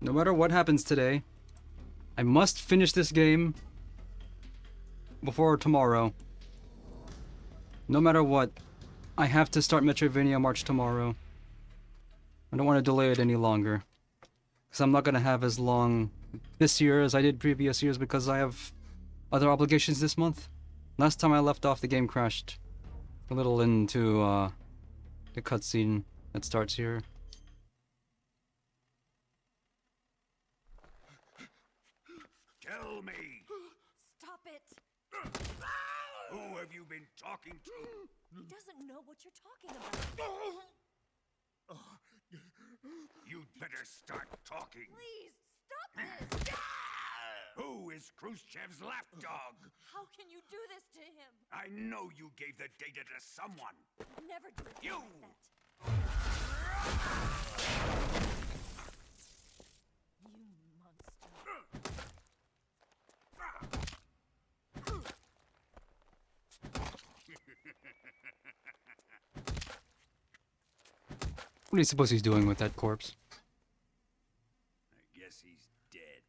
No matter what happens today, I must finish this game before tomorrow. No matter what, I have to start Metroidvania March tomorrow. I don't want to delay it any longer. Because I'm not going to have as long this year as I did previous years because I have other obligations this month. Last time I left off, the game crashed a little into the cutscene that starts here. Tell me, Stop it! who have you been talking to? He doesn't know what you're talking about. You'd better start talking. Please, stop this! Who is Khrushchev's lapdog? How can you do this to him? I know you gave the data to someone. Never do it You! like that. You monster. What do you suppose he's doing with that corpse? I guess he's dead.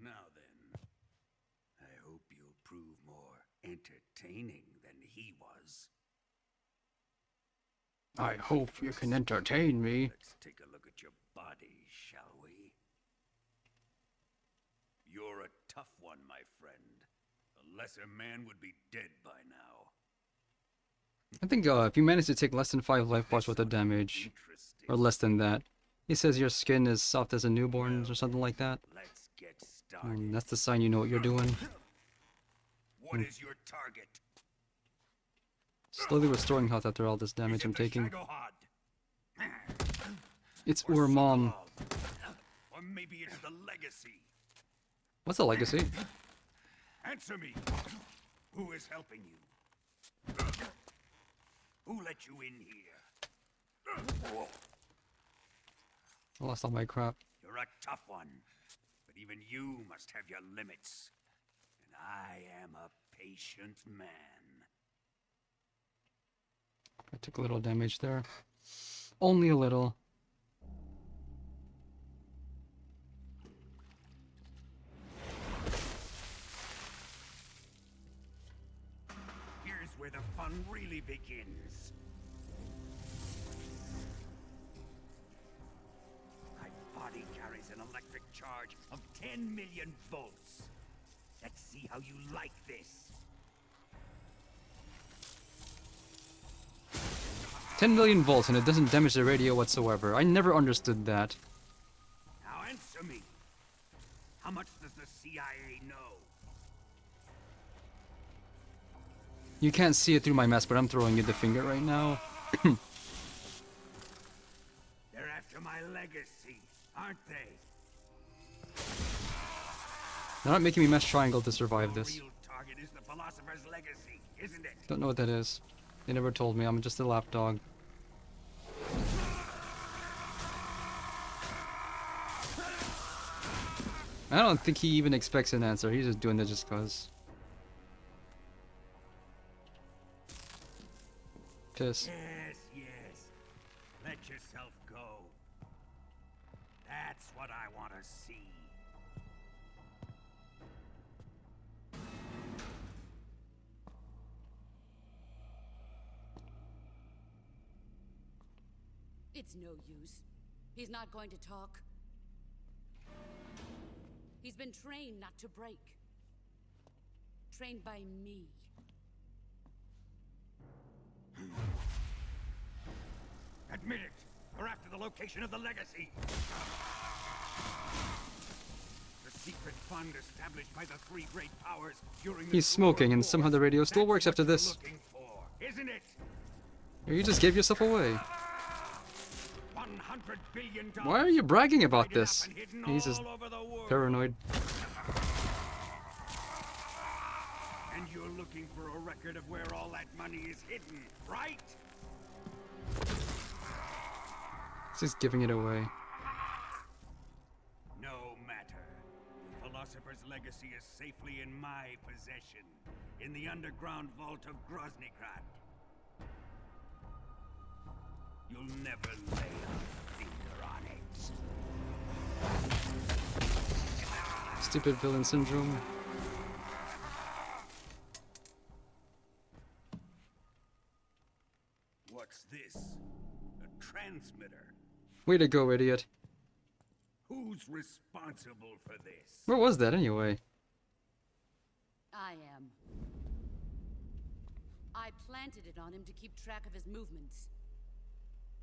Now then, I hope you'll prove more entertaining than he was. I hope you can entertain me. Let's take a look at your body, shall we? You're a tough one, my friend. A lesser man would be dead by now. I think if you manage to take less than 5 life bars worth of damage, Interesting. or less than that, he says your skin is soft as a newborn's or something like that. Let's get started. And that's the sign you know what you're doing. What is your target? Slowly restoring health after all this damage Is I'm it the taking. Shagohod? It's Or Ur Mom. Sokolov? Or maybe it's the Legacy. What's a legacy? Answer me. Who is helping you? Who let you in here? I lost all my crap. You're a tough one, but even you must have your limits. And I am a patient man. I took a little damage there. Only a little. Here's where the fun really begins. My body carries an electric charge of 10 million volts. Let's see how you like this. 10 million volts and it doesn't damage the radio whatsoever. I never understood that. Now answer me. How much does the CIA know? You can't see it through my mask, but I'm throwing you the finger right now. They're after my legacy, aren't they? They're not making me mash triangle to survive The this. real target is the philosopher's legacy, isn't it? Don't know what that is. They never told me. I'm just a lapdog. I don't think he even expects an answer. He's just doing it just cause. Piss. Yes, yes. Let yourself go. That's what I want to see. It's no use. He's not going to talk. He's been trained not to break. Trained by me. Admit it. We're after the location of the legacy. The secret fund established by the three great powers during the He's smoking and somehow the radio still works after this. Looking for, isn't it? Or you just gave yourself away. $100 billion. Why are you bragging about hidden up this? and hidden He's just all over the world. paranoid. And you're looking for a record of where all that money is hidden, right? He's just giving it away. No matter. The Philosopher's legacy is safely in my possession, in the underground vault of Groznygrad. You'll never lay a finger on it. Stupid villain syndrome. What's this? A transmitter. Way to go, idiot. Who's responsible for this? Where was that anyway? I am. I planted it on him to keep track of his movements.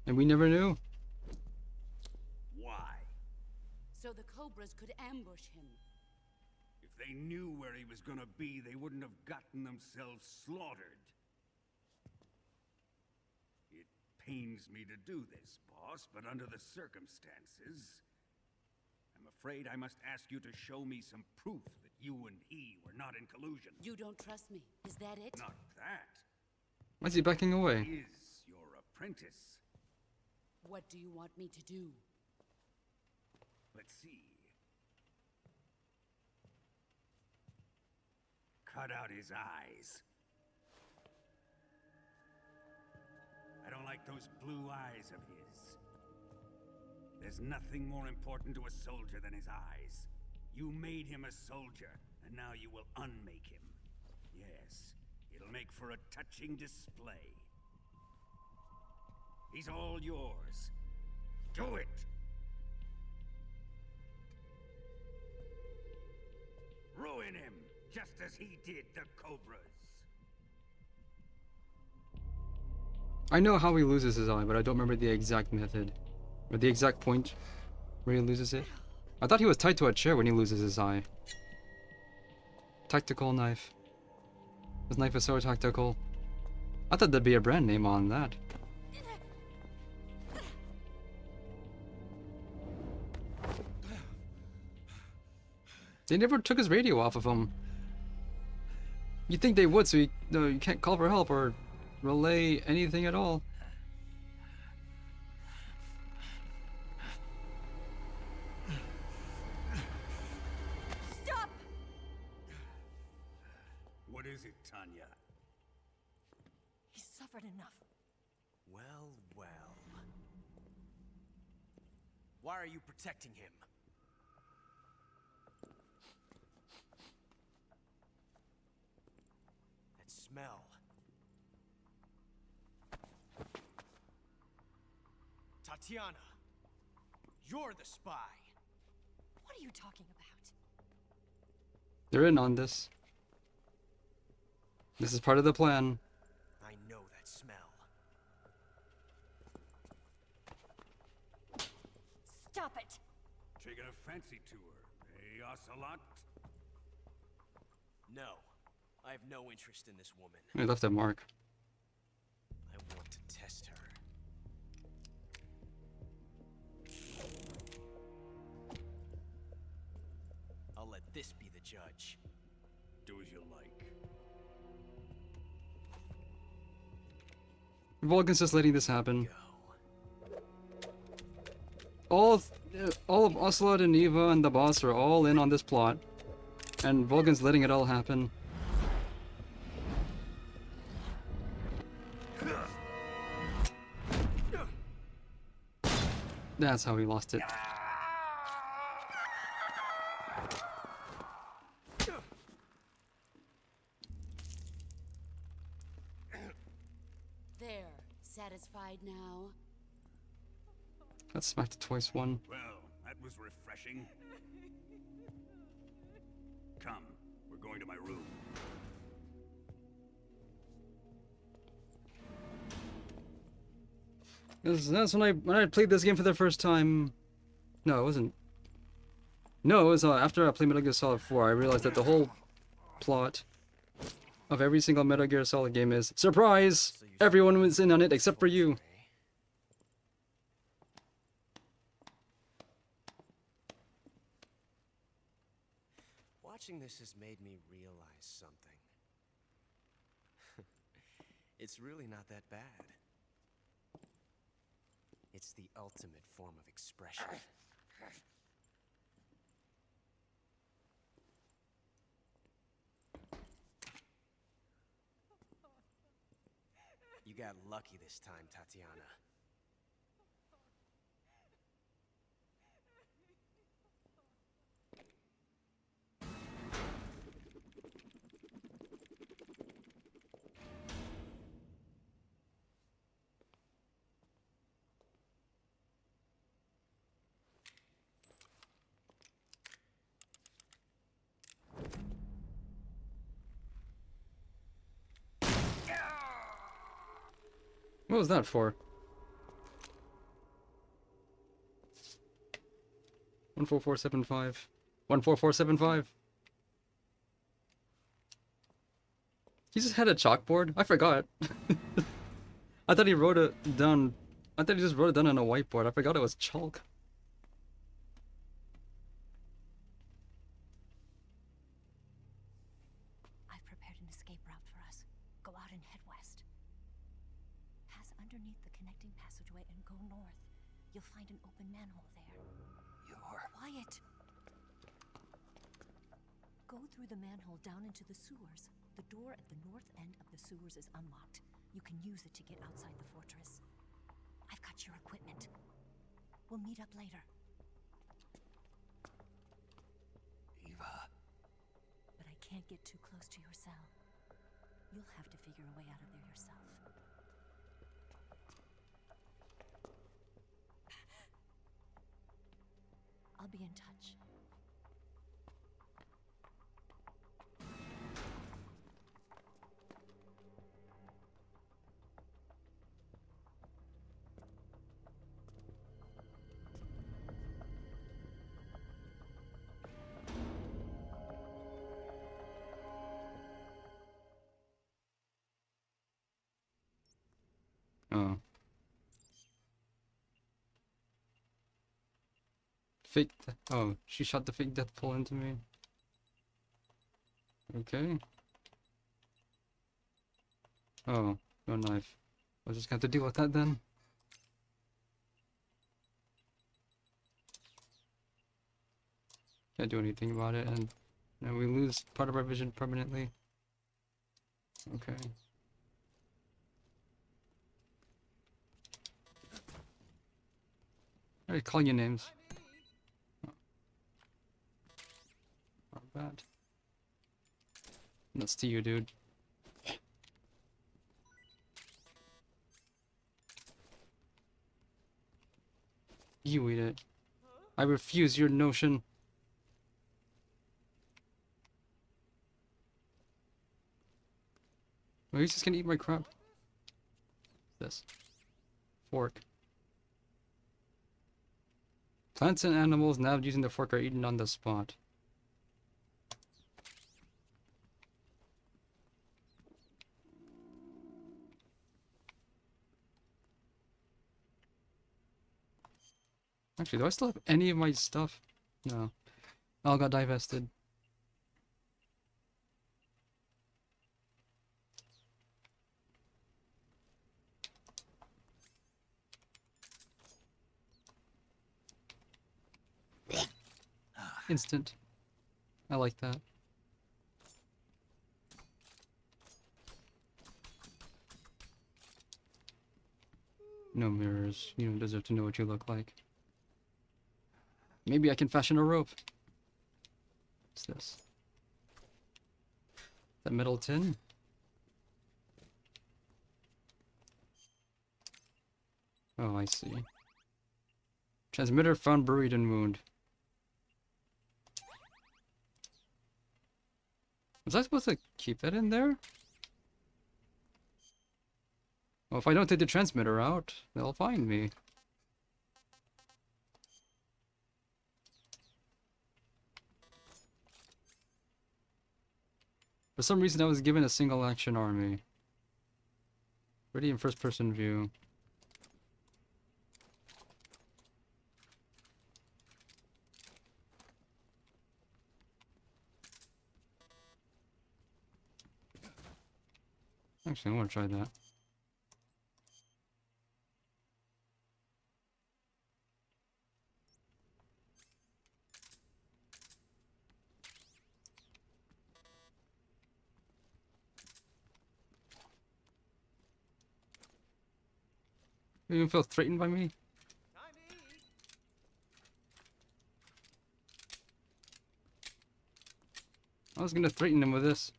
And we never knew. Why? So the Cobras could ambush him. If they knew where he was gonna be, they wouldn't have gotten themselves slaughtered. It pains me to do this, boss, but under the circumstances, I'm afraid I must ask you to show me some proof that you and he were not in collusion. You don't trust me, is that it? Not that. Why is he backing away? He is your apprentice. What do you want me to do? Let's see. Cut out his eyes. I don't like those blue eyes of his. There's nothing more important to a soldier than his eyes. You made him a soldier, and now you will unmake him. Yes, it'll make for a touching display. He's all yours. Do it! Ruin him, just as he did the Cobras. I know how he loses his eye, but I don't remember the exact method. Or the exact point where he loses it. I thought he was tied to a chair when he loses his eye. Tactical knife. This knife is so tactical. I thought there'd be a brand name on that. They never took his radio off of him. You'd think they would, so you can't call for help or relay anything at all. Stop! What is it, Tanya? He's suffered enough. Well, well. Why are you protecting him? That smell. Tatiana, you're the spy. What are you talking about? They're in on this. This is part of the plan. I know that smell. Stop it! Taking a fancy to her, eh, Ocelot? No, I have no interest in this woman. He left a mark. I want to test her. I'll let this be the judge. Do as you like. Vulcan's just letting this happen. Go. All of Ocelot and Eva and the boss are all in on this plot. And Vulcan's letting it all happen. That's how he lost it. There, satisfied now? Got smacked twice one. Well, that was refreshing. Come, we're going to my room. That's when I played this game for the first time. No, it wasn't. No, it was after I played Metal Gear Solid 4. I realized that the whole plot of every single Metal Gear Solid game is surprise. Everyone was in on it except for you. Watching this has made me realize something. It's really not that bad. It It's the ultimate form of expression. You got lucky this time, Tatiana. What was that for? 14475. 14475. He just had a chalkboard? I forgot. I thought he wrote it down. I thought he just wrote it down on a whiteboard. I forgot it was chalk. I've prepared an escape route for us. Go out and head west. Pass underneath the connecting passageway and go north. You'll find an open manhole there. You're... Quiet! Go through the manhole down into the sewers. The door at the north end of the sewers is unlocked. You can use it to get outside the fortress. I've got your equipment. We'll meet up later. Eva... But I can't get too close to your cell. You'll have to figure a way out of there yourself. I'll be in touch. Oh. Oh, she shot the fake death pole into me. Okay. Oh, no knife. I'll just have to deal with that then. Can't do anything about it, and now we lose part of our vision permanently. Okay. I already call you names. Not bad. That's to you, dude. You eat it. I refuse your notion. Oh, he's just gonna eat my crap. This. Fork. Plants and animals now using the fork are eaten on the spot. Actually, do I still have any of my stuff? No. All got divested. Instant. I like that. No mirrors. You don't deserve to know what you look like. Maybe I can fashion a rope. What's this? That metal tin? Oh, I see. Transmitter found buried in wound. Was I supposed to keep that in there? Well, if I don't take the transmitter out, they'll find me. For some reason, I was given a single action army. Ready in first person view. Actually, I want to try that. You even feel threatened by me? Time to eat. I was gonna threaten him with this.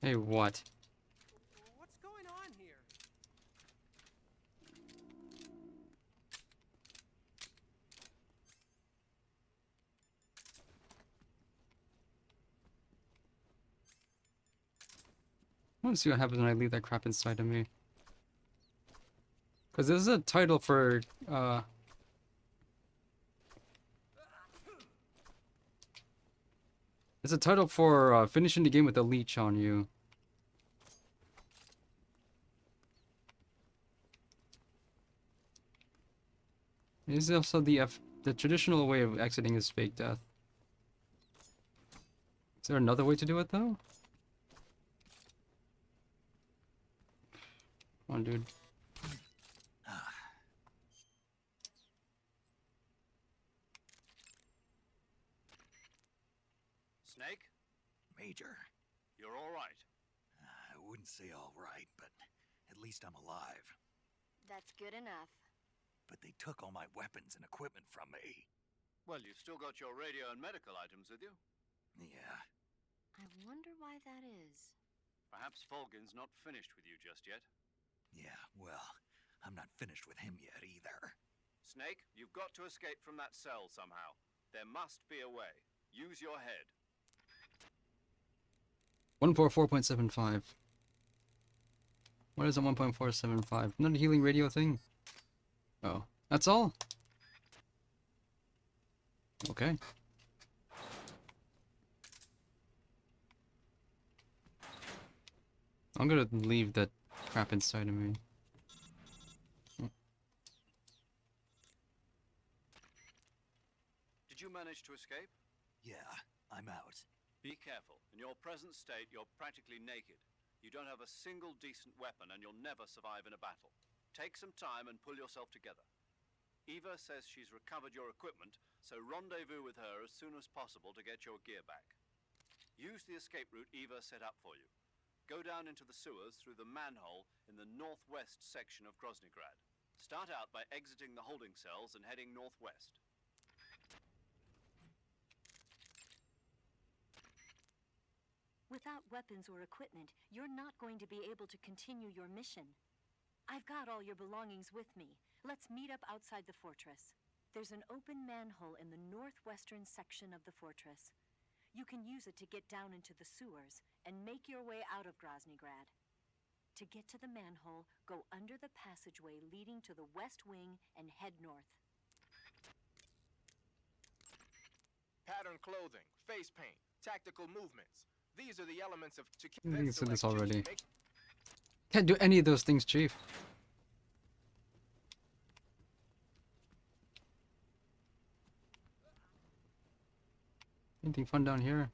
Hey, Hey, what? what's going on here? I want to see what happens when I leave that crap inside of me. Because this is a title for, it's a title for, finishing the game with a leech on you. This is also the traditional way of exiting is fake death. Is there another way to do it, though? Come on, dude. Snake, Major, you're all right. I wouldn't say all right, but at least I'm alive. That's good enough. But they took all my weapons and equipment from me. Well, you've still got your radio and medical items with you. Yeah, I wonder why that is. Perhaps Volgin's not finished with you just yet. yeah, well, I'm not finished with him yet either. Snake, you've got to escape from that cell somehow. There must be a way. Use your head. 144.75. What is a 1.475? Not a healing radio thing? Oh, that's all? Okay. I'm gonna leave that crap inside of me. Did you manage to escape? Yeah, I'm out. Be careful. In your present state, you're practically naked. You don't have a single decent weapon, and you'll never survive in a battle. Take some time and pull yourself together. Eva says she's recovered your equipment, so rendezvous with her as soon as possible to get your gear back. Use the escape route Eva set up for you. Go down into the sewers through the manhole in the northwest section of Groznygrad. Start out by exiting the holding cells and heading northwest. Without weapons or equipment, you're not going to be able to continue your mission. I've got all your belongings with me. Let's meet up outside the fortress. There's an open manhole in the northwestern section of the fortress. You can use it to get down into the sewers and make your way out of Groznygrad. To get to the manhole, go under the passageway leading to the west wing and head north. Pattern clothing, face paint, tactical movements. These are the elements of I think you said this already. Make Can't do any of those things, Chief. Anything fun down here?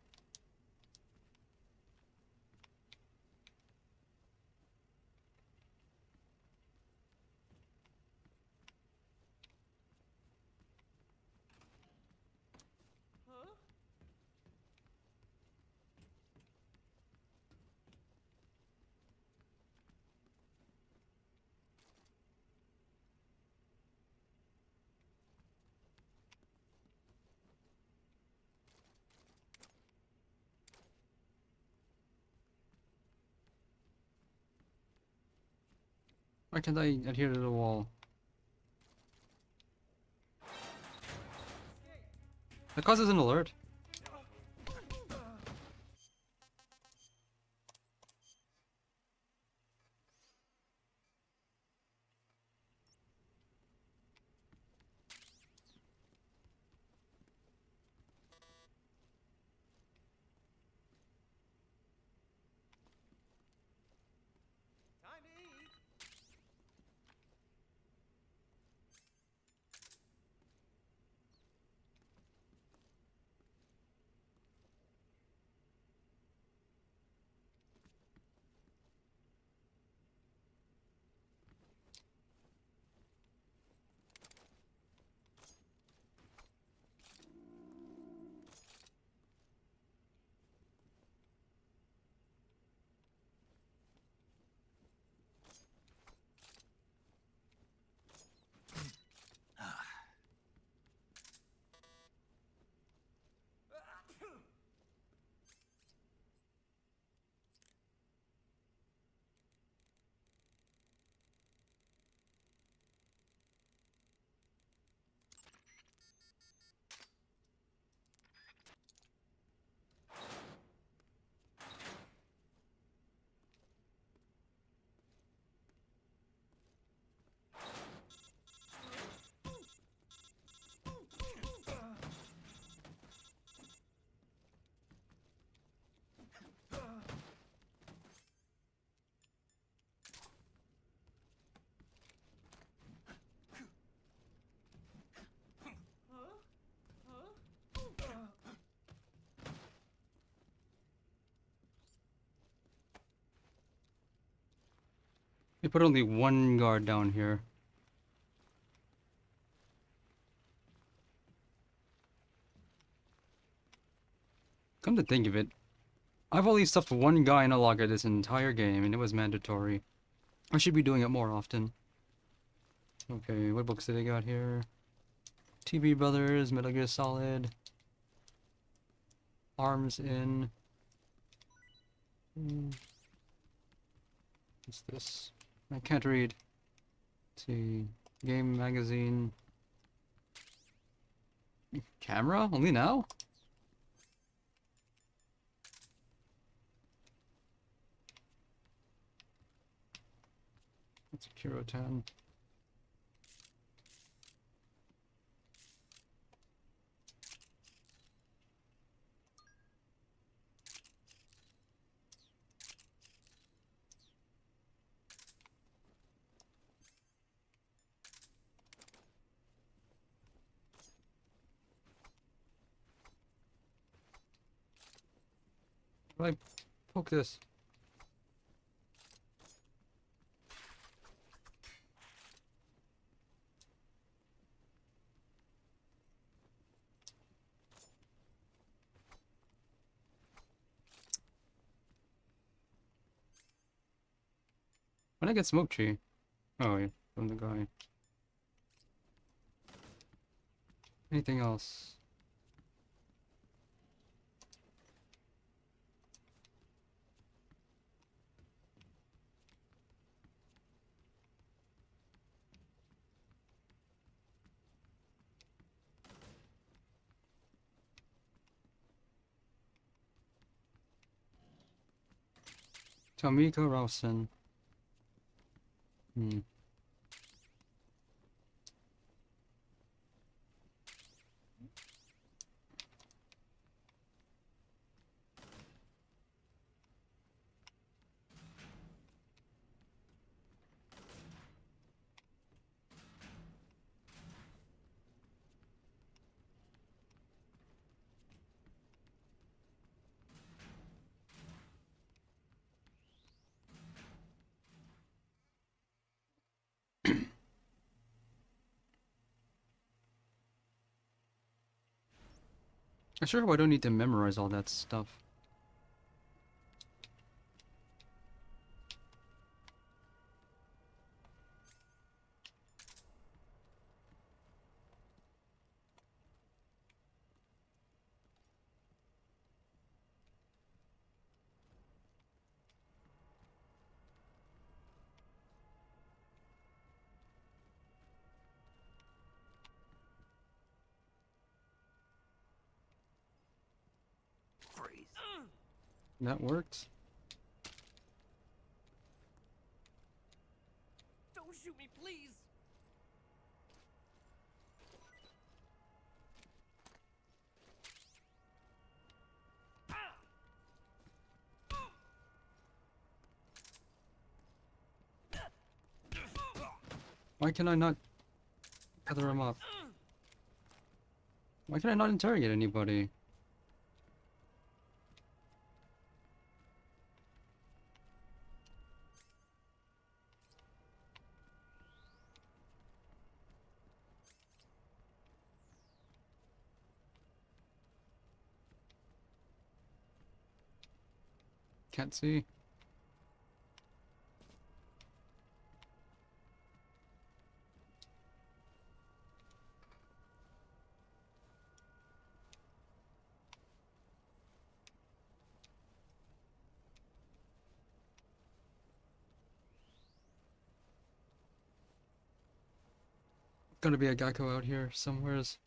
Why can't I adhere to the wall? That causes an alert. time to eat. put only one guard down here. Come to think of it, I've only stuffed one guy in a locker this entire game, and it was mandatory. I should be doing it more often. Okay, what books do they got here? TB Brothers, Metal Gear Solid, Arms In. What's this? I can't read. Let's see. Game Magazine. Camera? Only now? That's a Kirotan. How do I poke this? When I get smoke tree. Oh yeah, from the guy. Anything else? Tamika Rawson. Hmm. I sure hope I don't need to memorize all that stuff. Freeze. That worked. Don't shoot me, please! Why can I not gather him up? Why can I not interrogate anybody? Can't see. Gotta be a Geico out here somewheres.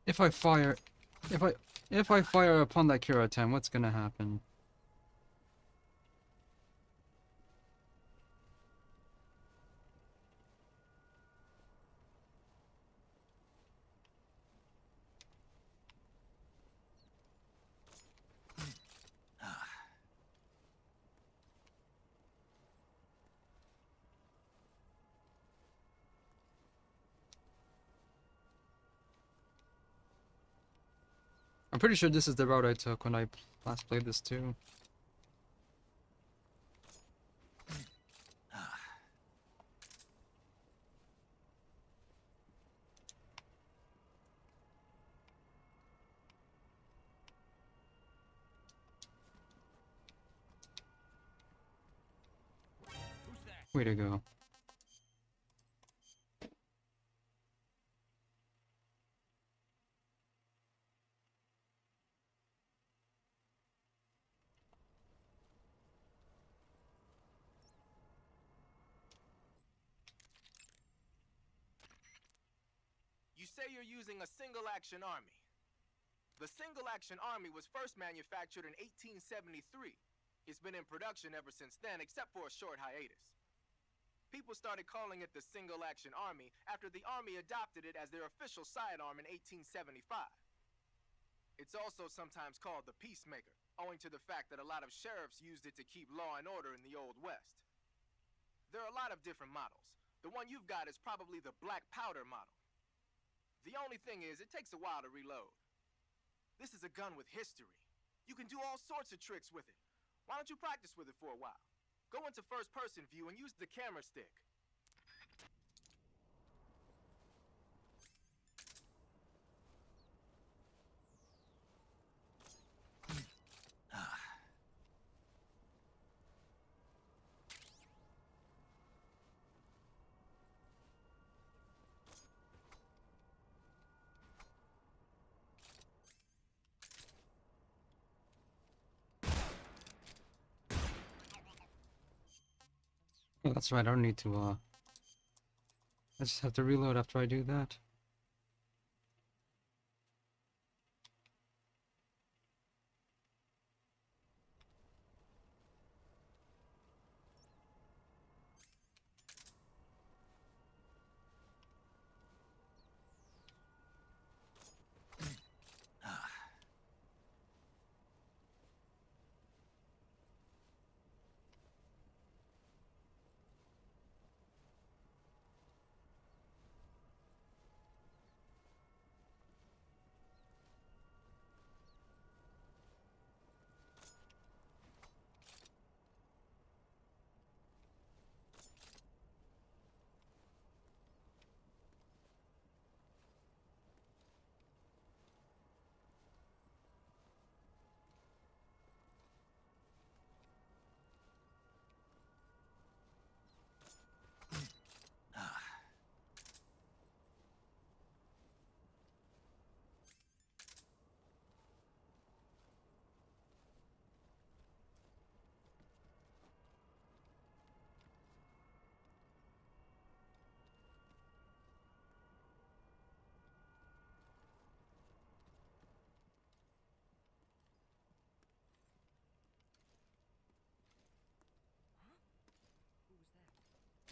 If I fire, if I fire upon that Kirotan, what's gonna happen? pretty sure this is the route I took when I last played this too. Way to go. You say you're using a single-action army. The single-action army was first manufactured in 1873. It's been in production ever since then, except for a short hiatus. People started calling it the single-action army after the army adopted it as their official sidearm in 1875. It's also sometimes called the Peacemaker, owing to the fact that a lot of sheriffs used it to keep law and order in the Old West. There are a lot of different models. The one you've got is probably the black powder model. The only thing is, it takes a while to reload. This is a gun with history. You can do all sorts of tricks with it. Why don't you practice with it for a while? Go into first-person view and use the camera stick. Oh, that's right, I don't need to, I just have to reload after I do that.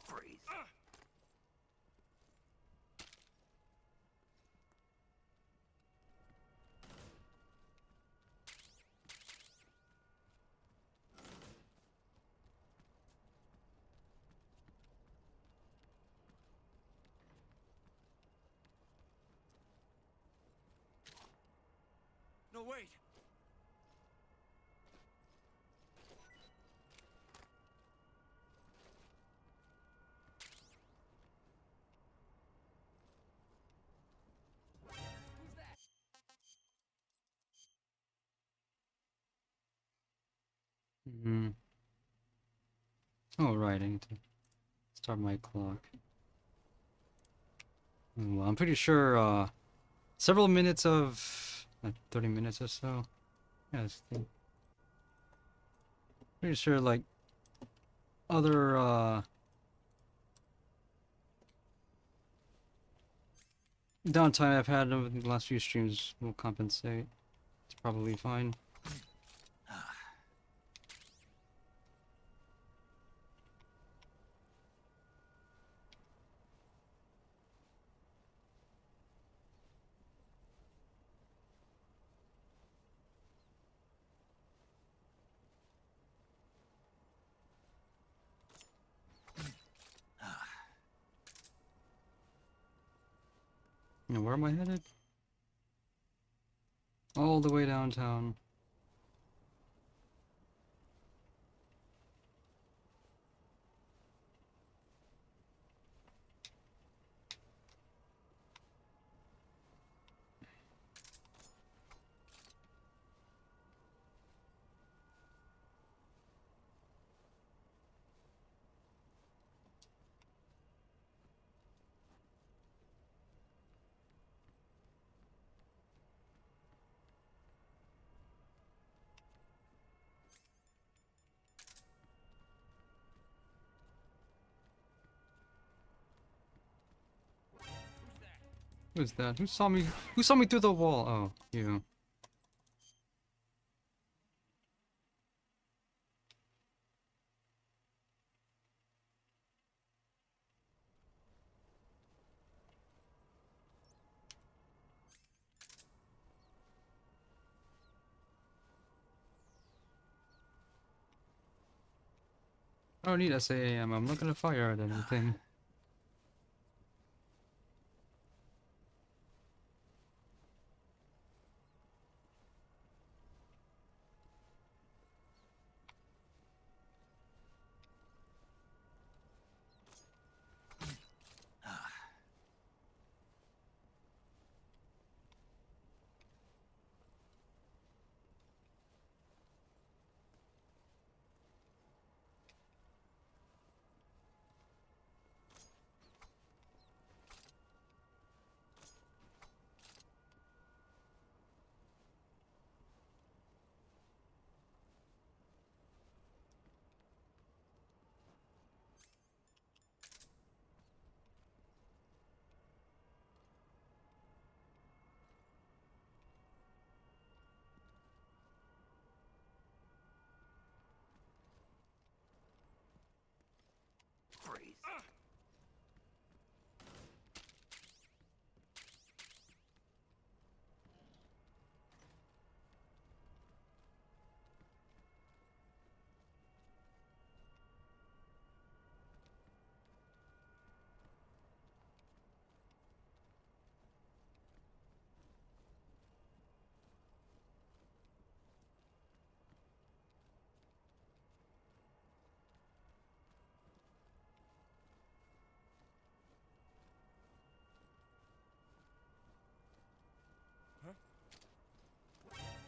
Freeze. No, wait! Hmm. Oh, right, I need to start my clock. Well, I'm pretty sure, several minutes of, like, 30 minutes or so. Yeah, pretty sure, like, other, downtime I've had over the last few streams will compensate. It's probably fine. Now, where am I headed? All the way downtown. Who's that? Who saw me? Who saw me through the wall? Oh, you. I don't need SAAM. I'm not gonna fire at anything.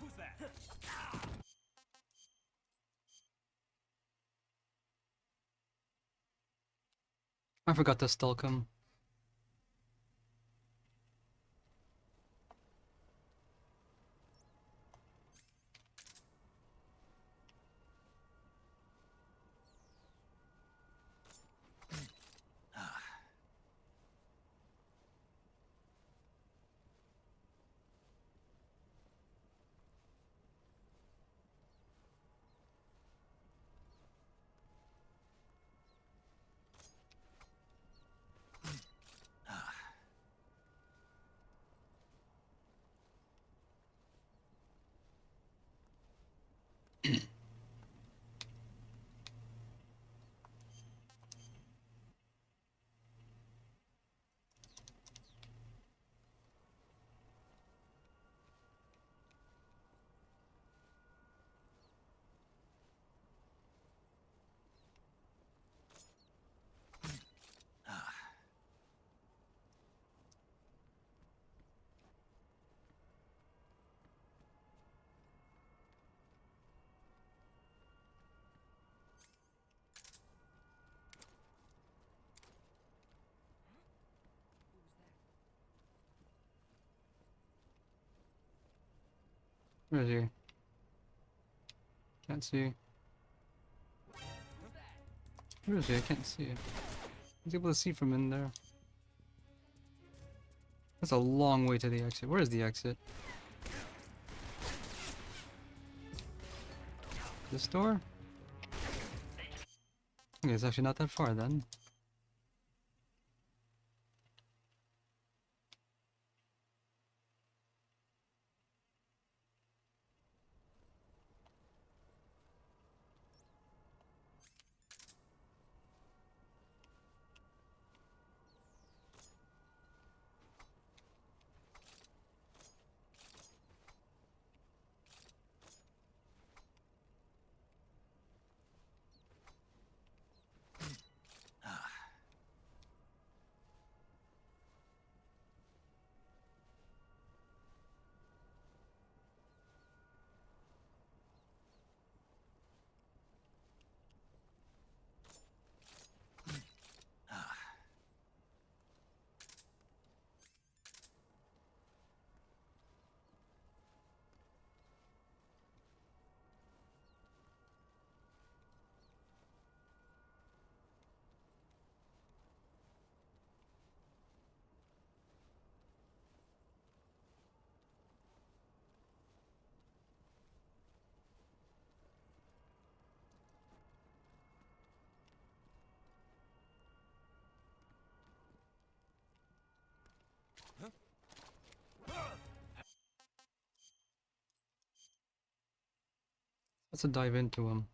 Who's that? I forgot to stalk him. Where is he? Can't see. Where is he? I can't see. He's able to see from in there. That's a long way to the exit. Where is the exit? This door? Okay, it's actually not that far then. Let's dive into him.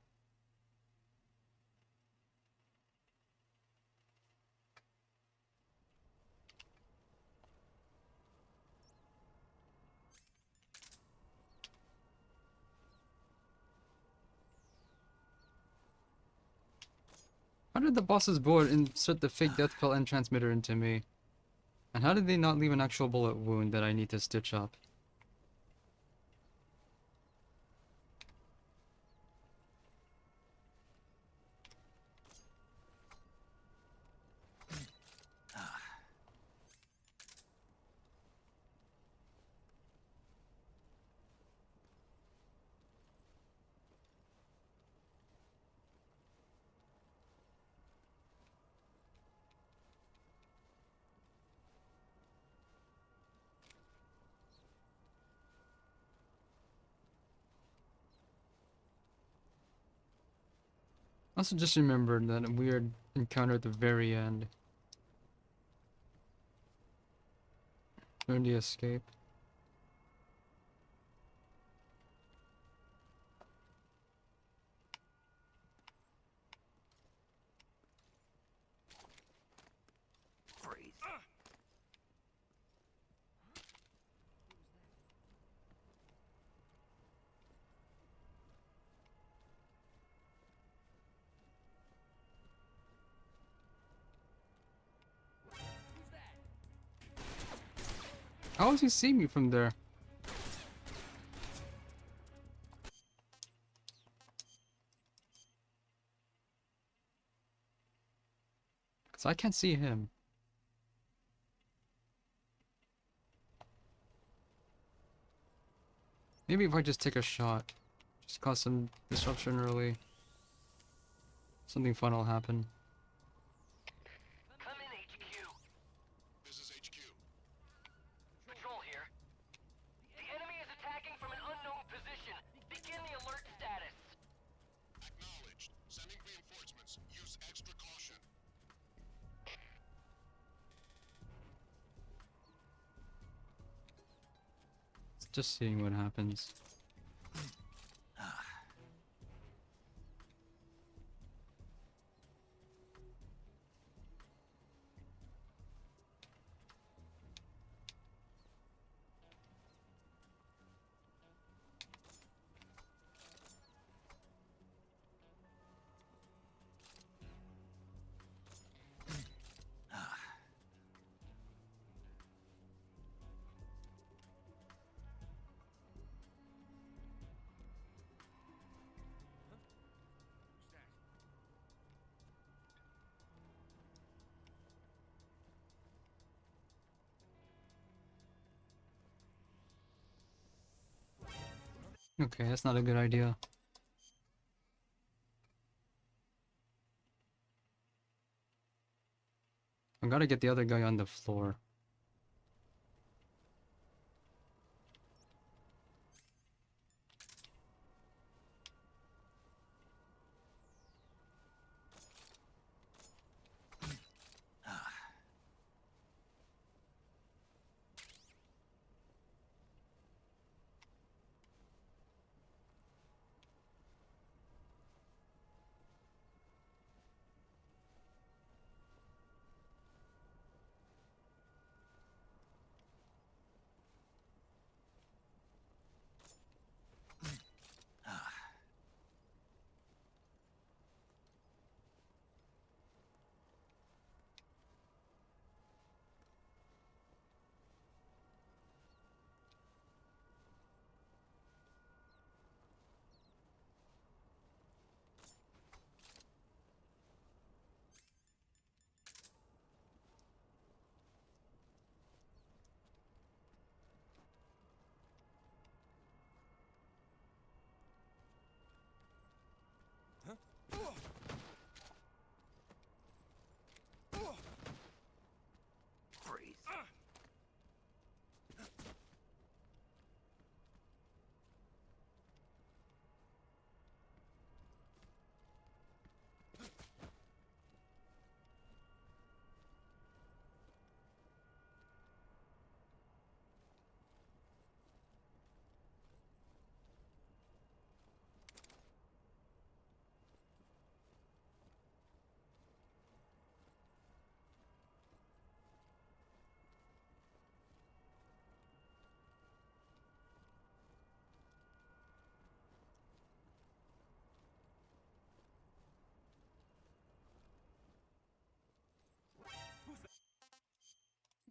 How did the boss's bullet insert the fake death pill and transmitter into me? And how did they not leave an actual bullet wound that I need to stitch up? I also just remembered that weird encounter at the very end. During the escape. Freeze. How does he see me from there? Because I can't see him. Maybe if I just take a shot, just cause some disruption early, something fun will happen. Come in, HQ. This is HQ. Patrol here. The enemy is attacking from an unknown position. Begin the alert status. Acknowledged. Sending reinforcements. Use extra caution. Just seeing what happens. Okay, that's not a good idea. I gotta get the other guy on the floor.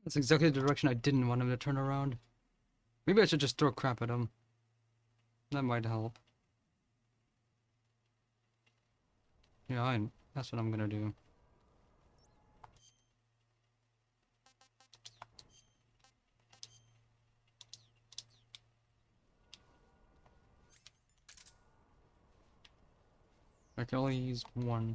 That's exactly the direction I didn't want him to turn around. Maybe I should just throw crap at him. That might help. Yeah, that's what I'm gonna do. I can only use one.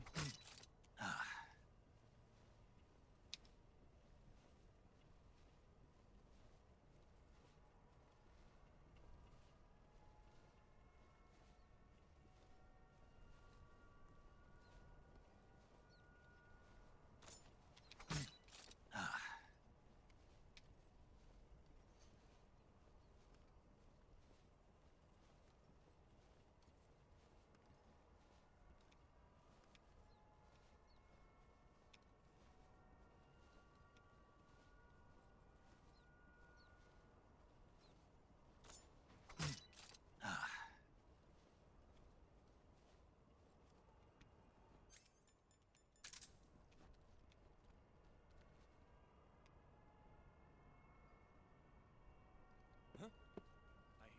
I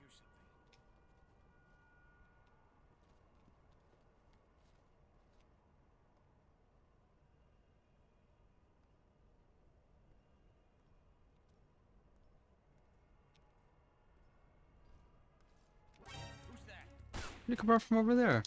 hear something. Who's that? You come out from over there.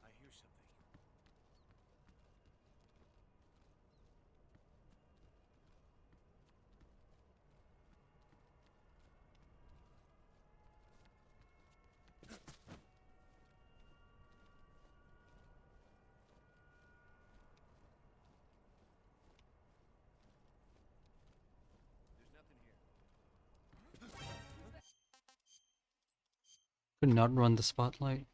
I hear something. There's nothing here. Could not run the spotlight.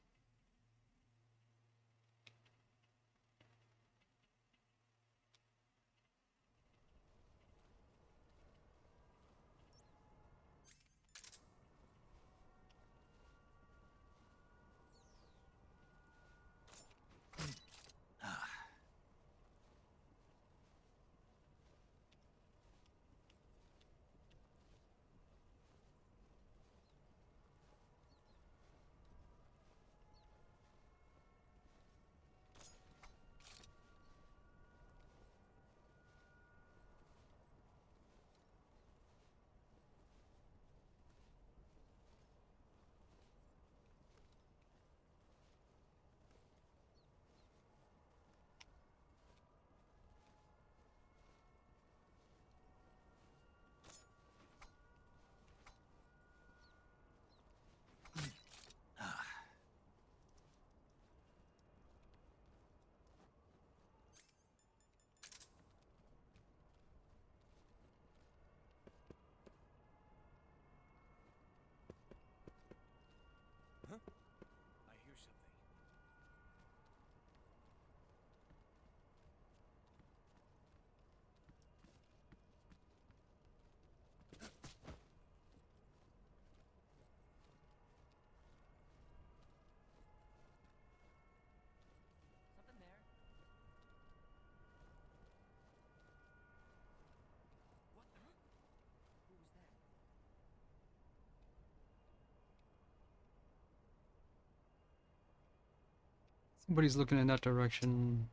Somebody's looking in that direction.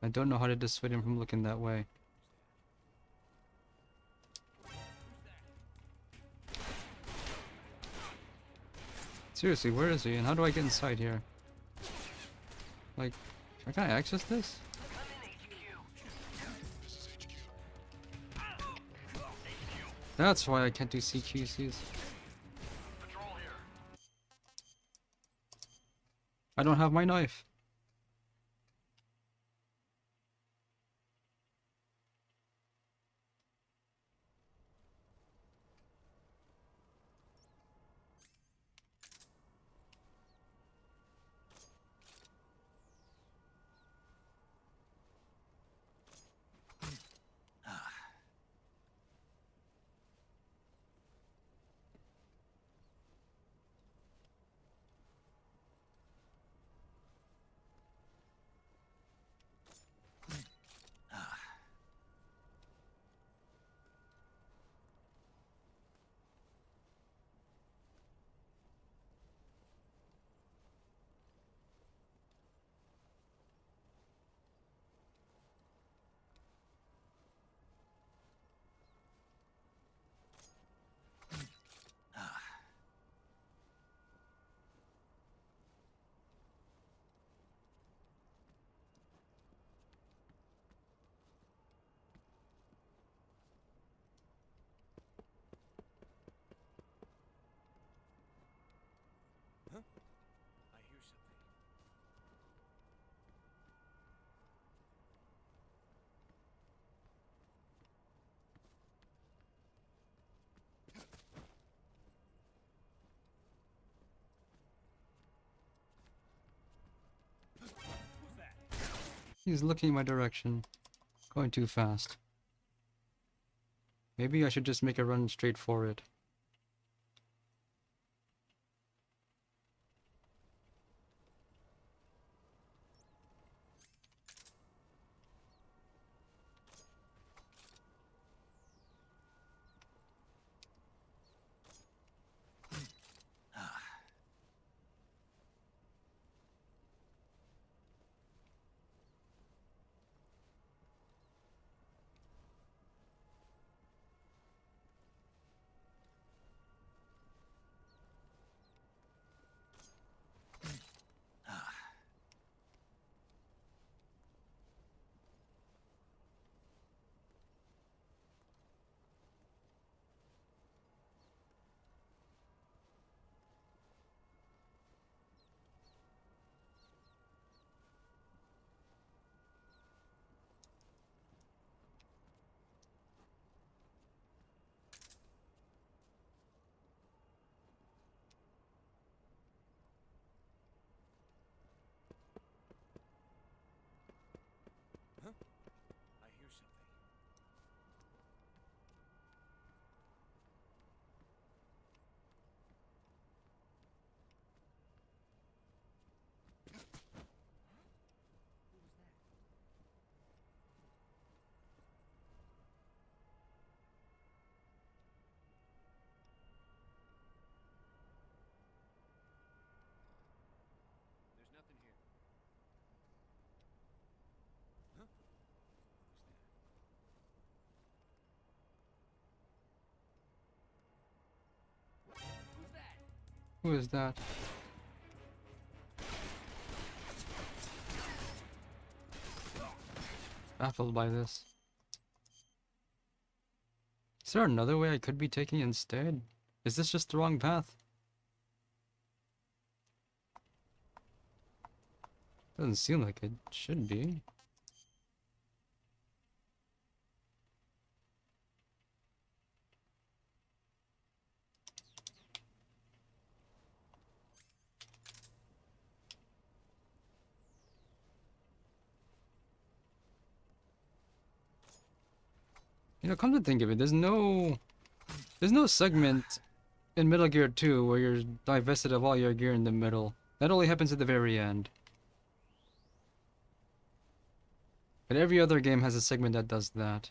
I don't know how to dissuade him from looking that way. Seriously, where is he? And how do I get inside here? Like, can I access this? That's why I can't do CQCs. I don't have my knife. I hear something. He's looking in my direction. Going too fast. Maybe I should just make a run straight for it. I hear something. There's nothing here. Huh? Who's that? Who is that? Baffled by this. Is there another way I could be taking instead? Is this just the wrong path? Doesn't seem like it should be. You know, come to think of it, there's no segment in Metal Gear 2 where you're divested of all your gear in the middle. That only happens at the very end. But every other game has a segment that does that.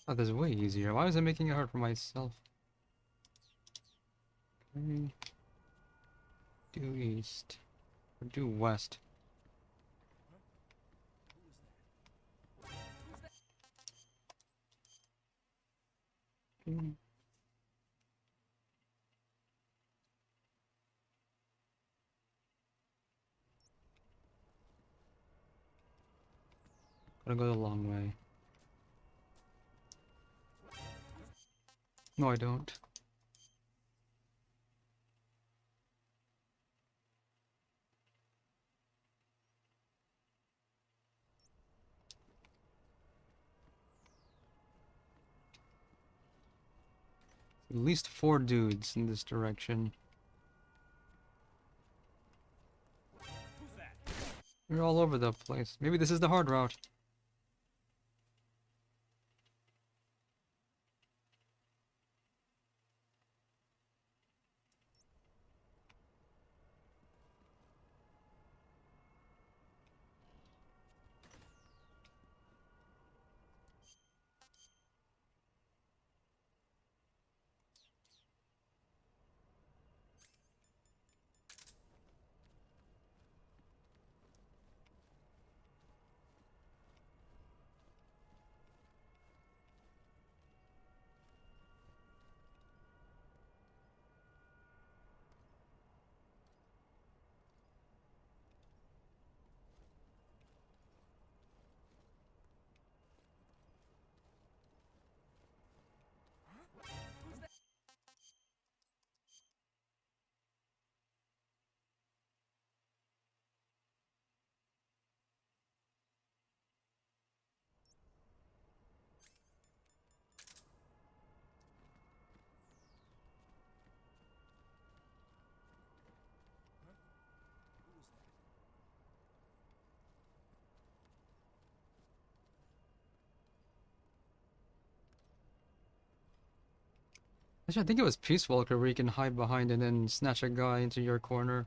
Oh, this is way easier. Why is it making it hard for myself? Okay. Due east. Or due west. Okay. Gotta go the long way. No, I don't. At least 4 dudes in this direction. They're all over the place. Maybe this is the hard route. Actually, I think it was Peace Walker where you can hide behind and then snatch a guy into your corner.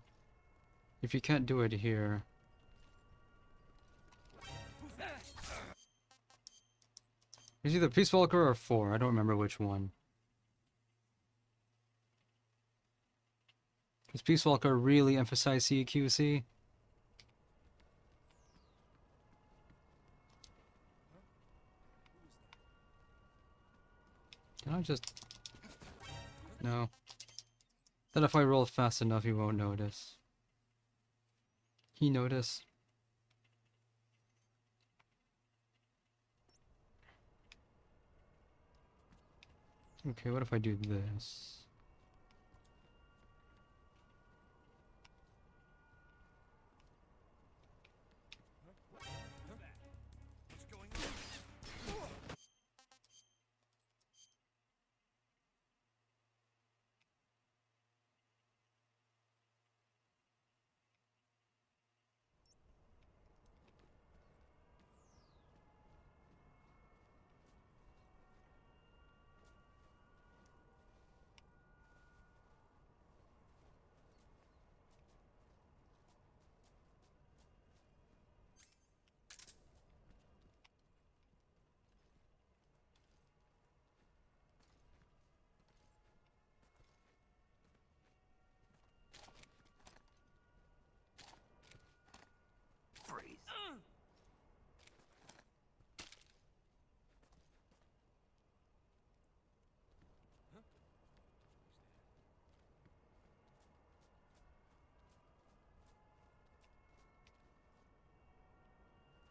If you can't do it here. It's either Peace Walker or 4. I don't remember which one. Does Peace Walker really emphasize CQC? Can I just... No. Then if I roll fast enough, he won't notice. He notice. Okay, what if I do this?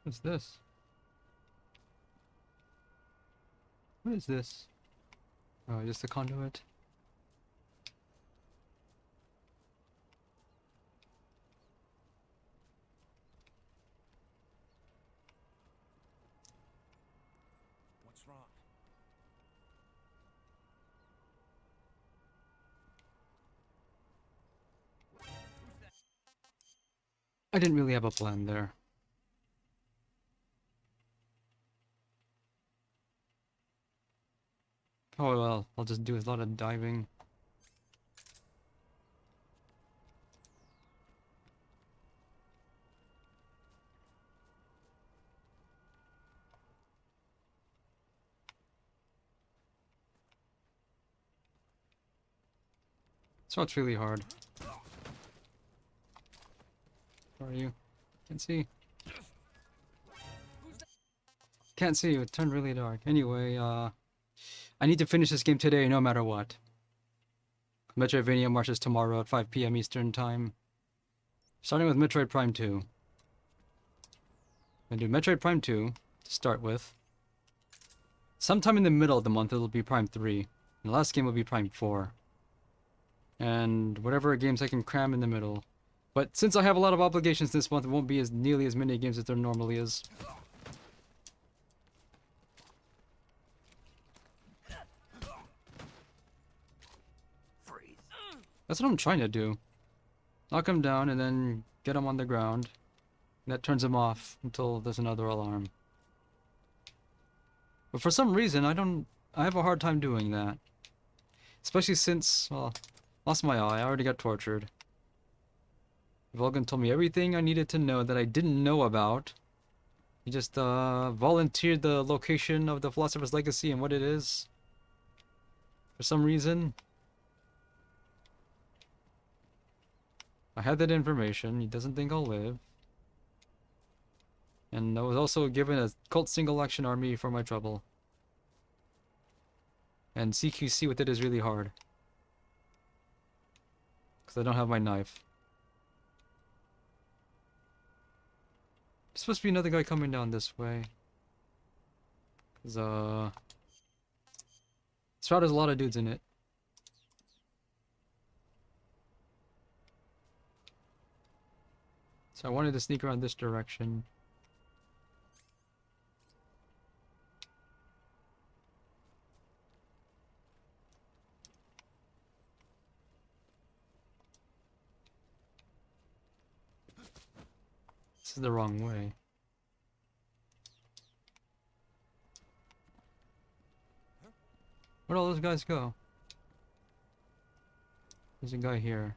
What's this? What is this? Oh, just a conduit? What's wrong? I didn't really have a plan there. Oh well, I'll just do a lot of diving. So it's really hard. Where are you? Can't see. Can't see you. It turned really dark. Anyway, I need to finish this game today no matter what. Metroidvania marches tomorrow at 5 p.m. Eastern Time. Starting with Metroid Prime 2. I'm gonna do Metroid Prime 2 to start with. Sometime in the middle of the month it'll be Prime 3. And the last game will be Prime 4. And whatever games I can cram in the middle. But since I have a lot of obligations this month, it won't be as nearly as many games as there normally is. That's what I'm trying to do. Knock him down and then get him on the ground. And that turns him off until there's another alarm. But for some reason, I have a hard time doing that. Especially since, well, lost my eye. I already got tortured. Vulcan told me everything I needed to know that I didn't know about. He just volunteered the location of the Philosopher's Legacy and what it is. For some reason. I had that information. He doesn't think I'll live. And I was also given a cult single action army for my trouble. And CQC with it is really hard. Because I don't have my knife. There's supposed to be another guy coming down this way. Because, this route has a lot of dudes in it. So I wanted to sneak around this direction. This is the wrong way. Where'd all those guys go? There's a guy here.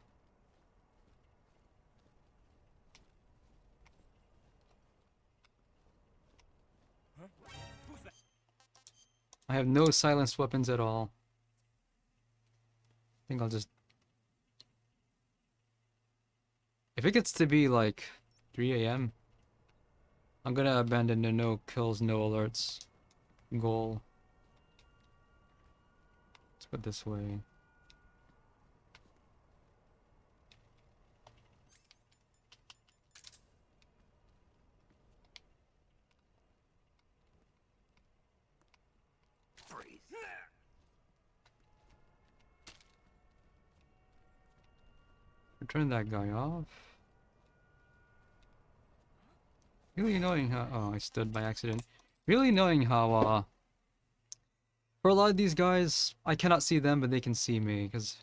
I have no silenced weapons at all. I think I'll just... If it gets to be like 3 a.m., I'm gonna abandon the no kills, no alerts goal. Let's go this way. Turn that guy off. Really annoying how... Oh, I stood by accident. Really annoying how, for a lot of these guys, I cannot see them, but they can see me, because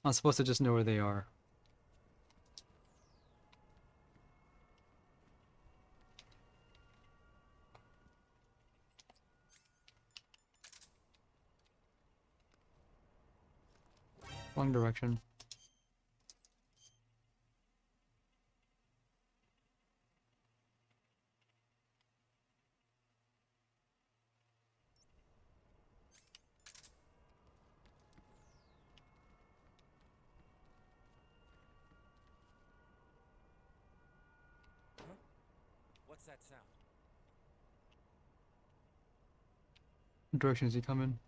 I'm supposed to just know where they are. Wrong direction. What's that sound? What direction is he coming?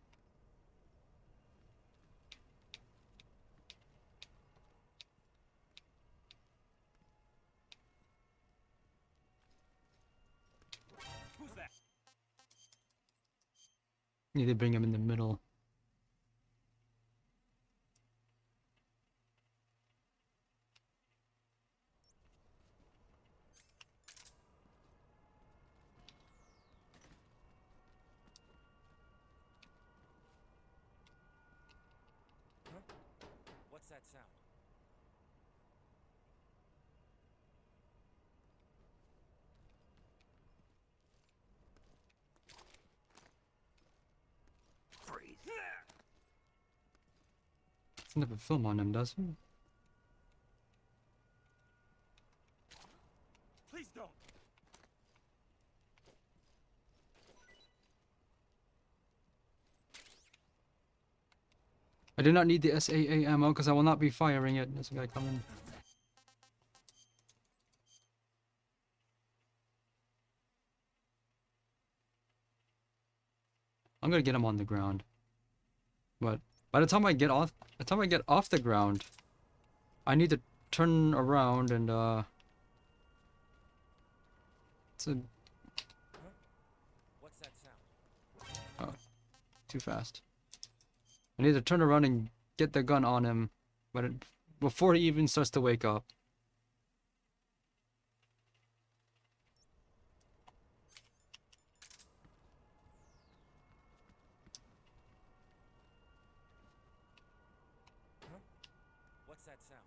Need to bring him in the middle. What's that sound? Doesn't have a film on him, does he? Please don't. I do not need the SAA ammo because I will not be firing it. There's a guy coming. I'm gonna get him on the ground. But by the time I get off the ground, I need to turn around and it's a What's that sound? oh, too fast. I need to turn around and get the gun on him, but before he even starts to wake up. What's that sound?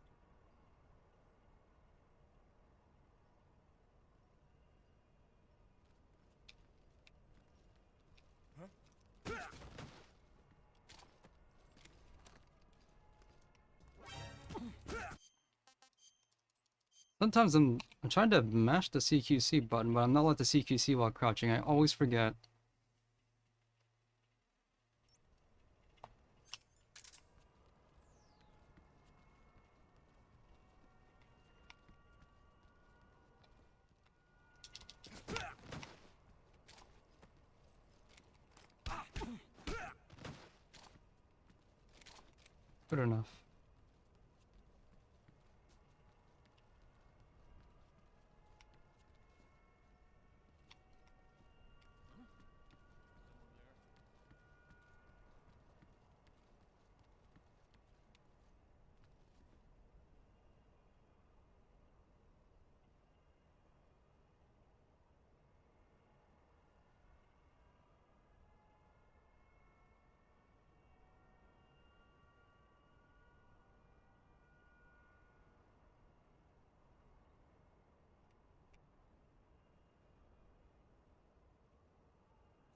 Sometimes I'm trying to mash the CQC button, but I'm not allowed to CQC while crouching. I always forget. Good enough.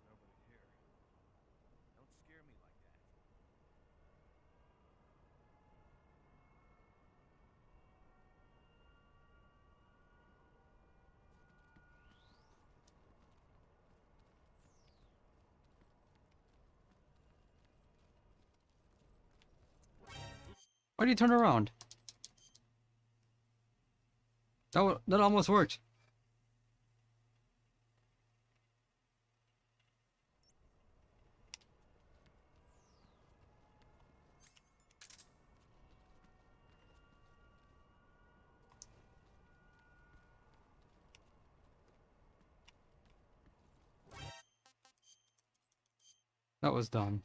Nobody here. Don't scare me like that. Why do you turn around? That almost worked. That was dumb.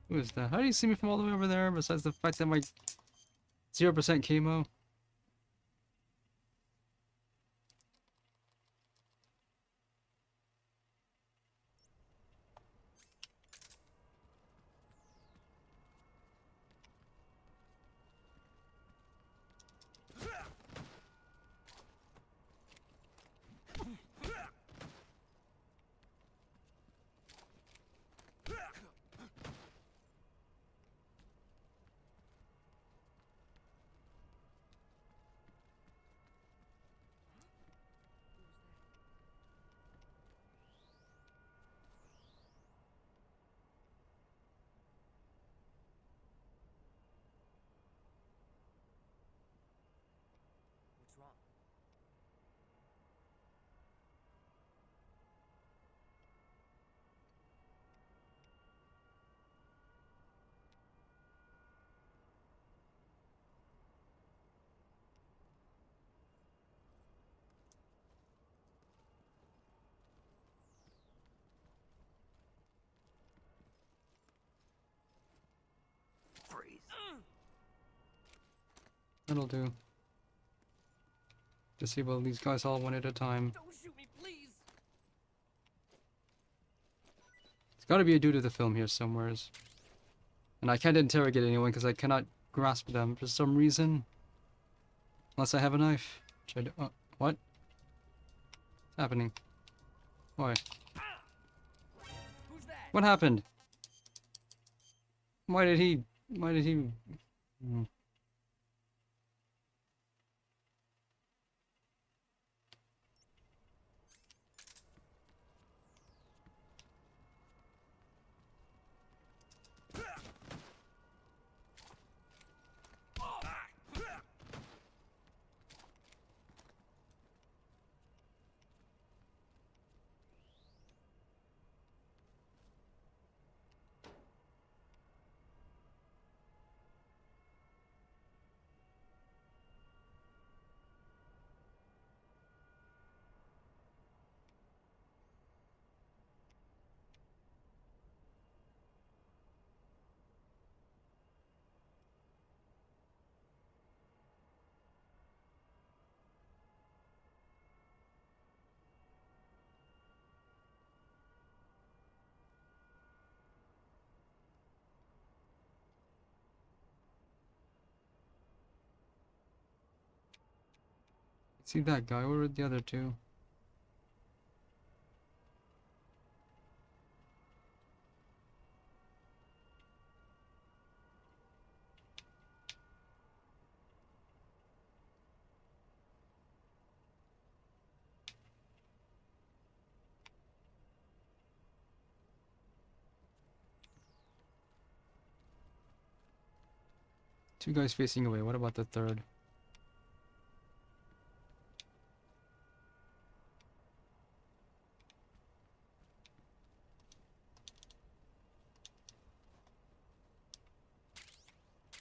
Who is that? How do you see me from all the way over there, besides the fact that my 0% chemo? that'll do. Disable these guys all one at a time. Don't shoot me, please! There's gotta be a dude to the film here somewheres. And I can't interrogate anyone because I cannot grasp them for some reason. Unless I have a knife. Which I do. What? What's happening? Why? Who's that? What happened? Why did he... See that guy? Where were the other two? Two guys facing away. What about the third?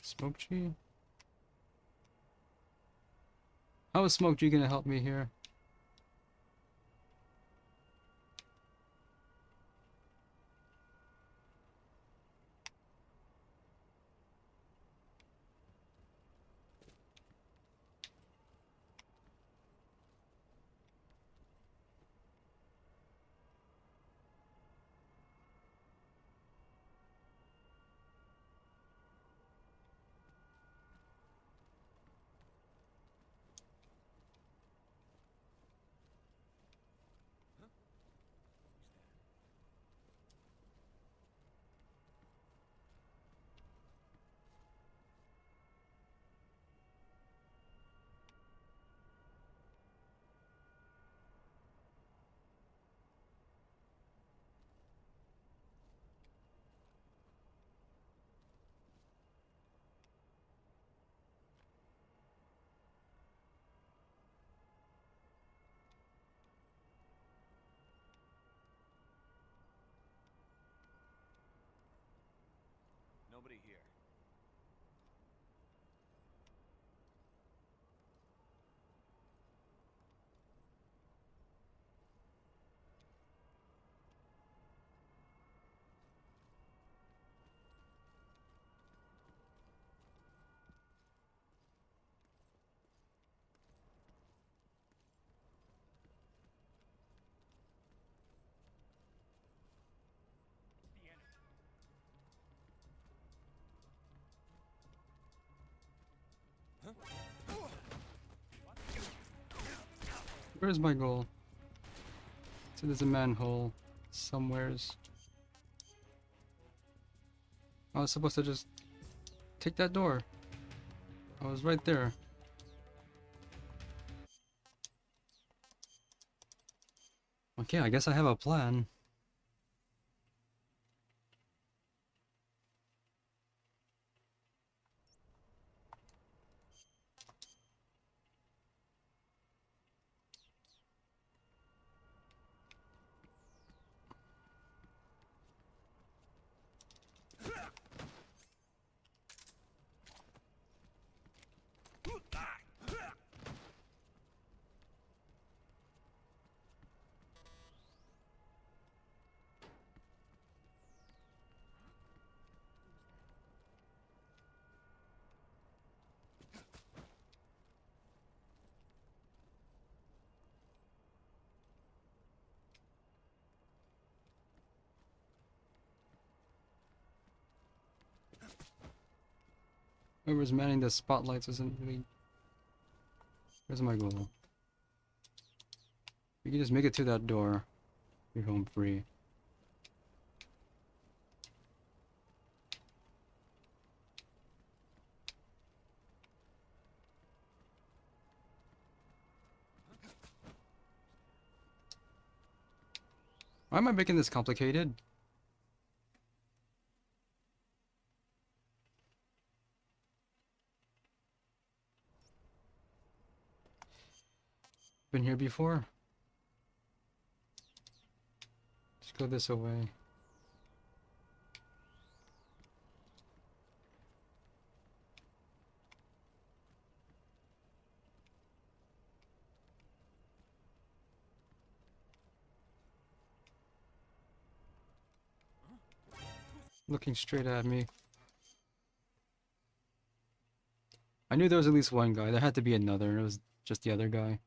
Smoke G? How is Smoke G gonna help me here? Nobody here. Where's my goal? So there's a manhole somewheres. I was supposed to just take that door. I was right there. Okay, I guess I have a plan. Whoever's manning the spotlights isn't really... Where's my goal? You can just make it to that door. You're home free. Why am I making this complicated? Been here before? Just go this away. Looking straight at me. I knew there was at least one guy. There had to be another. It was just the other guy.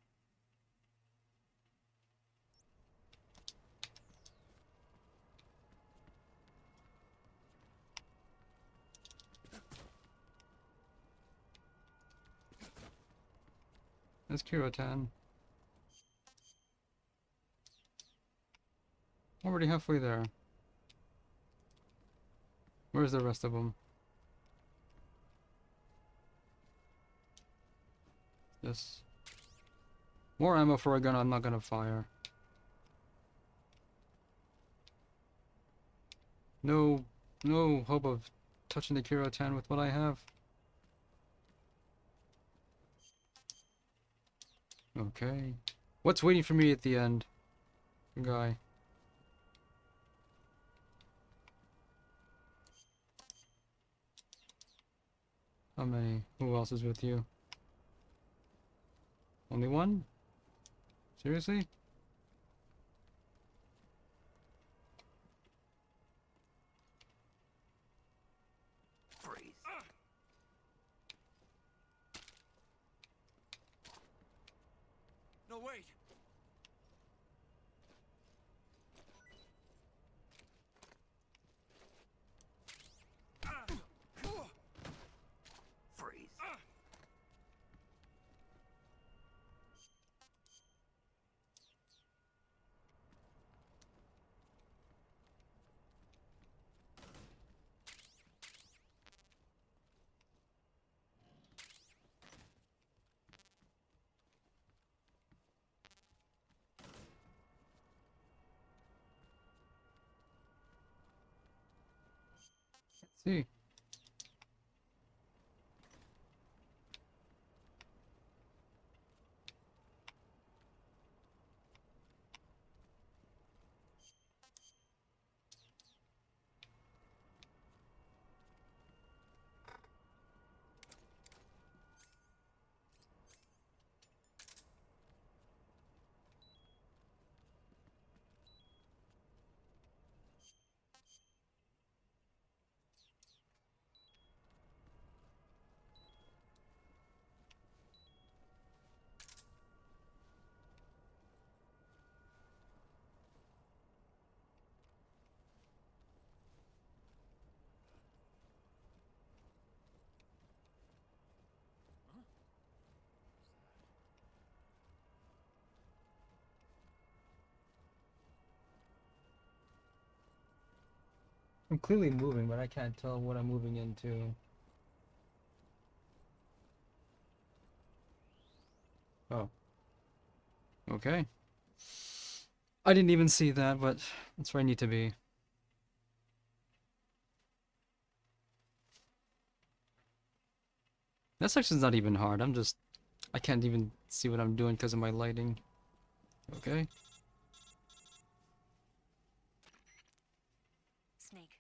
That's Kirotan. Already halfway there. Where's the rest of them? Yes. More ammo for a gun I'm not gonna fire. No hope of touching the Kirotan with what I have. Okay. What's waiting for me at the end? Guy. How many? Who else is with you? Only one? Seriously? Freeze. No, wait! Freeze. Let's see. I'm clearly moving, but I can't tell what I'm moving into. Oh. Okay. I didn't even see that, but that's where I need to be. That section's not even hard. I can't even see what I'm doing because of my lighting. Okay. Snake,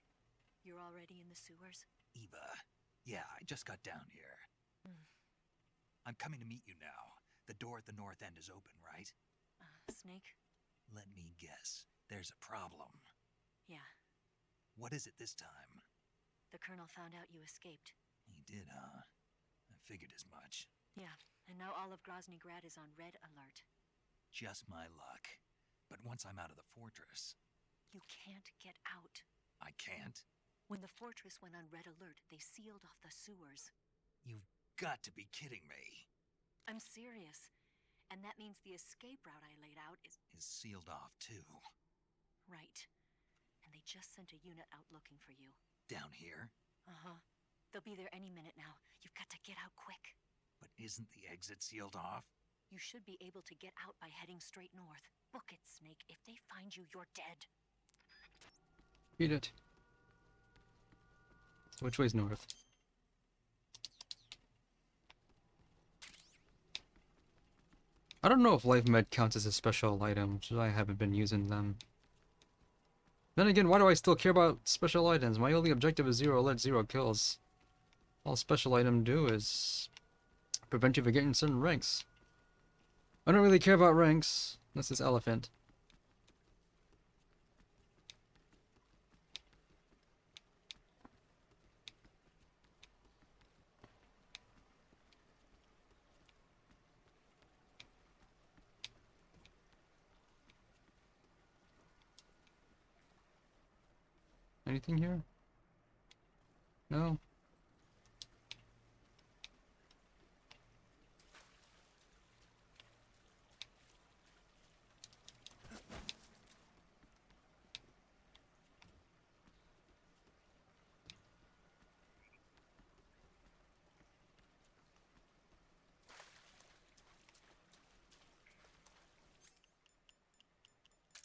you're already in the sewers? Eva, yeah, I just got down here. I'm coming to meet you now. The door at the north end is open, right? Snake? Let me guess. There's a problem. Yeah. What is it this time? The Colonel found out you escaped. He did, huh? I figured as much. Yeah, and now all of Grozny Grad is on red alert. Just my luck. But once I'm out of the fortress... You can't get out. I can't? When the fortress went on red alert, they sealed off the sewers. You've got to be kidding me. I'm serious. And that means the escape route I laid out is Is sealed off, too. right. And they just sent a unit out looking for you. Down here? Uh-huh. They'll be there any minute now. You've got to get out quick. But isn't the exit sealed off? You should be able to get out by heading straight north. Book it, Snake. If they find you, you're dead. Beat it. So which way's north? I don't know if Life Med counts as a special item, so I haven't been using them. Then again, why do I still care about special items? My only objective is 0 alert, 0 kills. All special item do is prevent you from getting certain ranks. I don't really care about ranks, unless it's elephant. Anything here? No.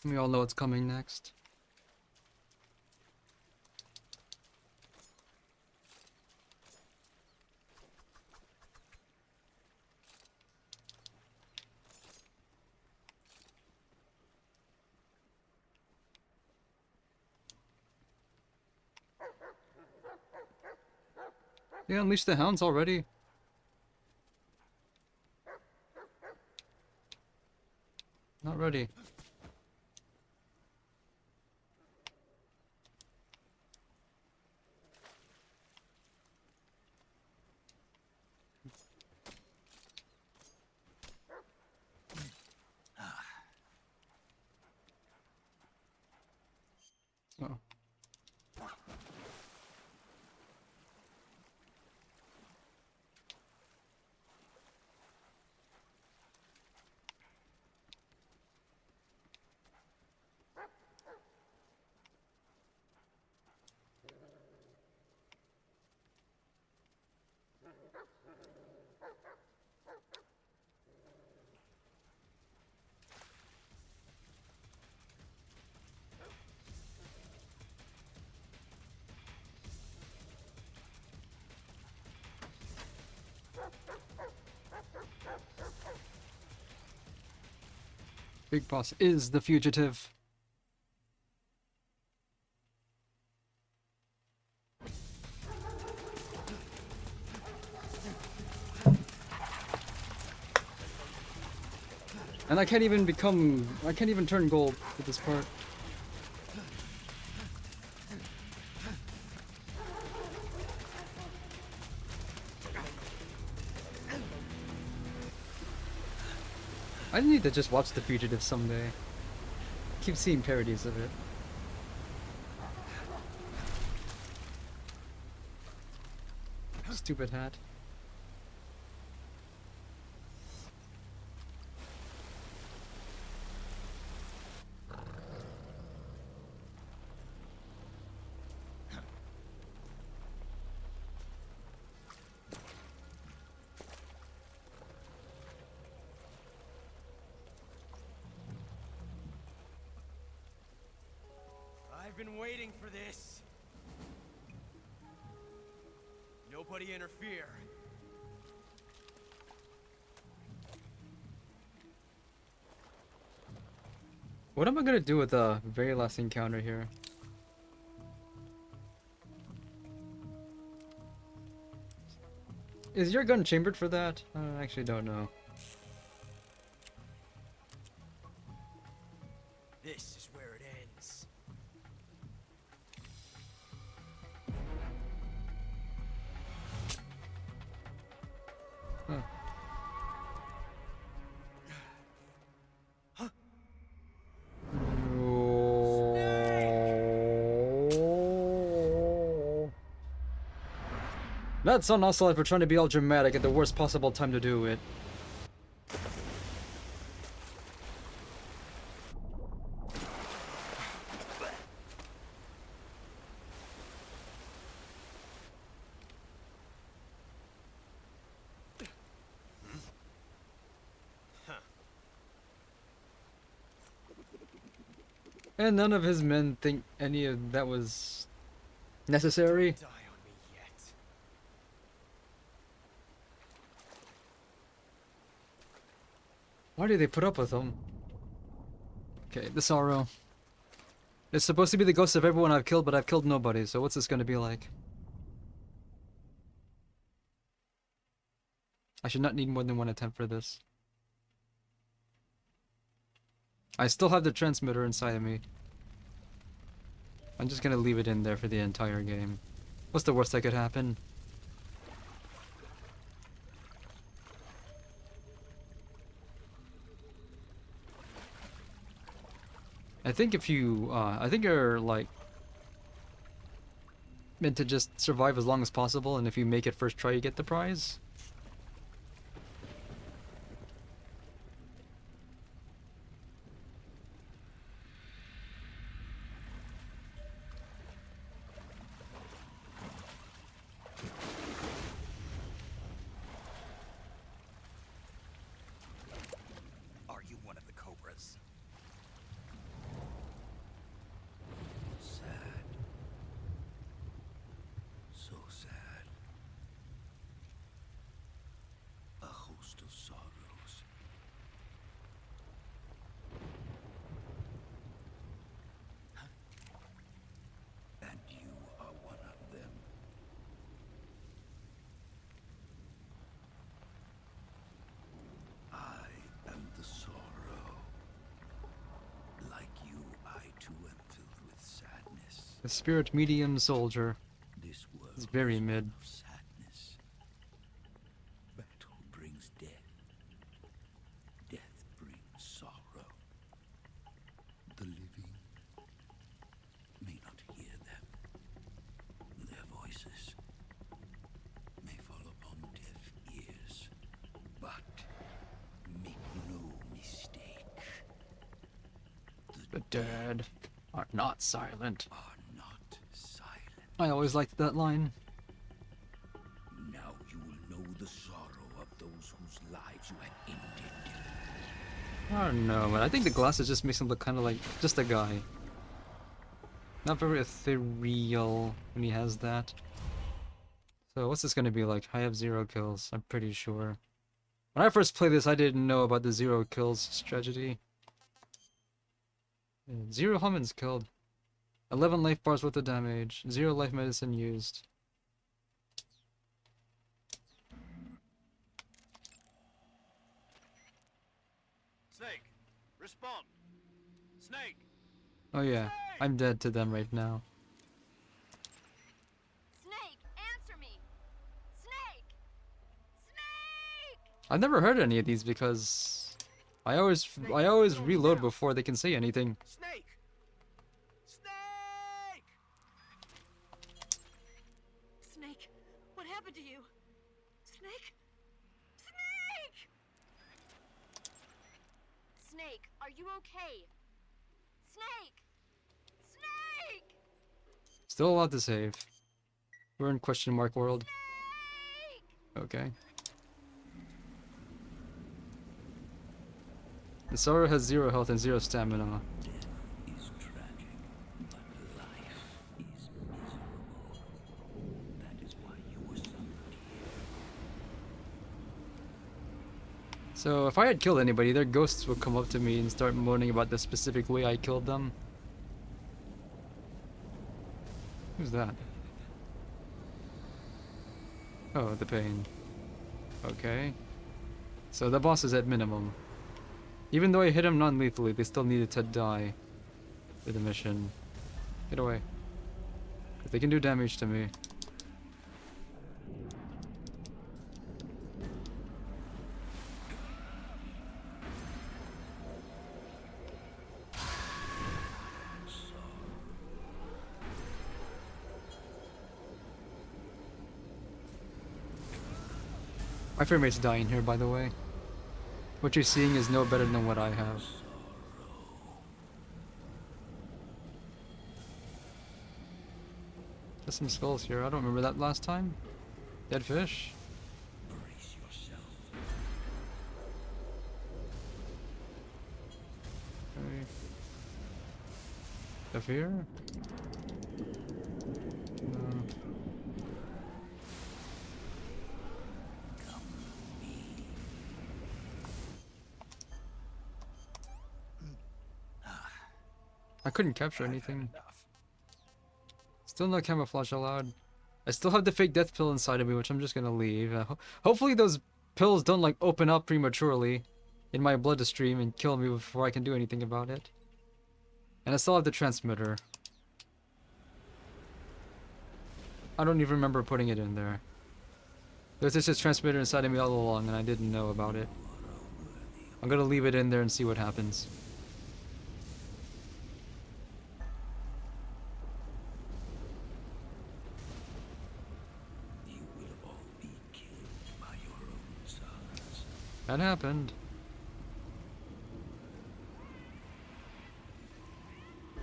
We all know what's coming next. Yeah, unleash the hounds already. Not ready. Oh. Big Boss is the fugitive. And I can't even turn gold at this part. I need to just watch The Fugitive someday. Keep seeing parodies of it. Stupid hat. I've been waiting for this. Nobody interfere. What am I gonna do with the very last encounter here? Is your gun chambered for that? I actually don't know. This is where it ends. Huh. That's on Ocelot for trying to be all dramatic at the worst possible time to do it. And none of his men think any of that was necessary. Die on me yet. Why do they put up with him? Okay, the sorrow. It's supposed to be the ghost of everyone I've killed, but I've killed nobody, so what's this gonna be like? I should not need more than one attempt for this. I still have the transmitter inside of me. I'm just gonna leave it in there for the entire game. What's the worst that could happen? I think if you, I think you're like meant to just survive as long as possible, and if you make it first try, you get the prize. Are you one of the Cobras? Sad. So sad. A host of sorrows. And you are one of them. I am the sorrow. Like you, I too am filled with sadness. The spirit medium soldier. This world It's very is one mid. of sadness. Battle brings death. Death brings sorrow. The living may not hear them. Their voices may fall upon deaf ears. But make no mistake. The dead are not silent. Are not silent. I always liked that line. Now you will know the sorrow of those whose lives you have ended. I don't know, man. I think the glasses just makes him look kind of like just a guy. Not very ethereal when he has that. So what's this gonna be like? I have 0 kills, I'm pretty sure. When I first played this, I didn't know about the 0 kills strategy. 0 humans killed. 11 life bars worth of damage. 0 life medicine used. Snake, respond. Snake. Oh yeah, I'm dead to them right now. Snake, answer me! Snake! Snake! I've never heard any of these because I always reload before they can say anything. Snake! Snake! Snake, what happened to you? Snake? Snake! Snake, are you okay? Snake! Snake! Still allowed to save. We're in question mark world. Okay. The Sorrow has 0 health and 0 stamina. Is tragic, but life is miserable. That is why you were summoned here. So if I had killed anybody, their ghosts would come up to me and start moaning about the specific way I killed them. Who's that? Oh, the pain. Okay. So the boss is at minimum. Even though I hit him non-lethally, they still needed to die for the mission. Get away. 'Cause they can do damage to me. My frame rate's dying here, by the way. What you're seeing is no better than what I have. There's some skulls here. I don't remember that last time. Dead fish. Brace yourself. Okay. Stuff here? No. I couldn't capture anything. Still no camouflage allowed. I still have the fake death pill inside of me, which I'm just gonna leave. Hopefully those pills don't like open up prematurely in my bloodstream and kill me before I can do anything about it. And I still have the transmitter. I don't even remember putting it in there. There's just a transmitter inside of me all along and I didn't know about it. I'm gonna leave it in there and see what happens. That happened.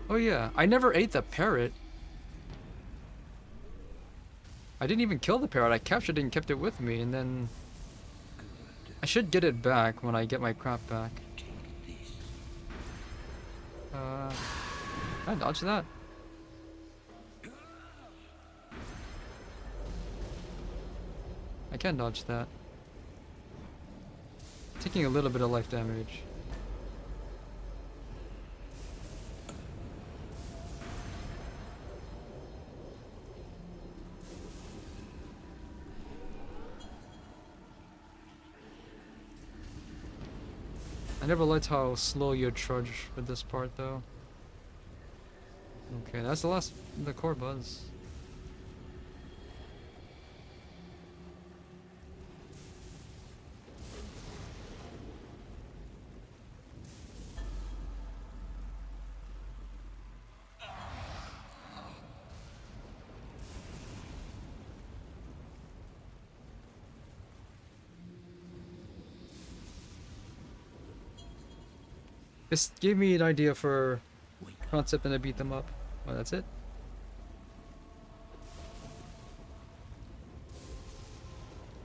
Oh yeah, I never ate the parrot. I didn't even kill the parrot. I captured it and kept it with me, and then I should get it back when I get my crap back. Can I dodge that? I can dodge that. Taking a little bit of life damage. I never liked how slow you trudge with this part though. Okay, that's the core buzz. This gave me an idea for concept and I beat them up. Oh, that's it?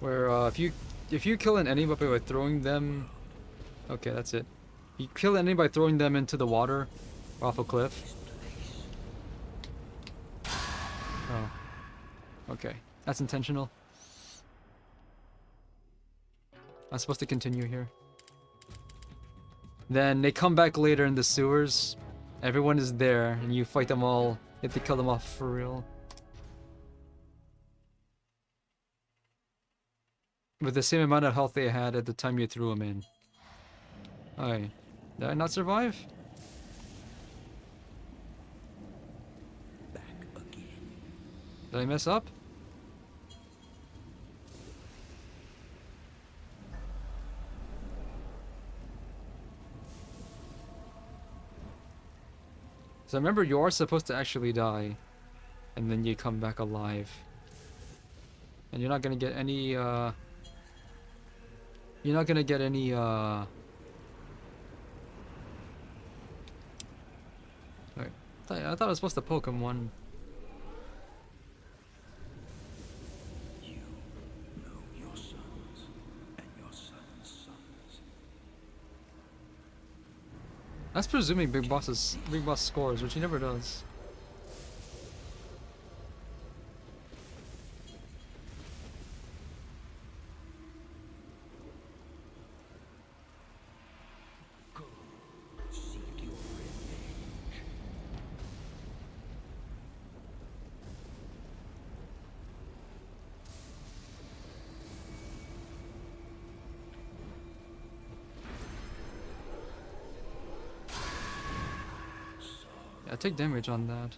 Where if you kill an enemy by throwing them, okay, that's it. You kill an enemy by throwing them into the water off a cliff. Oh, okay, that's intentional. I'm supposed to continue here. Then they come back later in the sewers. Everyone is there, and you fight them all. You have to kill them off for real. With the same amount of health they had at the time you threw them in. Alright. Did I not survive? Did I mess up? So remember, you are supposed to actually die, and then you come back alive. And you're not gonna get any, You're not gonna get any, Wait, I thought I was supposed to poke him one. You know your sons and your sons' sons. That's presuming Big Boss scores, which he never does. Go seek your revenge. Yeah, take damage on that.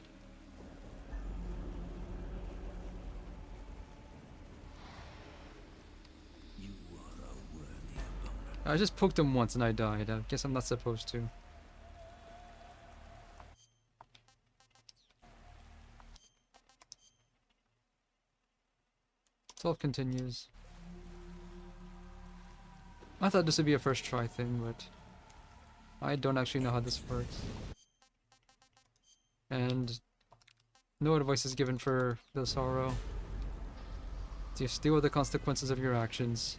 You are a worthy opponent. I just poked him once and I died. I guess I'm not supposed to. Self continues. I thought this would be a first try thing, but I don't actually know how this works. And no advice is given for the sorrow. Just deal with the consequences of your actions.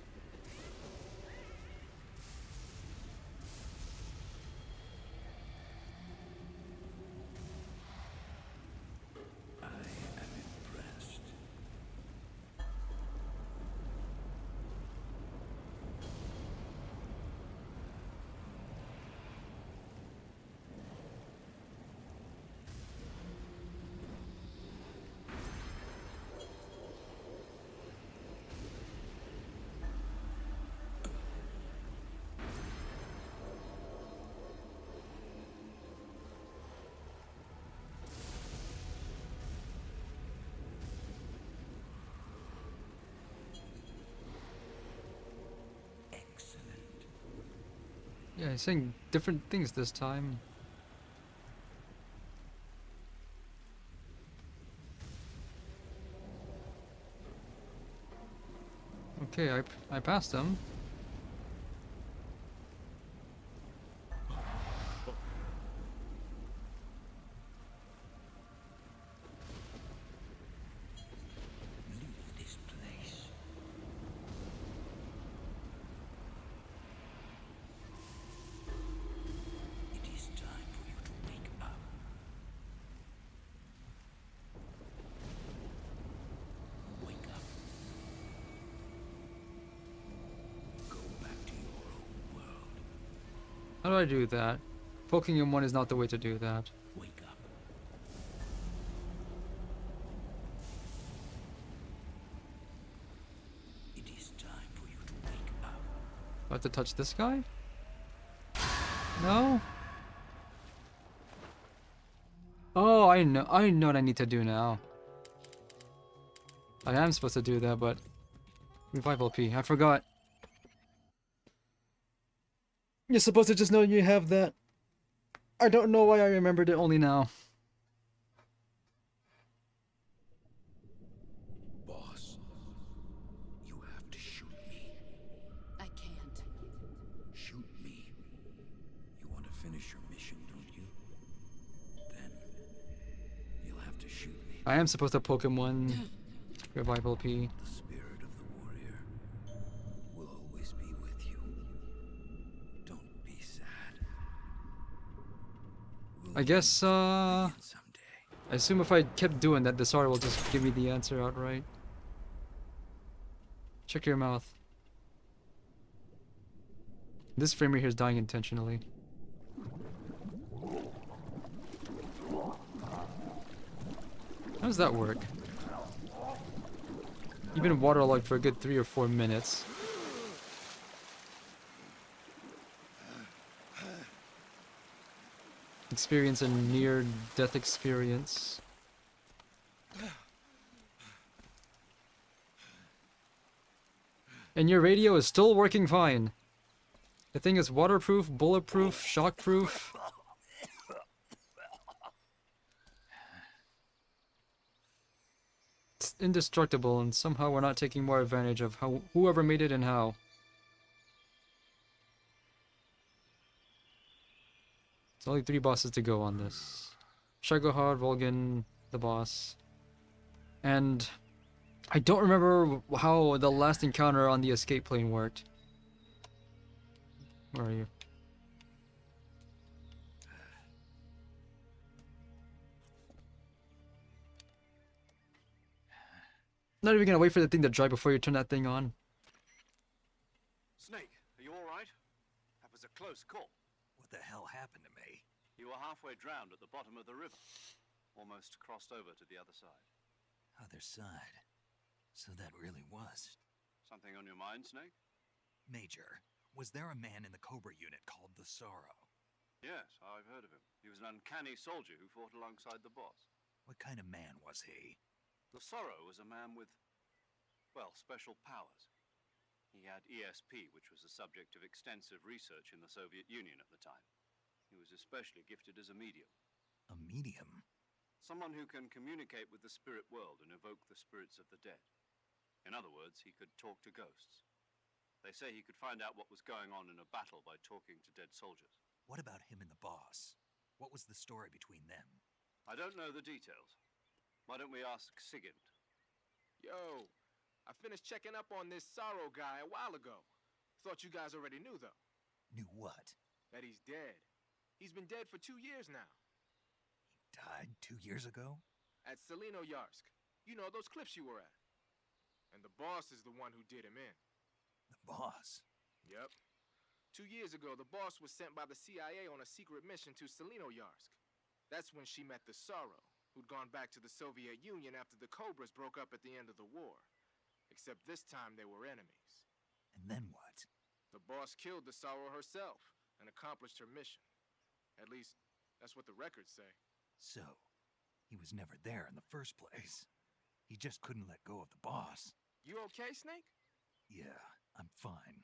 I am impressed. Yeah, he's saying different things this time. Okay, I passed him. Leave this place. It is time for you to wake up. Wake up. Go back to your own world. How do I do that? Poking him one is not the way to do that. Wake up. It is time for you to wake up. Do I have to touch this guy? No? Oh, I know what I need to do now. I am supposed to do that, but Revival P. I forgot. You're supposed to just know you have that. I don't know why I remembered it only now. Boss, you have to shoot me. I can't. Shoot me. You want to finish your mission, don't you? Then you'll have to shoot me. I am supposed to poke him one. Revival P. The spirit of the warrior will always be with you. Don't be sad. I guess, I assume if I kept doing that, the sword will just give me the answer outright. Check your mouth. This framer here is dying intentionally. How does that work? You've been waterlogged for a good 3 or 4 minutes. Experience a near-death experience. And your radio is still working fine. The thing is waterproof, bulletproof, shockproof. It's indestructible, and somehow we're not taking more advantage of whoever made it and how. There's only 3 bosses to go on this. Shagohod, Volgin, the boss. And I don't remember how the last encounter on the escape plane worked. Where are you? Not even gonna wait for the thing to dry before you turn that thing on. Snake, are you alright? That was a close call. What the hell happened to me? You were halfway drowned at the bottom of the river. Almost crossed over to the other side. Other side. So that really was. Something on your mind, Snake? Major, was there a man in the Cobra unit called the Sorrow? Yes, I've heard of him. He was an uncanny soldier who fought alongside the boss. What kind of man was he? The Sorrow was a man with, well, special powers. He had ESP, which was the subject of extensive research in the Soviet Union at the time. He was especially gifted as a medium. A medium? Someone who can communicate with the spirit world and evoke the spirits of the dead. In other words, he could talk to ghosts. They say he could find out what was going on in a battle by talking to dead soldiers. What about him and the boss? What was the story between them? I don't know the details. Why don't we ask Sigint? Yo, I finished checking up on this Sorrow guy a while ago. Thought you guys already knew, though. Knew what? That he's dead. He's been dead for 2 years now. He died 2 years ago? At Selino Yarsk. You know, those cliffs you were at. And the boss is the one who did him in. The boss? Yep. 2 years ago, the boss was sent by the CIA on a secret mission to Selino Yarsk. That's when she met the Sorrow, who'd gone back to the Soviet Union after the Cobras broke up at the end of the war. Except this time they were enemies. And then what? The boss killed the Sorrow herself and accomplished her mission. At least, that's what the records say. So, he was never there in the first place. He just couldn't let go of the boss. You okay, Snake? Yeah, I'm fine.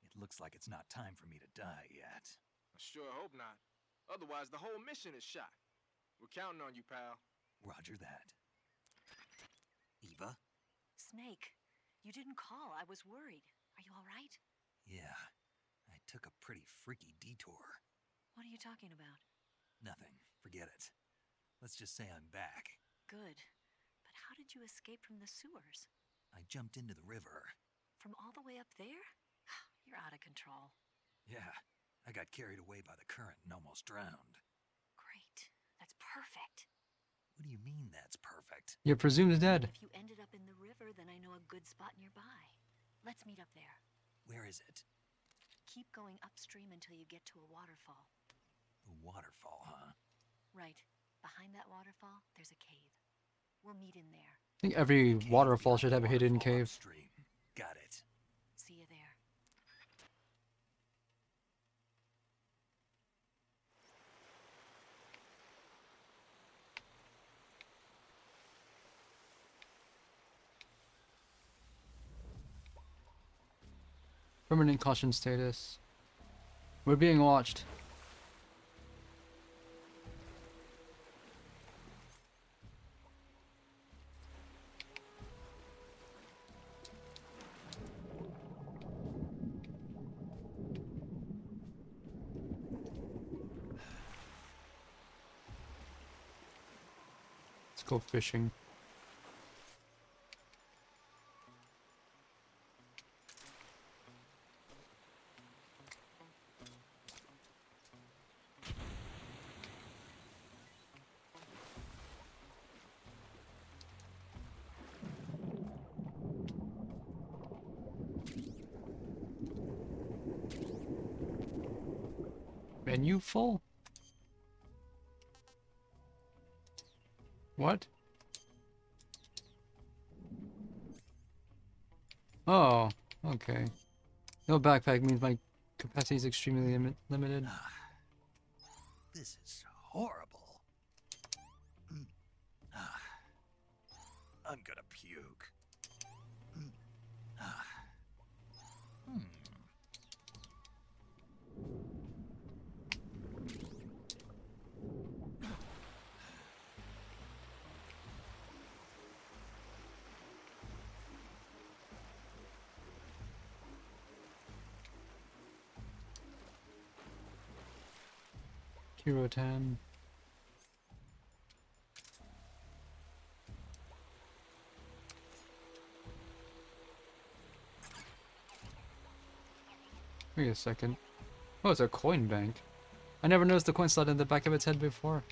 It looks like it's not time for me to die yet. I sure hope not. Otherwise, the whole mission is shot. We're counting on you, pal. Roger that. Eva? Snake, you didn't call. I was worried. Are you all right? Yeah, I took a pretty freaky detour. What are you talking about? Nothing. Forget it. Let's just say I'm back. Good. But how did you escape from the sewers? I jumped into the river. From all the way up there? You're out of control. Yeah, I got carried away by the current and almost drowned. Great. That's perfect. What do you mean that's perfect? You're presumed dead. If you ended up in the river, then I know a good spot nearby. Let's meet up there. Where is it? Keep going upstream until you get to a waterfall. A waterfall, huh? Right. Behind that waterfall, there's a cave. We'll meet in there. I think every waterfall should have a hidden cave. Upstream. Got it. See you there. Permanent caution status. We're being watched. Let's go fishing. Menu full? What? Oh, okay. No backpack means my capacity is extremely limited. This is horrible. I'm gonna puke. Kirotan. Wait a second. Oh, it's a coin bank. I never noticed the coin slot in the back of its head before.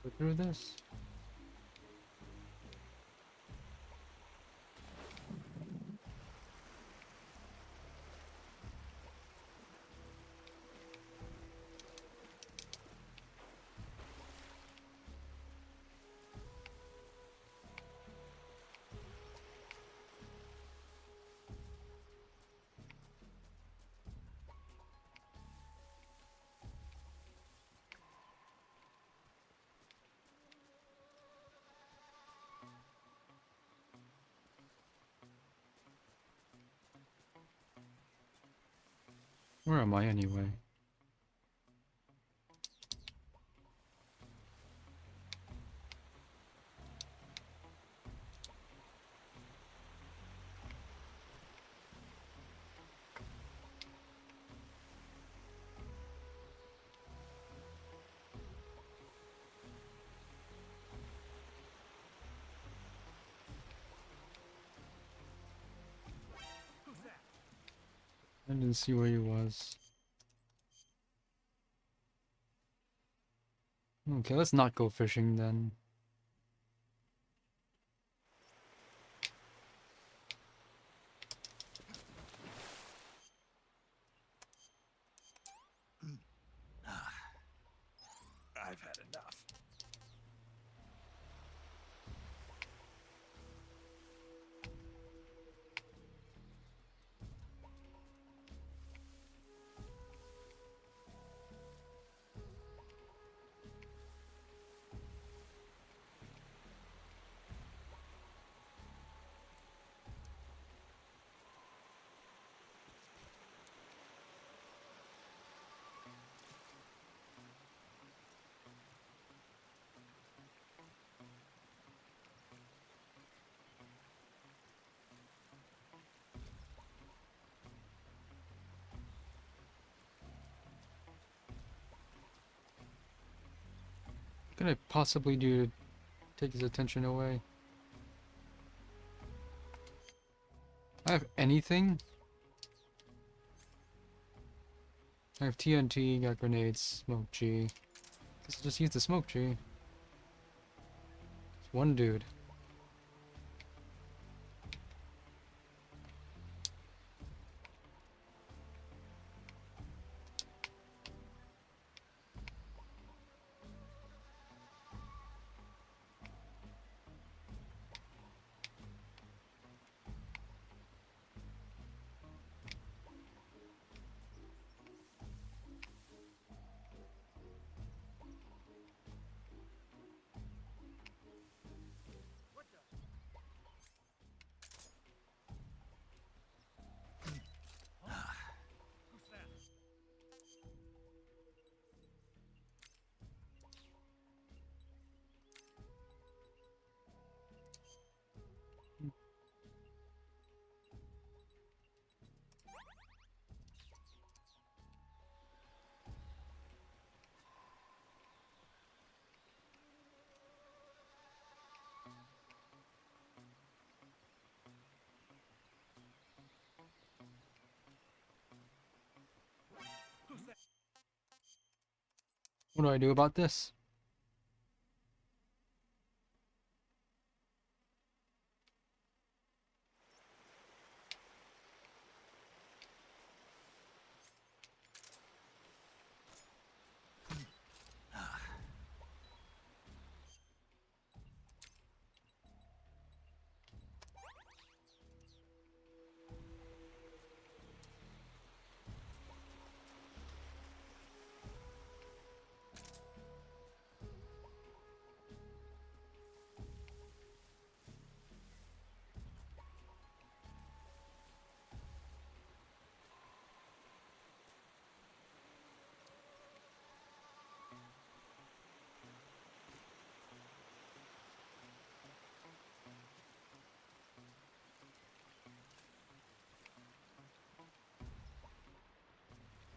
Go through this. Where am I anyway? I didn't see where he was. Okay, let's not go fishing then. I've had enough. What can I possibly do to take his attention away? I have anything? I have TNT, got grenades, smoke G. Let's just use the smoke G. It's one dude. What do I do about this?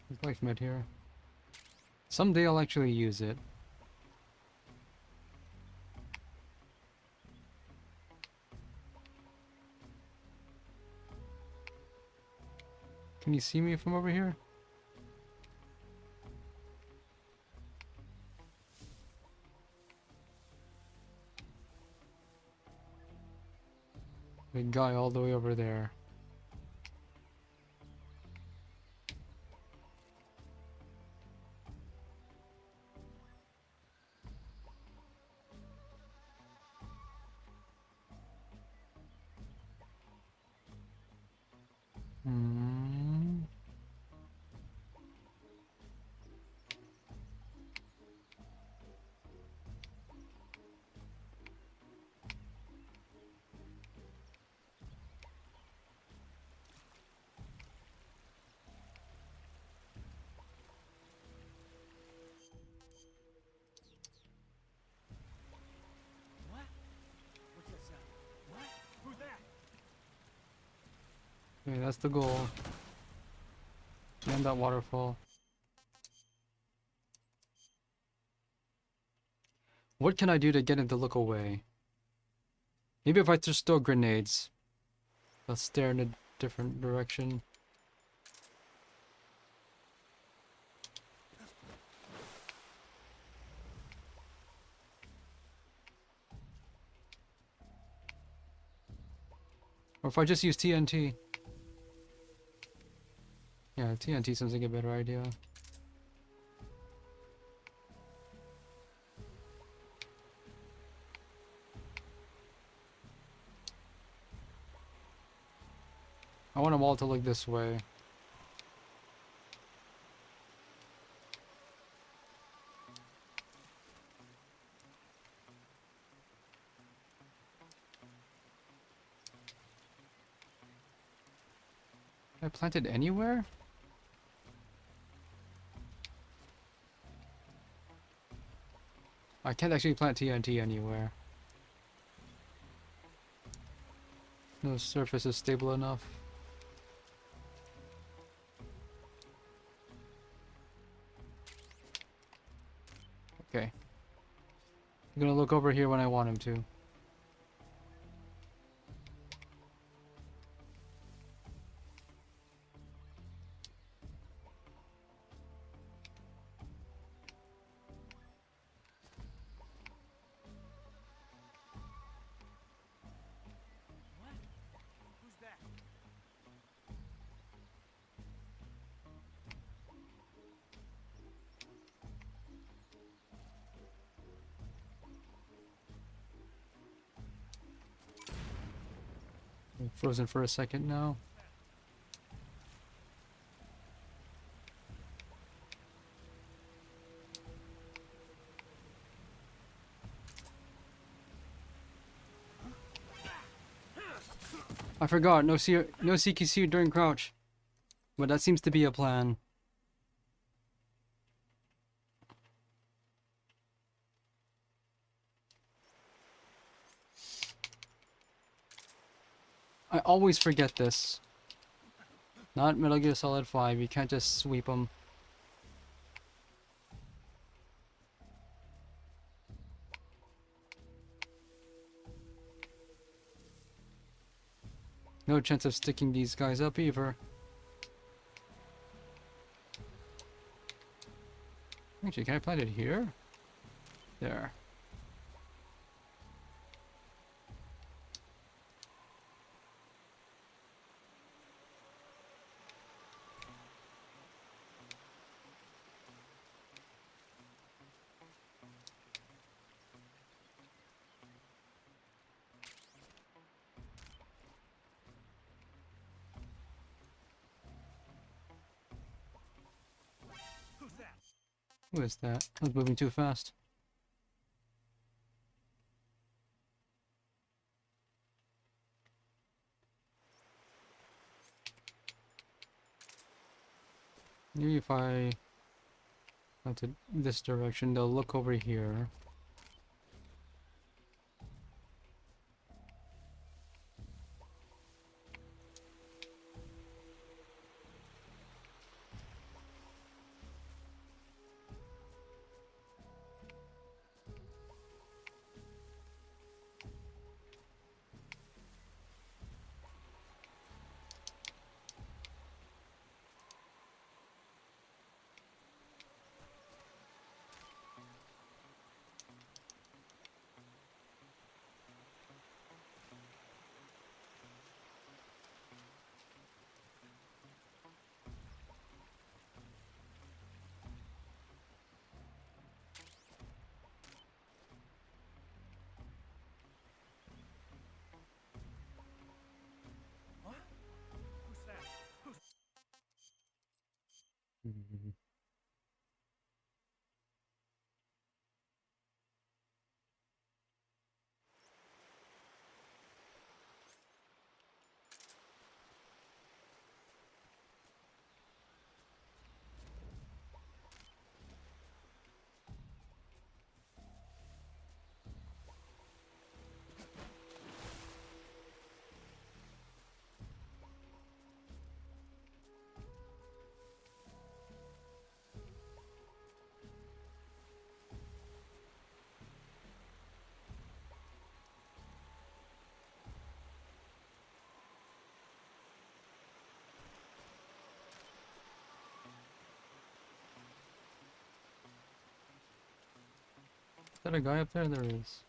There's life med here. Someday I'll actually use it. Can you see me from over here? The guy all the way over there. Hmm. What? What's that sound? What? Who's that? Okay, that's the goal. And that waterfall. What can I do to get him to look away? Maybe if I just throw grenades, they'll stare in a different direction. Or if I just use TNT. Yeah, TNT seems like a better idea. I want them all to look this way. I planted anywhere? I can't actually plant TNT anywhere. No surface is stable enough. Okay. I'm gonna look over here when I want him to. What? Who's that? I'm frozen for a second now. I forgot, no CQC during crouch. But that seems to be a plan. I always forget this. Not Metal Gear Solid 5, you can't just sweep them. No chance of sticking these guys up either. Actually, can I plant it here? There. Who's that? Who is that? I was moving too fast. Maybe if I went to this direction, they'll look over here. Mhm. Is that a guy up there? There is.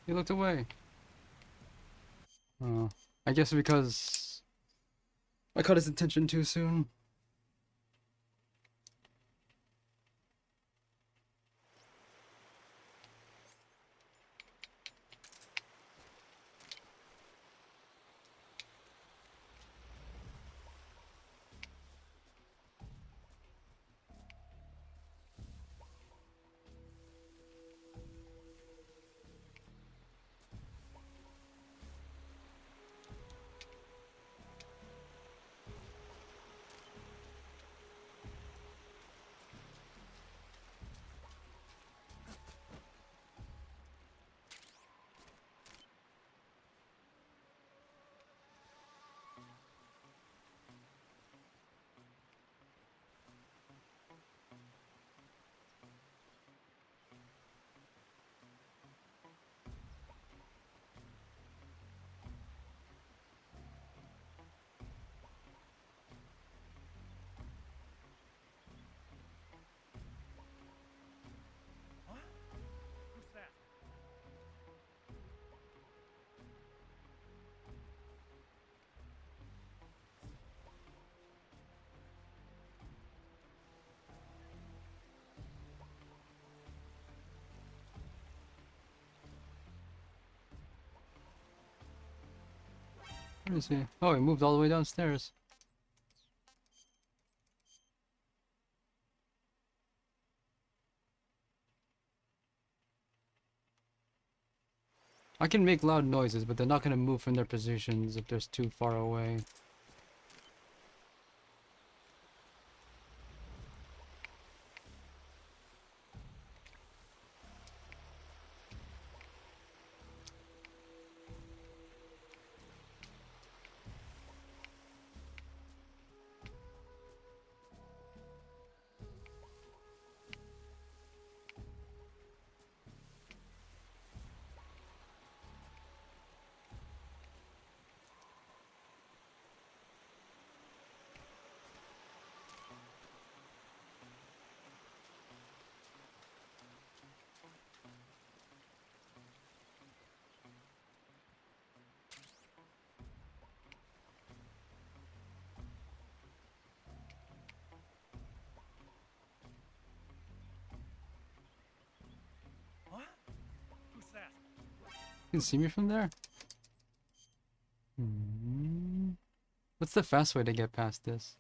He looked away. Oh, I guess because I caught his attention too soon. Who's that? Where is he? Oh, he moved all the way downstairs. I can make loud noises, but they're not gonna move from their positions if they're too far away. What? Who's that? You can see me from there? Hmm. What's the fast way to get past this?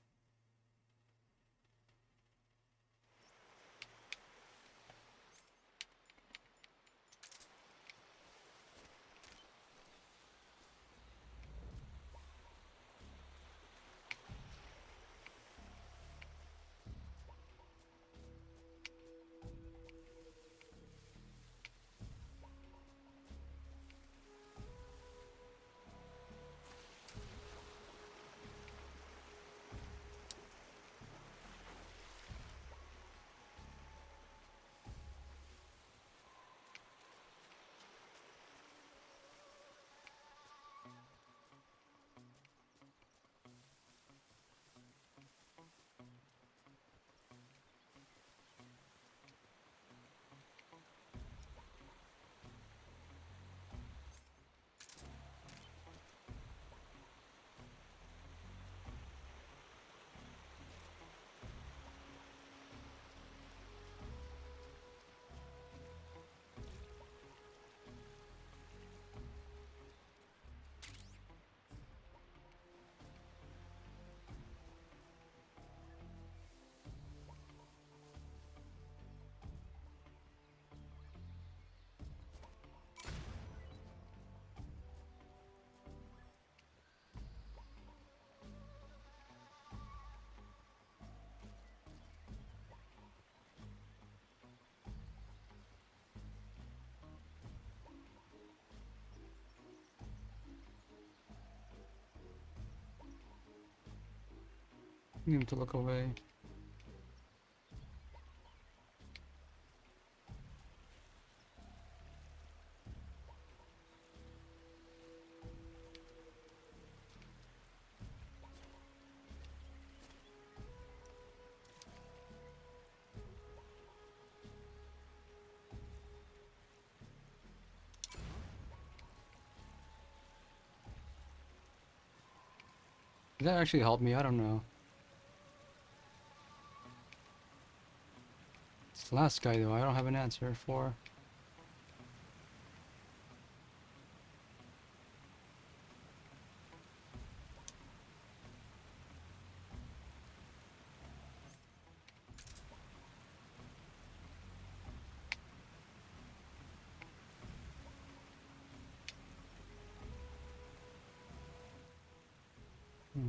Need him to look away. Did that actually help me? I don't know. This last guy though, I don't have an answer for.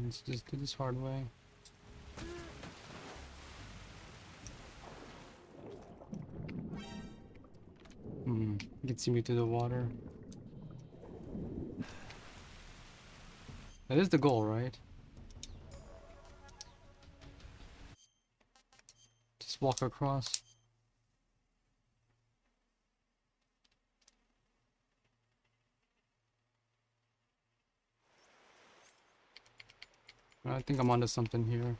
Let's just do this hard way. You can see me through the water. That is the goal, right? Just walk across. I think I'm onto something here.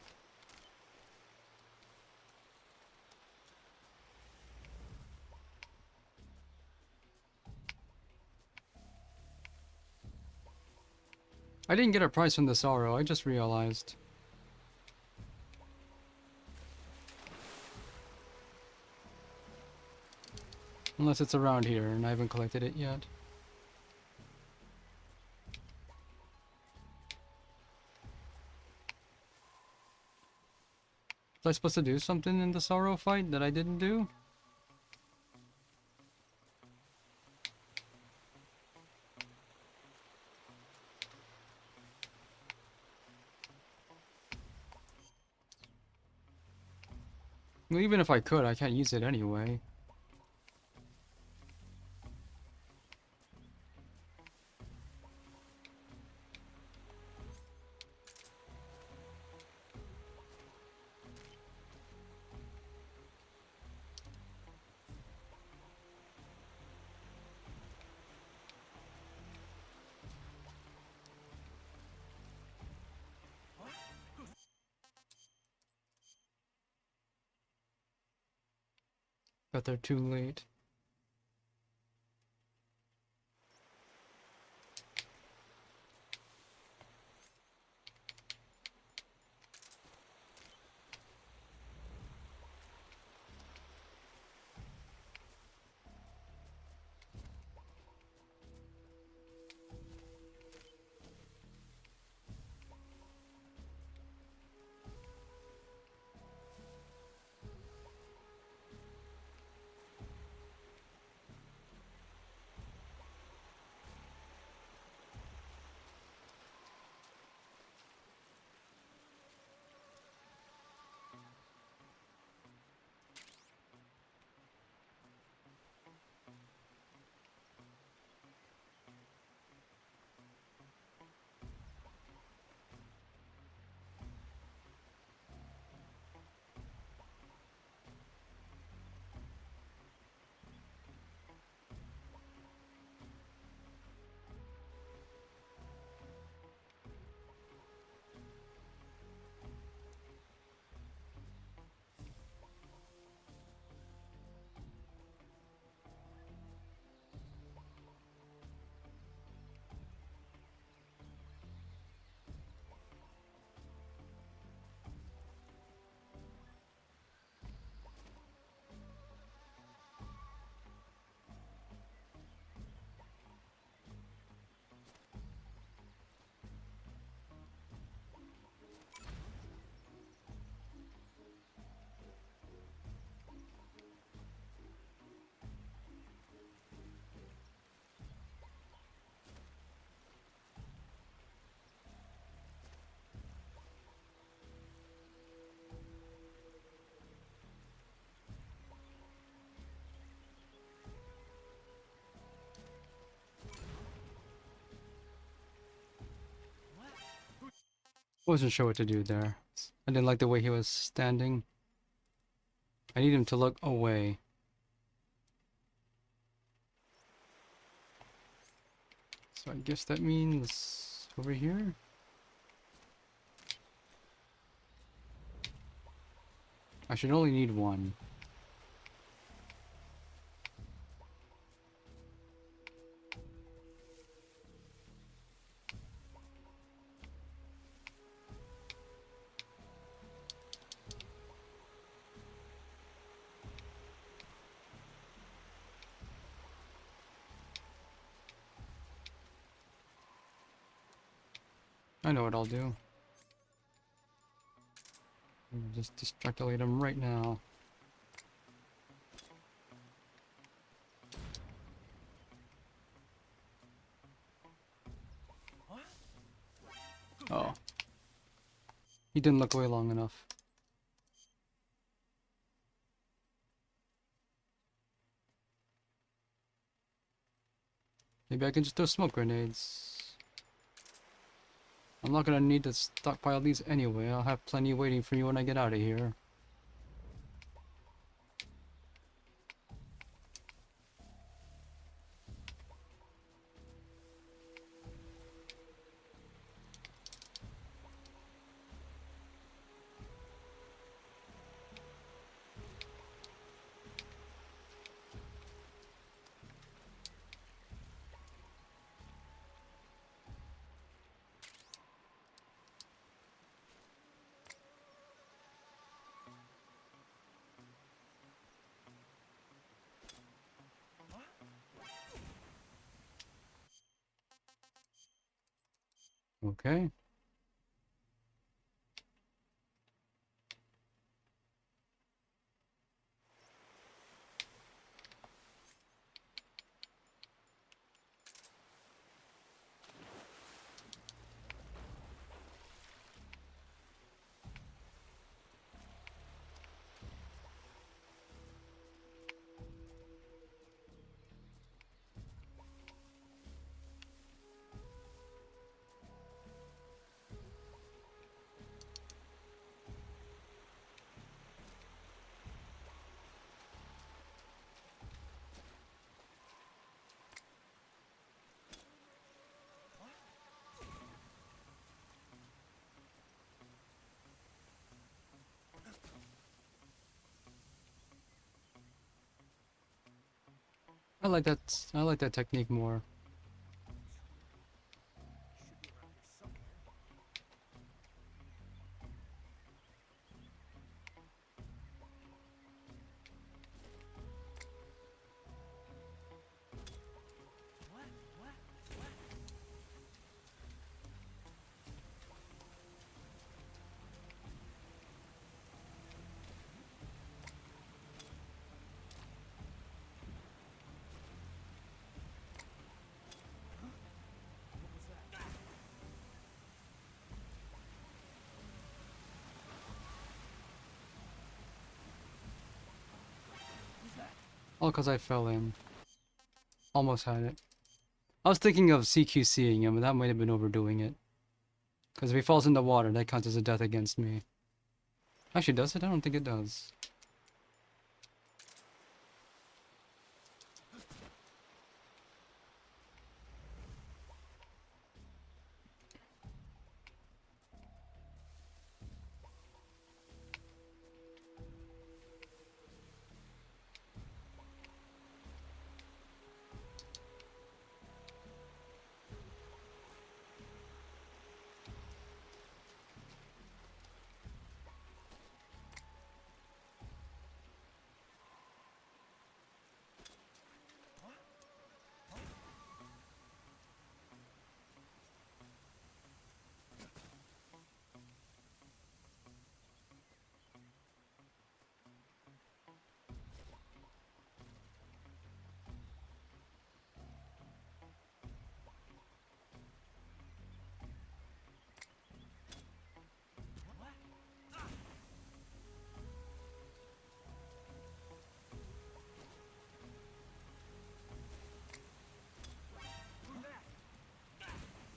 I didn't get a prize from the Sorrow, I just realized. Unless it's around here and I haven't collected it yet. Was I supposed to do something in the Sorrow fight that I didn't do? Well, even if I could, I can't use it anyway. But they're too late. Wasn't sure what to do there. I didn't like the way he was standing. I need him to look away. So I guess that means over here? I should only need one. I know what I'll do. I'll just distractilate him right now. Oh. He didn't look away long enough. Maybe I can just throw smoke grenades. I'm not gonna need to stockpile these anyway. I'll have plenty waiting for me when I get out of here. Okay. I like that technique more. All because I fell in. Almost had it. I was thinking of CQCing him, but that might have been overdoing it. Because if he falls in the water, that counts as a death against me. Actually, does it? I don't think it does.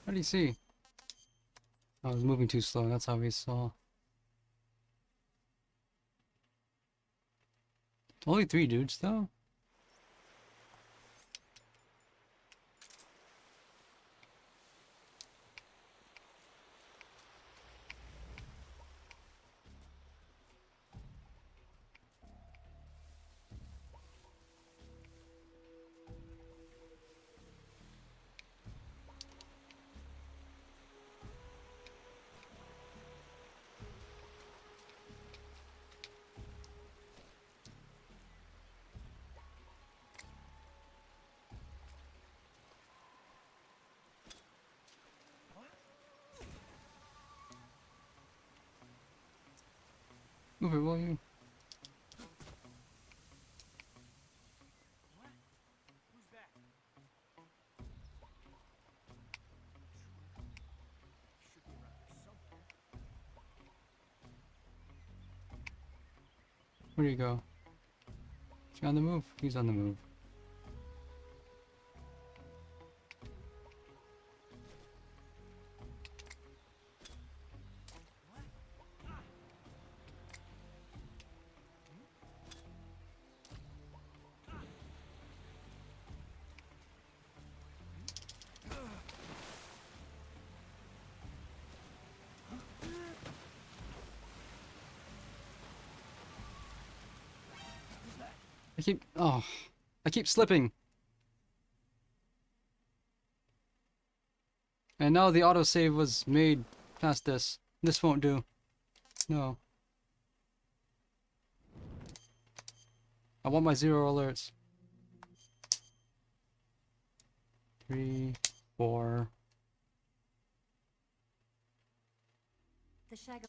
What did he see? I was moving too slow, that's how he saw. Only 3 dudes though. Move it, will you? Who's that? Should be around here somewhere. Where do you go? Is he on the move? He's on the move. I keep slipping. And now the autosave was made past this. This won't do. No. I want my 0 alerts. 3, 4. The shag.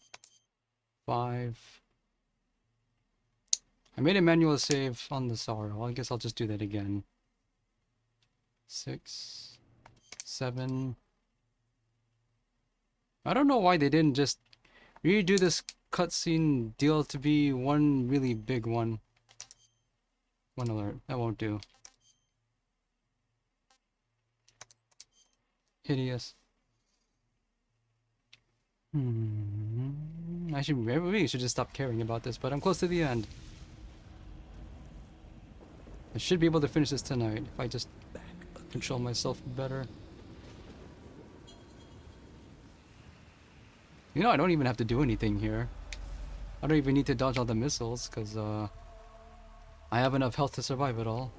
5. I made a manual save on the Sorrow. I guess I'll just do that again. 6, 7. I don't know why they didn't just redo this cutscene deal to be one really big one. 1 alert. That won't do. Hideous. Maybe you should just stop caring about this, but I'm close to the end. I should be able to finish this tonight if I just control myself better. You know, I don't even have to do anything here. I don't even need to dodge all the missiles, because I have enough health to survive it all.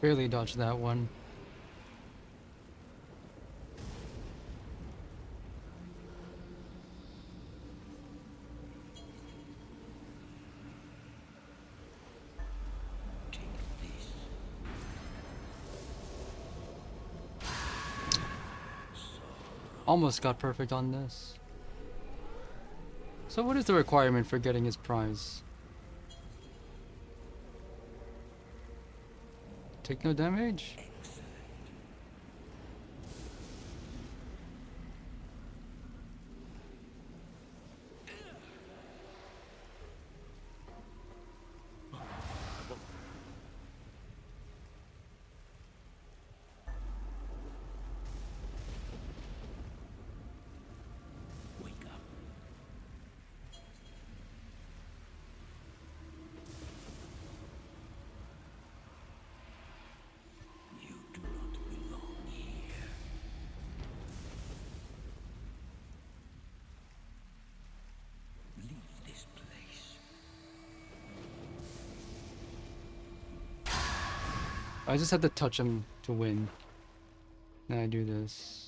Barely dodged that one. Almost got perfect on this. So what is the requirement for getting his prize? Take no damage? Wake up. You do not belong here. Leave this place. I just have to touch him to win. Then I do this.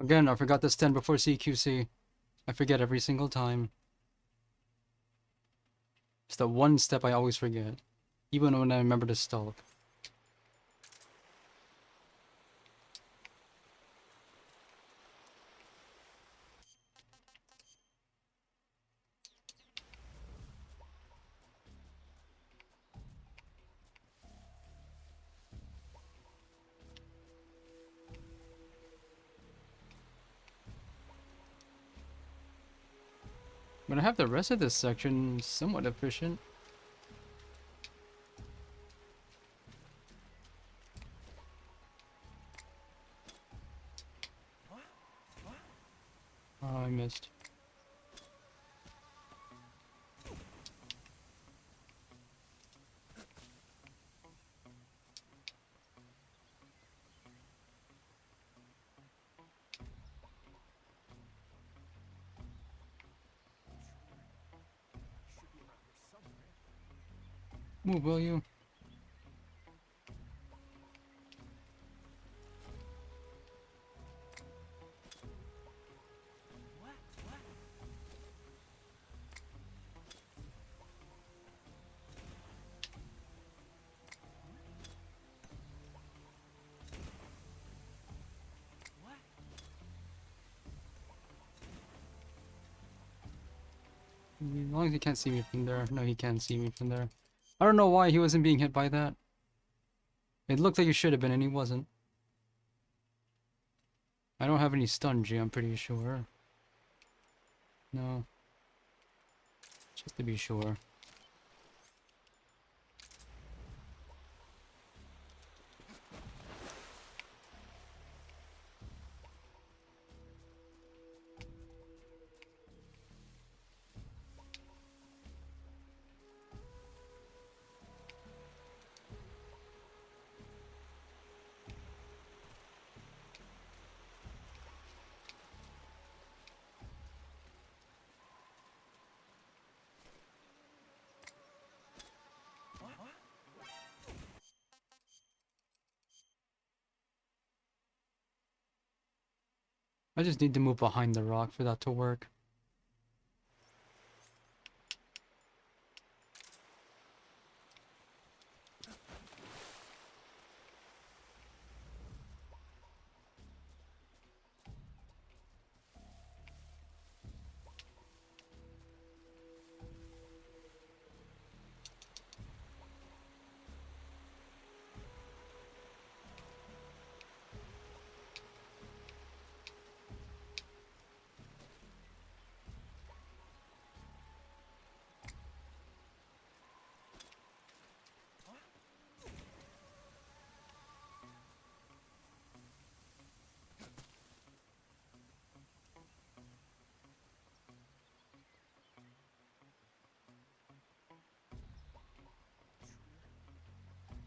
Again, I forgot to stand before CQC. I forget every single time. It's the one step I always forget. Even when I remember to stalk. But I have the rest of this section somewhat efficient. Oh, I missed. Move, will you? As long as he can't see me from there. No, he can't see me from there. I don't know why he wasn't being hit by that. It looked like he should have been, and he wasn't. I don't have any stun G, I'm pretty sure. No. Just to be sure. I just need to move behind the rock for that to work.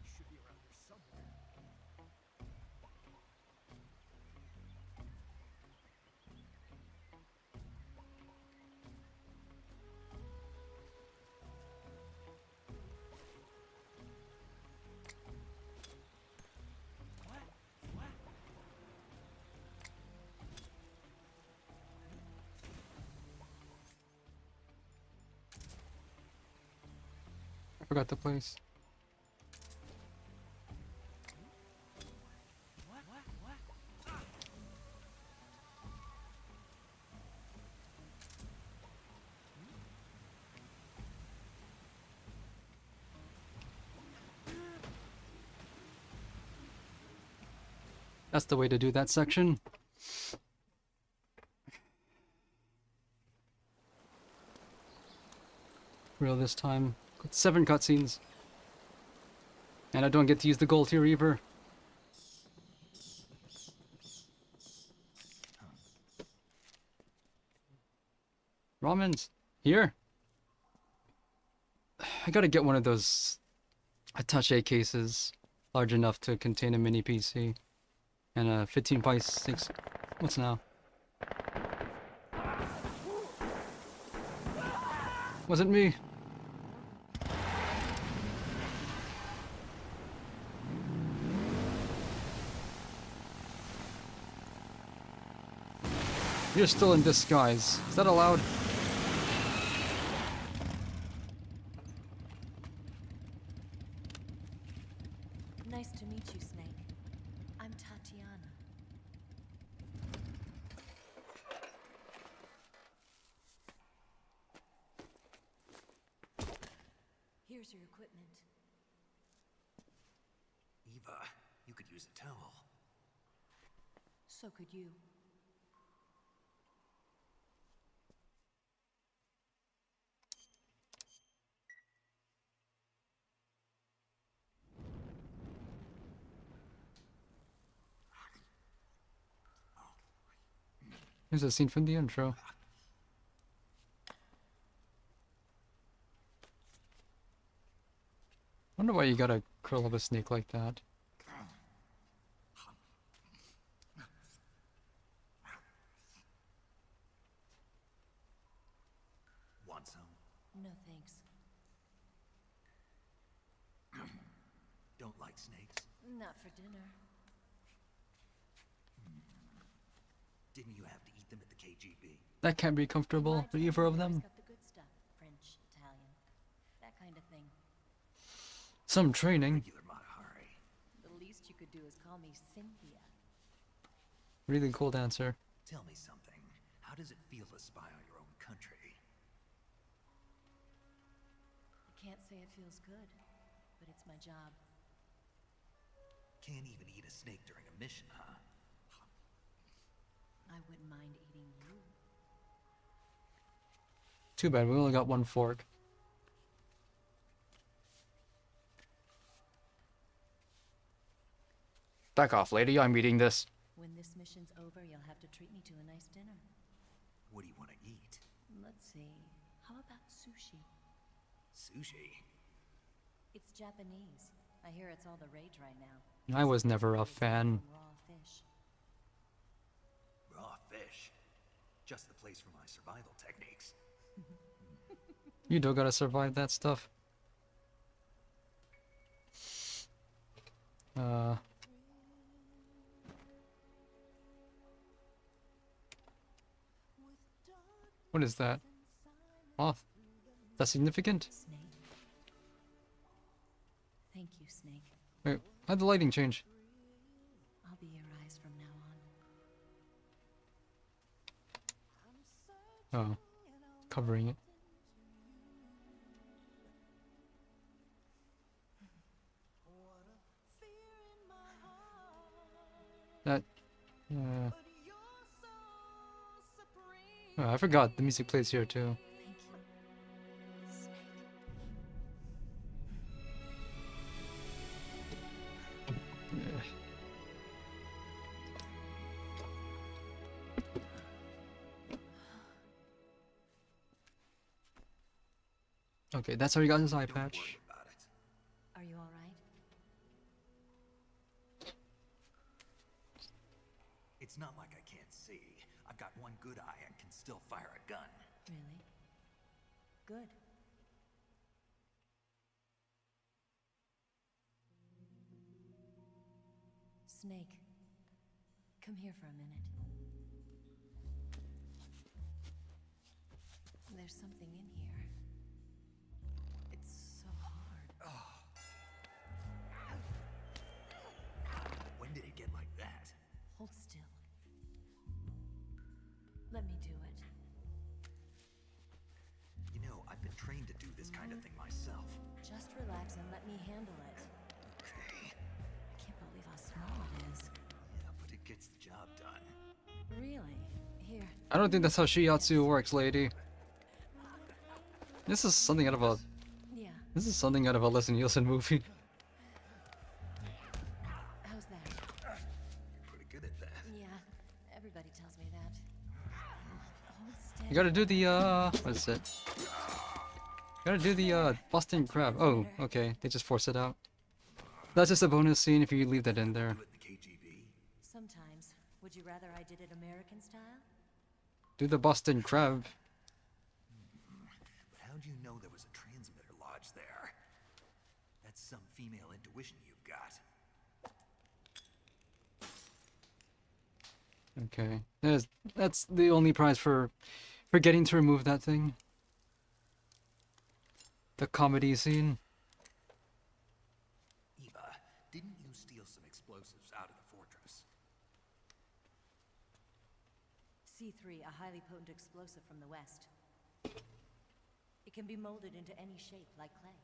He should be around here somewhere. I forgot the place. That's the way to do that section. Real this time. Got 7 cutscenes. And I don't get to use the gold here either. Ramens. Here. I gotta get one of those attaché cases large enough to contain a mini PC. And a 15 by 6. What's now? Wasn't me. You're still in disguise. Is that allowed? Nice to meet you, Snake. I'm Tatiana. Here's your equipment. Eva, you could use a towel. So could you. Here's a scene from the intro. Wonder why you gotta curl up a snake like that. Want some? No thanks. Don't like snakes? Not for dinner. Didn't you have to eat them at the KGB? That can't be comfortable for either of them. Got the good stuff. French, Italian, that kind of thing. Some training. Regular Matahari. The least you could do is call me Cynthia. Really cold answer. Tell me something. How does it feel to spy on your own country? I can't say it feels good, but it's my job. Can't even eat a snake during a mission, huh? I wouldn't mind eating you. Too bad, we only got 1 fork. Back off, lady. I'm eating this. When this mission's over, you'll have to treat me to a nice dinner. What do you want to eat? Let's see. How about sushi? Sushi? It's Japanese. I hear it's all the rage right now. I was never a fan. Raw fish. Raw fish. Just the place for my survival techniques. You don't gotta survive that stuff. What is that? Moth. That's significant? Snake. Thank you, Snake. Wait, how'd the lighting change? I'll be your eyes from now on. Oh. Covering it. That... oh, I forgot the music plays here too. Thank you, Snake. Okay, that's how he got his eye Don't patch. worry about it. Are you all right? It's not like I can't see. I've got one good eye and can still fire a gun. Really? Good. Snake, come here for a minute. There's something in here. It's so hard. When did it get like that? Hold still. Let me do it. You know, I've been trained to do this kind of thing myself. Just relax and let me handle it. Okay. I can't believe how small it is. Yeah, but it gets the job done. Really? Here. I don't think that's how Shiatsu works, lady. This is something out of a... Yeah. This is something out of a Leslie Nielsen movie. How's that? You're pretty good at that. Yeah. Everybody tells me that. Hold steady. You gotta do the, what is it? You gotta do the, Boston Crab. Oh, okay. They just force it out. That's just a bonus scene if you leave that in there. Do it in the KGB. Sometimes. Would you rather I did it American style? Do the Boston Crab. But how'd you know there was a transmitter lodged there? That's some female intuition you've got. Okay. That's the only prize for getting to remove that thing. The comedy scene. Eva, didn't you steal some explosives out of the fortress? C3, a highly potent explosive from the west. It can be molded into any shape, like clay.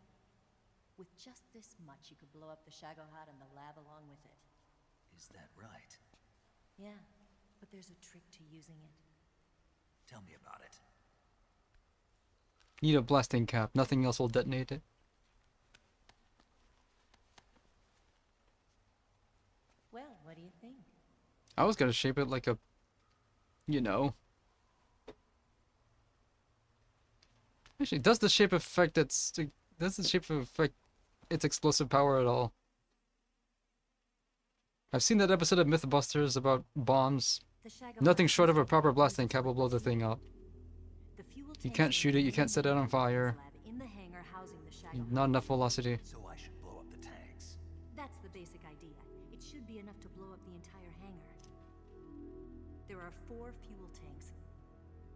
With just this much, you could blow up the Shagohod and the lab along with it. Is that right? Yeah, but there's a trick to using it. Tell me about it. Need a blasting cap. Nothing else will detonate it. Well, what do you think? I was gonna shape it like a... You know. Actually, does the shape affect its... Does the shape affect its explosive power at all? I've seen that episode of Mythbusters about bombs. The Shagohod Nothing short of a system proper is blasting cap will blow the the thing up. The fuel You tanks can't are shoot in it, you the can't set it on fire. lab in the hangar housing the Shagohod. Not enough velocity. So I should blow up the tanks. That's the basic idea. It should be enough to blow up the entire hangar. There are 4 fuel tanks.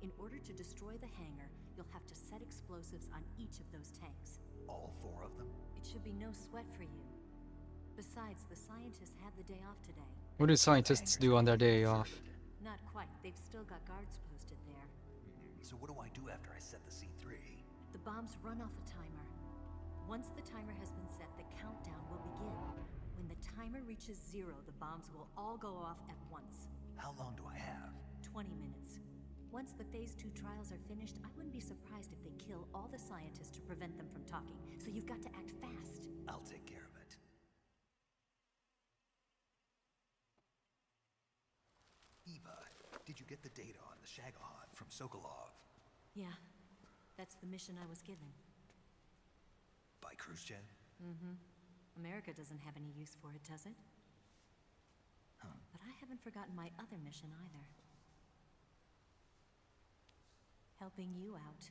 In order to destroy the hangar, you'll have to set explosives on each of those tanks. All 4 of them? It should be no sweat for you. Besides, the scientists had the day off today. What do scientists do on their day off? Not quite. They've still got guards posted there. So what do I do after I set the C3? The bombs run off a timer. Once the timer has been set, the countdown will begin. When the timer reaches 0, the bombs will all go off at once. How long do I have? 20 minutes. Once the Phase 2 trials are finished, I wouldn't be surprised if they kill all the scientists to prevent them from talking. So you've got to act fast. I'll take care of it. Eva, did you get the data on the Shagohod from Sokolov? Yeah, that's the mission I was given. By Khrushchev? Mm-hmm. America doesn't have any use for it, does it? Huh. But I haven't forgotten my other mission either. Helping you out.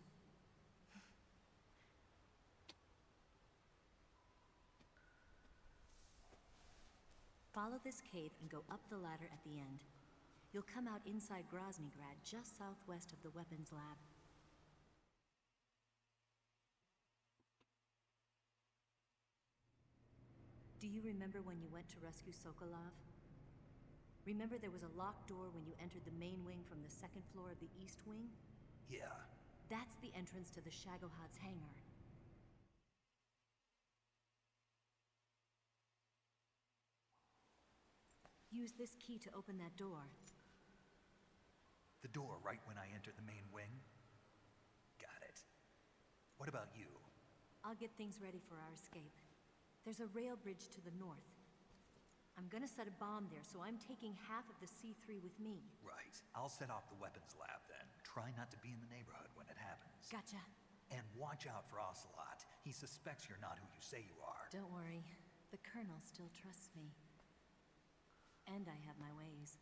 Follow this cave and go up the ladder at the end. You'll come out inside Groznygrad, just southwest of the weapons lab. Do you remember when you went to rescue Sokolov? Remember there was a locked door when you entered the main wing from the second floor of the east wing? Yeah. That's the entrance to the Shagohod's hangar. Use this key to open that door. The door right when I entered the main wing? Got it. What about you? I'll get things ready for our escape. There's a rail bridge to the north. I'm gonna set a bomb there, so I'm taking half of the C3 with me. Right. I'll set off the weapons lab then. Try not to be in the neighborhood when it happens. Gotcha. And watch out for Ocelot. He suspects you're not who you say you are. Don't worry. The Colonel still trusts me. And I have my ways.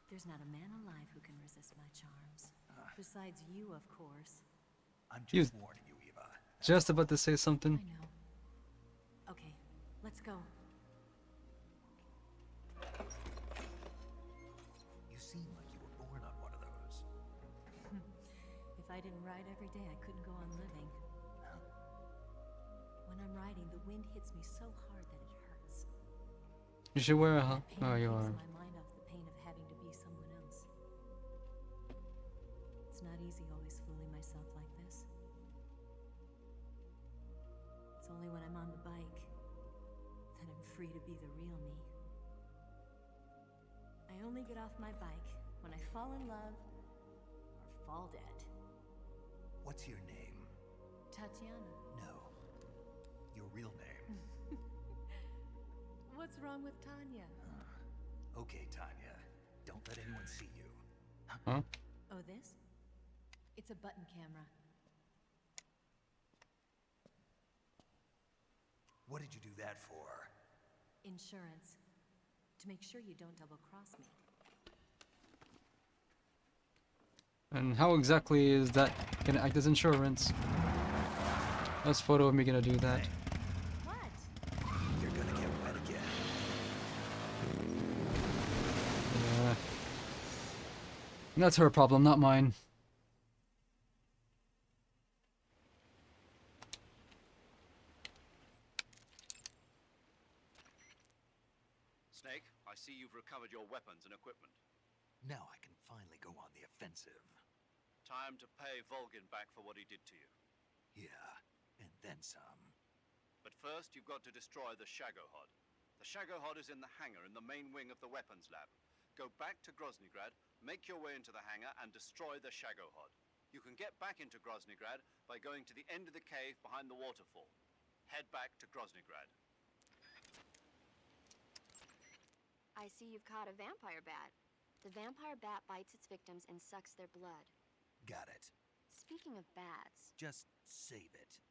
There's not a man alive who can resist my charms. Besides you, of course. I'm just warning you, Eva. Just about to say something. I know. Okay, let's go. You seem like you were born on one of those. If I didn't ride every day, I couldn't go on living. When I'm riding, the wind hits me so hard that it hurts. You should wear a That pain oh, you takes are. my mind off the pain of having to be someone else. It's not easy always fooling myself like this. It's only when I'm on the bike that I'm free to be the real me. I only get off my bike when I fall in love or fall dead. What's your name? Tatiana. No. Your real name. What's wrong with Tanya? Okay, Tanya. Don't let anyone see you. Huh? Oh, this? It's a button camera. What did you do that for? Insurance. To make sure you don't double-cross me. And how exactly is that gonna act as insurance? That's photo of me gonna do that. What? You're gonna get wet again. Yeah. And that's her problem, not mine. Snake, I see you've recovered your weapons and equipment. Now I can finally go on the offensive. Time to pay Volgin back for what he did to you. Yeah, and then some. But first, you've got to destroy the Shagohod. The Shagohod is in the hangar in the main wing of the weapons lab. Go back to Groznygrad, make your way into the hangar, and destroy the Shagohod. You can get back into Groznygrad by going to the end of the cave behind the waterfall. Head back to Groznygrad. I see you've caught a vampire bat. The vampire bat bites its victims and sucks their blood. Got it. Speaking of bats... Just save it.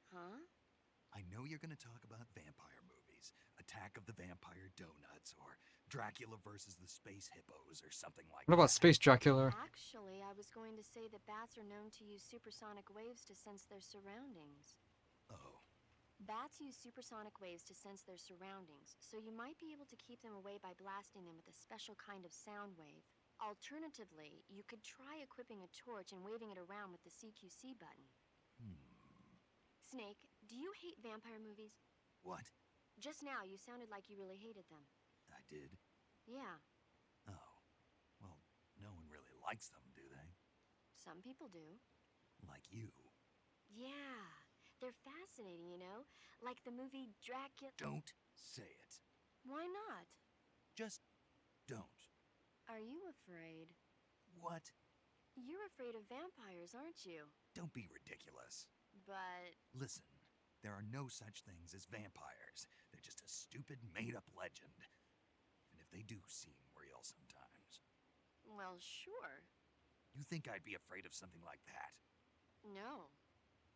Huh? I know you're gonna talk about vampire movies. Attack of the Vampire Donuts, or Dracula versus the Space Hippos, or something like What about that. Space Dracula? Actually, I was going to say that bats are known to use supersonic waves to sense their surroundings. Oh. Bats use supersonic waves to sense their surroundings, so you might be able to keep them away by blasting them with a special kind of sound wave. Alternatively, you could try equipping a torch and waving it around with the CQC button. Snake, do you hate vampire movies? What? Just now, you sounded like you really hated them. I did? Yeah, Oh. Well, no one really likes them, do they? some people do. Like you. Yeah, they're fascinating, you know? Like the movie Dracula... Don't say it. Why not? Just don't. Are you afraid? What? You're afraid of vampires, aren't you? Don't be ridiculous. But... Listen, there are no such things as vampires. They're just a stupid, made-up legend. Even if they do seem real sometimes. well, sure. You think I'd be afraid of something like that? No.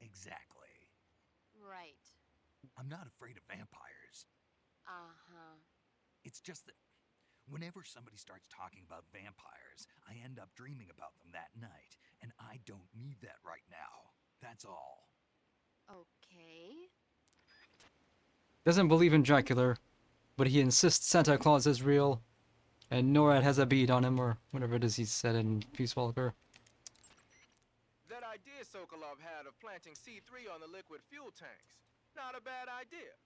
Exactly. Right. I'm not afraid of vampires. Uh-huh. It's just that whenever somebody starts talking about vampires, I end up dreaming about them that night, and I don't need that right now. That's all. Okay. Doesn't believe in Dracula, but he insists Santa Claus is real, And NORAD has a bead on him, or whatever it is he said in Peace Walker. That idea Sokolov had of planting C3 on the liquid fuel tanks. Not a bad idea.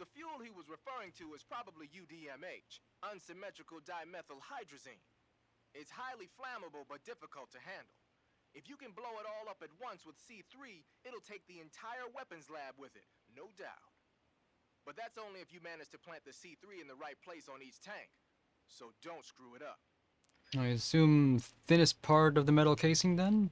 The fuel he was referring to is probably UDMH, unsymmetrical dimethylhydrazine. It's highly flammable but difficult to handle. If you can blow it all up at once with C3, it'll take the entire weapons lab with it, no doubt. But that's only if you manage to plant the C3 in the right place on each tank. So don't screw it up. I assume thinnest part of the metal casing then?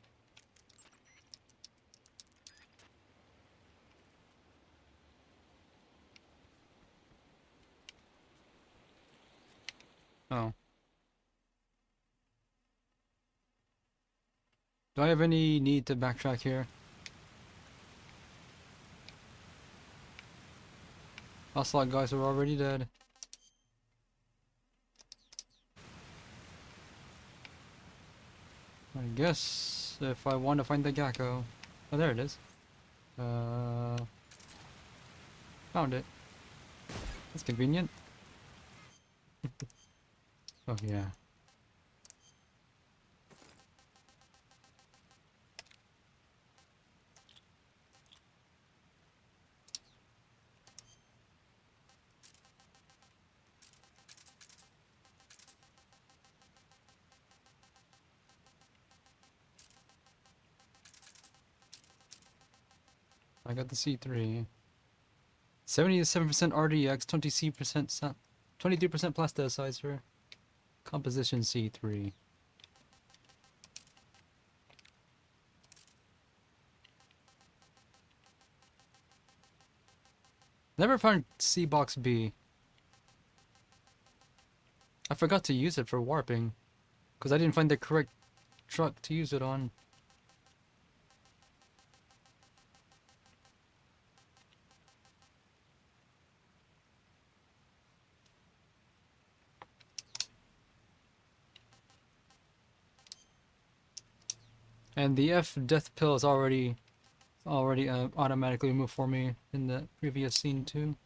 Oh. Do I have any need to backtrack here? Ocelot guys are already dead. I guess if I want to find the Gakko. Oh, there it is. Found it. That's convenient. Oh, yeah. I got the C3. 77% RDX, 23% plasticizer. Composition C3. Never found C-Box B. I forgot to use it for warping, because I didn't find the correct truck to use it on. And the F death pill is already automatically removed for me in the previous scene too.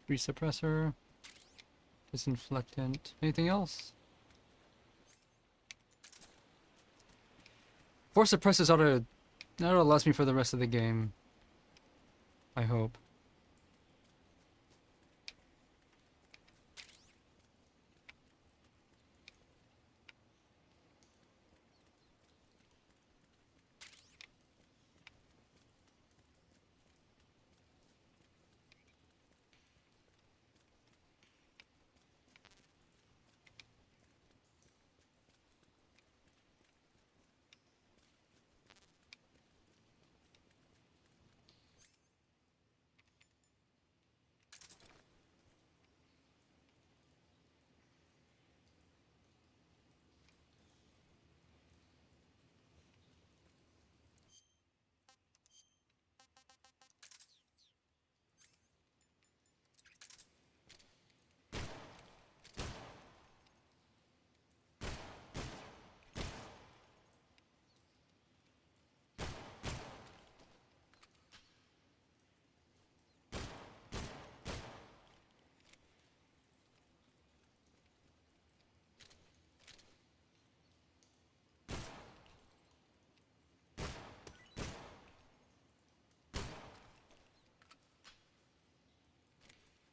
Resuppressor, disinflectant. Anything else? Force suppressors that'll last me for the rest of the game. I hope.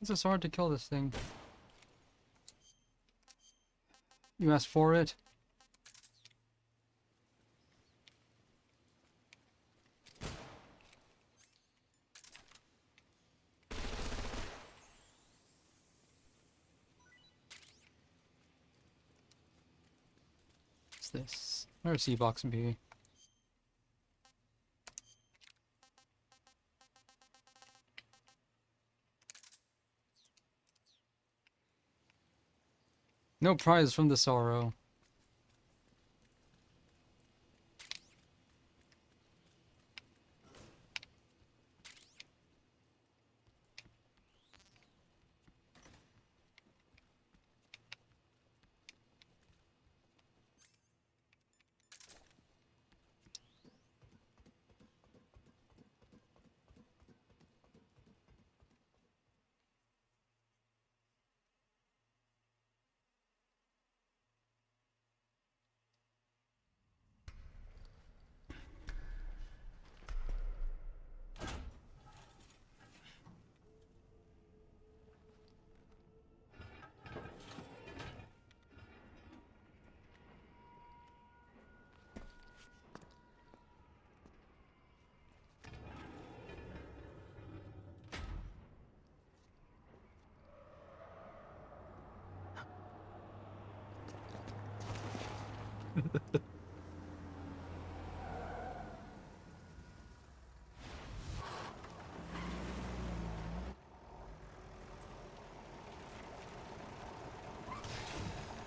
It's just hard to kill this thing. You asked for it? What's this? Where's C-Box B? No prize from the sorrow.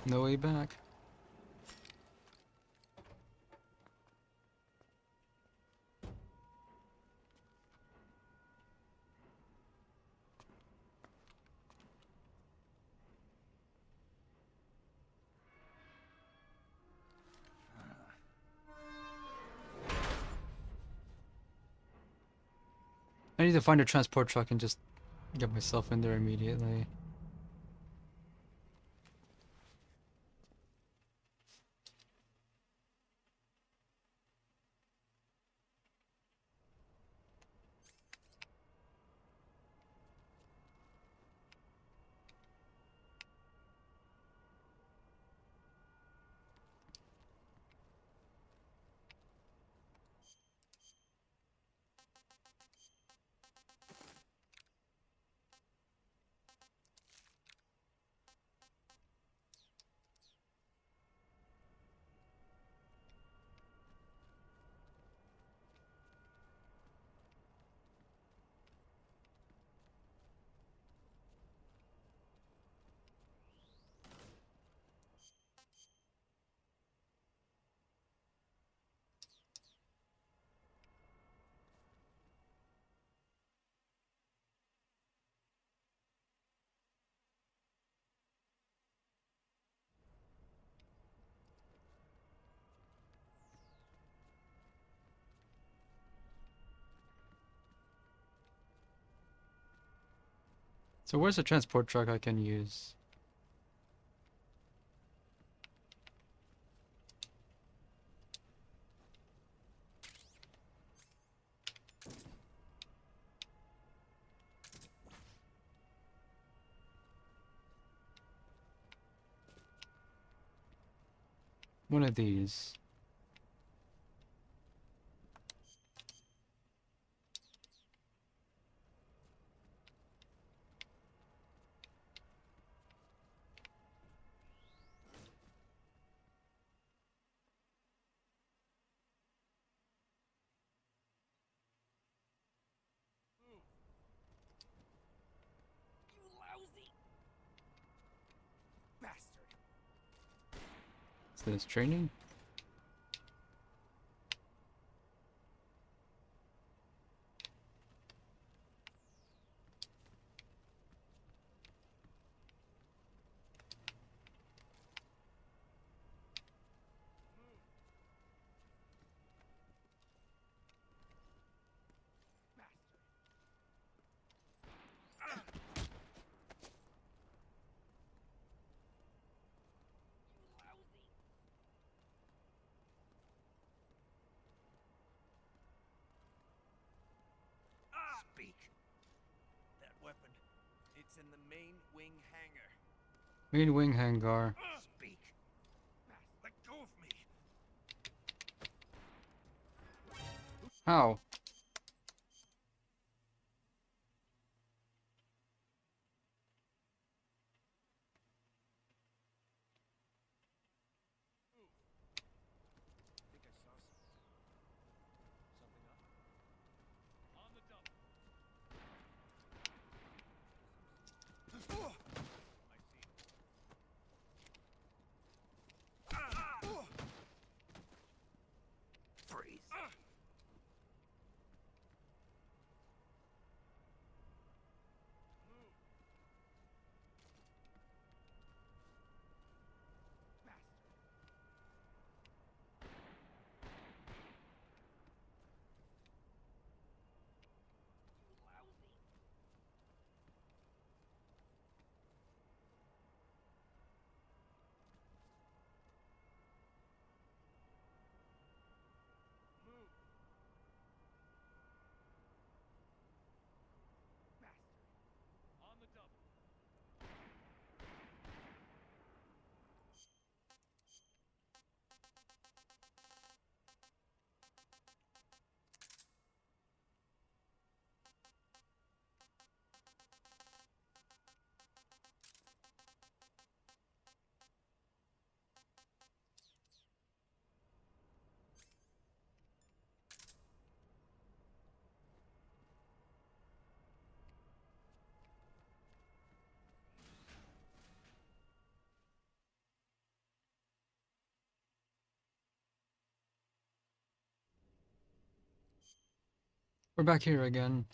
No way back. I need to find a transport truck and just get myself in there immediately. So where's the transport truck I can use? One of these. You lousy bastard. Is this training? Speak. That weapon, it's in the main wing hangar. Main wing hangar. Speak. Let go of me. How? I think I saw something up. On the double. I see. Freeze. We're back here again.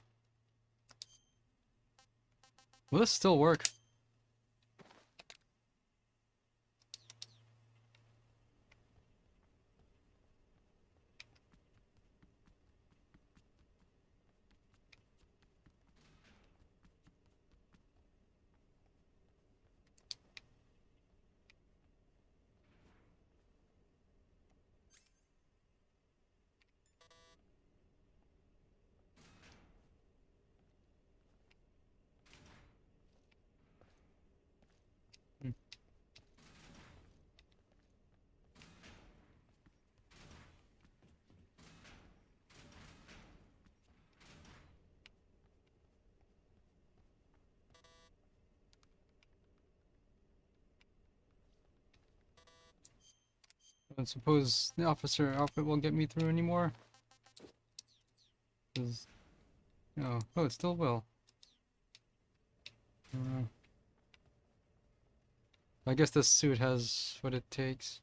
Will this still work? I don't suppose the officer outfit won't get me through anymore. 'Cause- oh, it still will. I guess this suit has what it takes.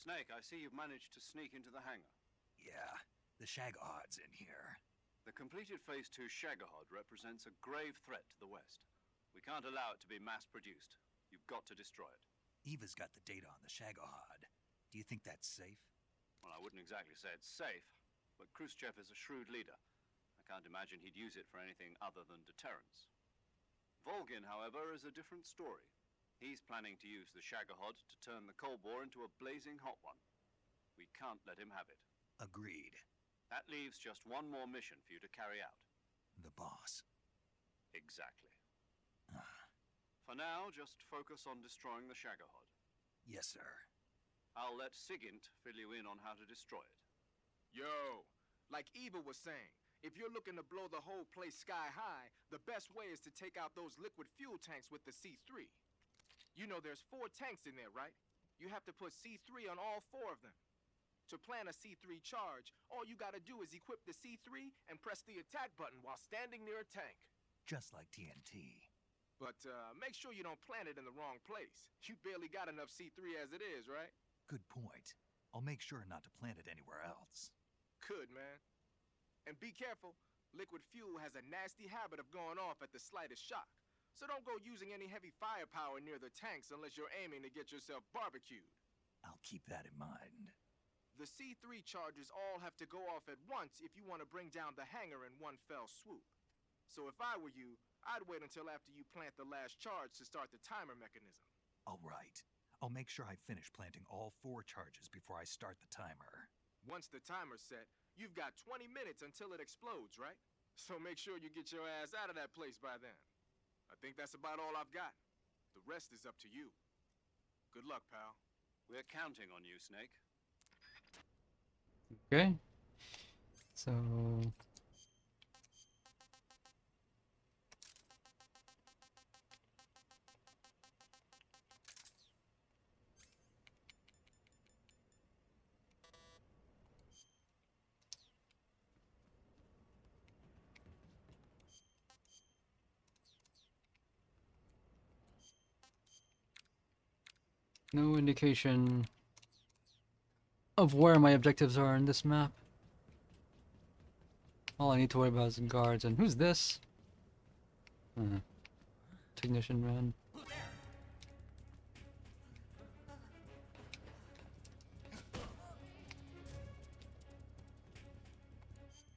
Snake, I see you've managed to sneak into the hangar. Yeah, the Shagahad's in here. The completed Phase 2 Shagahod represents a grave threat to the West. We can't allow it to be mass-produced. You've got to destroy it. Eva's got the data on the Shagahad. Do you think that's safe? Well, I wouldn't exactly say it's safe, but Khrushchev is a shrewd leader. I can't imagine he'd use it for anything other than deterrence. Volgin, however, is a different story. He's planning to use the Shagahod to turn the Cold War into a blazing hot one. We can't let him have it. Agreed. That leaves just one more mission for you to carry out. The boss. Exactly. For now, just focus on destroying the Shagahod. Yes, sir. I'll let Sigint fill you in on how to destroy it. Yo, like Eva was saying, if you're looking to blow the whole place sky high, the best way is to take out those liquid fuel tanks with the C3. You know there's 4 tanks in there, right? You have to put C3 on all 4 of them. To plant a C3 charge, all you gotta do is equip the C3 and press the attack button while standing near a tank. Just like TNT. But make sure you don't plant it in the wrong place. You barely got enough C3 as it is, right? Good point. I'll make sure not to plant it anywhere else. Good, man. And be careful. Liquid fuel has a nasty habit of going off at the slightest shock. So don't go using any heavy firepower near the tanks unless you're aiming to get yourself barbecued. I'll keep that in mind. The C3 charges all have to go off at once if you want to bring down the hangar in one fell swoop. So if I were you, I'd wait until after you plant the last charge to start the timer mechanism. All right. I'll make sure I finish planting all 4 charges before I start the timer. Once the timer's set, you've got 20 minutes until it explodes, right? So make sure you get your ass out of that place by then. I think that's about all I've got. The rest is up to you. Good luck, pal. We're counting on you, Snake. Okay. So... no indication of where my objectives are in this map. All I need to worry about is the guards. And who's this? Technician man.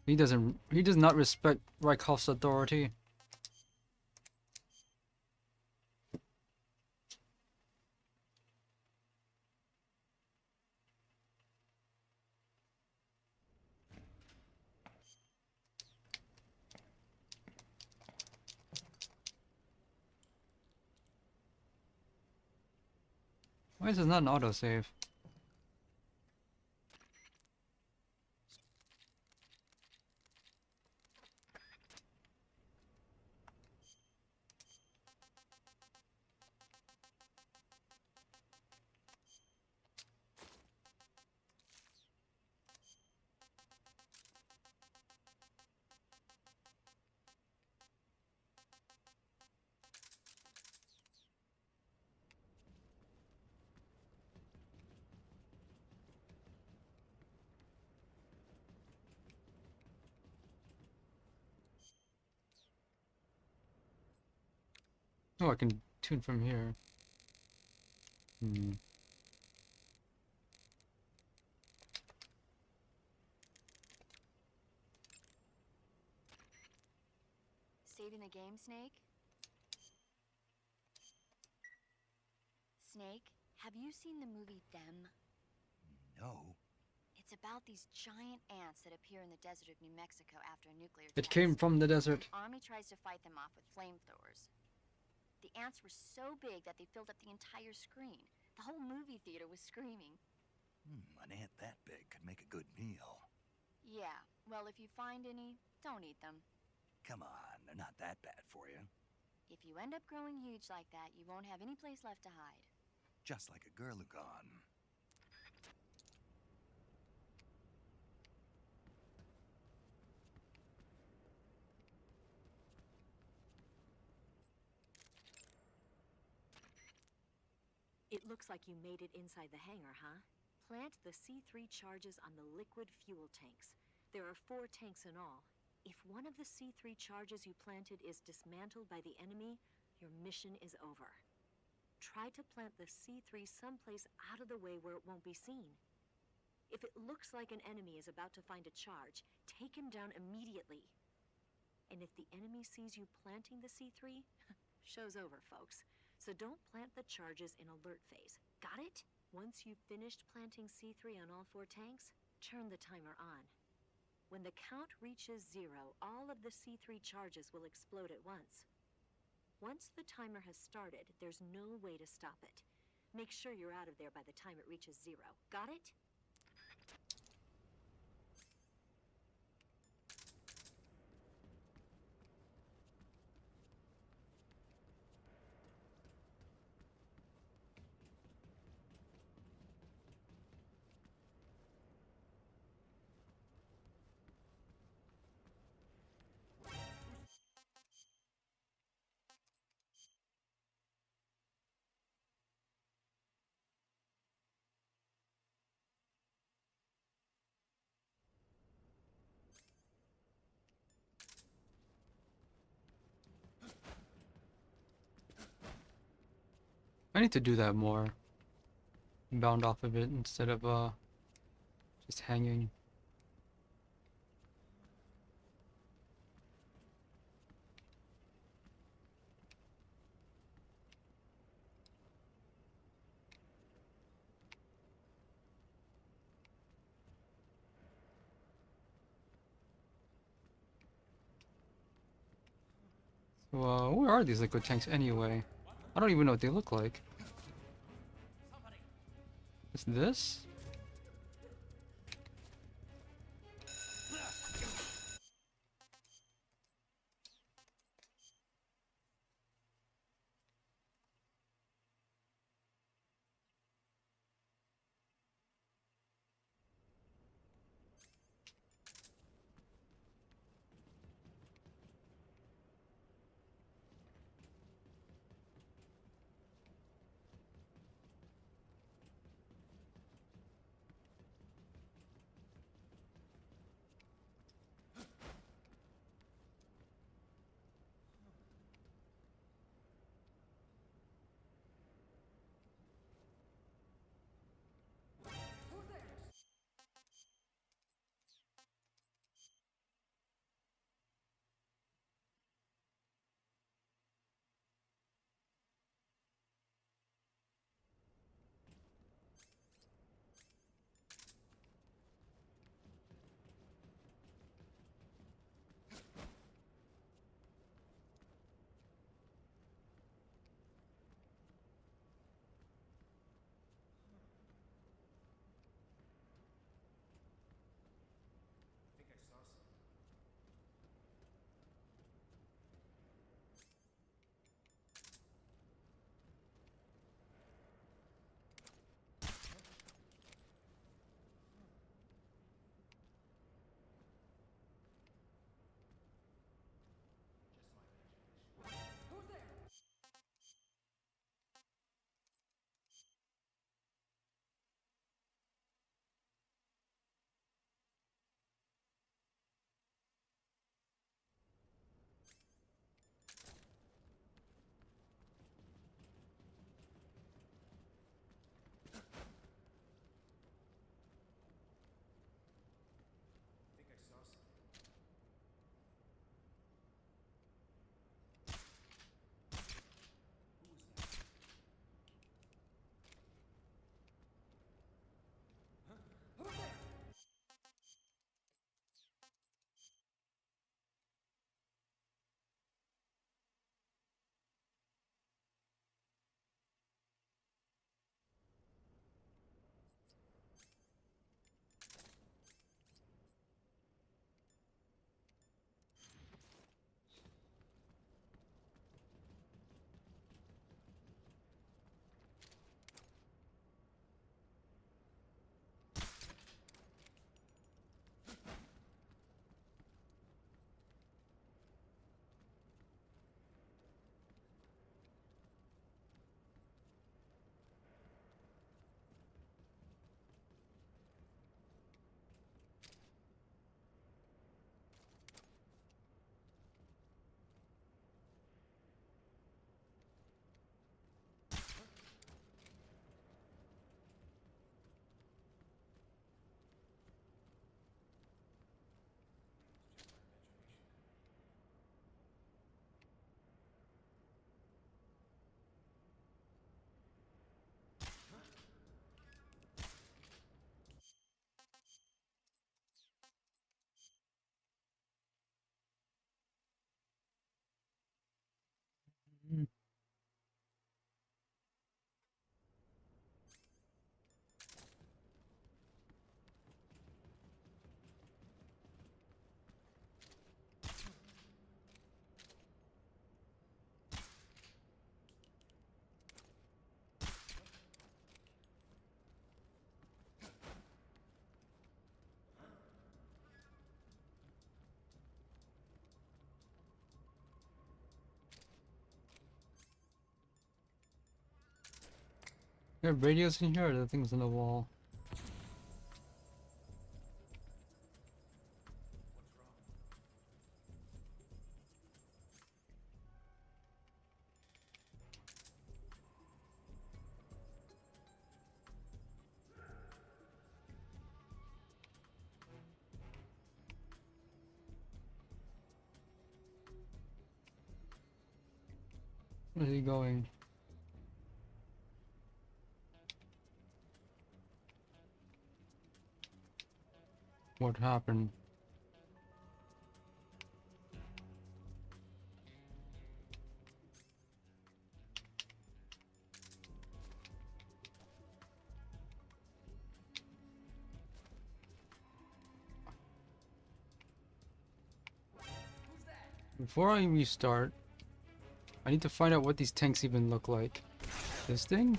He does not respect Rykhov's authority. Why is this not an autosave? Oh, I can tune from here. Hmm. Saving the game, Snake? Snake, have you seen the movie Them? No. It's about these giant ants that appear in the desert of New Mexico after a nuclear It test. came from the desert. The army tries to fight them off with flamethrowers. The ants were so big that they filled up the entire screen. The whole movie theater was screaming. An ant that big could make a good meal. Yeah, well, if you find any, don't eat them. Come on, they're not that bad for you. If you end up growing huge like that, you won't have any place left to hide. Just like a Gurlugon. It looks like you made it inside the hangar, huh? Plant the C3 charges on the liquid fuel tanks. There are 4 tanks in all. If one of the C3 charges you planted is dismantled by the enemy, your mission is over. Try to plant the C3 someplace out of the way where it won't be seen. If it looks like an enemy is about to find a charge, take him down immediately. And if the enemy sees you planting the C3, show's over, folks. So don't plant the charges in alert phase. Got it? Once you've finished planting C3 on all 4 tanks, turn the timer on. When the count reaches 0, all of the C3 charges will explode at once. Once the timer has started, there's no way to stop it. Make sure you're out of there by the time it reaches 0. Got it? I need to do that more. Bound off of it instead of just hanging. So, where are these liquid tanks anyway? I don't even know what they look like. Is this? There are radios in here or are there things on the wall? Where is he going? What happened? Before I restart, I need to find out what these tanks even look like. This thing?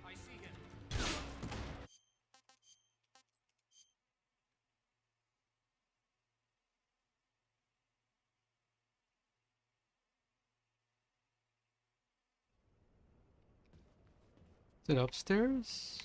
I see him. Is it upstairs?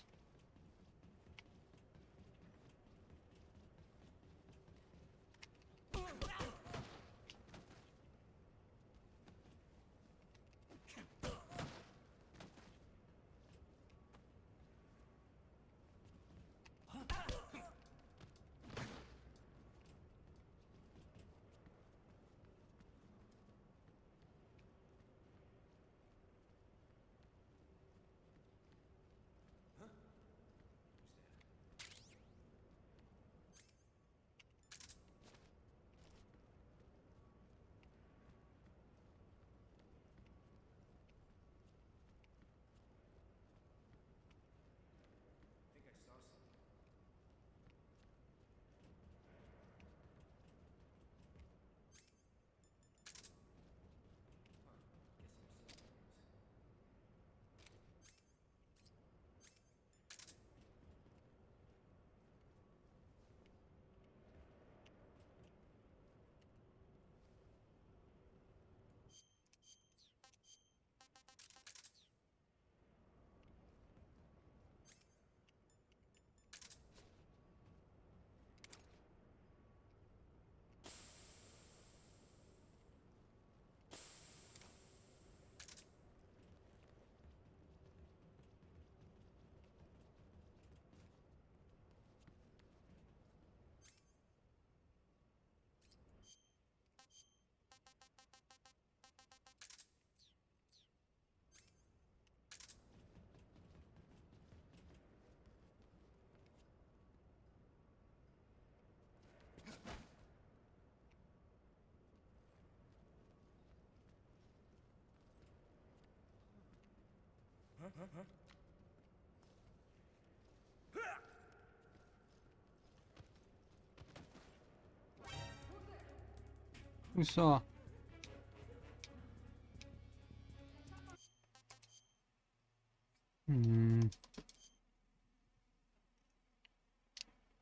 Who saw?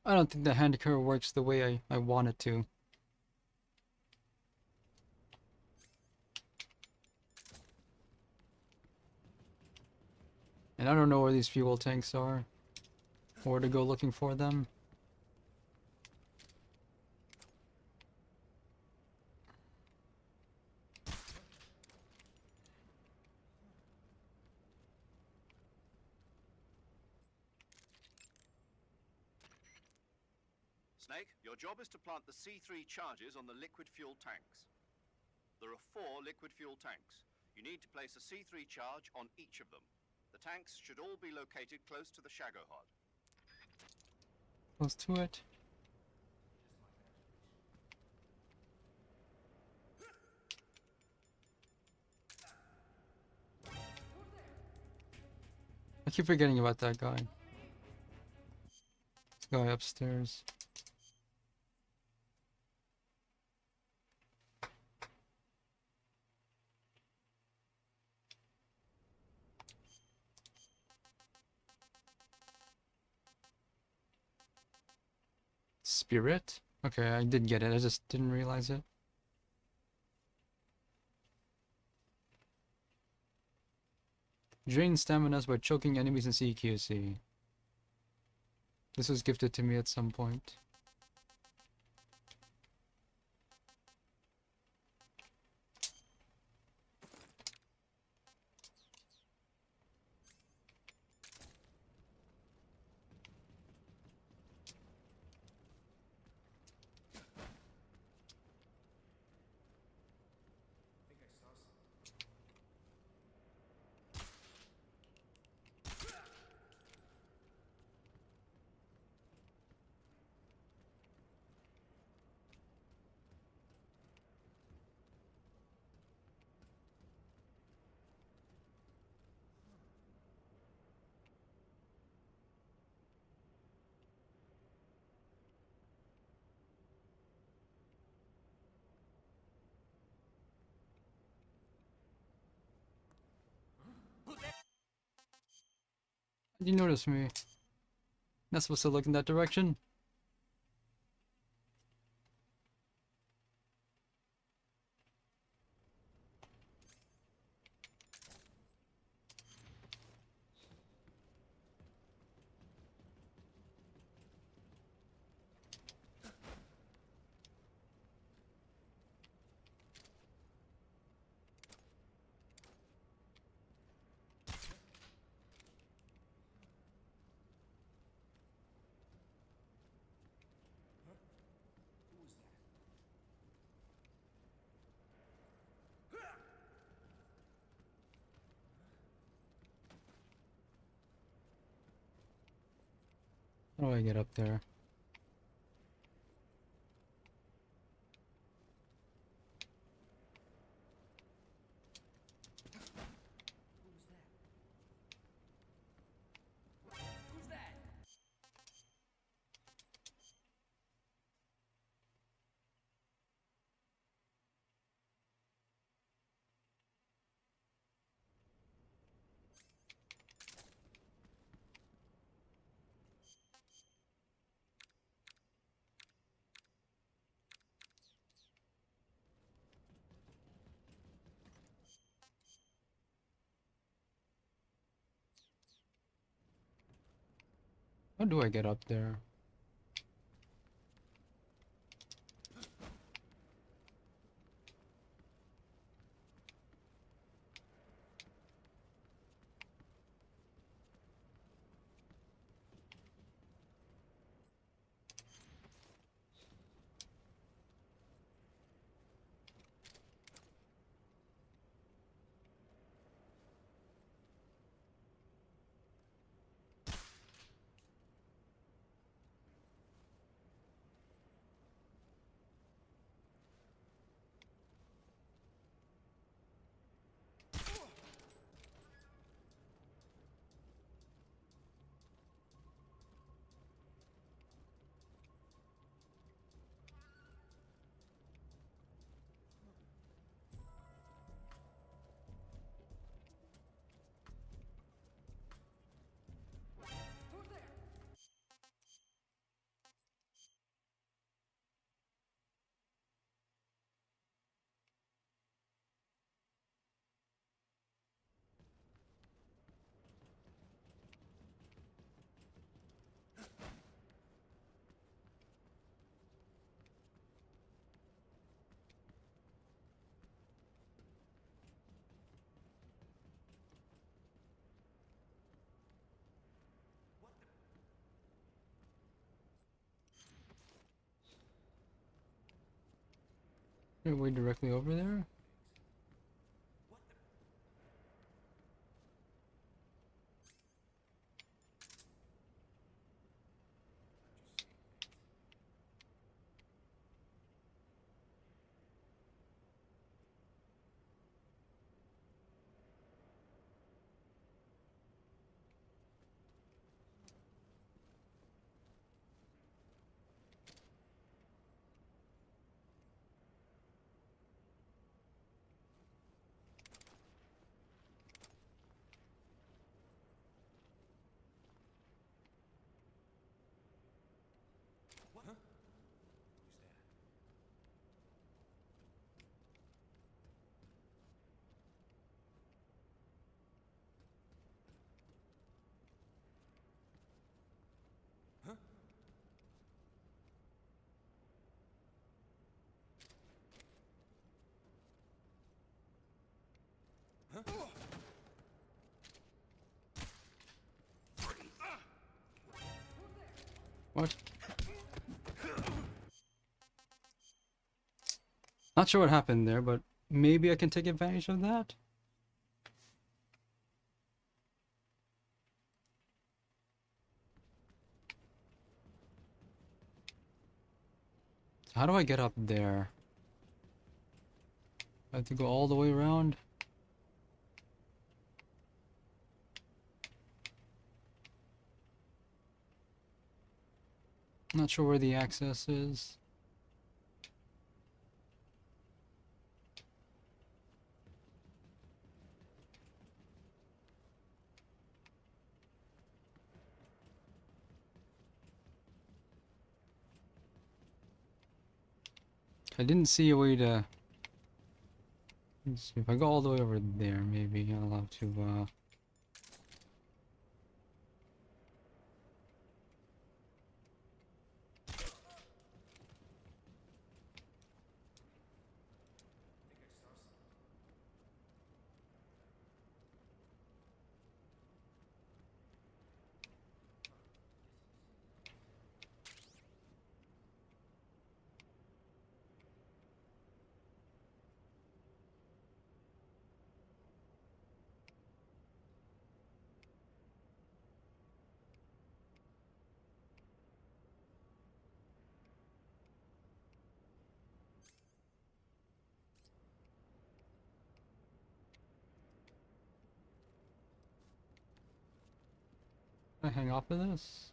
I don't think the hand carry works the way I want it to. And I don't know where these fuel tanks are, or to go looking for them. Snake, your job is to plant the C3 charges on the liquid fuel tanks. There are 4 liquid fuel tanks. You need to place a C3 charge on each of them. The tanks should all be located close to the Shagohod. Close to it. I keep forgetting about that guy. This guy upstairs. Spirit? Okay, I did get it. I just didn't realize it. Drain staminas by choking enemies in CQC. This was gifted to me at some point. Did you notice me? Not supposed to look in that direction. How do I get up there? Who's that? How do I get up there? Who's there? Are we directly over there? What? Not sure what happened there, but maybe I can take advantage of that. How do I get up there? I have to go all the way around? Not sure where the access is. I didn't see a way to... Let's see, if I go all the way over there, maybe I'll have to, Can I hang off of this?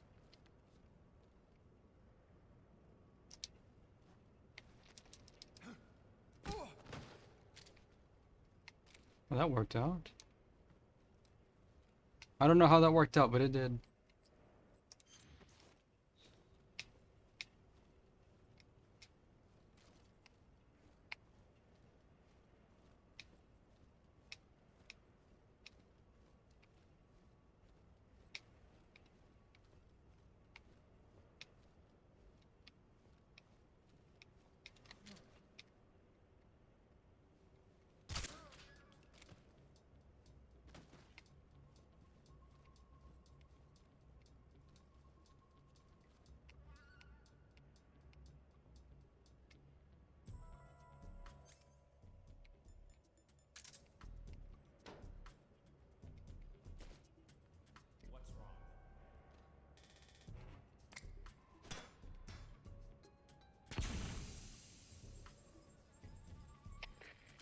Well, that worked out. I don't know how that worked out, but it did.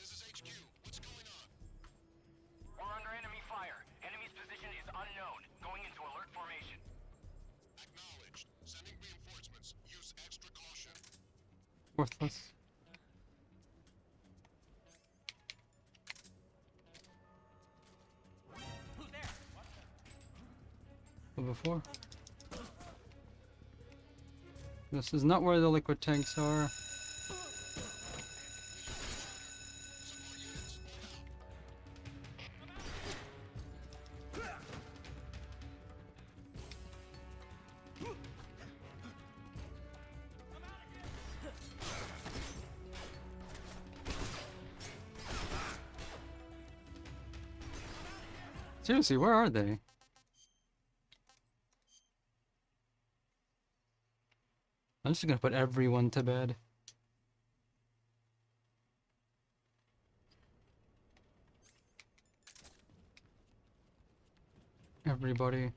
This is HQ. What's going on? We're under enemy fire. Enemy's position is unknown. Going into alert formation. Acknowledged. Sending reinforcements. Use extra caution. Worthless. Who's there? But before. This is not where the liquid tanks are. Seriously, where are they? I'm just gonna put everyone to bed. Everybody.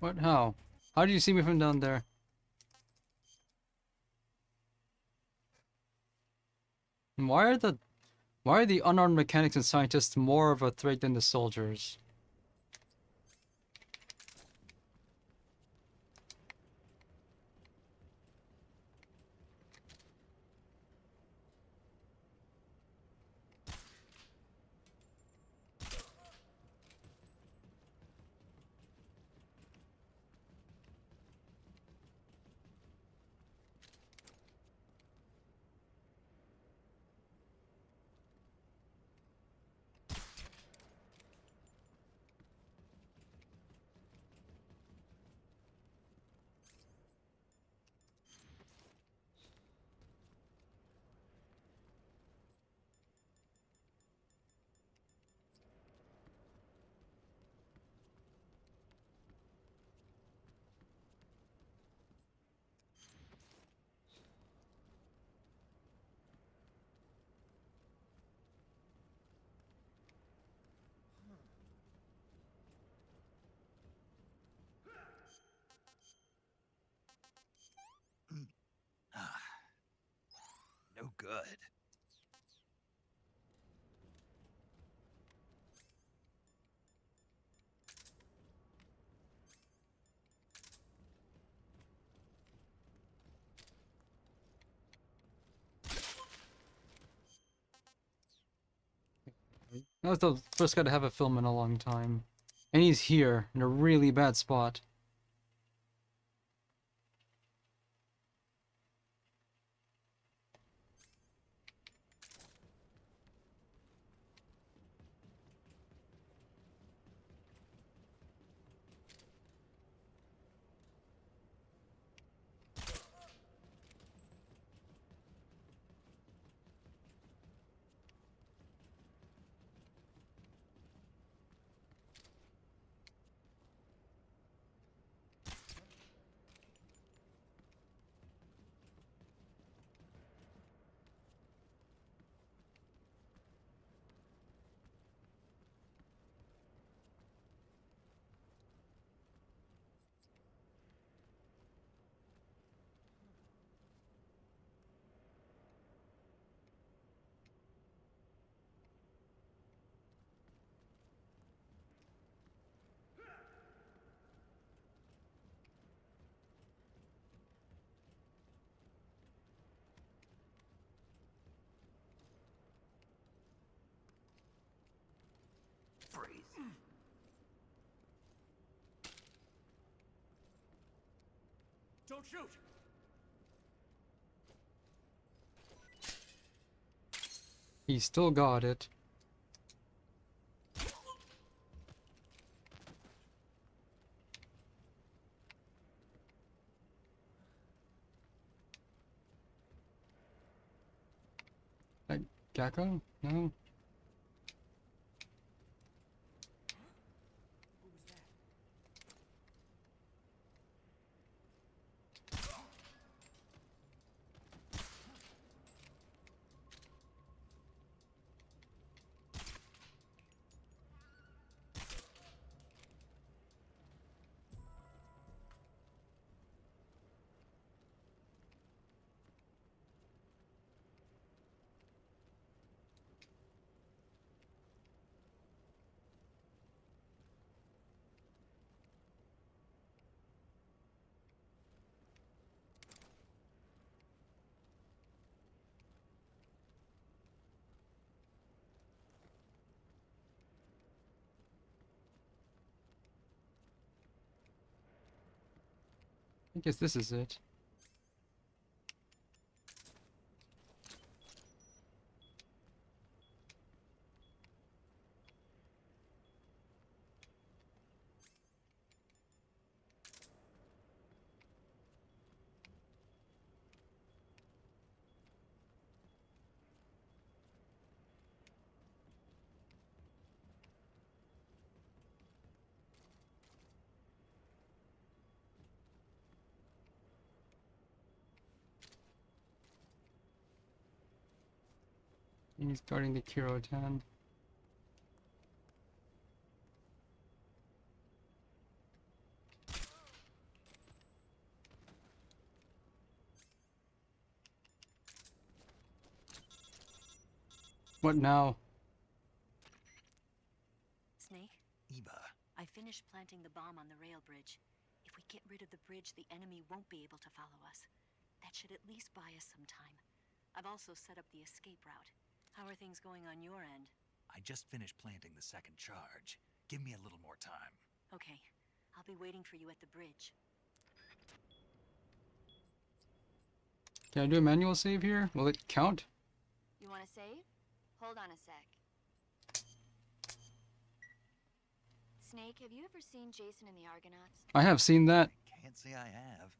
What? How? How do you see me from down there? Why are the unarmed mechanics and scientists more of a threat than the soldiers? No good. That was the first guy to have a film in a long time. And he's here, in a really bad spot. Don't shoot! He still got it. Like, Gakko? No? I guess this is it. And he's guarding the Kirotan. What now? Snake, Eva, I finished planting the bomb on the rail bridge. If we get rid of the bridge, the enemy won't be able to follow us. That should at least buy us some time. I've also set up the escape route. How are things going on your end? I just finished planting the second charge. Give me a little more time. Okay, I'll be waiting for you at the bridge. Can I do a manual save here? Will it count? You want to save? Hold on a sec. Snake, have you ever seen Jason and the Argonauts? I have seen that. Can't say I have.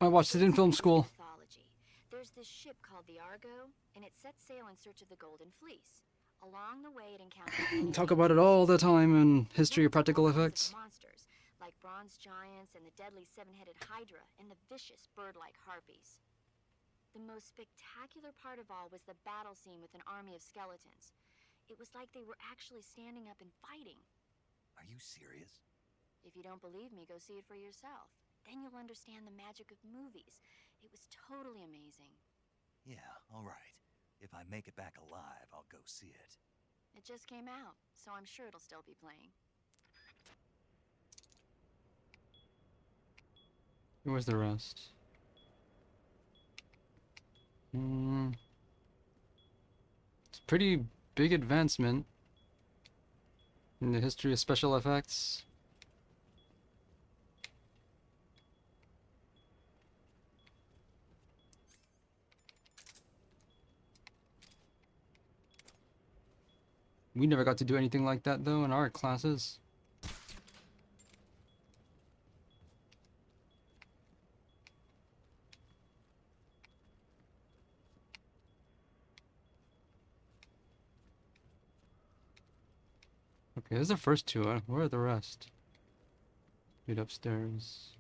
I watched it in film school. Mythology. There's this ship called the Argo, and it sets sail in search of the Golden Fleece. Along the way, it encounters Talk about it all the time in History of Practical Effects. monsters, like bronze giants and the deadly seven-headed Hydra and the vicious bird-like harpies. The most spectacular part of all was the battle scene with an army of skeletons. It was like they were actually standing up and fighting. Are you serious? If you don't believe me, go see it for yourself. Then you'll understand the magic of movies. It was totally amazing. Yeah, all right. If I make it back alive, I'll go see it. It just came out, so I'm sure it'll still be playing. Where's the rest? It's a pretty big advancement in the history of special effects. We never got to do anything like that though in our classes. Okay, there's the first two. Where are the rest? Right upstairs.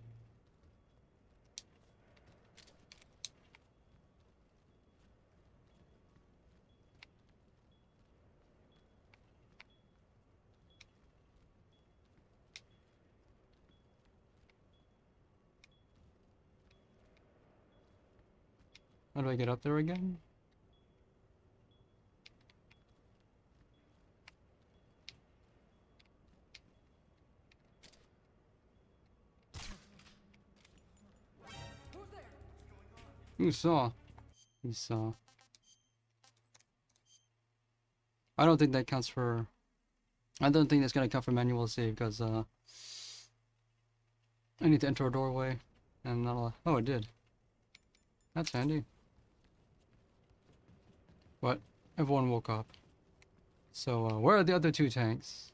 How do I get up there again? Who saw? He saw. I don't think that counts for... I don't think that's gonna count for manual save because I need to enter a doorway and not allow... Oh, it did. That's handy. But everyone woke up. So where are the other two tanks?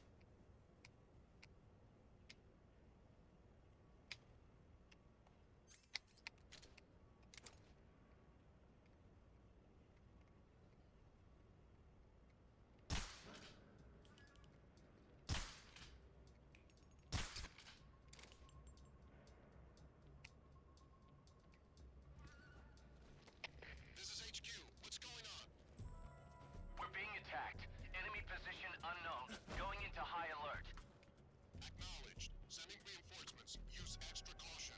This is HQ. What's going on? We're being attacked. Enemy position unknown. Going into high alert. Acknowledged. Sending reinforcements. Use extra caution.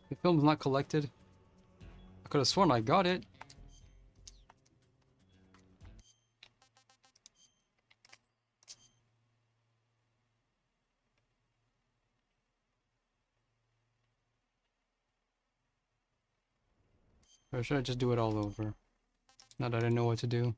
The film's not collected. I could have sworn I got it. Or should I just do it all over? Now that I know what to do.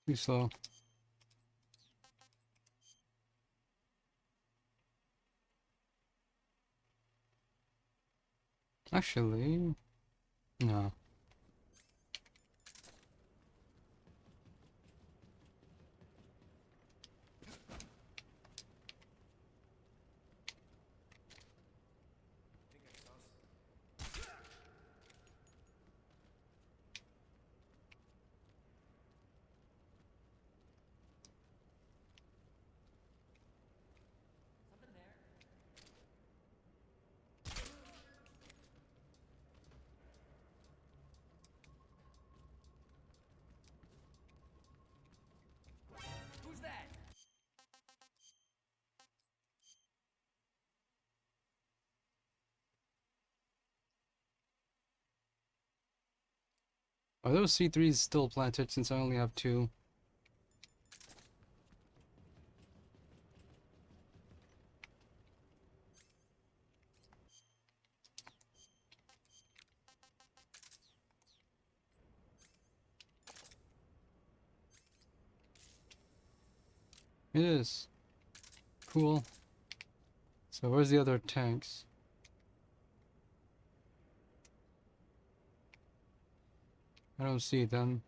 Too slow. Actually, no. Who's that? Are those C3s still planted since I only have 2? It is. Cool. So where's the other tanks? I don't see them.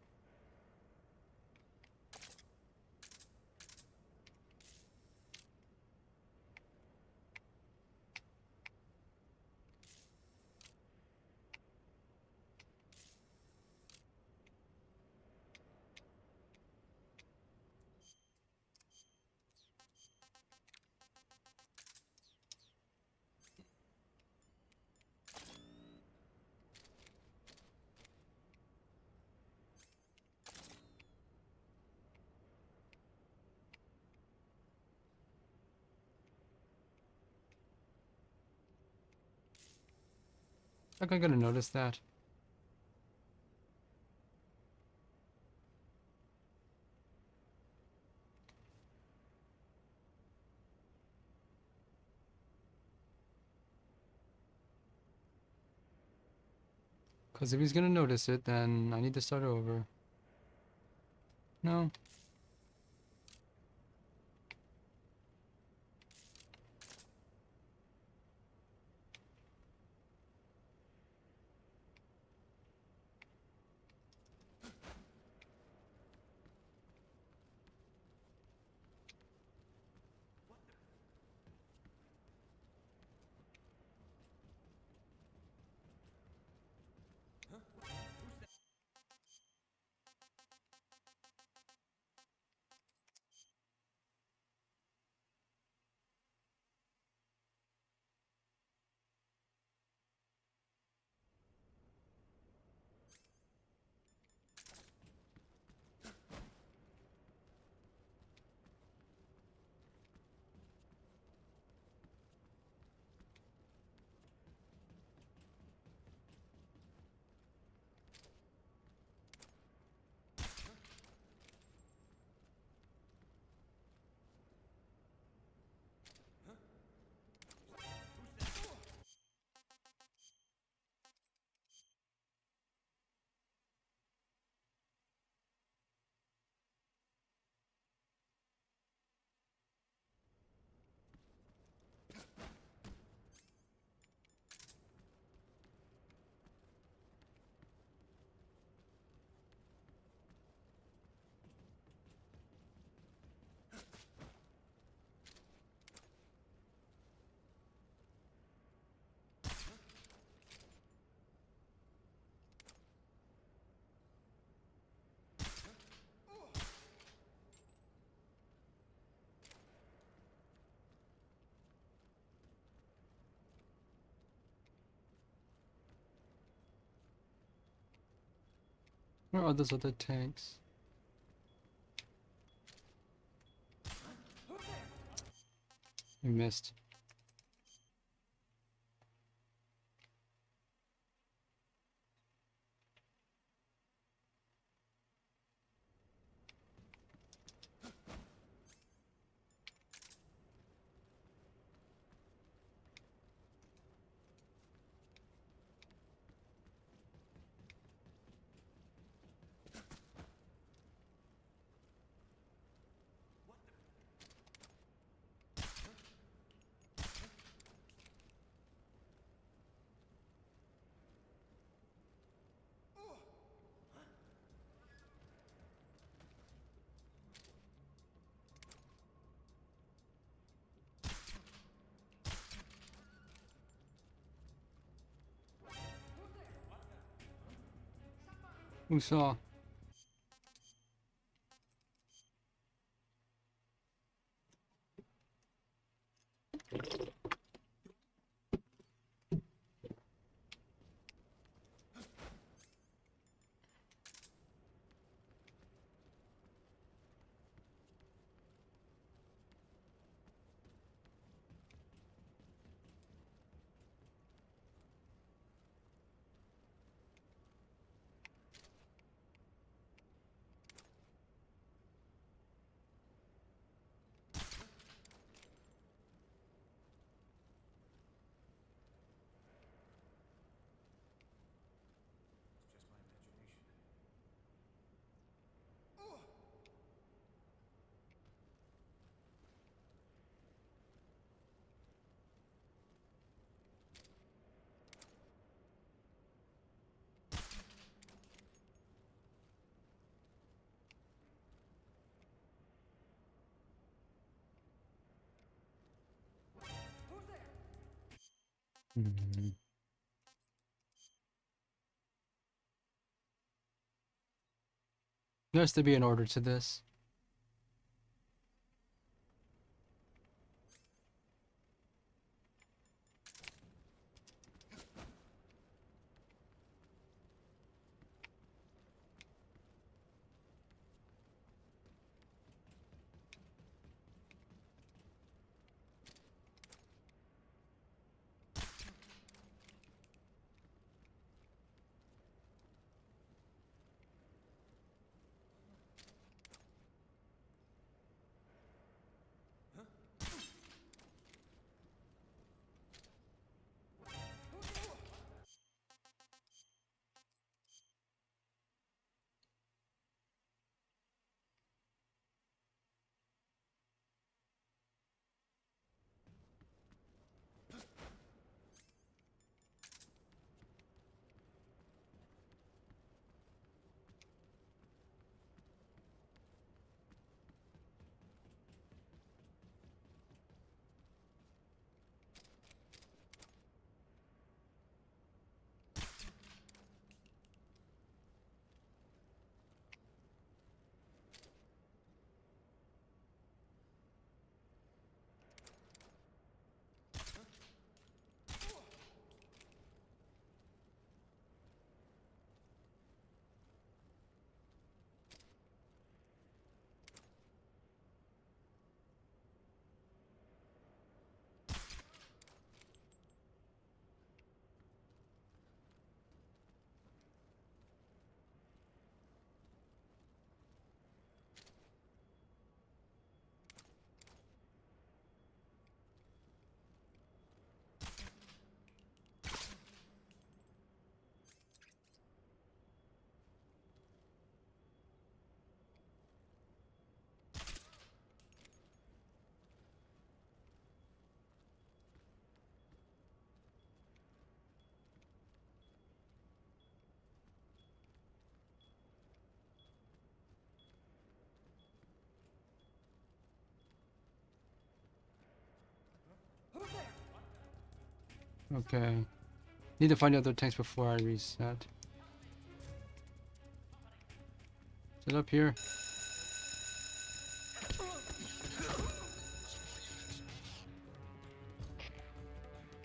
Like I'm gonna notice that. Because if he's gonna notice it, then I need to start over. No. Where are those other tanks? You missed. Who saw? Hmm. There has to be an order to this. Okay. Need to find the other tanks before I reset. Is it up here?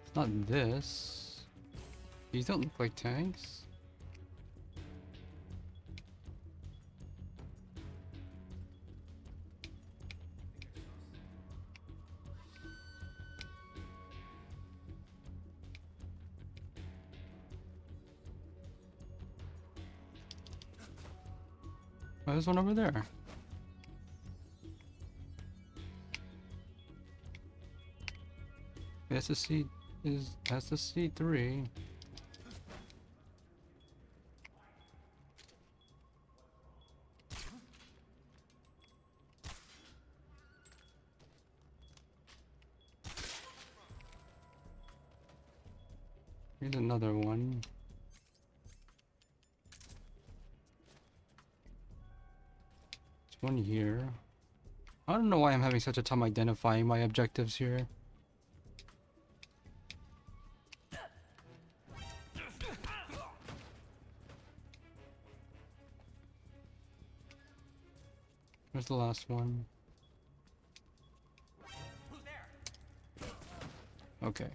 It's not this. These don't look like tanks. Oh, there's one over there. That's the C3. Here's another one. There's one here. I don't know why I'm having such a time identifying my objectives here. was the last one? Who's there? Okay.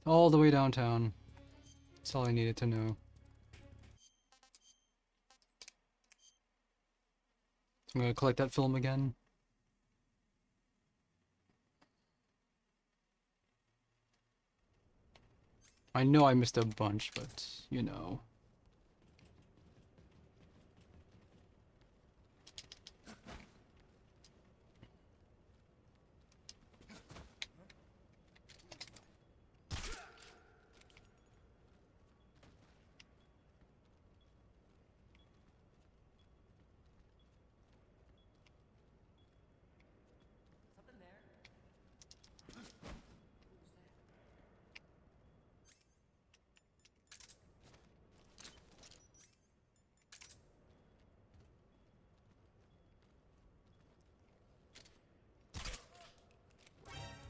All the way downtown. That's all I needed to know. So I'm gonna collect that film again. I know I missed a bunch, but you know. Something there?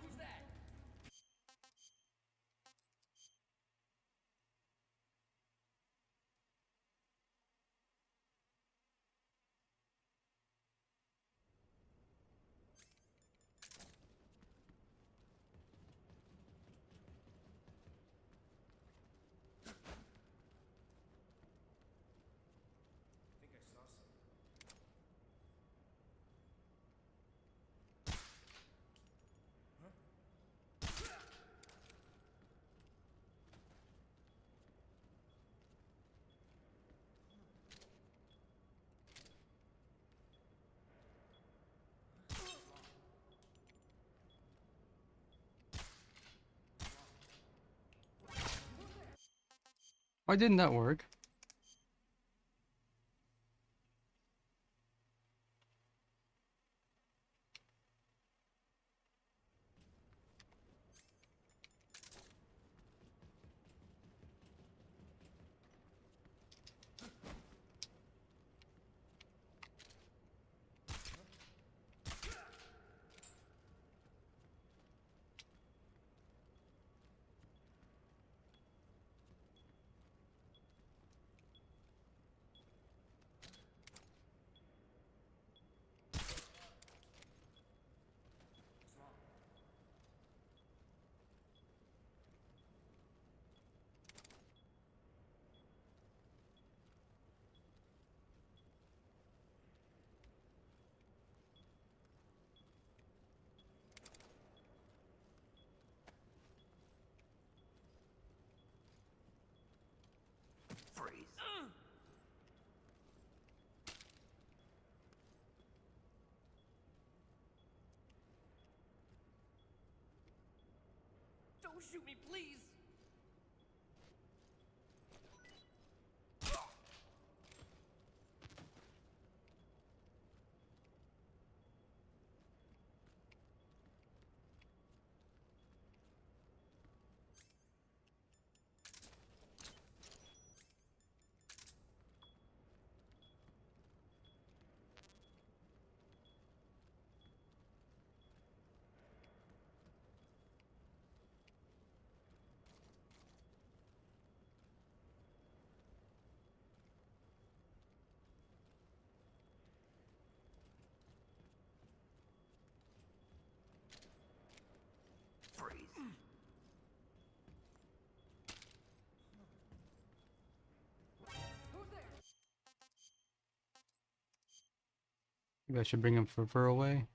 Who's that? I think I saw something. Why didn't that work? Freeze. Don't shoot me, please! Freeze. Who's there? Maybe I should bring him further away.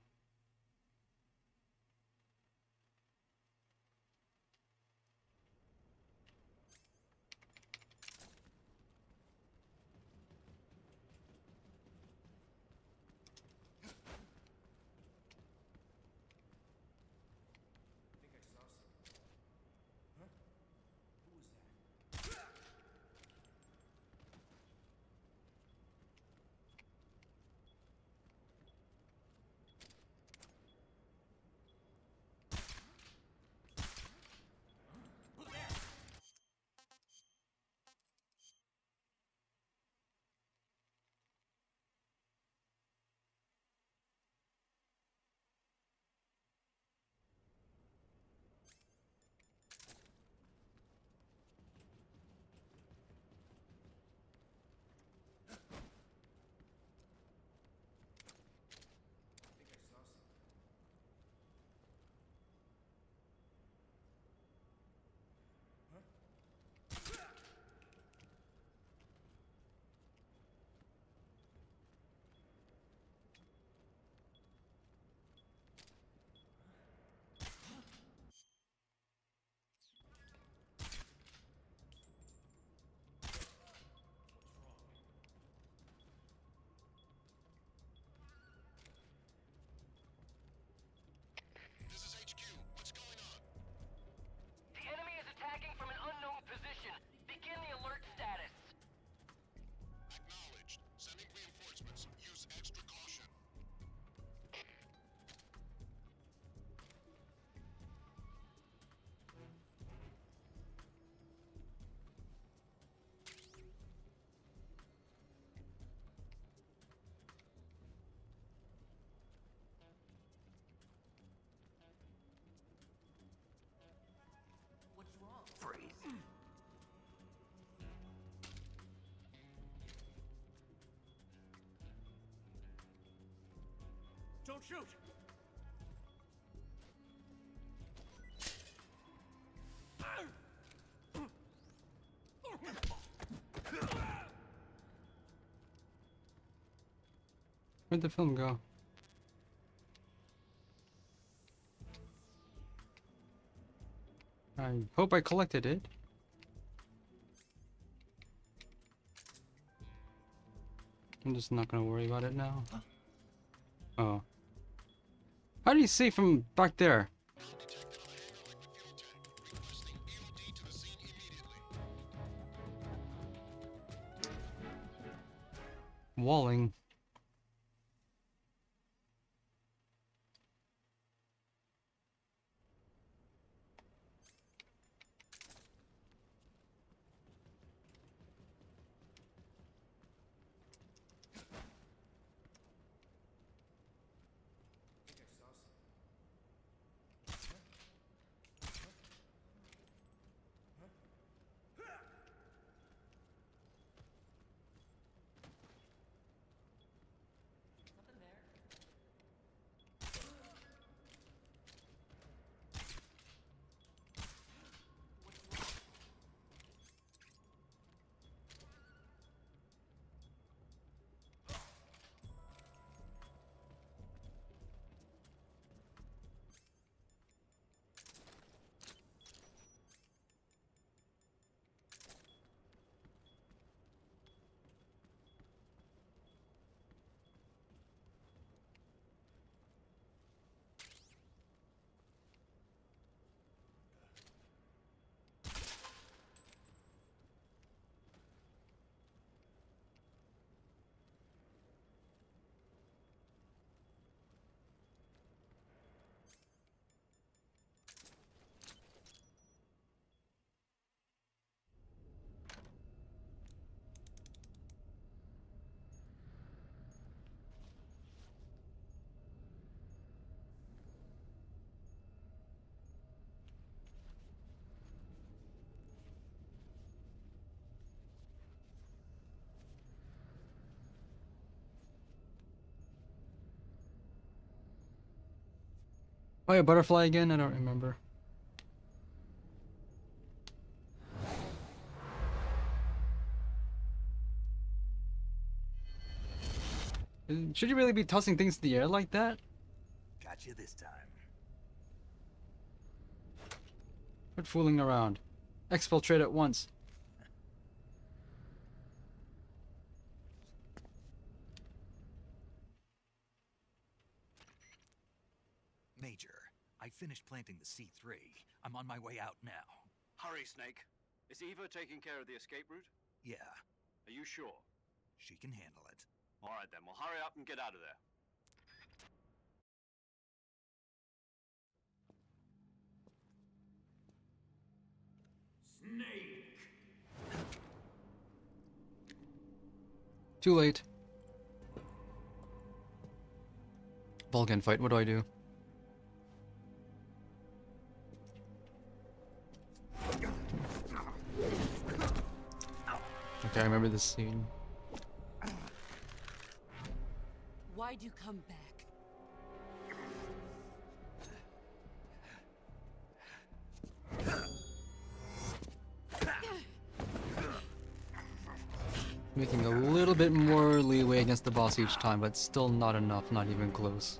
I think I saw something. Huh? Who was that? Don't shoot! Where'd the film go? I hope I collected it. I'm just not gonna worry about it now. Oh. How do you see from back there? Walling. Oh yeah, butterfly again? I don't remember. Should you really be tossing things in the air like that? Got you this time. Quit fooling around. Exfiltrate at once. Major, I finished planting the C3. I'm on my way out now. Hurry, Snake. Is Eva taking care of the escape route? Yeah, Are you sure? she can handle it. All right then, well hurry up and get out of there. Snake! Too late. Vulcan fight, what do I do? Okay, I remember this scene. Why'd you come back? Making a little bit more leeway against the boss each time, but still not enough, not even close.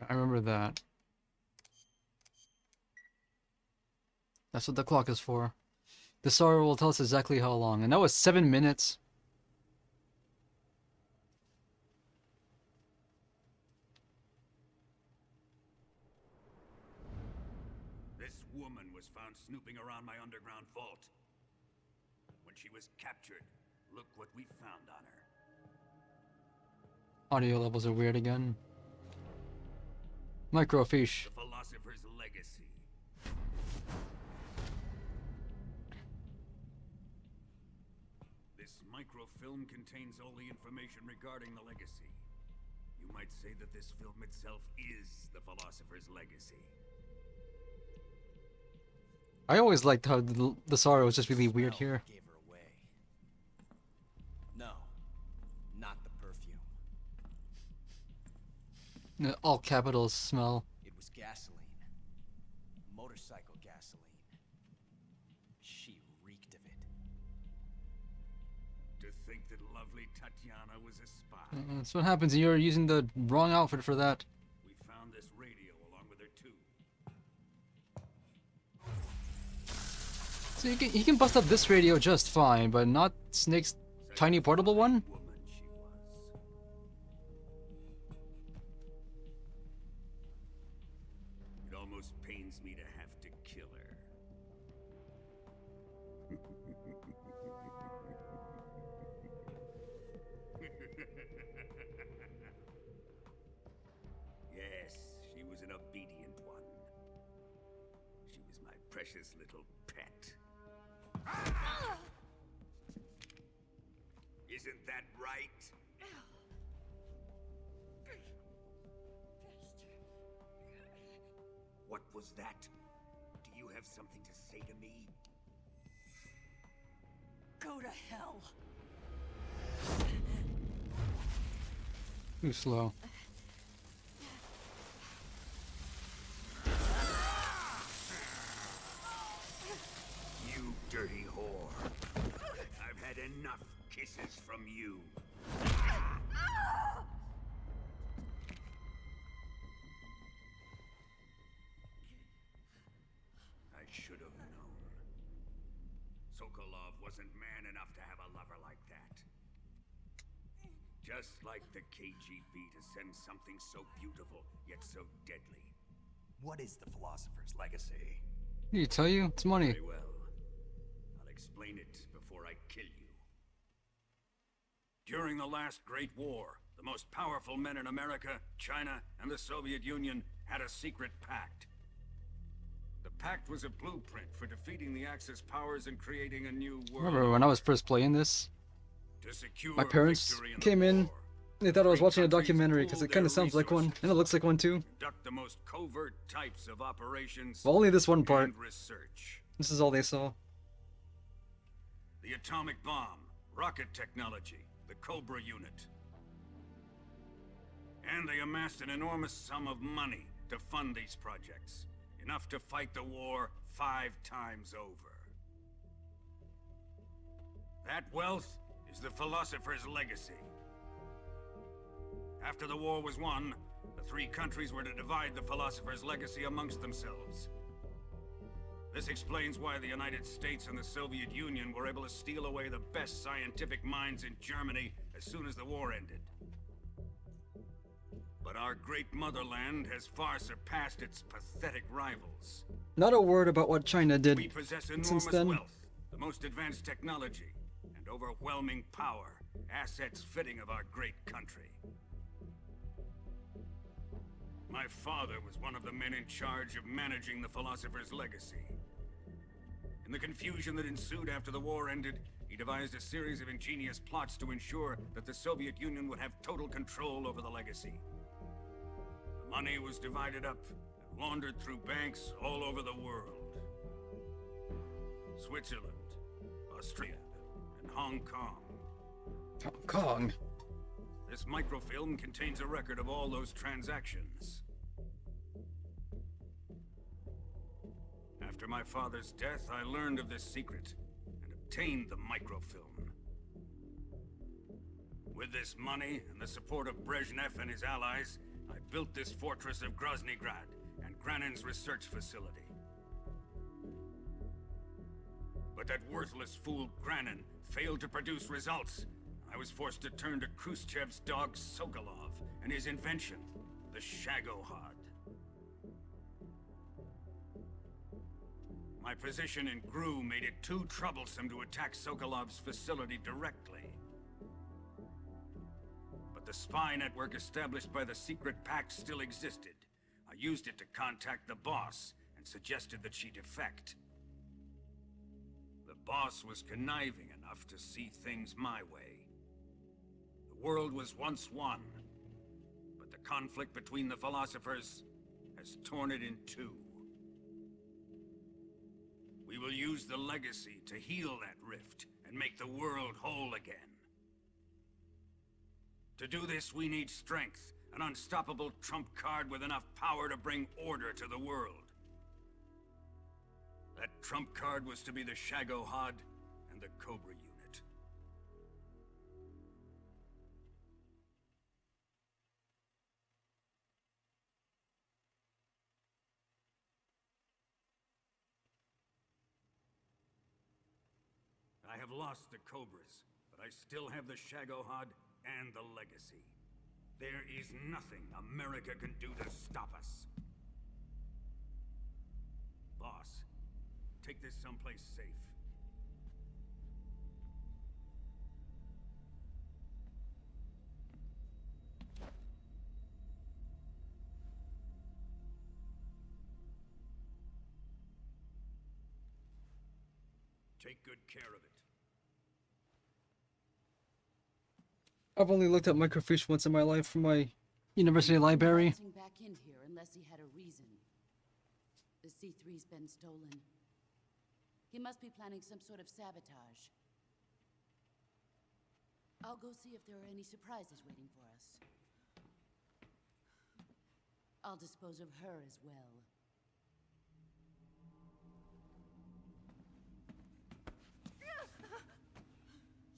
I remember that. That's what the clock is for. The star will tell us exactly how long, and that was 7 minutes. This woman was found snooping around my underground vault. When she was captured, look what we found on her. Audio levels are weird again. Microfiche. The philosopher's legacy. microfilm contains all the information regarding the legacy. You might say that this film itself is the Philosopher's legacy. I always liked how the Sorrow was just really weird here. Gave her away. No, not the perfume. All capitals smell. It was gasoline. Motorcycle gasoline. She reeked of it. To think that lovely Tatiana was a spy. That's what happens. You're using the wrong outfit for that. We found this radio along with her too. So you can bust up this radio just fine, but not Snake's tiny portable one? Woman she was. It almost pains me to have to kill her. Yes, she was an obedient one. She was my precious little pet. Isn't that right? What was that? Do you have something to say to me? Go to hell. Too slow. You dirty whore. I've had enough kisses from you. I should have known. Sokolov wasn't man enough to have a lover like that. Just like the KGB to send something so beautiful, yet so deadly. What is the Philosopher's legacy? Did he tell you? It's money. Very well. I'll explain it before I kill you. During the last Great War, the most powerful men in America, China, and the Soviet Union had a secret pact. The pact was a blueprint for defeating the Axis powers and creating a new world. Remember when I was first playing this? To secure My parents victory in the came in. war, They thought I was free watching a countries documentary because pooled it kind their of sounds like one, resources, and it looks like one too. conduct the most covert types of operations Well, only this one part. and research. This is all they saw. The atomic bomb, rocket technology, the Cobra unit. And they amassed an enormous sum of money to fund these projects. Enough to fight the war 5 times over. That wealth is the Philosopher's legacy. After the war was won, the 3 countries were to divide the Philosopher's legacy amongst themselves. This explains why the United States and the Soviet Union were able to steal away the best scientific minds in Germany as soon as the war ended. But our great motherland has far surpassed its pathetic rivals. Not a word about what China did We possess since enormous then. wealth, the most advanced technology, and overwhelming power, assets fitting of our great country. My father was one of the men in charge of managing the Philosopher's legacy. In the confusion that ensued after the war ended, he devised a series of ingenious plots to ensure that the Soviet Union would have total control over the legacy. The money was divided up and laundered through banks all over the world. Switzerland, Austria, and Hong Kong. Hong Kong. This microfilm contains a record of all those transactions. After my father's death, I learned of this secret and obtained the microfilm. With this money and the support of Brezhnev and his allies, I built this fortress of Groznygrad and Granin's research facility. But that worthless fool Granin failed to produce results. I was forced to turn to Khrushchev's dog Sokolov and his invention, the Shagohod. My position in GRU made it too troublesome to attack Sokolov's facility directly. But the spy network established by the secret pact still existed. I used it to contact the boss and suggested that she defect. The Boss was conniving enough to see things my way. The world was once one, but the conflict between the philosophers has torn it in two. We will use the legacy to heal that rift and make the world whole again. To do this, we need strength, an unstoppable trump card with enough power to bring order to the world. That trump card was to be the Shagohod and the Cobra unit. I have lost the Cobras, but I still have the Shagohod and the legacy. There is nothing America can do to stop us. Boss, take this someplace safe. Take good care of it. I've only looked at microfiche once in my life from my university library. Bouncing back in here unless he had a reason. The C3's been stolen. He must be planning some sort of sabotage. I'll go see if there are any surprises waiting for us. I'll dispose of her as well.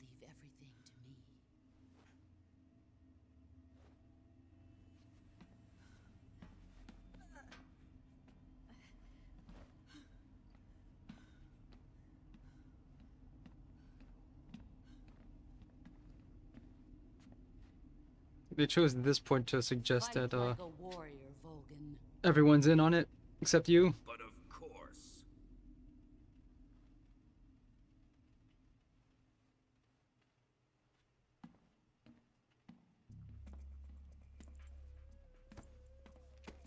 Leave everything to me. They chose this point to suggest Fight that like a warrior, Volgan. everyone's in on it except you. But of course.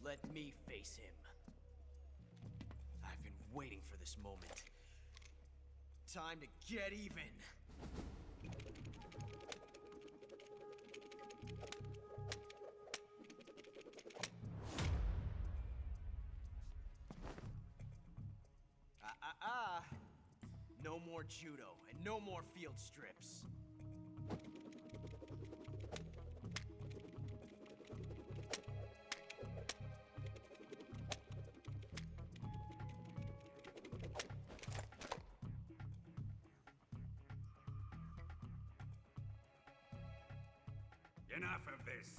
Let me face him. I've been waiting for this moment. Time to get even. No more judo, and no more field strips. Enough of this.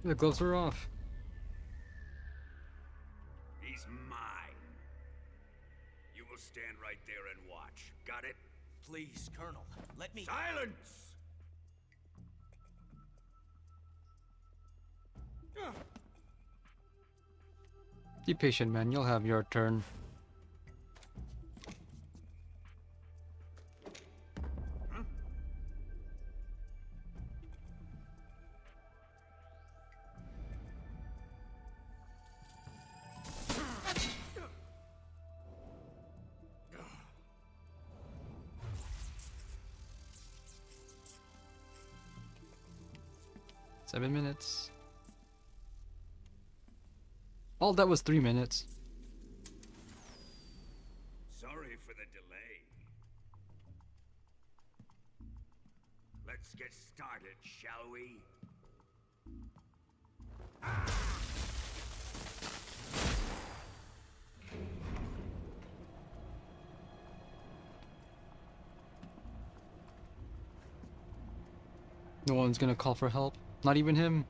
The gloves are off. He's mine. You will stand right there and watch. Got it? Please, Colonel, let me— Silence! Be patient, man. You'll have your turn. Seven minutes. All that was 3 minutes. Sorry for the delay. Let's get started, shall we? No one's gonna call for help. Not even him.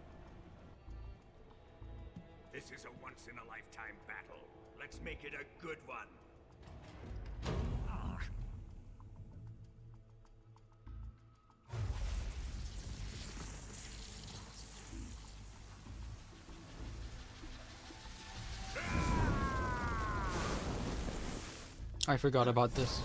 This is a once-in-a-lifetime battle. Let's make it a good one. I forgot about this.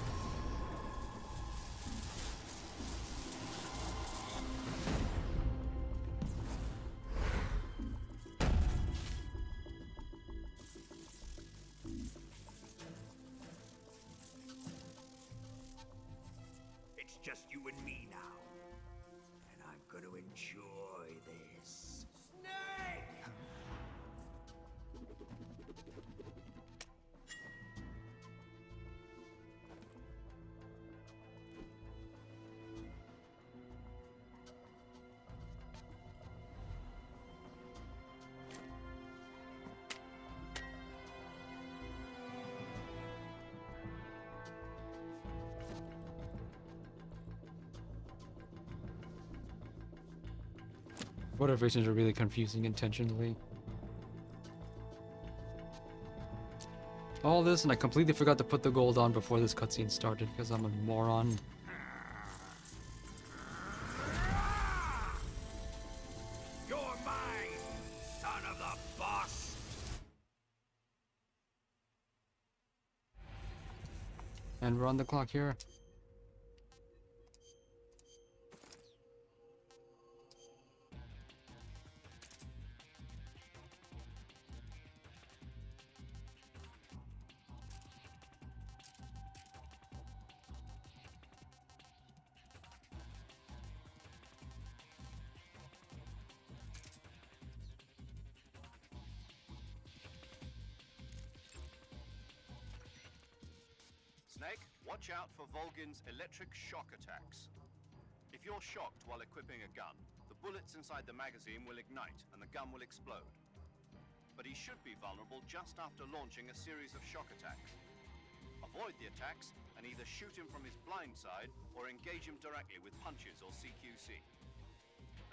just you and me now. And I'm gonna enjoy this. Snake! Motivations are really confusing intentionally. All this, and I completely forgot to put the gold on before this cutscene started because I'm a moron. You're mine, son of the boss! And we're on the clock here. Snake, watch out for Volgin's electric shock attacks. If you're shocked while equipping a gun, the bullets inside the magazine will ignite and the gun will explode. But he should be vulnerable just after launching a series of shock attacks. Avoid the attacks and either shoot him from his blind side or engage him directly with punches or CQC.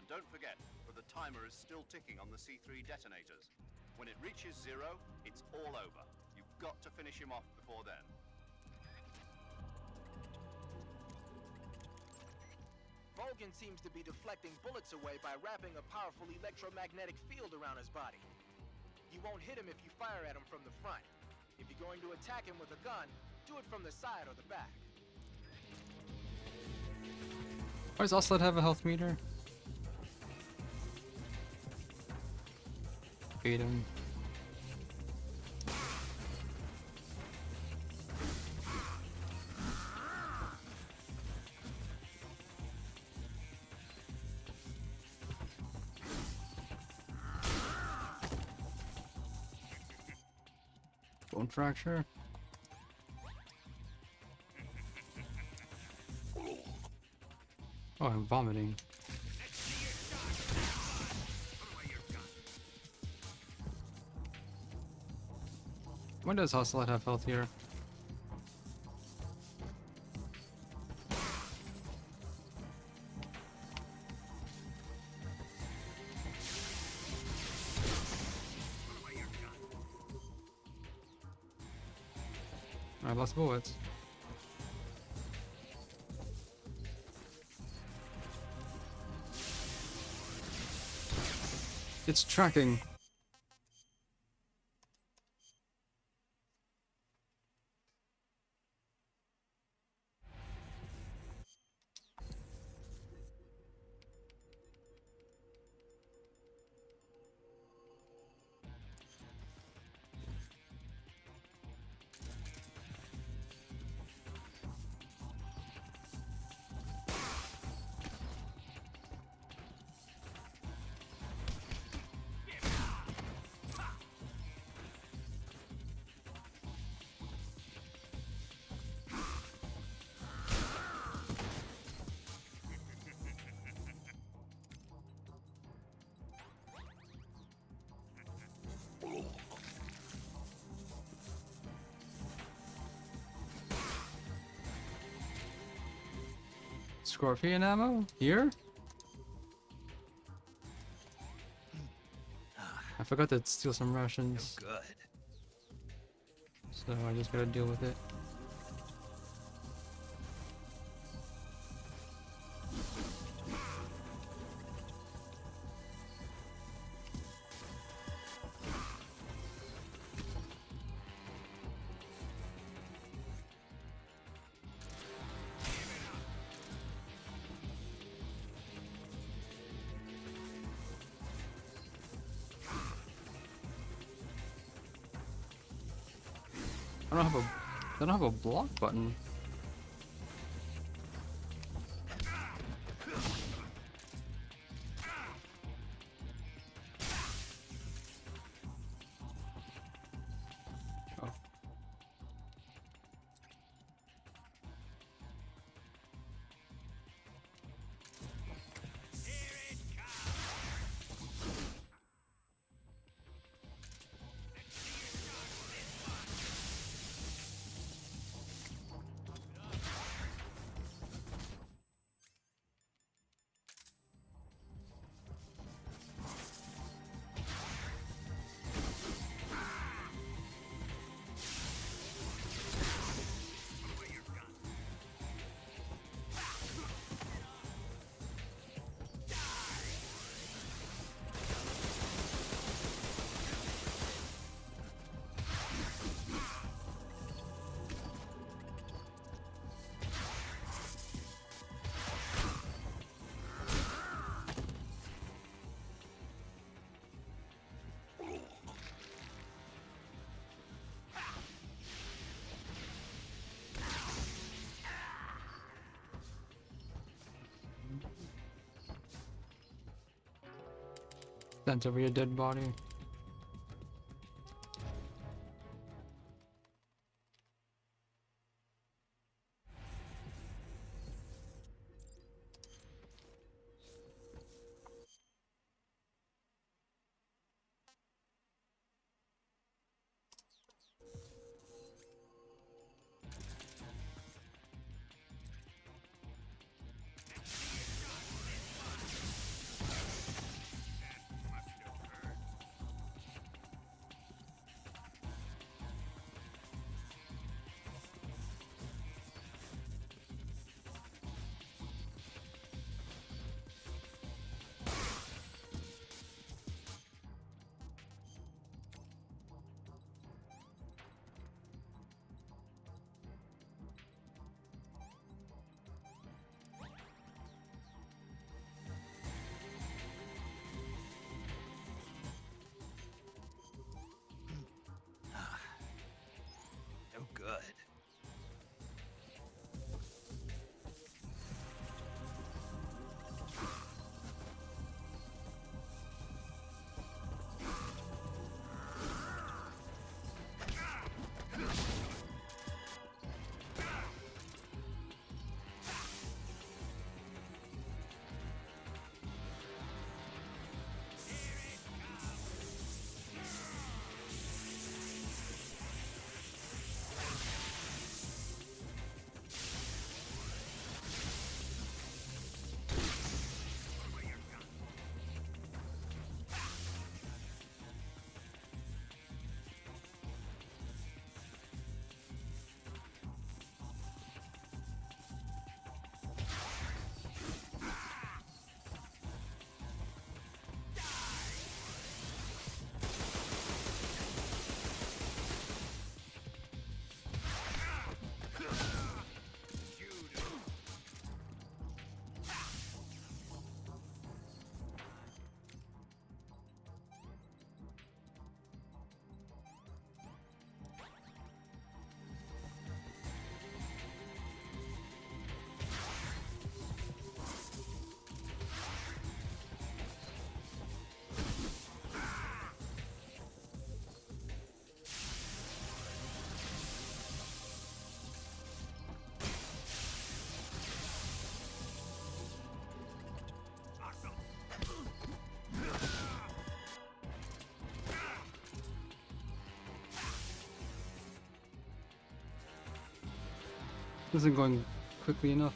And don't forget that the timer is still ticking on the C3 detonators. When it reaches 0, it's all over. You've got to finish him off before then. Volgin seems to be deflecting bullets away by wrapping a powerful electromagnetic field around his body. You won't hit him if you fire at him from the front. If you're going to attack him with a gun, do it from the side or the back. Why does Ocelot have a health meter? Feed him. Bone fracture. Oh, I'm vomiting. When does Ocelot have health here? I lost bullets. It's tracking. Scorpion ammo? Here? I forgot to steal some rations. Good. So I just gotta deal with it. I don't have a block button. Stands over your dead body. No good. This isn't going quickly enough.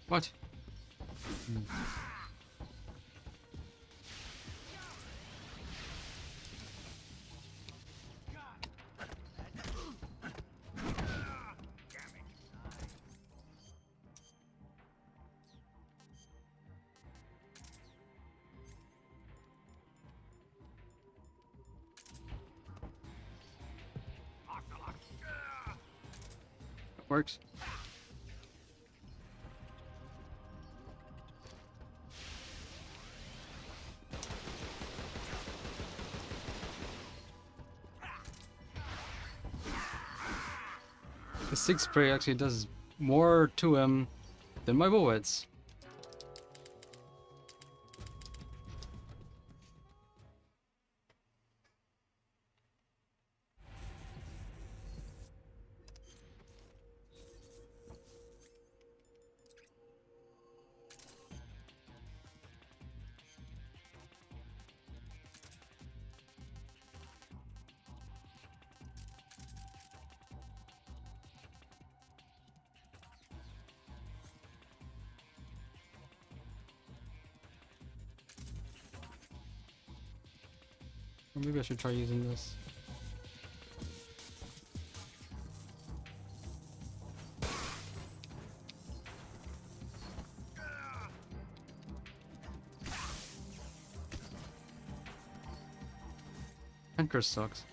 What? Works. The Sig Spray actually does more to him than my bullets. Or maybe I should try using this. Anchor sucks.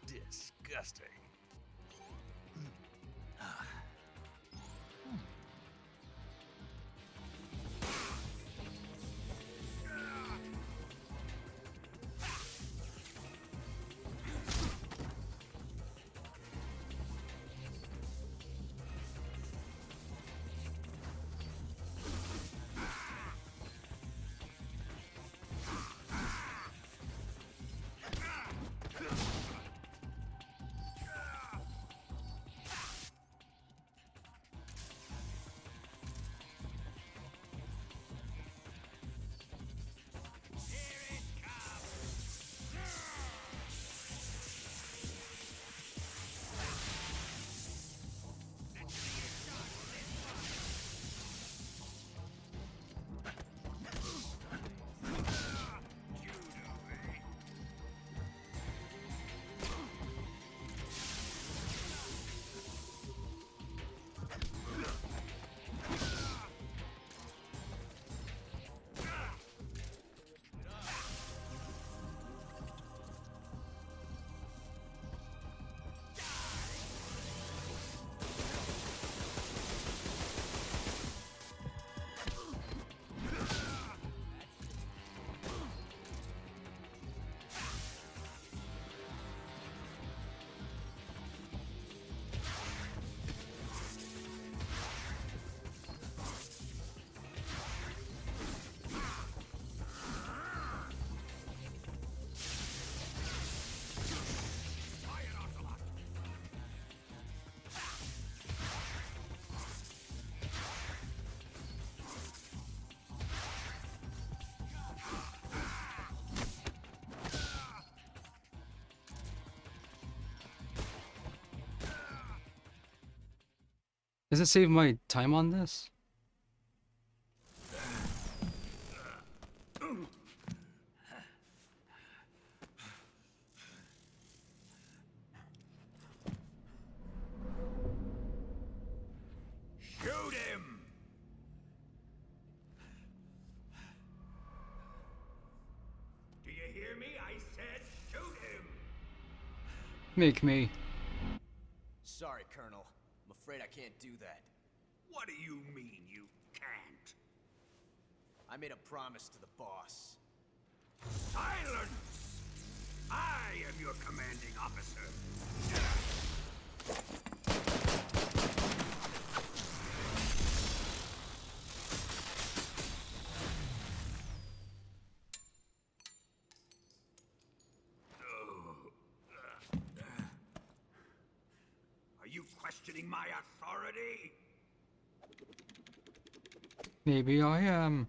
Disgusting. Does it save my time on this? Shoot him! Do you hear me? I said shoot him! Make me. Sorry, Colonel. I'm afraid I can't do that. What do you mean you can't? I made a promise to the boss. Silence! I am your commanding officer. Are you questioning my authority? Maybe I am.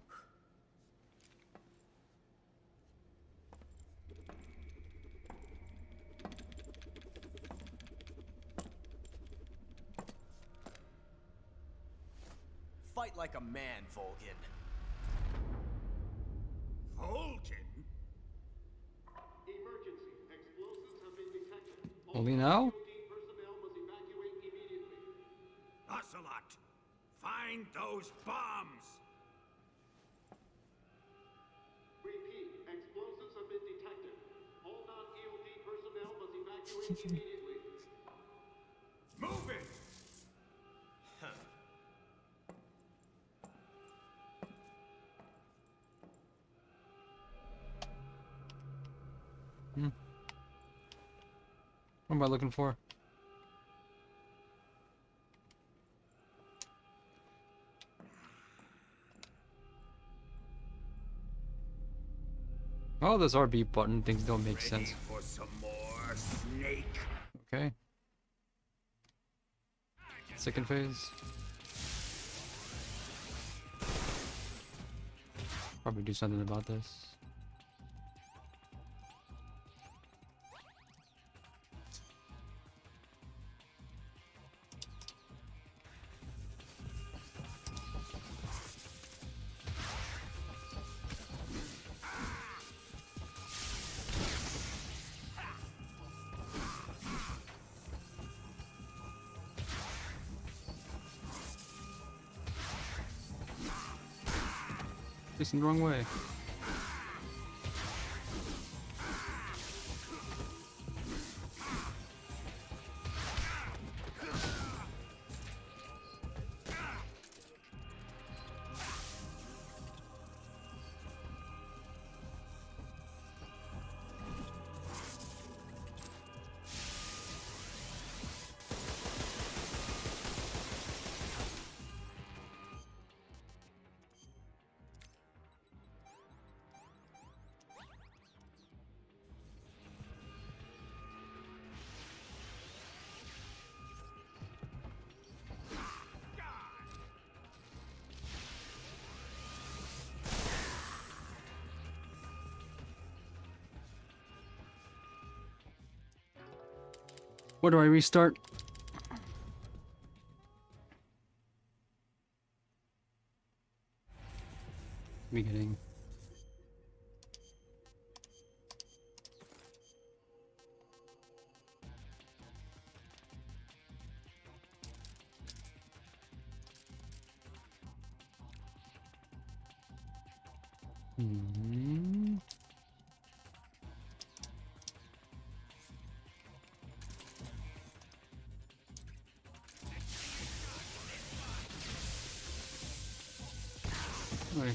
Fight like a man, Volgin. Volgin? Emergency. Explosives have been detected. Only now? Personnel must evacuate immediately. Ocelot, find those bombs! Repeat. Explosives have been detected. All non-EOD personnel must evacuate immediately. Move it! What am I looking for? Oh, this RB button things don't make sense. For some more, Snake. Okay. Second phase. Probably do something about this. Facing the wrong way. Where do I restart? Beginning. Hmm. Right.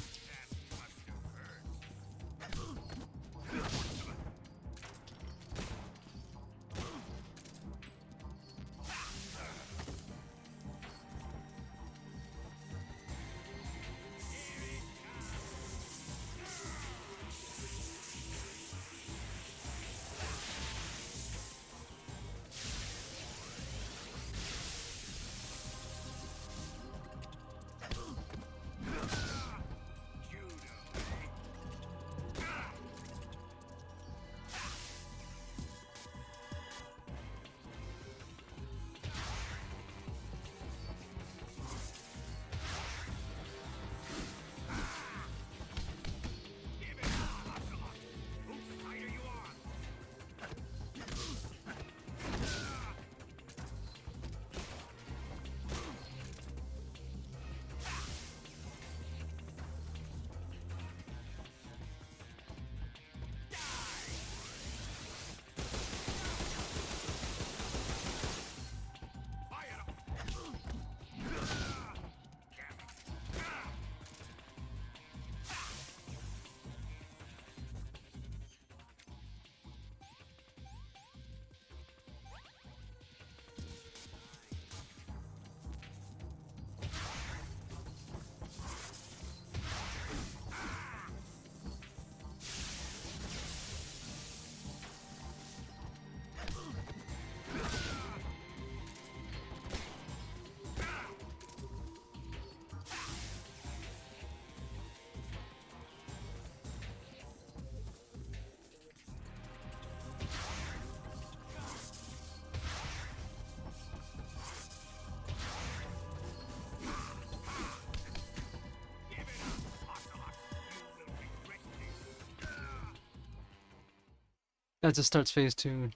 That just starts phase 2.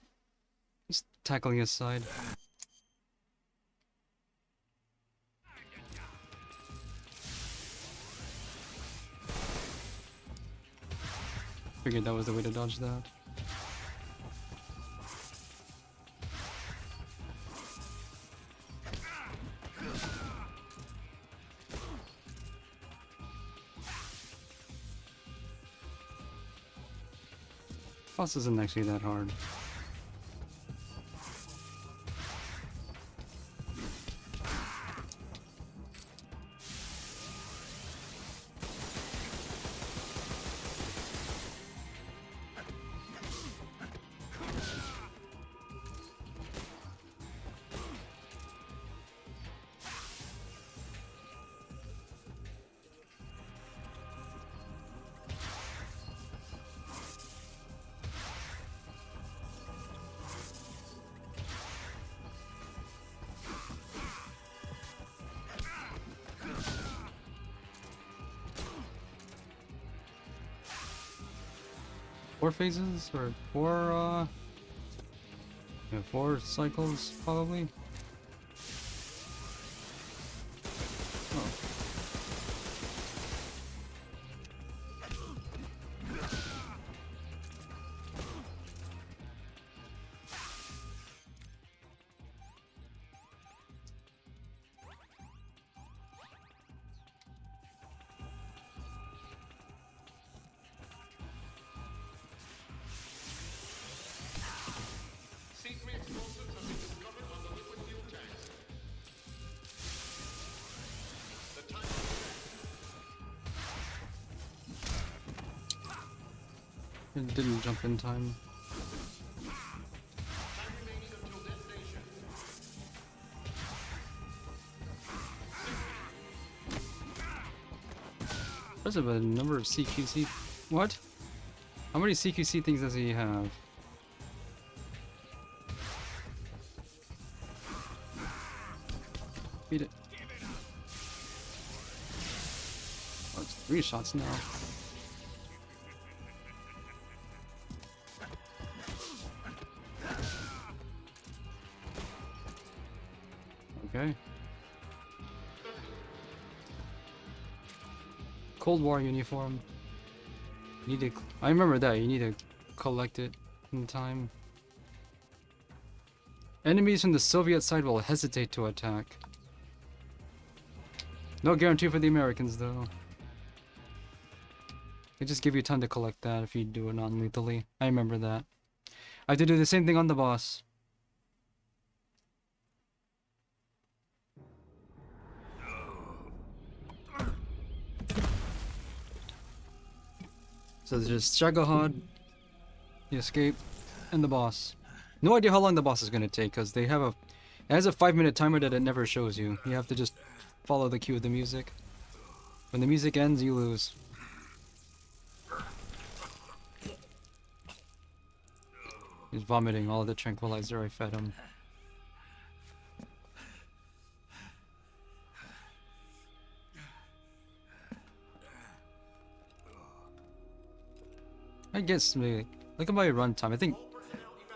Just tackling his side. Figured that was the way to dodge that. Boss isn't actually that hard. Four phases or four cycles probably. Oh. It didn't jump in time. What's up a number of CQC? What? How many CQC things does he have? Beat it. Oh, it's 3 shots now. Okay. Cold War uniform. You need to. I remember that. You need to collect it in time. Enemies from the Soviet side will hesitate to attack. No guarantee for the Americans, though. They just give you time to collect that if you do it non-lethally. I remember that. I have to do the same thing on the boss. So there's just Shagohod, the escape, and the boss. No idea how long the boss is gonna take, because they have a... It has a 5-minute timer that it never shows you. You have to just follow the cue of the music. When the music ends, you lose. He's vomiting all the tranquilizer I fed him. I guess maybe look at my runtime. I think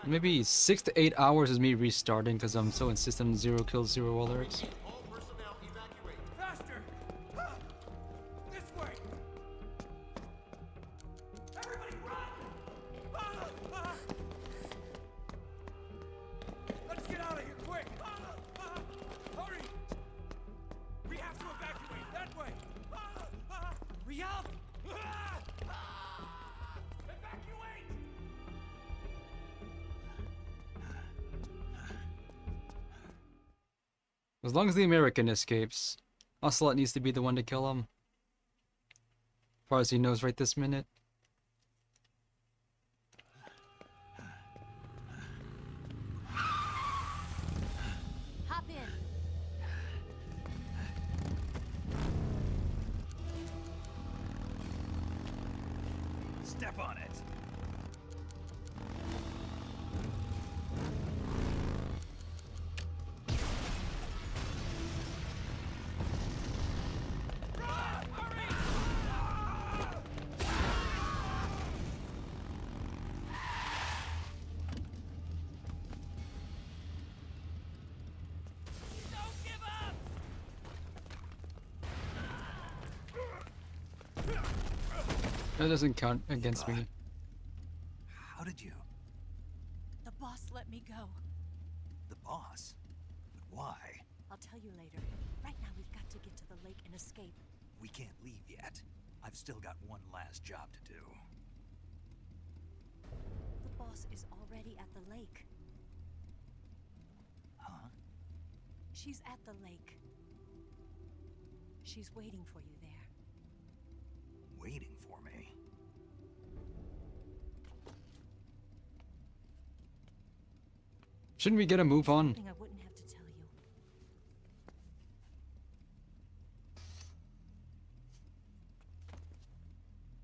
maybe 6 to 8 hours is me restarting because I'm so insistent on 0 kills, 0 alerts. Faster! This way! Everybody run! Let's get out of here, quick! Hurry! We have to evacuate that way! Riyadh! Evacuate! As long as the American escapes, Ocelot needs to be the one to kill him. As far as he knows right this minute. Hop in. Step on it. That doesn't count against me. How did you? The boss let me go. The boss? But why? I'll tell you later. Right now we've got to get to the lake and escape. We can't leave yet. I've still got one last job to do. The boss is already at the lake. Huh? She's at the lake. She's waiting for you there. Waiting for me? Shouldn't we get a move on? Something I wouldn't have to tell you.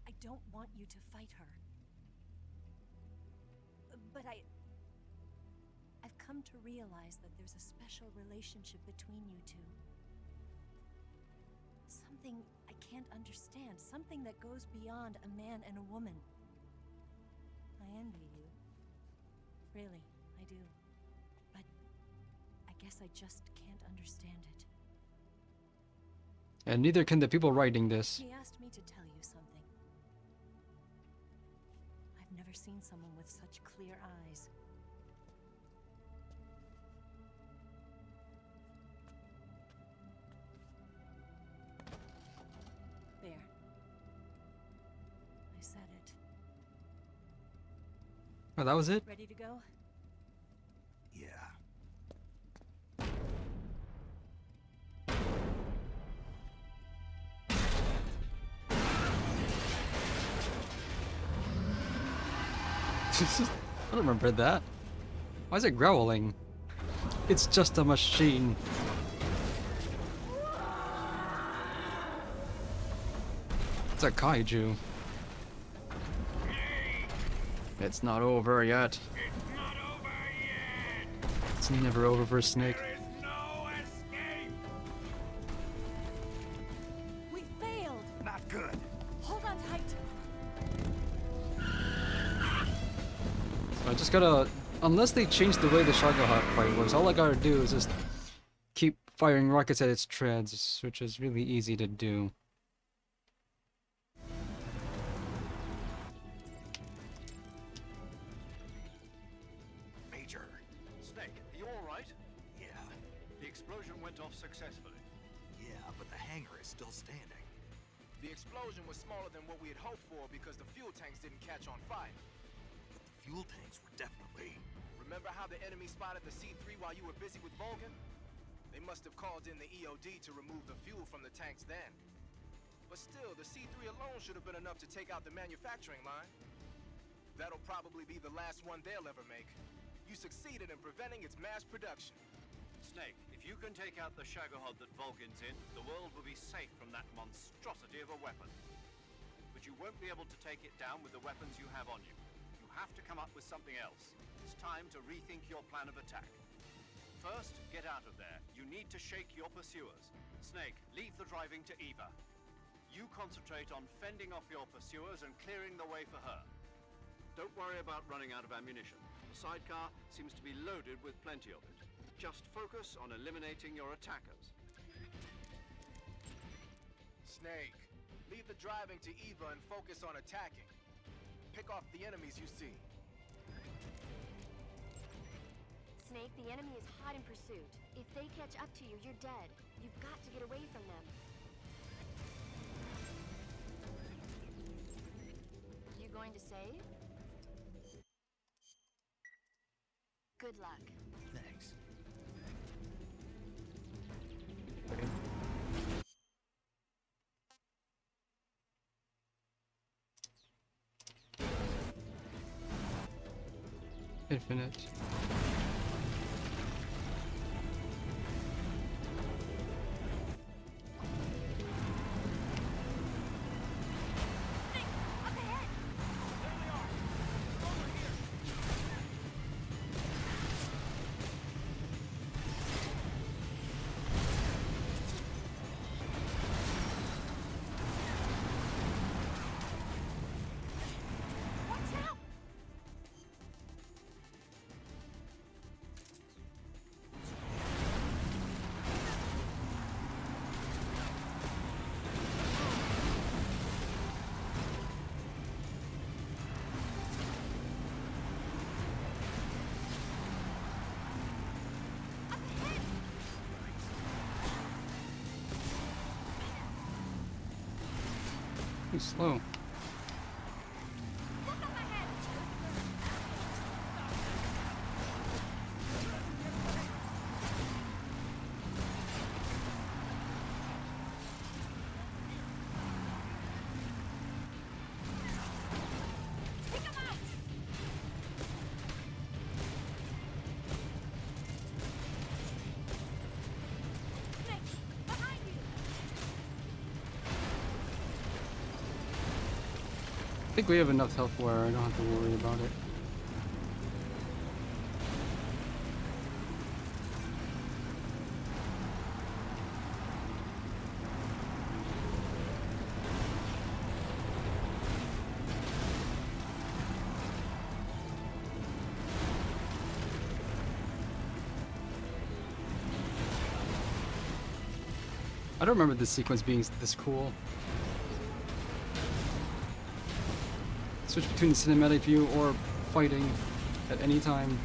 I don't want you to fight her. But I've come to realize that there's a special relationship between you two. Something I can't understand. Something that goes beyond a man and a woman. I envy you. Really, I do. But I guess I just can't understand it. And neither can the people writing this. He asked me to tell you something. I've never seen someone with such clear eyes. There. I said it. Oh, that was it? Ready to go? Yeah. I don't remember that. Why is it growling? It's just a machine. It's a kaiju. It's not over yet. It's never over for Snake. We failed! Not good. Hold on tight! So I just gotta... Unless they change the way the Shagohod fight works, all I gotta do is just keep firing rockets at its treads, which is really easy to do. Major. Snake, are you alright? Yeah. The explosion went off successfully. Yeah, but the hangar is still standing. The explosion was smaller than what we had hoped for because the fuel tanks didn't catch on fire. But the fuel tanks were definitely... Remember how the enemy spotted the C3 while you were busy with Volgan? They must have called in the EOD to remove the fuel from the tanks then. But still, the C3 alone should have been enough to take out the manufacturing line. That'll probably be the last one they'll ever make. You succeeded in preventing its mass production. Snake, if you can take out the Shagohod that Volgin's in, the world will be safe from that monstrosity of a weapon. But you won't be able to take it down with the weapons you have on you. You have to come up with something else. It's time to rethink your plan of attack. First, get out of there. You need to shake your pursuers. Snake, leave the driving to Eva. You concentrate on fending off your pursuers and clearing the way for her. Don't worry about running out of ammunition. The sidecar seems to be loaded with plenty of it. Just focus on eliminating your attackers. Snake, leave the driving to Eva and focus on attacking. Pick off the enemies you see. Snake, the enemy is hot in pursuit. If they catch up to you, you're dead. You've got to get away from them. You going to save? Good luck. Thanks. Infinite. He's slow. I think we have enough health where I don't have to worry about it. I don't remember this sequence being this cool. Switch between the cinematic view or fighting at any time.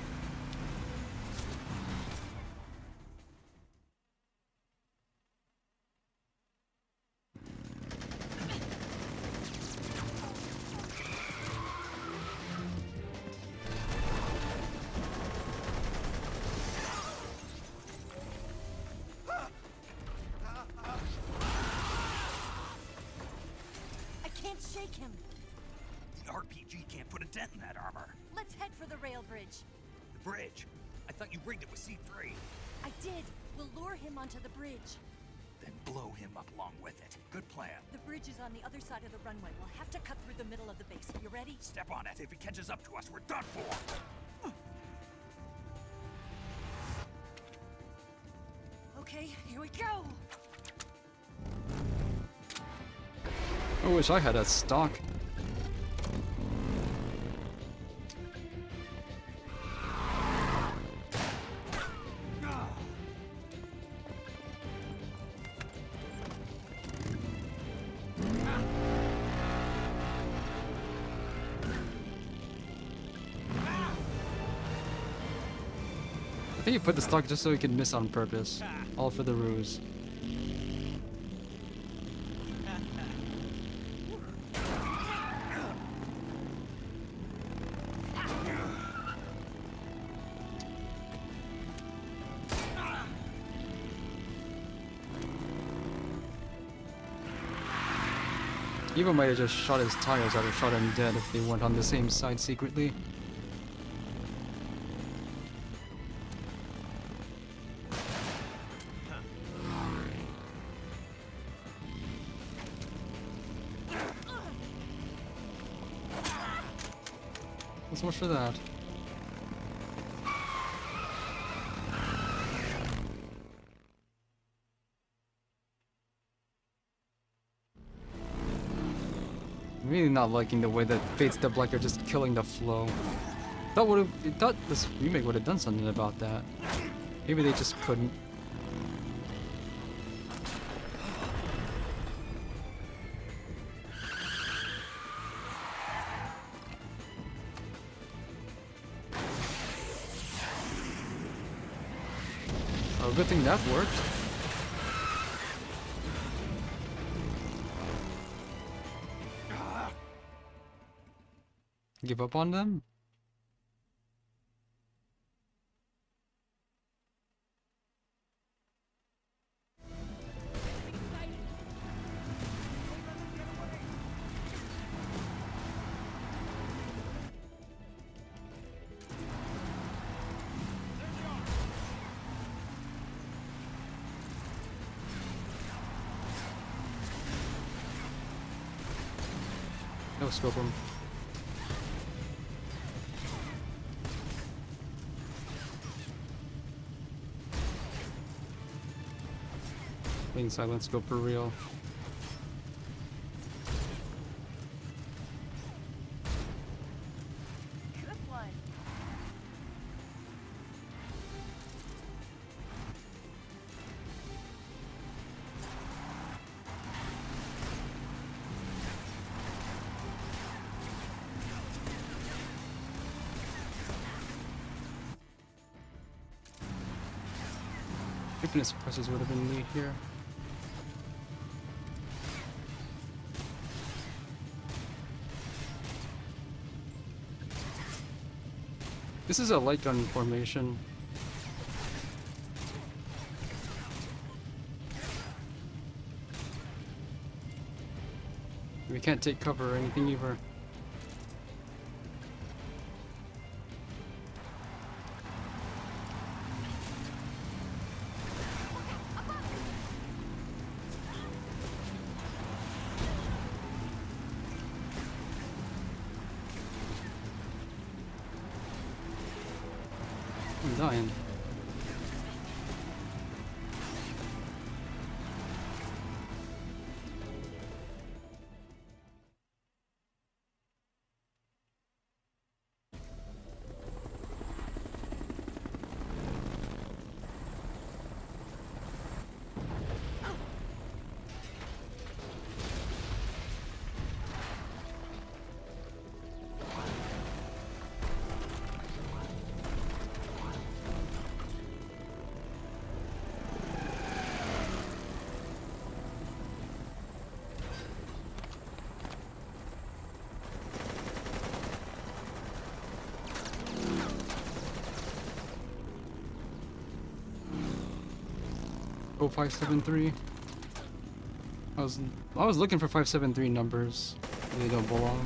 I can't shake him. The RPG can't put a dent in that armor. Let's head for the rail bridge. The bridge? I thought you rigged it with C3. I did. We'll lure him onto the bridge. Then blow him up along with it. Good plan. The bridge is on the other side of the runway. We'll have to cut through the middle of the base. You ready? Step on it. If he catches up to us, we're done for. Okay, here we go. I wish I had a stock. I think you put the stock just so he could miss on purpose. All for the ruse. Eva might have just shot his tires out or shot him dead if they weren't on the same side secretly. So much for that. I'm really not liking the way that Fates the Black are just killing the flow. Thought this remake would have done something about that. Maybe they just couldn't. Oh, good thing that worked. Give up on them? No scope them. Being silent scope for real. Good one. Infinite suppressors would have been neat here. This is a light gun formation. We can't take cover or anything either. I'm dying. Go 573. I was looking for 573 numbers. They don't belong.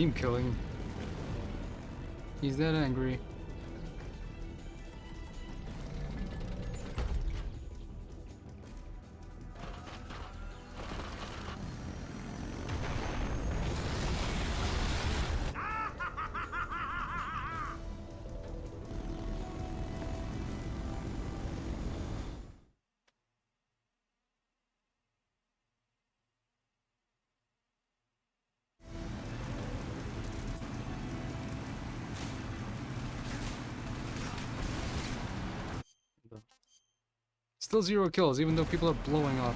team killing. He's that angry. Still 0 kills, even though people are blowing up.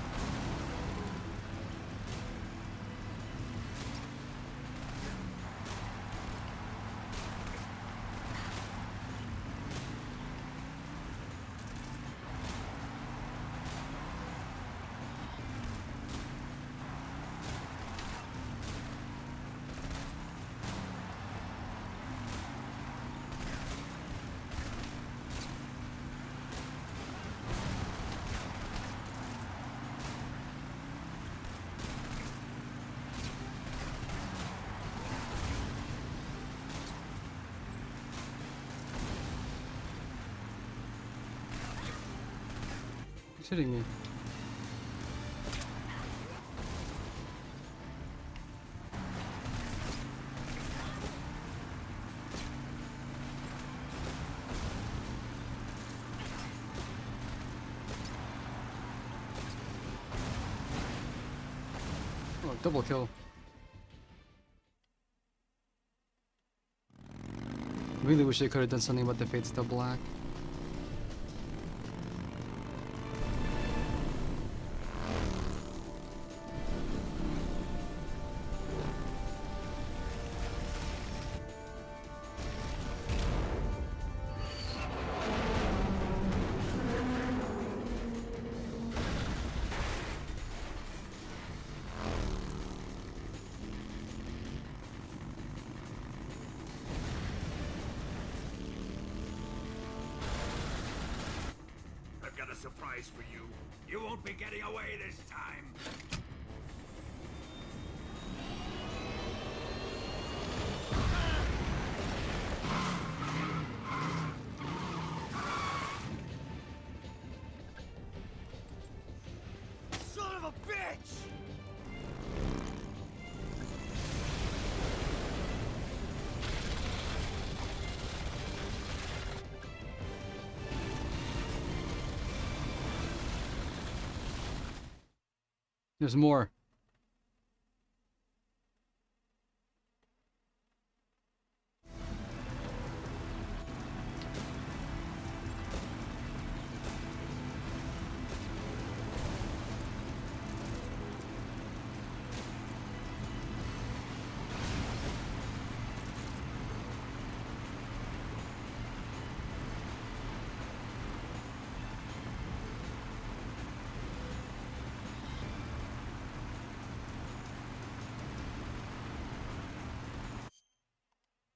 He's hitting me. Oh, double kill. Really wish they could have done something about the Fates still black. I've got a surprise for you. You won't be getting away this time. Son of a bitch! There's more.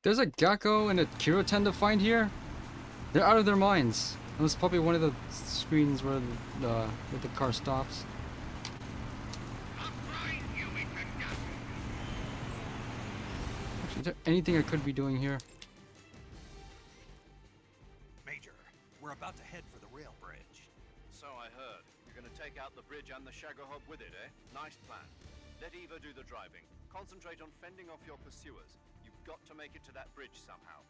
There's a Gakko and a Kiroten to find here? They're out of their minds. And this is probably one of the screens where the car stops. Actually, is there anything I could be doing here? Major, we're about to head for the rail bridge. So I heard. You're gonna take out the bridge and the Shagohod with it, eh? Nice plan. Let Eva do the driving. Concentrate on fending off your pursuers. You've got to make it to that bridge somehow.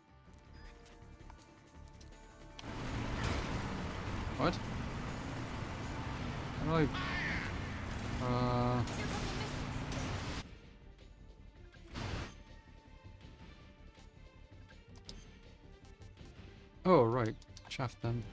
What? How do I... Oh, right. Shaft them.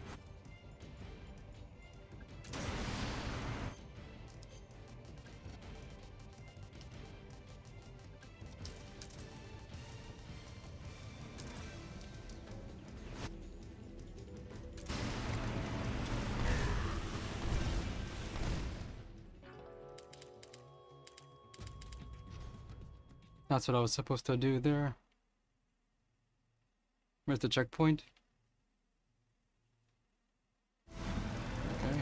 That's what I was supposed to do there. Where's the checkpoint? Okay.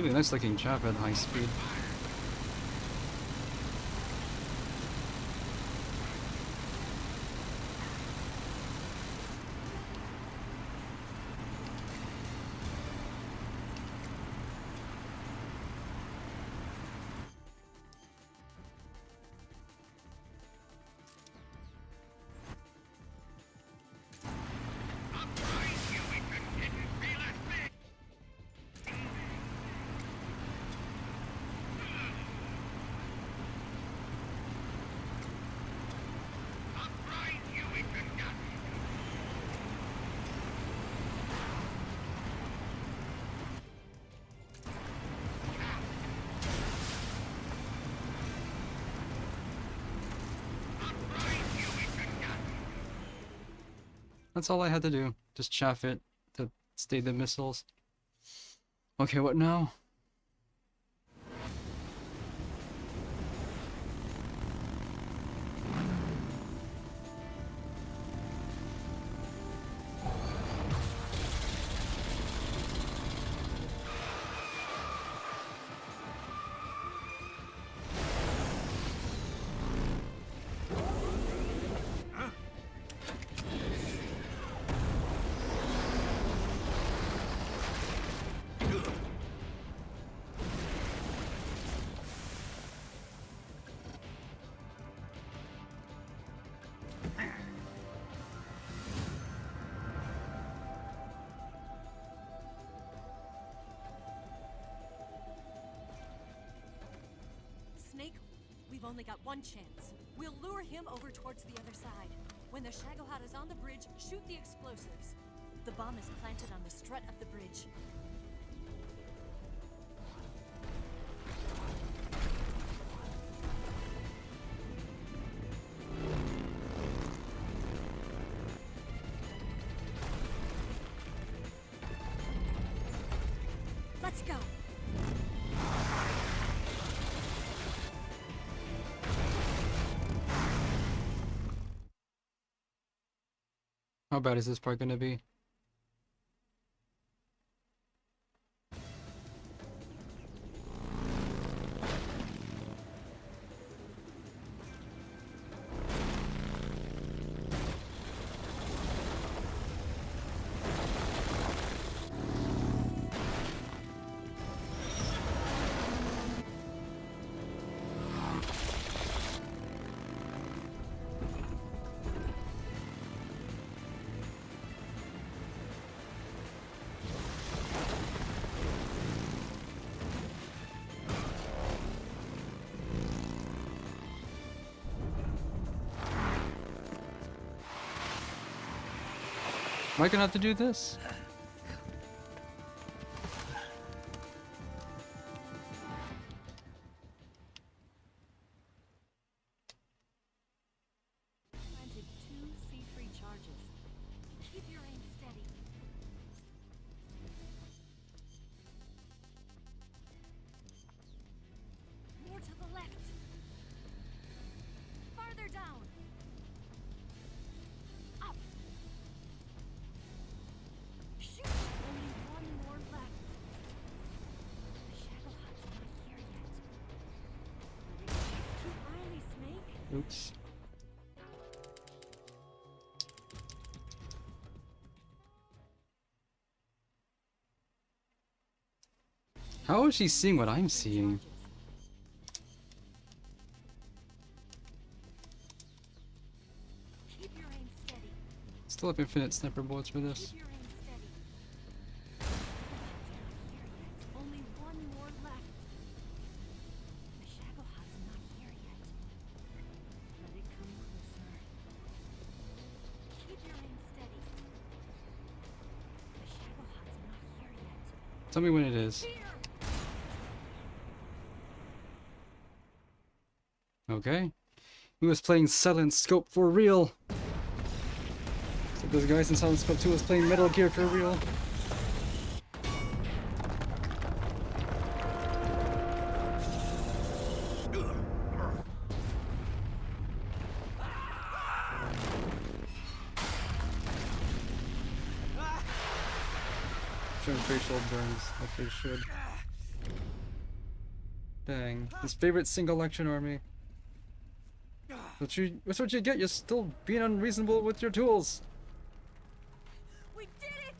Really nice looking job at high speed. That's all I had to do. Just chaff it to stay the missiles. Okay, what now? Snake, we've only got one chance. We'll lure him over towards the other side. When the Shagohod is on the bridge, shoot the explosives. The bomb is planted on the strut of the bridge. Let's go. How bad is this part gonna be? Am I gonna have to do this? Planted 2 C3 charges. Keep your aim steady. More to the left. Farther down. Up. Shoot! Only one more left. The Shagohod's not here yet. It's too early, Snake. Oops. How is she seeing what I'm seeing? Keep your aim steady. Still have infinite sniper bullets for this. Keep your aim steady. Only one more left. The Shagohod's not here yet. Let it come closer. Keep your aim steady. The Shagohod's not here yet. Tell me when it is. Okay. He was playing Silent Scope for real. So those guys in Silent Scope 2 was playing Metal Gear for real. Showing facial burns like they should. Dang. His favorite single action army. That's what you get. You're still being unreasonable with your tools. We did it!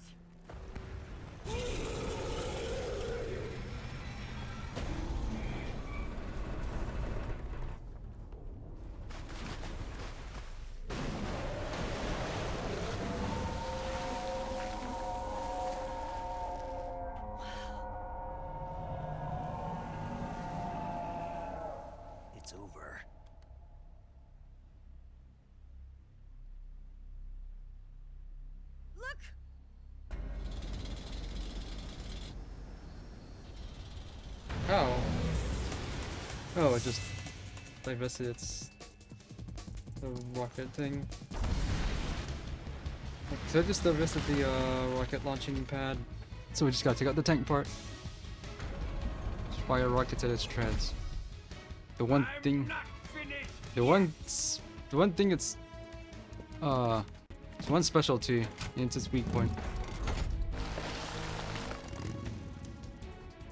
It's over. Look! How? Oh, it just divested its the rocket thing. So I just divested the rocket launching pad. So we just gotta take out the tank part. Just fire rockets at its treads. The one thing it's one specialty and it's its weak point.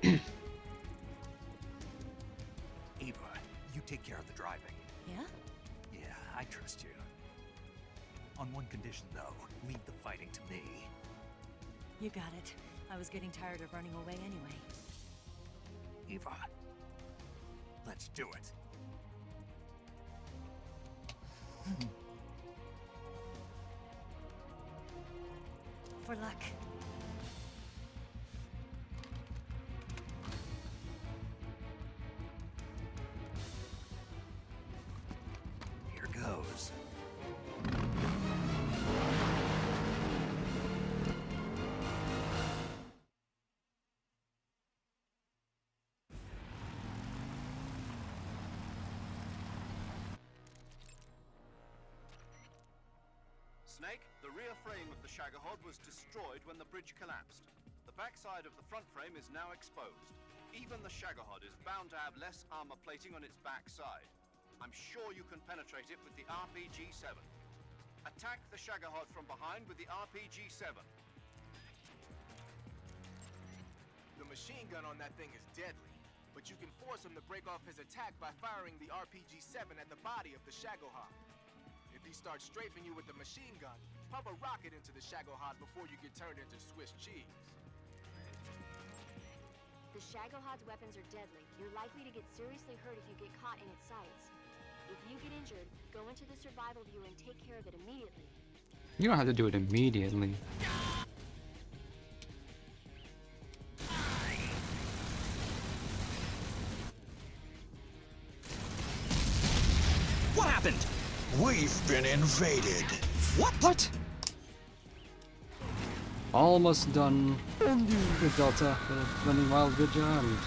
Eva, you take care of the driving. Yeah? Yeah, I trust you. On one condition, though, leave the fighting to me. You got it. I was getting tired of running away anyway. Eva, let's do it. For luck. Here goes. Snake, the rear frame of the Shagohod was destroyed when the bridge collapsed. The backside of the front frame is now exposed. Even the Shagohod is bound to have less armor plating on its backside. I'm sure you can penetrate it with the RPG-7. Attack the Shagohod from behind with the RPG-7. The machine gun on that thing is deadly, but you can force him to break off his attack by firing the RPG-7 at the body of the Shagohod. If he starts strafing you with the machine gun, pump a rocket into the Shagohod before you get turned into Swiss cheese. The Shagohod's weapons are deadly. You're likely to get seriously hurt if you get caught in its sights. If you get injured, go into the survival view and take care of it immediately. You don't have to do it immediately. What happened? We've been invaded. What? Almost done with Delta, running wild Vidya, and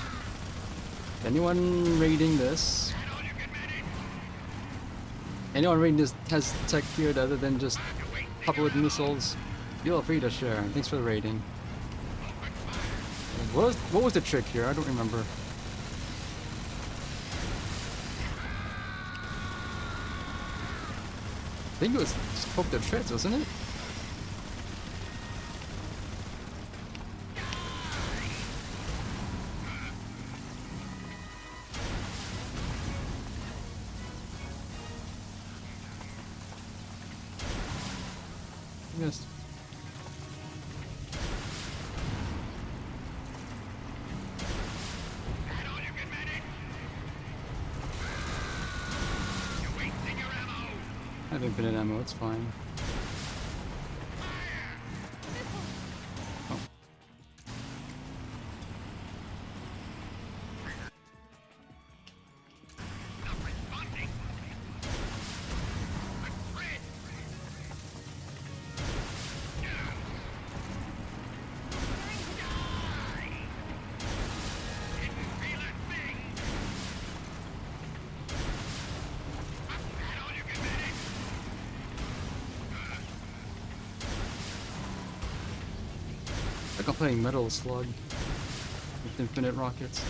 anyone raiding this has tech here other than just couple with missiles, feel free to share. Thanks for the raiding. What was the trick here? I don't remember. I think it was just poke their treads, wasn't it? Yes. I have infinite ammo, it's fine. Oh. Like I'm playing Metal Slug with infinite rockets.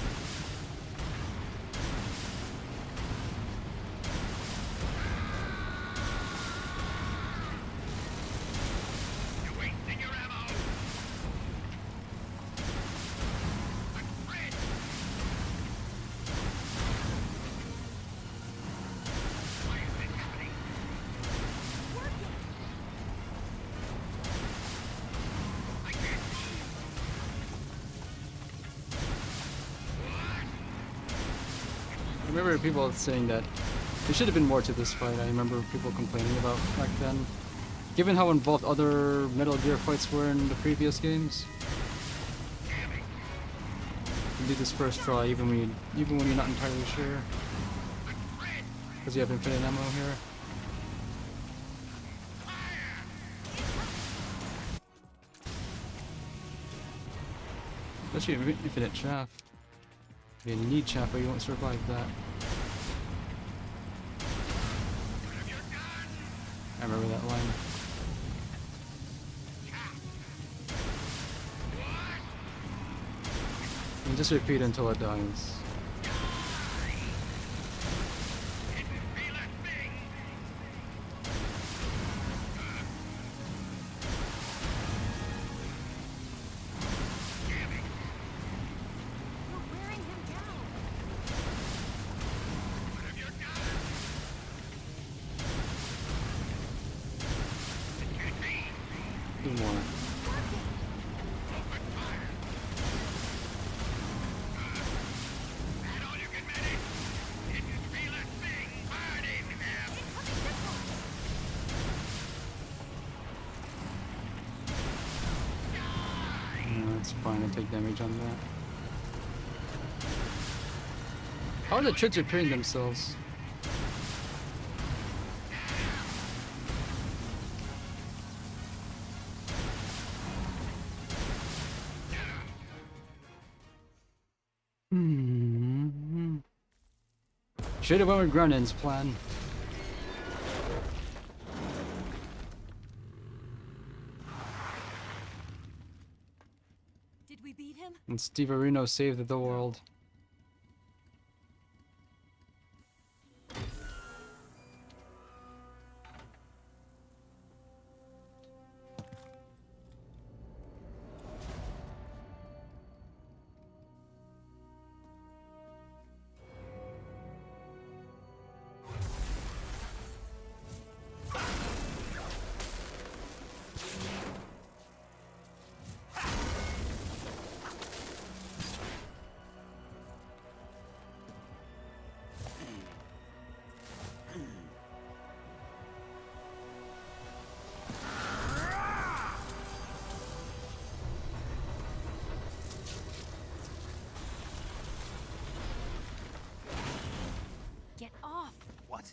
I remember people saying that there should have been more to this fight. I remember people complaining about back then. Given how involved other Metal Gear fights were in the previous games. You do this first try even when you're not entirely sure. Because you have infinite ammo here. Especially infinite chaff. You need chaff or you won't survive that. I remember that line. And just repeat until it dies. Two more. It's fine to take damage on that. How are the trids repairing themselves? Should have went with Grunnin's plan. Did we beat him? And Steve Areno saved the world. Get off! What?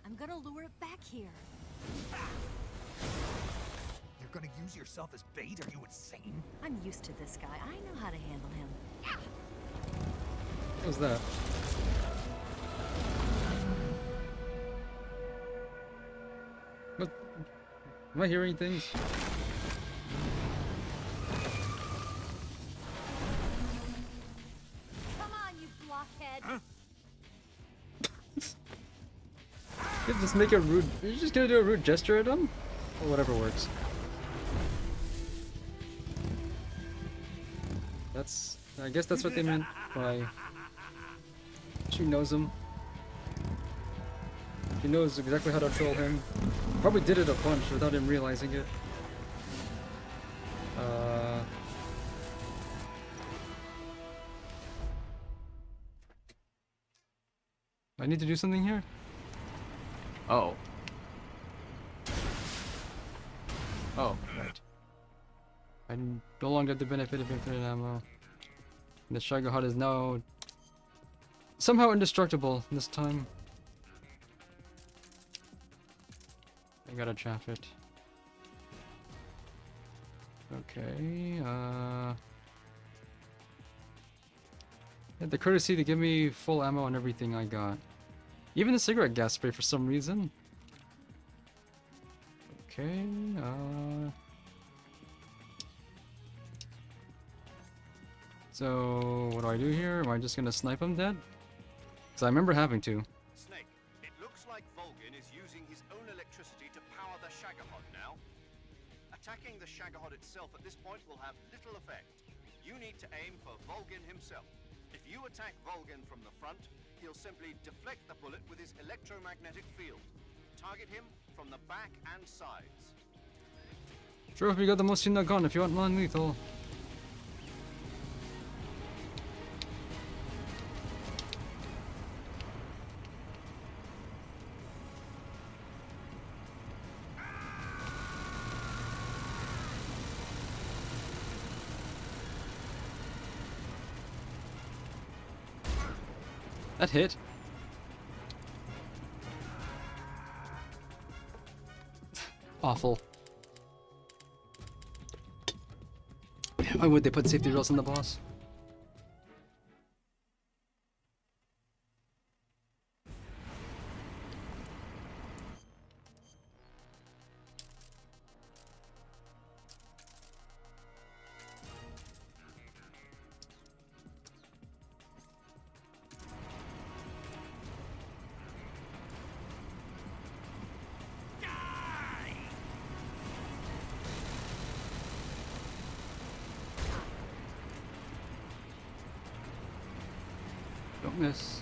I'm gonna lure it back here. You're gonna use yourself as bait? Are you insane? I'm used to this guy. I know how to handle him. What was that? What? Am I hearing things? Come on, you blockhead! You just make a rude. You're just gonna do a rude gesture at him? Or whatever works. That's. I guess that's what they meant by. She knows him. She knows exactly how to troll him. Probably did it a bunch without him realizing it. I need to do something here? Oh. Oh, right. I no longer have the benefit of infinite ammo. And the Shagohod is now somehow indestructible this time. I gotta chaff it. Okay, had the courtesy to give me full ammo on everything I got. Even the cigarette gas spray for some reason. Okay, so what do I do here? Am I just gonna snipe him dead? Because I remember having to. Snake, it looks like Volgin is using his own electricity to power the Shagohod now. Attacking the Shagohod itself at this point will have little effect. You need to aim for Volgin himself. If you attack Volgin from the front, he'll simply deflect the bullet with his electromagnetic field. Target him from the back and sides. Sure, if you got the Mosina gun, if you want non-lethal. That hit. Awful. Why would they put safety drills on the boss? Don't miss.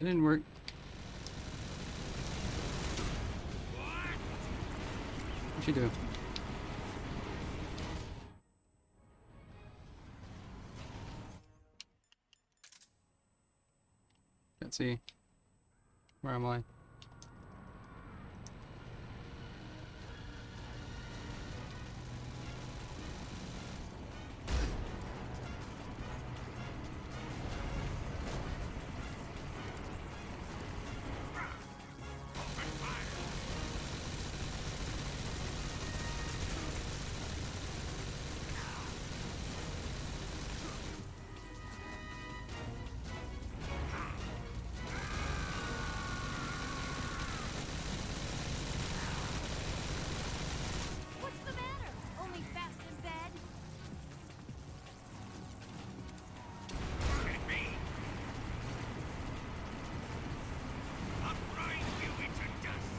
It didn't work. What'd she do? Can't see. Where am I? What's the matter? Only fast in bed? I'll grind you into dust.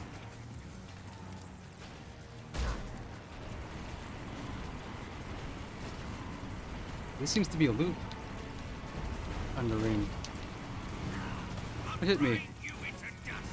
This seems to be a loop. On the ring. It hit me. You into dust.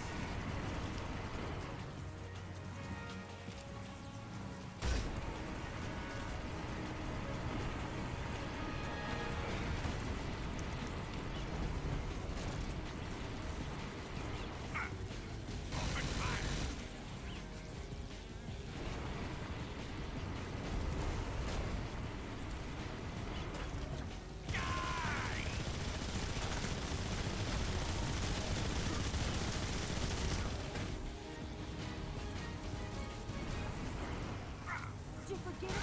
Did you forget about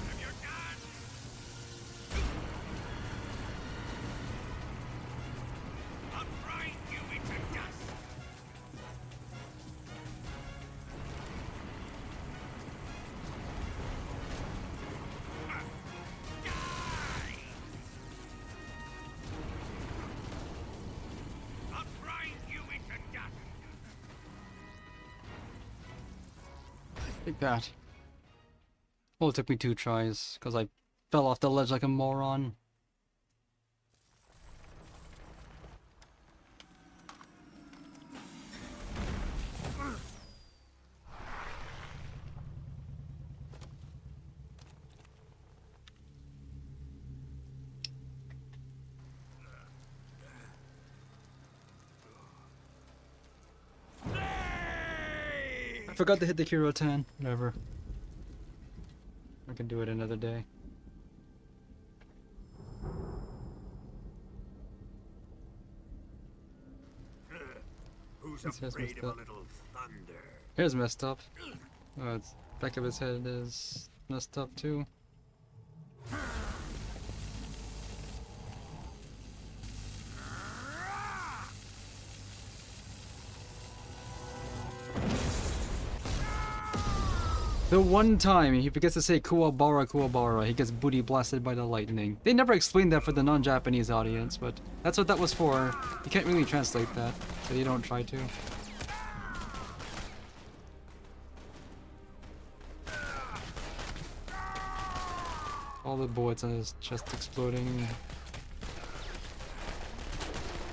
Have you done? I'll grind you into dust. I'll grind you into dust. Take that. Well, it took me 2 tries, because I fell off the ledge like a moron. I forgot to hit the Kirotan. Whatever. I can do it another day. Who's This has afraid messed of a up. little thunder? Here's messed up. Oh, its back of his head is messed up too. The one time he forgets to say Kuwabara Kuwabara, he gets booty blasted by the lightning. They never explained that for the non-Japanese audience, but that's what that was for. You can't really translate that, so you don't try to. All the bullets on his chest exploding.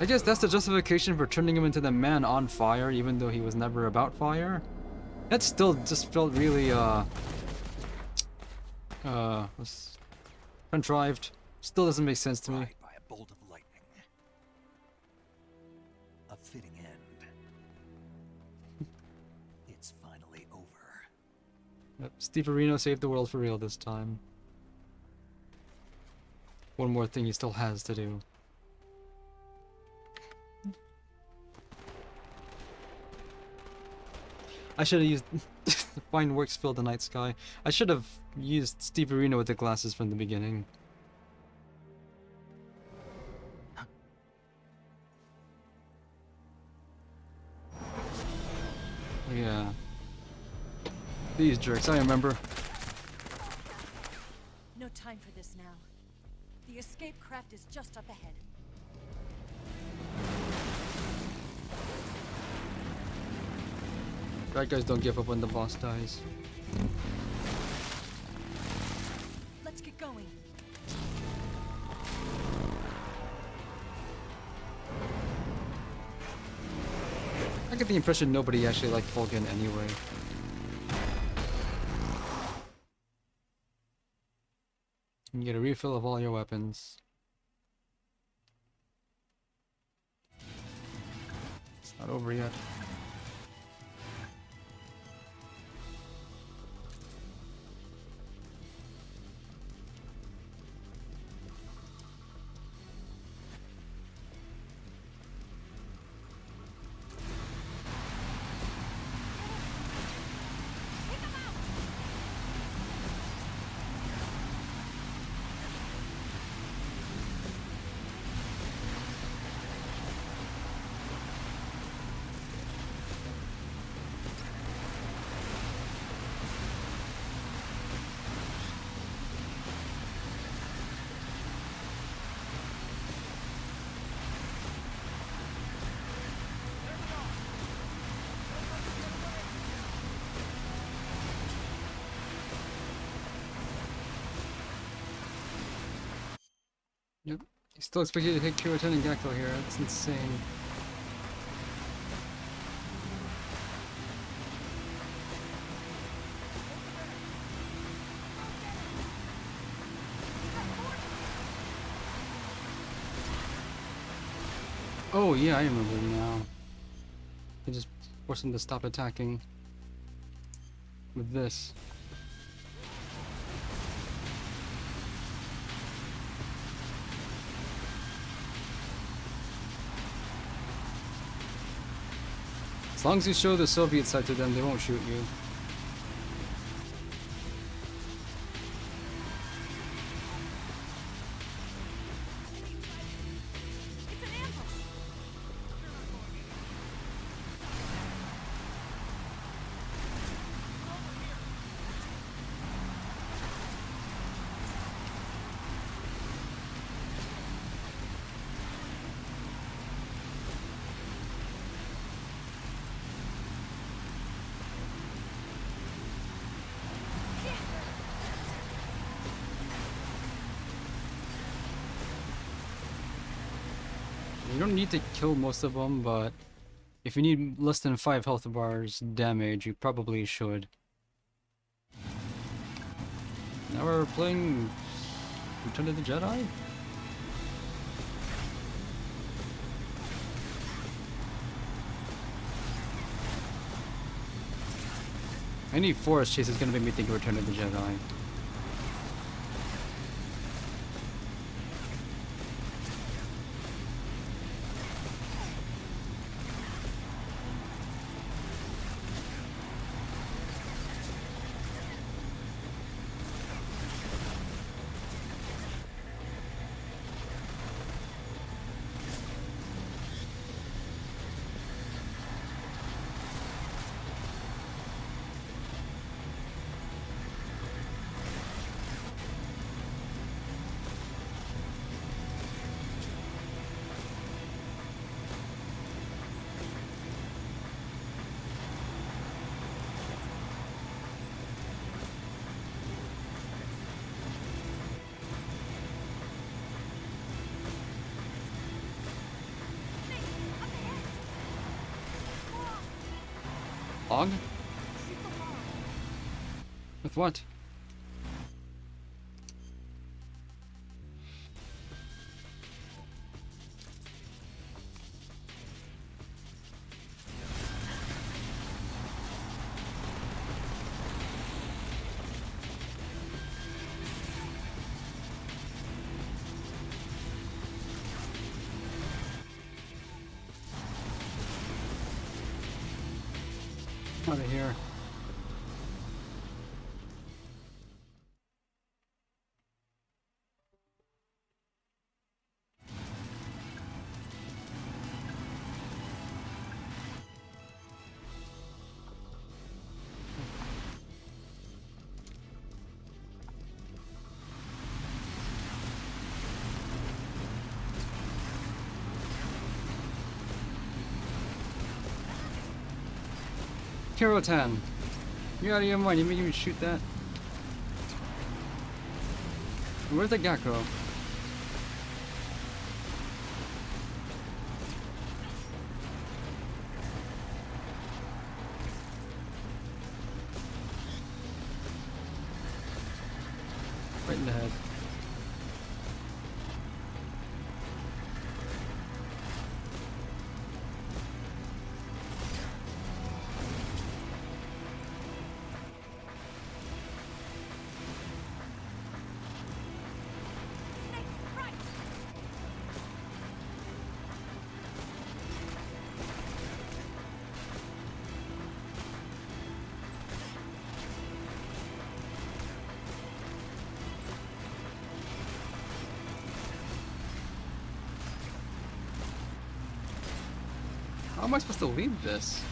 I guess that's the justification for turning him into the man on fire, even though he was never about fire. That still just felt really, was contrived. Still doesn't make sense to me. By a bolt of lightning. A fitting end. It's finally over. Yep, Steve Areno saved the world for real this time. One more thing he still has to do. I should have used fine works fill the night sky. I should have used Steve Areno with the glasses from the beginning. Yeah. These jerks, I remember. No time for this now. The escape craft is just up ahead. Bad guys don't give up when the boss dies. Let's get going. I get the impression nobody actually liked Vulcan anyway. You get a refill of all your weapons. It's not over yet. Yep. You still expect you to hit Kiritan and Gakto here. That's insane. Oh yeah, I remember now. You just force him to stop attacking with this. As long as you show the Soviet side to them, they won't shoot you. You don't need to kill most of them, but if you need less than 5 health bars damage, you probably should. Now we're playing Return of the Jedi? Any forest chase is gonna make me think of Return of the Jedi. dog? With what? Out of here. Kirotan, you out of your mind? You made me shoot that? Where's the Gakko? Right in the head. How am I supposed to leave this?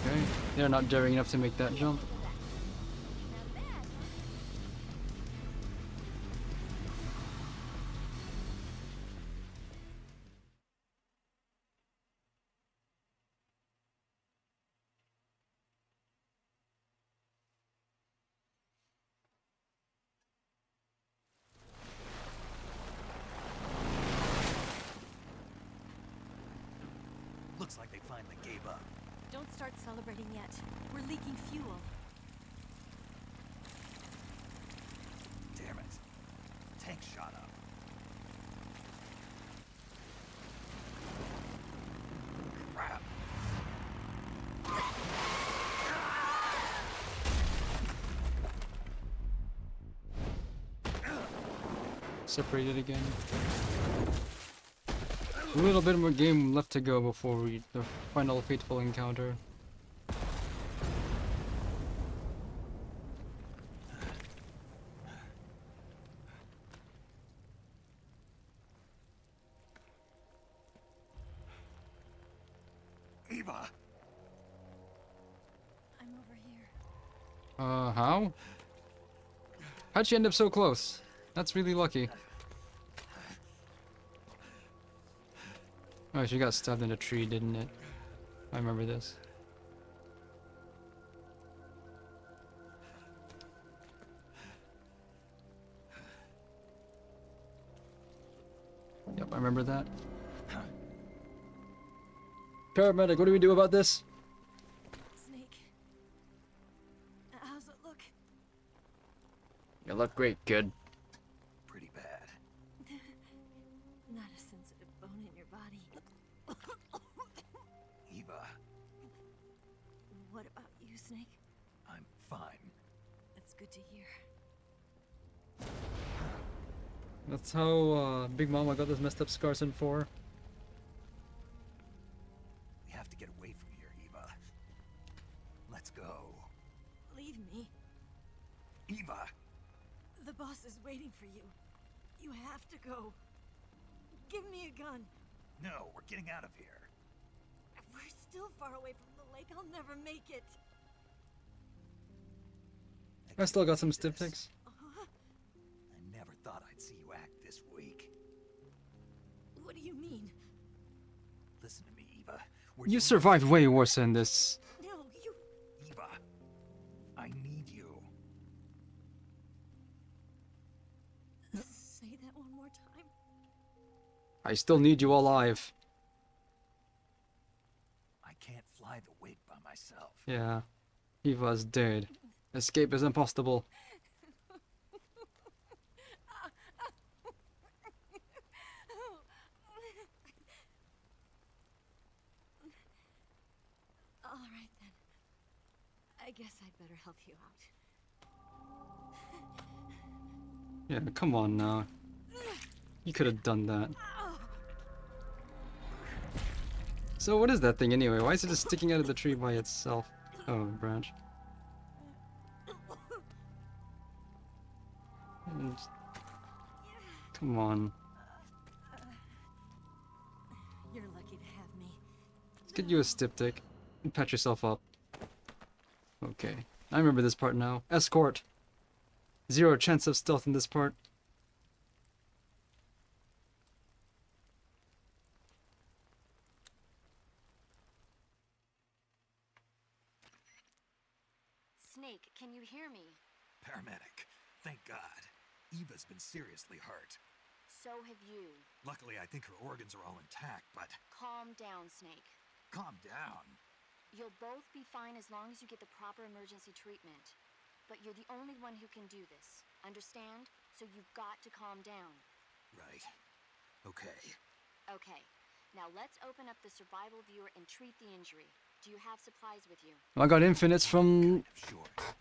Okay, they're not daring enough to make that jump. Looks like they finally gave up. Don't start celebrating yet. We're leaking fuel. Damn it. Tank shot up. Crap. Separated again. A little bit more game left to go before the final fateful encounter. Eva! I'm over here. How? How'd she end up so close? That's really lucky. Oh, she got stabbed in a tree, didn't it? I remember this. Yep, I remember that. Paramedic, what do we do about this? Snake. How's it look? You look great, kid. Pretty bad. Not a sensitive bone in your body. Eva, What about you, Snake? I'm fine. That's good to hear. That's how Big Mama got those messed up scars in 4. We have to get away from here, Eva. Let's go. Leave me. Eva! The boss is waiting for you. You have to go. Give me a gun. No, we're getting out of here. We're still far away from the lake. I'll never make it. I still got some stiff ticks. I never thought I'd see you act this weak. What do you mean? Listen to me, Eva. You survived way worse than this. No, you... Eva, I need you. Say that one more time. I still need you alive. I can't fly the wig by myself. Yeah. Eva's dead. Escape is impossible. All right then. I guess I'd better help you out. Yeah, come on now. You could have done that. So what is that thing anyway? Why is it just sticking out of the tree by itself? Oh, branch. And come on. You're lucky to have me. Let's get you a styptic and patch yourself up. Okay. I remember this part now. Escort. 0 chance of stealth in this part. Snake, can you hear me? Paramedic, thank God. Eva's been seriously hurt. So have you. Luckily, I think her organs are all intact, but Calm down, Snake. calm down. You'll both be fine as long as you get the proper emergency treatment. But you're the only one who can do this. Understand? So you've got to calm down. Right. Okay. Okay. Now let's open up the survival viewer and treat the injury. Do you have supplies with you? I got infinites from...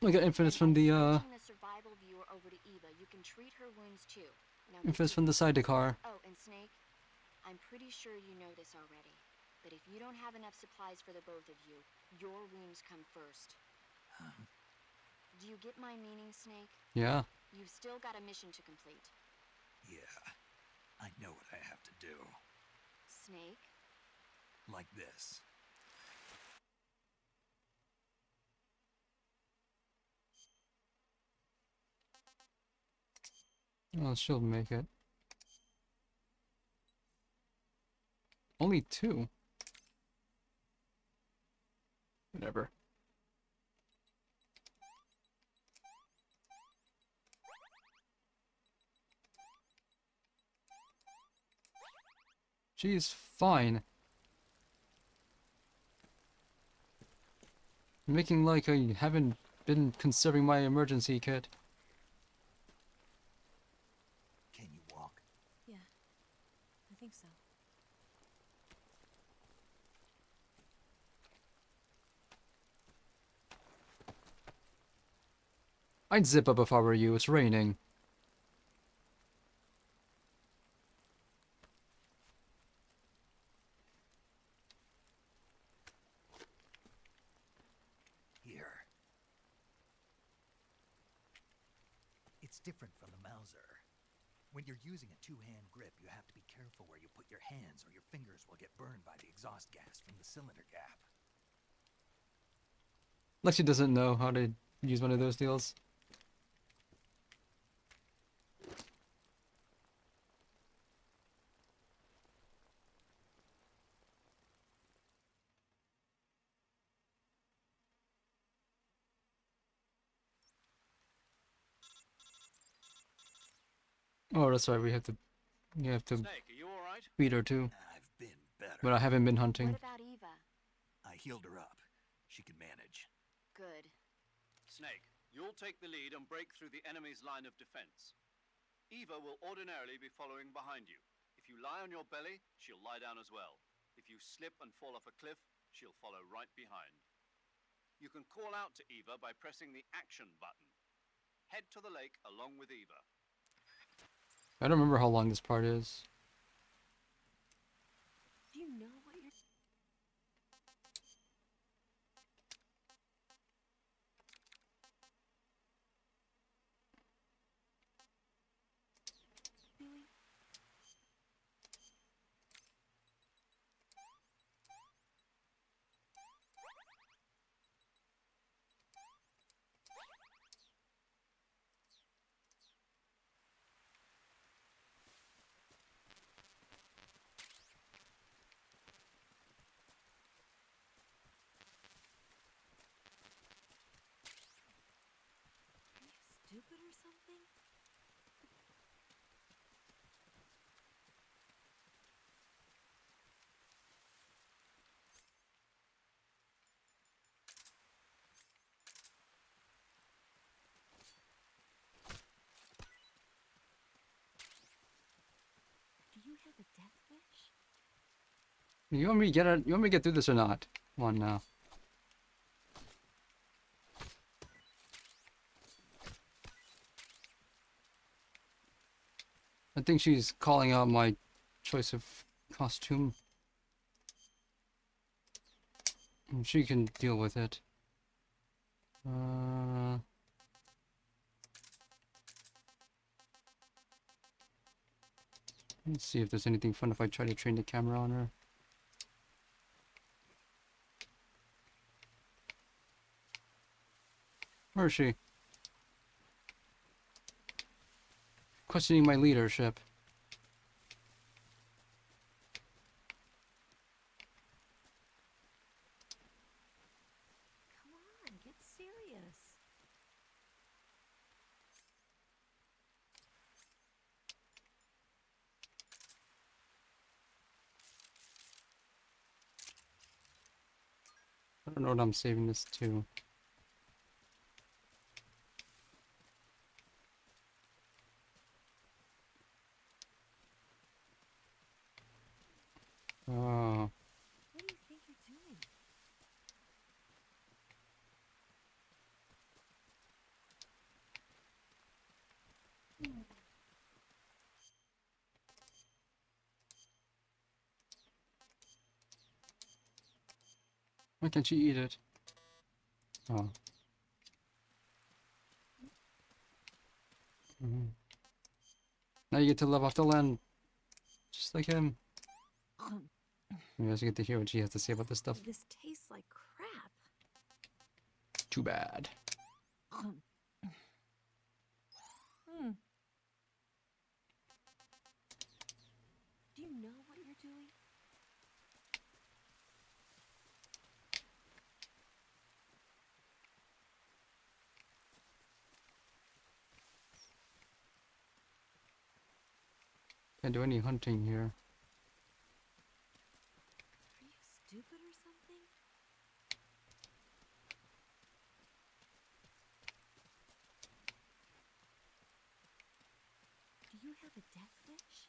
I got infinites from the, Switching the survival viewer over to Eva, you can treat her wounds too. Now, infinites from the sidecar. Oh, and Snake, I'm pretty sure you know this already. But if you don't have enough supplies for the both of you, your wounds come first. Do you get my meaning, Snake? Yeah. You've still got a mission to complete. Yeah. I know what I have to do. Snake? Like this. Oh, she'll make it. Only 2. Whatever. She's fine. Making like I haven't been conserving my emergency kit. Can you walk? Yeah, I think so. I'd zip up if I were you, it's raining. Here. It's different from the Mauser. When you're using a two-hand grip, you have to be careful where you put your hands or your fingers will get burned by the exhaust gas from the cylinder gap. Lexi doesn't know how to use one of those deals. Oh, that's right. We have to. You have to Snake, are you all right? beat her too. I've been better. But I haven't been hunting. What about Eva? I healed her up. She can manage. Good. Snake, you'll take the lead and break through the enemy's line of defense. Eva will ordinarily be following behind you. If you lie on your belly, she'll lie down as well. If you slip and fall off a cliff, she'll follow right behind. You can call out to Eva by pressing the action button. Head to the lake along with Eva. I don't remember how long this part is. Do you know what you're... doing? stupid or something? Do you have a death wish? You want me to get it? You want me to get through this or not? Come on now. I think she's calling out my choice of costume. And she can deal with it. Let's see if there's anything fun if I try to train the camera on her. Where is she? Questioning my leadership. Come on, get serious. I don't know what I'm saving this to. Oh. What do you think you're doing? Why can't she eat it? Oh. Now you get to live off the land. Just like him. You guys get to hear what she has to say about this stuff. This tastes like crap. Too bad. Do you know what you're doing? Can't do any hunting here. Are you stupid or something? Do you have a death wish?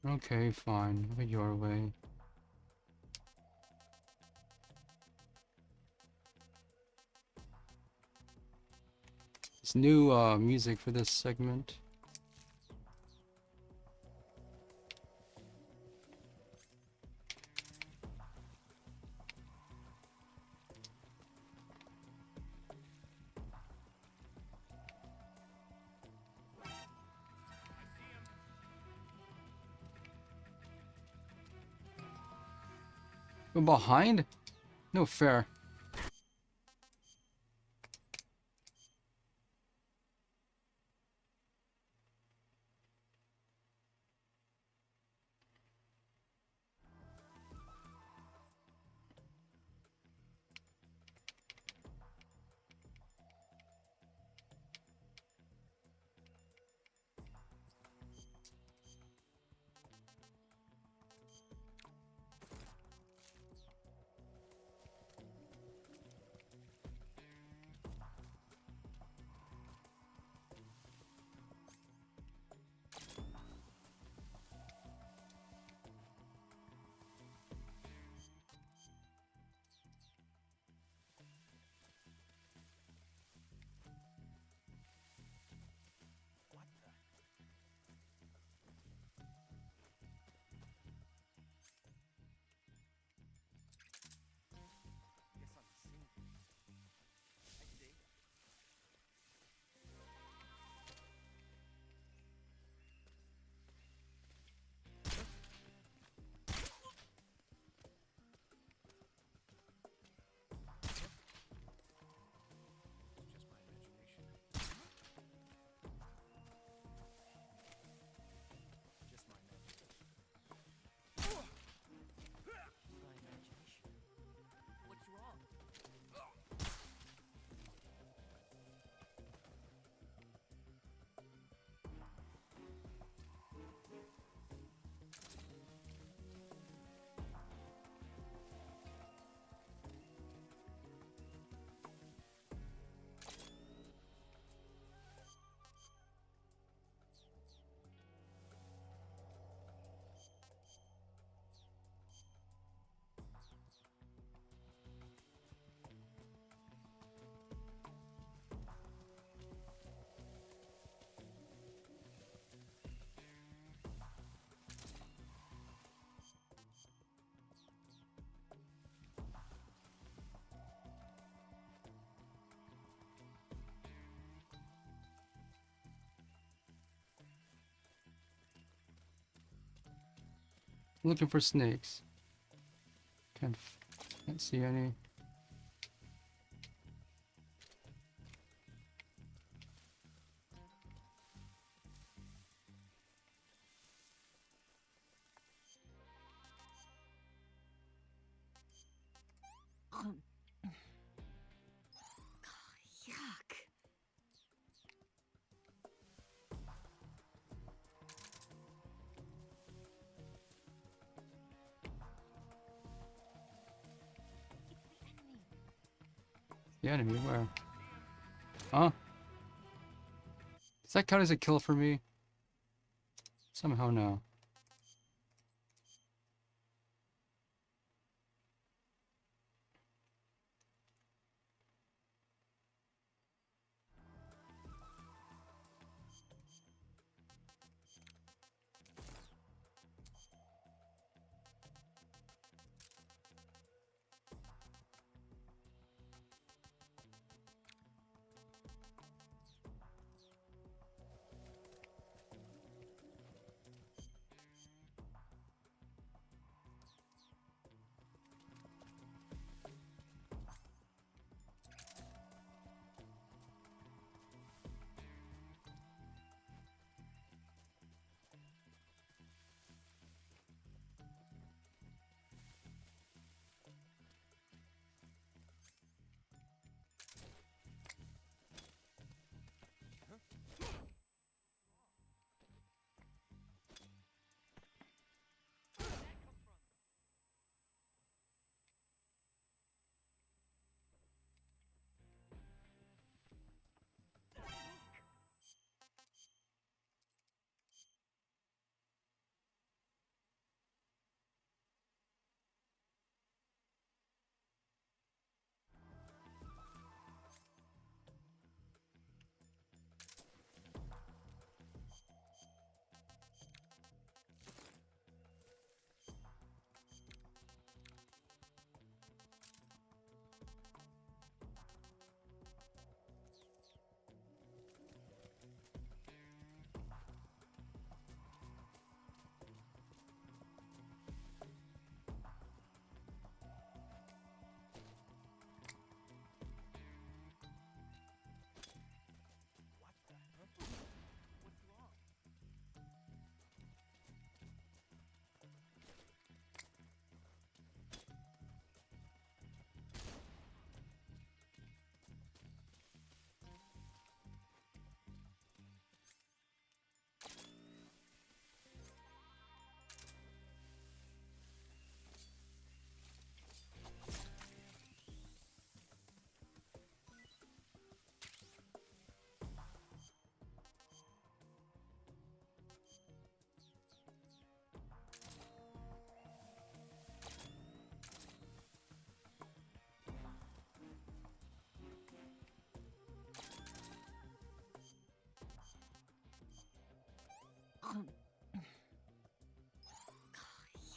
Okay, fine. Have it your way. It's new music for this segment. From behind? No fair. looking for snakes. Can't see any. Yuck. The enemy, where? Huh? Does that count as a kill for me? Somehow no.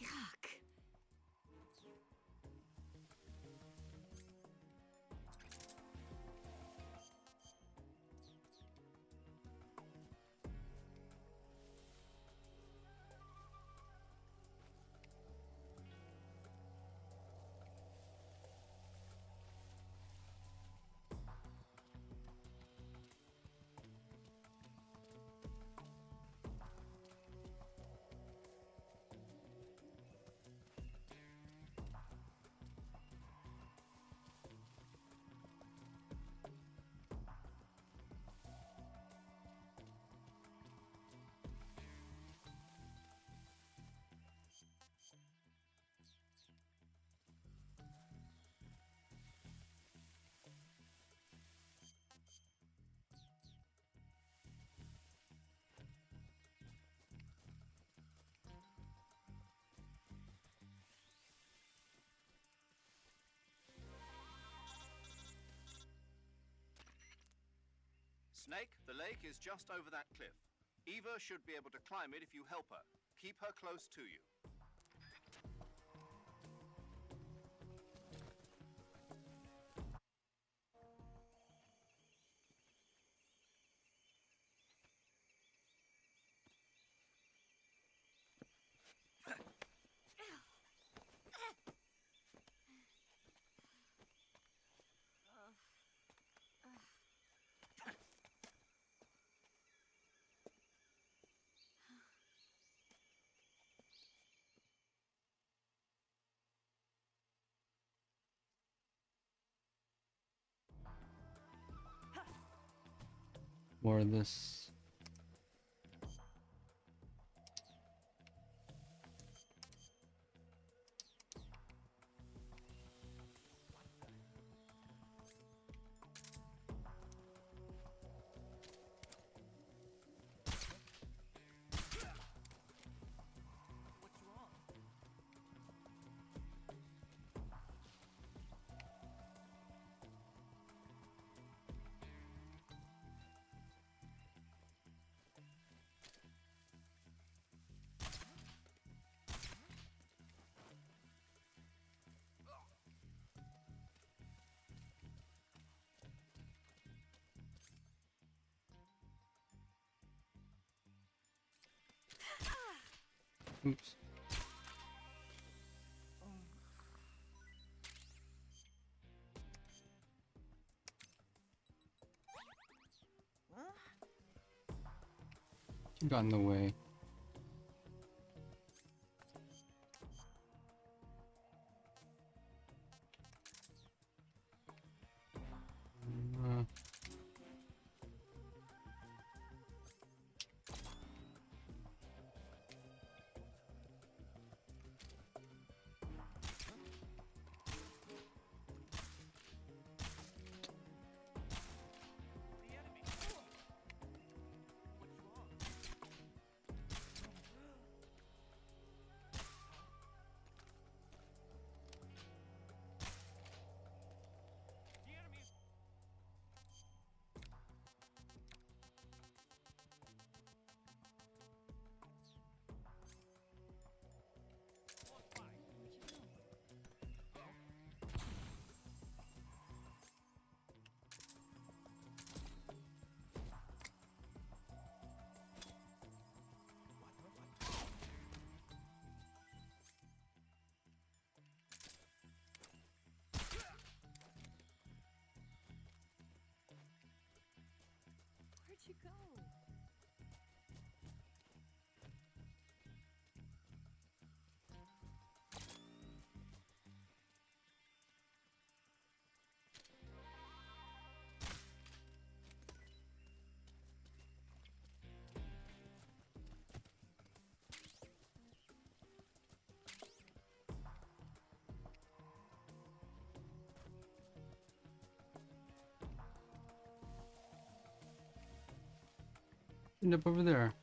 Yuck. Snake, the lake is just over that cliff. Eva should be able to climb it if you help her. Keep her close to you. More of this. Oops. You got in the way. Where'd you go? End up over there.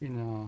You know.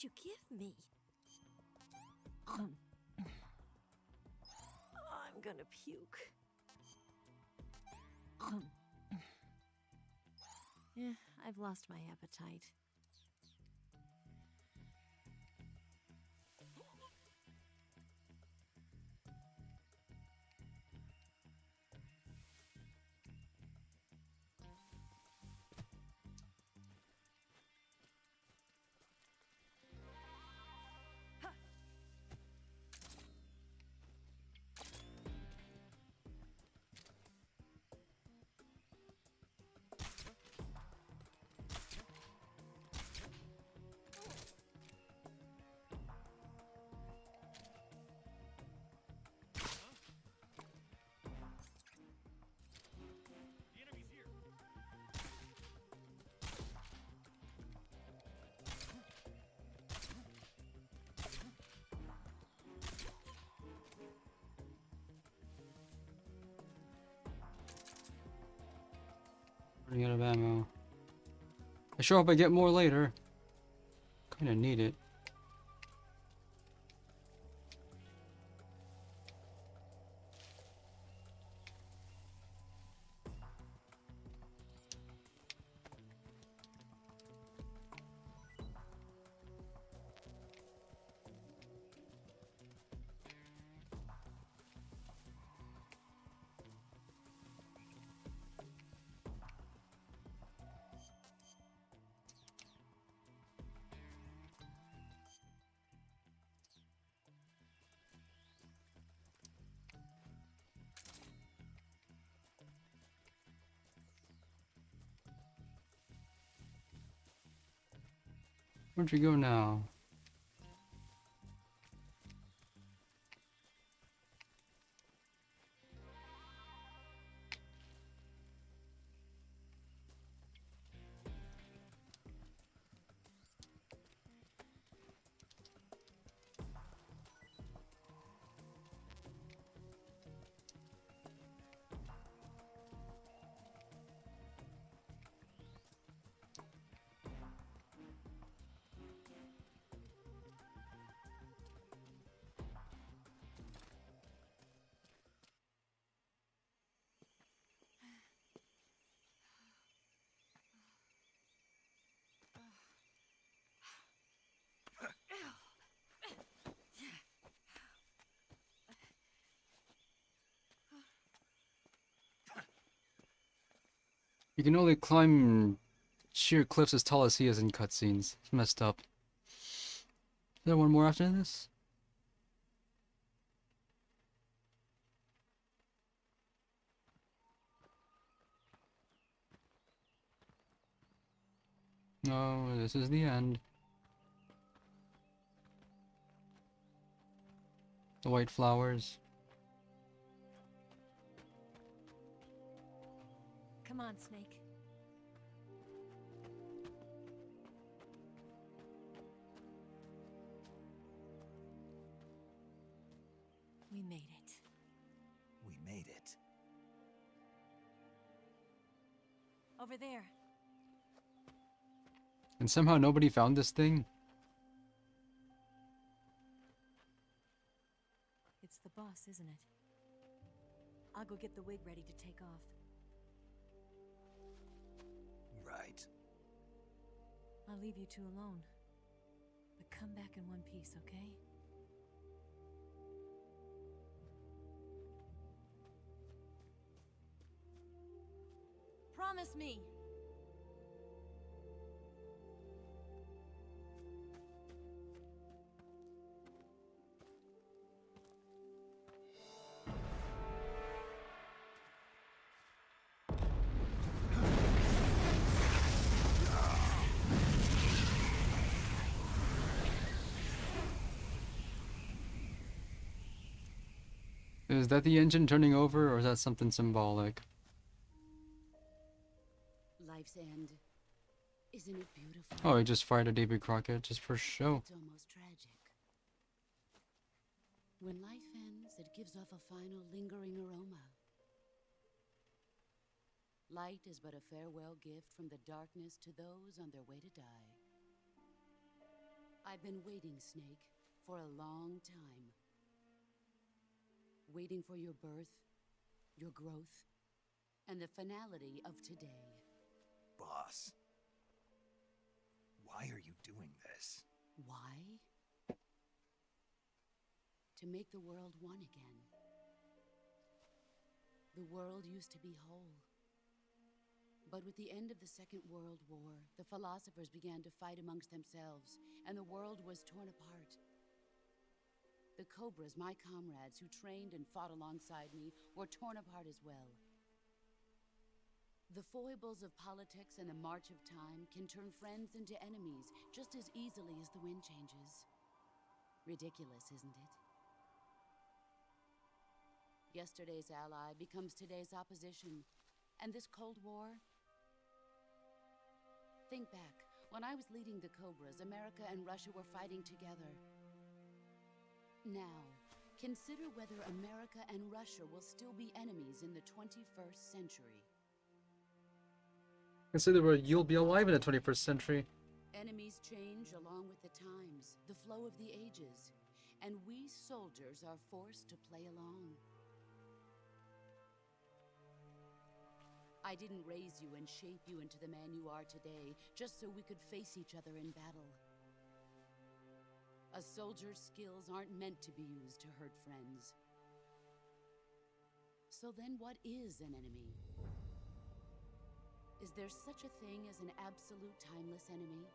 you give me? I'm gonna puke. Yeah, I've lost my appetite. Running out of ammo. I sure hope I get more later. Kinda need it. Where'd you go now? You can only climb sheer cliffs as tall as he is in cutscenes. It's messed up. Is there one more after this? No, this is the end. The white flowers. Come on, Snake. We made it. We made it. Over there. And somehow nobody found this thing? It's the boss, isn't it? I'll go get the wig ready to take off. Right. I'll leave you two alone. But come back in one piece, okay? Promise me! Is that the engine turning over, or is that something symbolic? Life's end. Isn't it beautiful? Oh, he just fired a Davy Crockett just for show. It's almost tragic. When life ends, it gives off a final lingering aroma. Light is but a farewell gift from the darkness to those on their way to die. I've been waiting, Snake, for a long time. Waiting for your birth, your growth, and the finality of today. Boss. Why are you doing this? Why? To make the world one again. The world used to be whole. But with the end of the Second World War, the philosophers began to fight amongst themselves, and the world was torn apart. The Cobras, my comrades who trained and fought alongside me, were torn apart as well. The foibles of politics and the march of time can turn friends into enemies just as easily as the wind changes. Ridiculous, isn't it? Yesterday's ally becomes today's opposition. And this Cold War? Think back. When I was leading the Cobras, America and Russia were fighting together. Now, consider whether America and Russia will still be enemies in the 21st century. Consider where you'll be alive in the 21st century. Enemies change along with the times, the flow of the ages, and we soldiers are forced to play along. I didn't raise you and shape you into the man you are today, just so we could face each other in battle. A soldier's skills aren't meant to be used to hurt friends. So then what is an enemy? Is there such a thing as an absolute timeless enemy?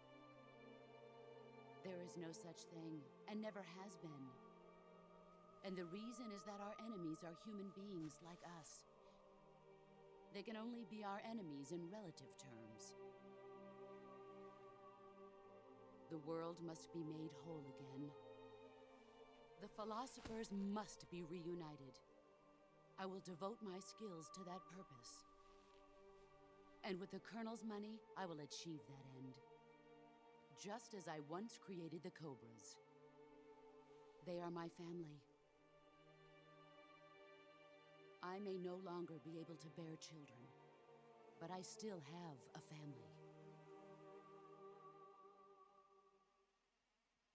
There is no such thing, and never has been. And the reason is that our enemies are human beings like us. They can only be our enemies in relative terms. The world must be made whole again. The philosophers must be reunited. I will devote my skills to that purpose. And with the Colonel's money, I will achieve that end. Just as I once created the Cobras. They are my family. I may no longer be able to bear children, but I still have a family.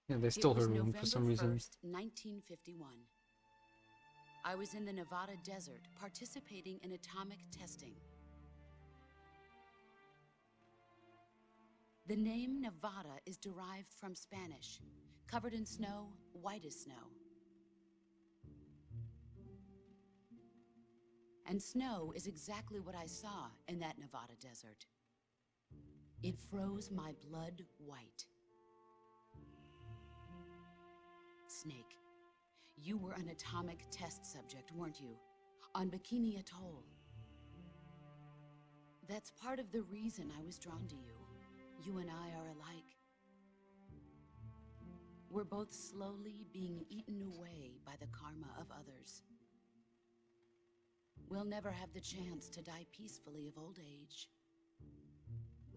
Yeah, they stole her room for some reason. It was November 1st, 1951. I was in the Nevada desert participating in atomic testing. The name Nevada is derived from Spanish, covered in snow, white as snow. And snow is exactly what I saw in that Nevada desert. It froze my blood white. Snake, you were an atomic test subject, weren't you? On Bikini Atoll. That's part of the reason I was drawn to you. You and I are alike. We're both slowly being eaten away by the karma of others. We'll never have the chance to die peacefully of old age.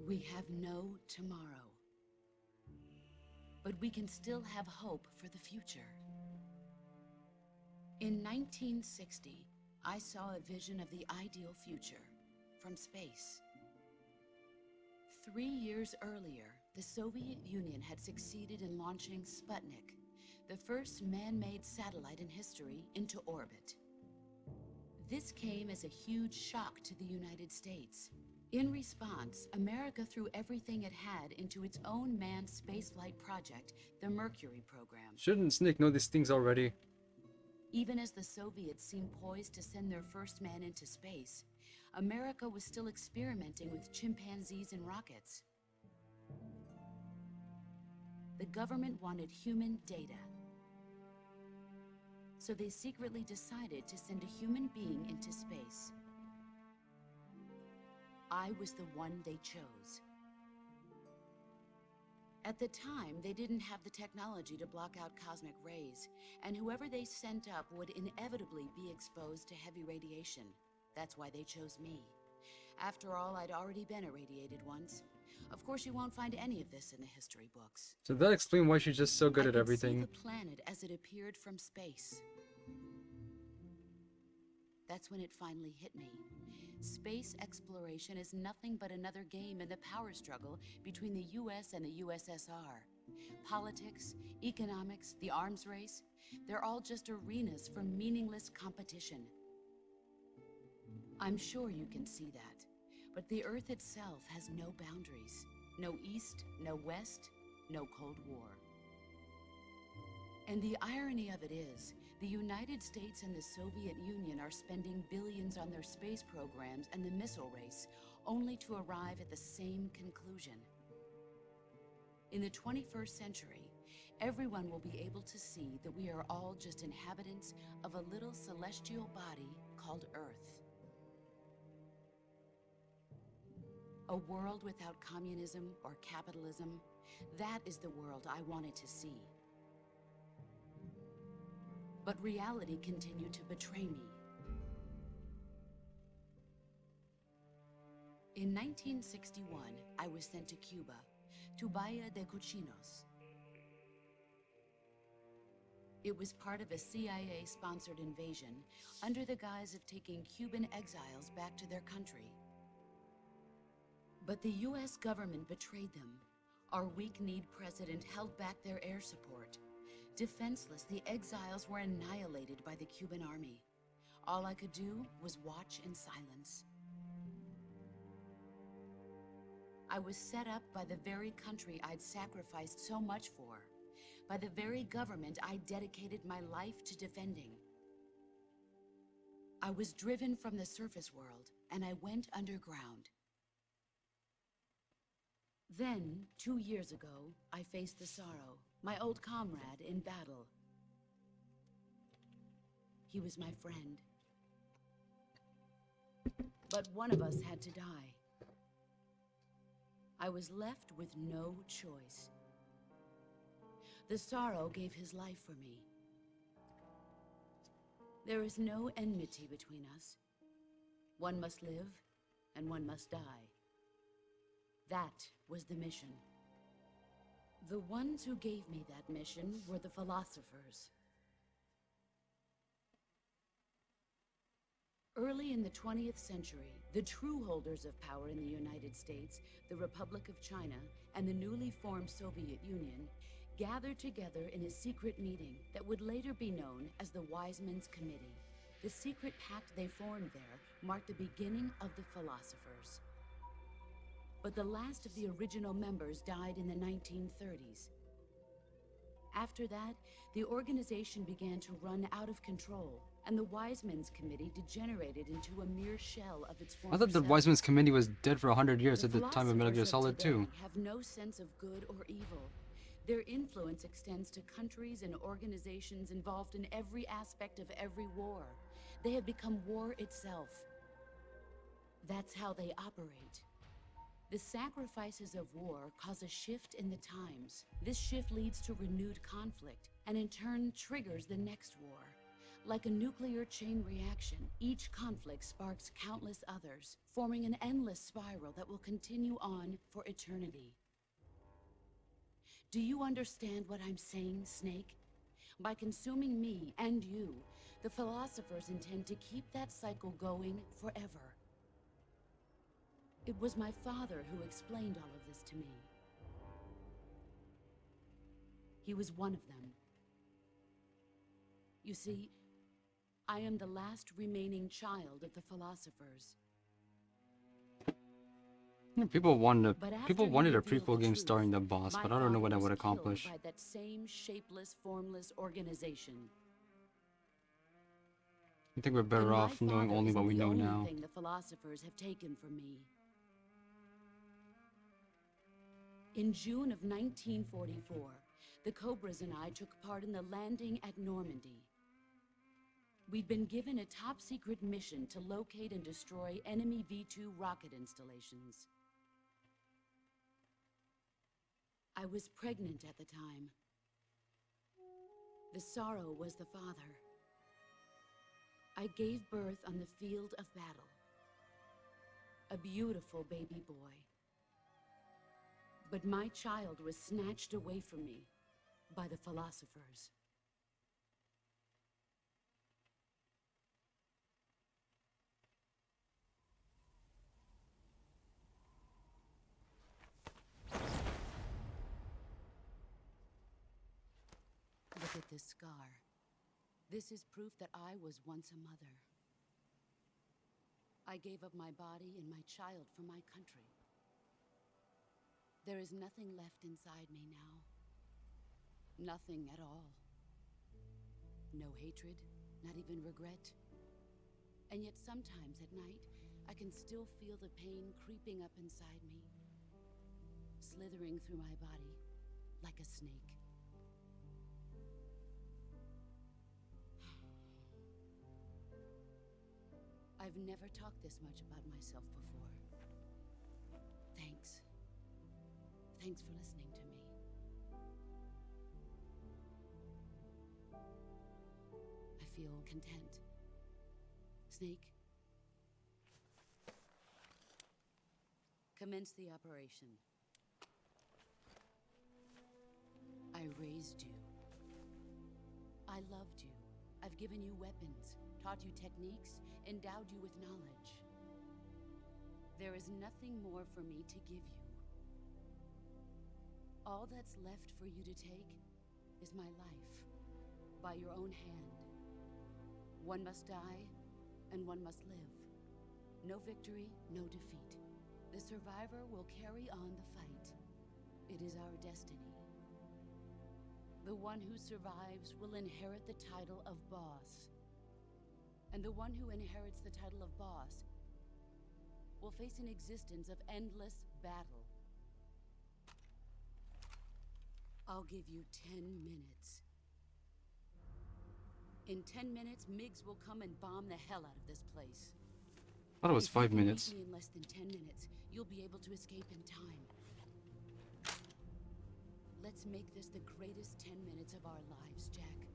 We have no tomorrow. But we can still have hope for the future. In 1960, I saw a vision of the ideal future from space. 3 years earlier, the Soviet Union had succeeded in launching Sputnik, the first man-made satellite in history, into orbit. This came as a huge shock to the United States. In response, America threw everything it had into its own manned spaceflight project, the Mercury program. Shouldn't Snake know these things already? Even as the Soviets seemed poised to send their first man into space, America was still experimenting with chimpanzees and rockets. The government wanted human data. So they secretly decided to send a human being into space. I was the one they chose. At the time, they didn't have the technology to block out cosmic rays, and whoever they sent up would inevitably be exposed to heavy radiation. That's why they chose me. After all, I'd already been irradiated once. Of course, you won't find any of this in the history books. So that explains why she's just so good at everything. I could see the planet as it appeared from space. That's when it finally hit me. Space exploration is nothing but another game in the power struggle between the US and the USSR. Politics, economics, the arms race, they're all just arenas for meaningless competition. I'm sure you can see that, but the Earth itself has no boundaries. No East, no West, no Cold War. And the irony of it is, the United States and the Soviet Union are spending billions on their space programs and the missile race, only to arrive at the same conclusion. In the 21st century, everyone will be able to see that we are all just inhabitants of a little celestial body called Earth. A world without communism or capitalism, that is the world I wanted to see. But reality continued to betray me. In 1961, I was sent to Cuba, to Bahia de Cochinos. It was part of a CIA-sponsored invasion under the guise of taking Cuban exiles back to their country. But the US government betrayed them. Our weak-kneed president held back their air support. Defenseless, the exiles were annihilated by the Cuban army. All I could do was watch in silence. I was set up by the very country I'd sacrificed so much for, by the very government I dedicated my life to defending. I was driven from the surface world, and I went underground. Then, 2 years ago, I faced the Sorrow, my old comrade in battle. He was my friend. But one of us had to die. I was left with no choice. The Sorrow gave his life for me. There is no enmity between us. One must live, and one must die. That was the mission. The ones who gave me that mission were the philosophers. Early in the 20th century, the true holders of power in the United States, the Republic of China, and the newly formed Soviet Union gathered together in a secret meeting that would later be known as the Wiseman's Committee. The secret pact they formed there marked the beginning of the philosophers. But the last of the original members died in the 1930s. After that, the organization began to run out of control, and the Wiseman's Committee degenerated into a mere shell of its former I thought the self. Wiseman's Committee was dead for 100 years at the time of Metal Gear Philosophers Solid of today 2. have no sense of good or evil. Their influence extends to countries and organizations involved in every aspect of every war. They have become war itself. That's how they operate. The sacrifices of war cause a shift in the times. This shift leads to renewed conflict, and in turn triggers the next war. Like a nuclear chain reaction, each conflict sparks countless others, forming an endless spiral that will continue on for eternity. Do you understand what I'm saying, Snake? By consuming me and you, the philosophers intend to keep that cycle going forever. It was my father who explained all of this to me. He was one of them. You see, I am the last remaining child of the philosophers. People wanted But after people he wanted a revealed prequel the game truth, starring the boss, my but I don't know what father that would was killed accomplish. by that same shapeless, formless organization. I think we're better And my off knowing father only isn't what we the know only now. thing the philosophers have taken from me. In June of 1944, the Cobras and I took part in the landing at Normandy. We'd been given a top-secret mission to locate and destroy enemy V-2 rocket installations. I was pregnant at the time. The Sorrow was the father. I gave birth on the field of battle. A beautiful baby boy. But my child was snatched away from me by the philosophers. Look at this scar. This is proof that I was once a mother. I gave up my body and my child for my country. There is nothing left inside me now. Nothing at all. No hatred, not even regret. And yet sometimes at night, I can still feel the pain creeping up inside me, slithering through my body like a snake. I've never talked this much about myself before. Thanks. Thanks for listening to me. I feel content. Snake, commence the operation. I raised you. I loved you. I've given you weapons, taught you techniques, endowed you with knowledge. There is nothing more for me to give you. All that's left for you to take is my life, by your own hand. One must die, and one must live. No victory, no defeat. The survivor will carry on the fight. It is our destiny. The one who survives will inherit the title of boss. And the one who inherits the title of boss will face an existence of endless battle. I'll give you 10 minutes. In 10 minutes, Miggs will come and bomb the hell out of this place. I thought it was 5 minutes. If you can beat me in less than 10 minutes, you'll be able to escape in time. Let's make this the greatest 10 minutes of our lives, Jack.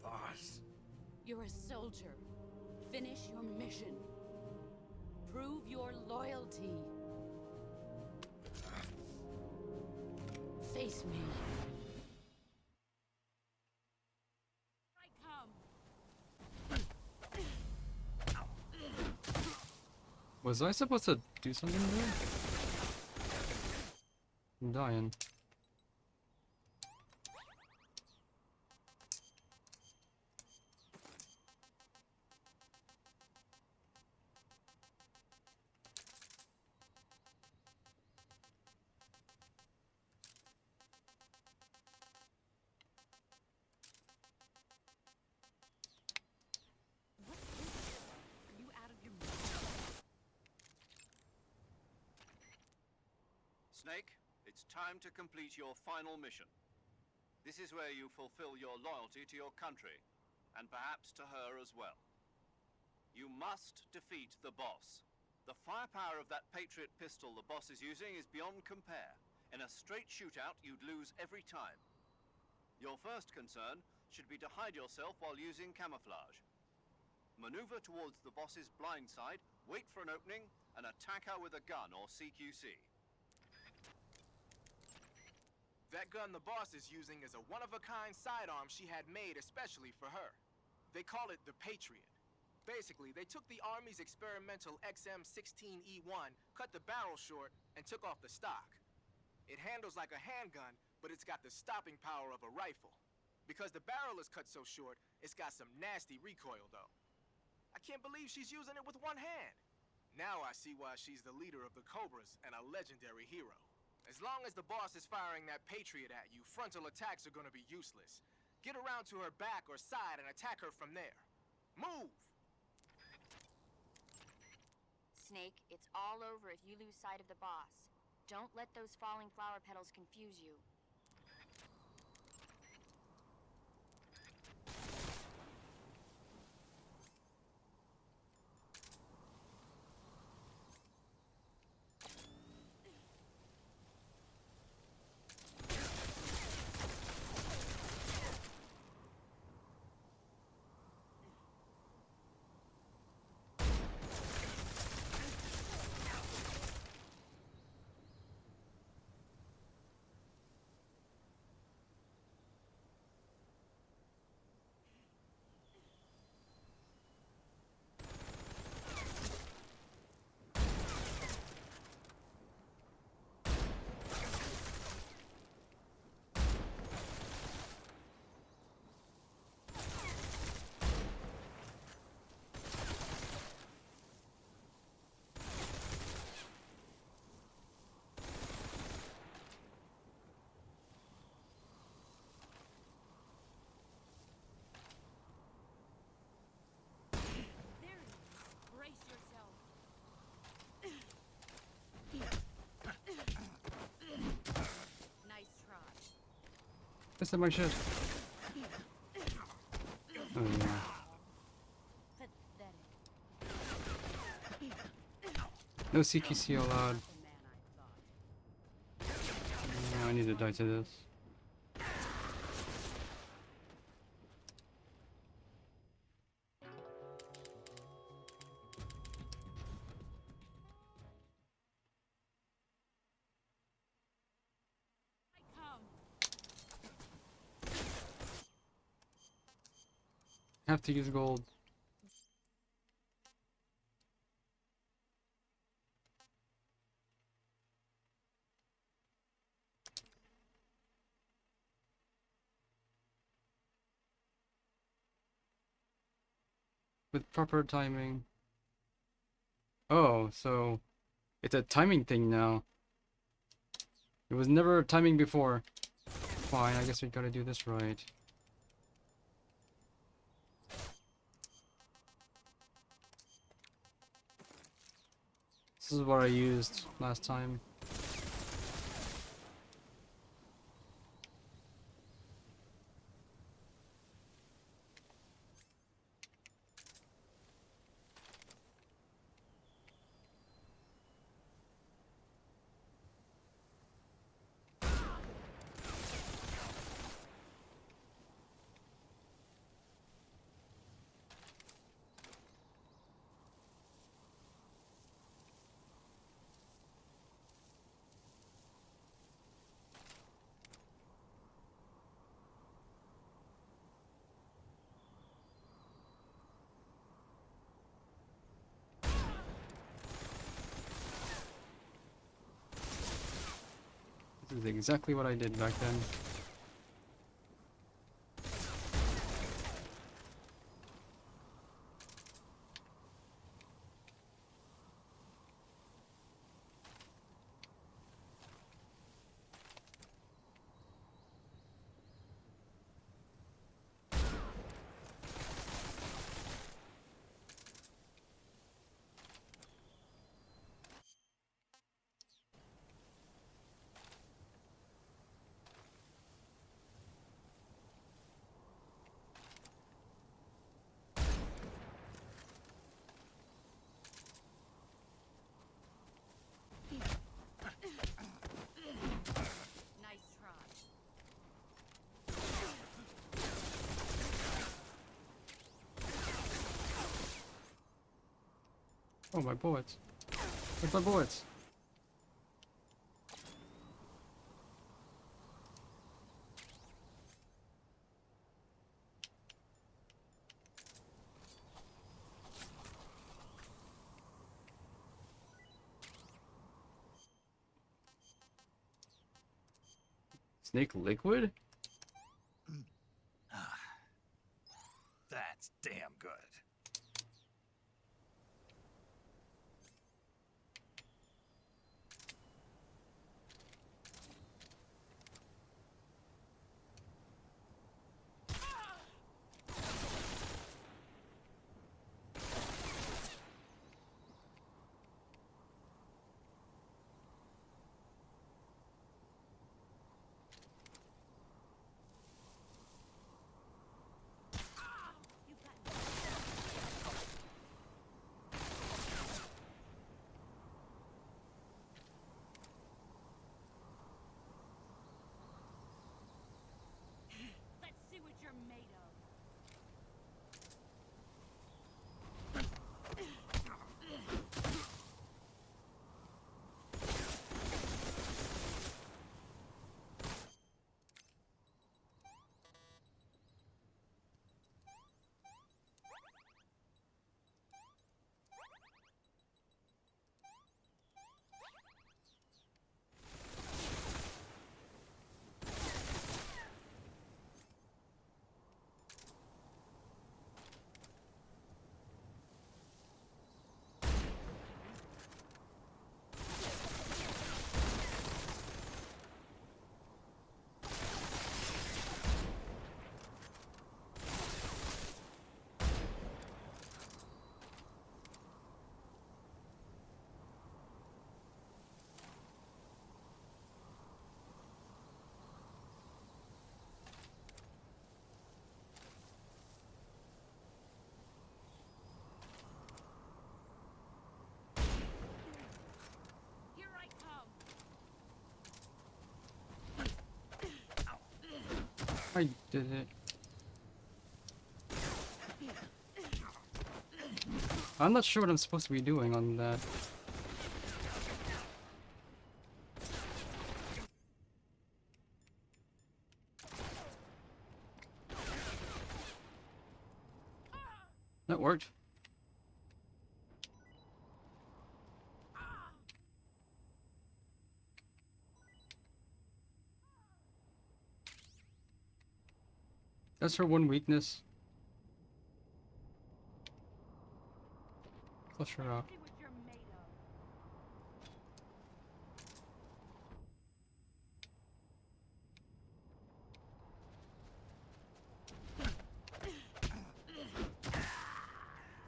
Boss. You're a soldier. Finish your mission. Prove your loyalty. Face me. I come. Was I supposed to do something there? I'm dying. Are you out of your mind? Snake, it's time to complete your final mission. This is where you fulfill your loyalty to your country, and perhaps to her as well. You must defeat the boss. The firepower of that Patriot pistol the boss is using is beyond compare. In a straight shootout, you'd lose every time. Your first concern should be to hide yourself while using camouflage. Maneuver towards the boss's blind side, wait for an opening, and attack her with a gun or CQC. That gun the boss is using is a one-of-a-kind sidearm she had made especially for her. They call it the Patriot. Basically, they took the Army's experimental XM16E1, cut the barrel short, and took off the stock. It handles like a handgun, but it's got the stopping power of a rifle. Because the barrel is cut so short, it's got some nasty recoil, though. I can't believe she's using it with one hand. Now I see why she's the leader of the Cobras and a legendary hero. As long as the boss is firing that Patriot at you, frontal attacks are gonna be useless. Get around to her back or side and attack her from there. Move! Snake, it's all over if you lose sight of the boss. Don't let those falling flower petals confuse you. I said my shit. Oh yeah. No CQC allowed. Yeah, I need to die to this. Have to use gold. With proper timing. Oh, so it's a timing thing now. It was never timing before. Fine, I guess we gotta do this right. This is what I used last time. This is exactly what I did back then. Oh, my bullets. Where's my bullets? Snake liquid? That's damn good. I did it. I'm not sure what I'm supposed to be doing on that. That worked. That's her one weakness. Flush her out.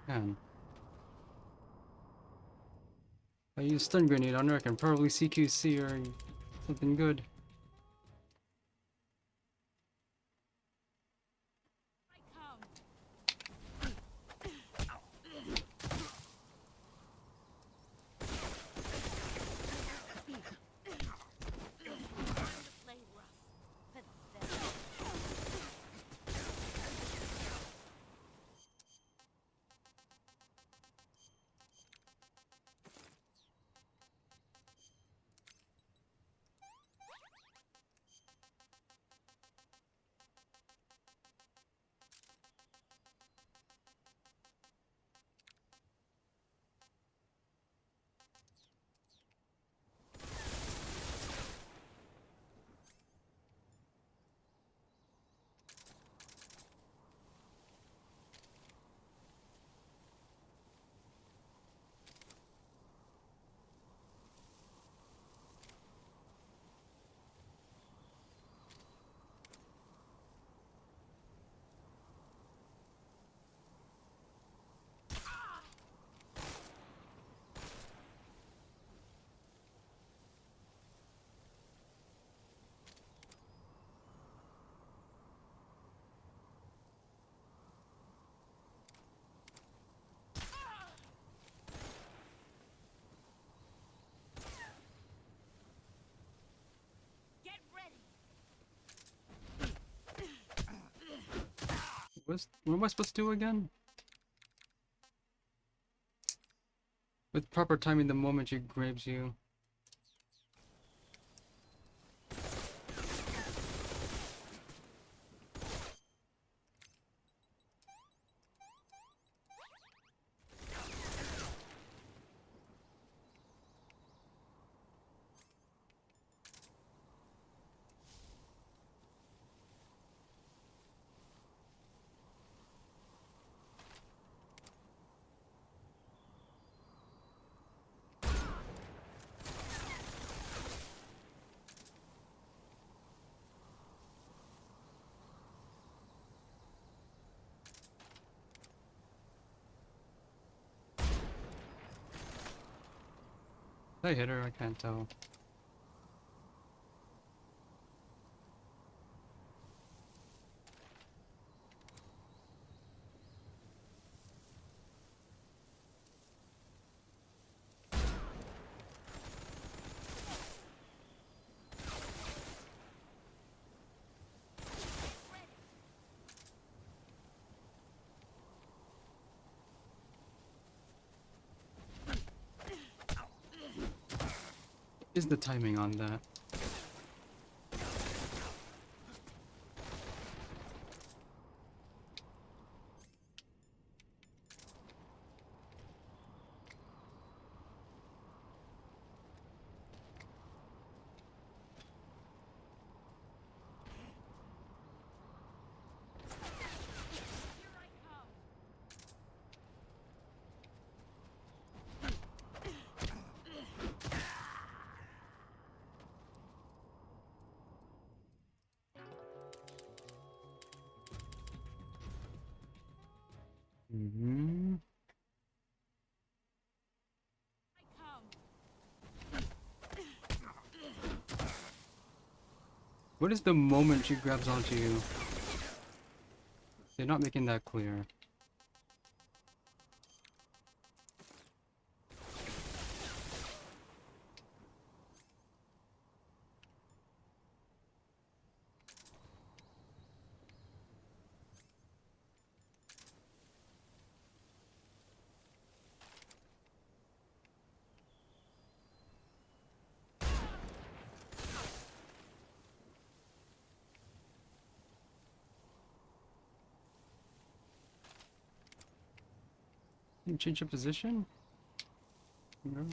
Man. I use stun grenade on her, I can probably CQC or something good. What am I supposed to do again? With proper timing, the moment she grabs you. Did I hit her? I can't tell. Is the timing on that? Mm-hmm. What is the moment she grabs onto you? They're not making that clear. Can you change your position? No.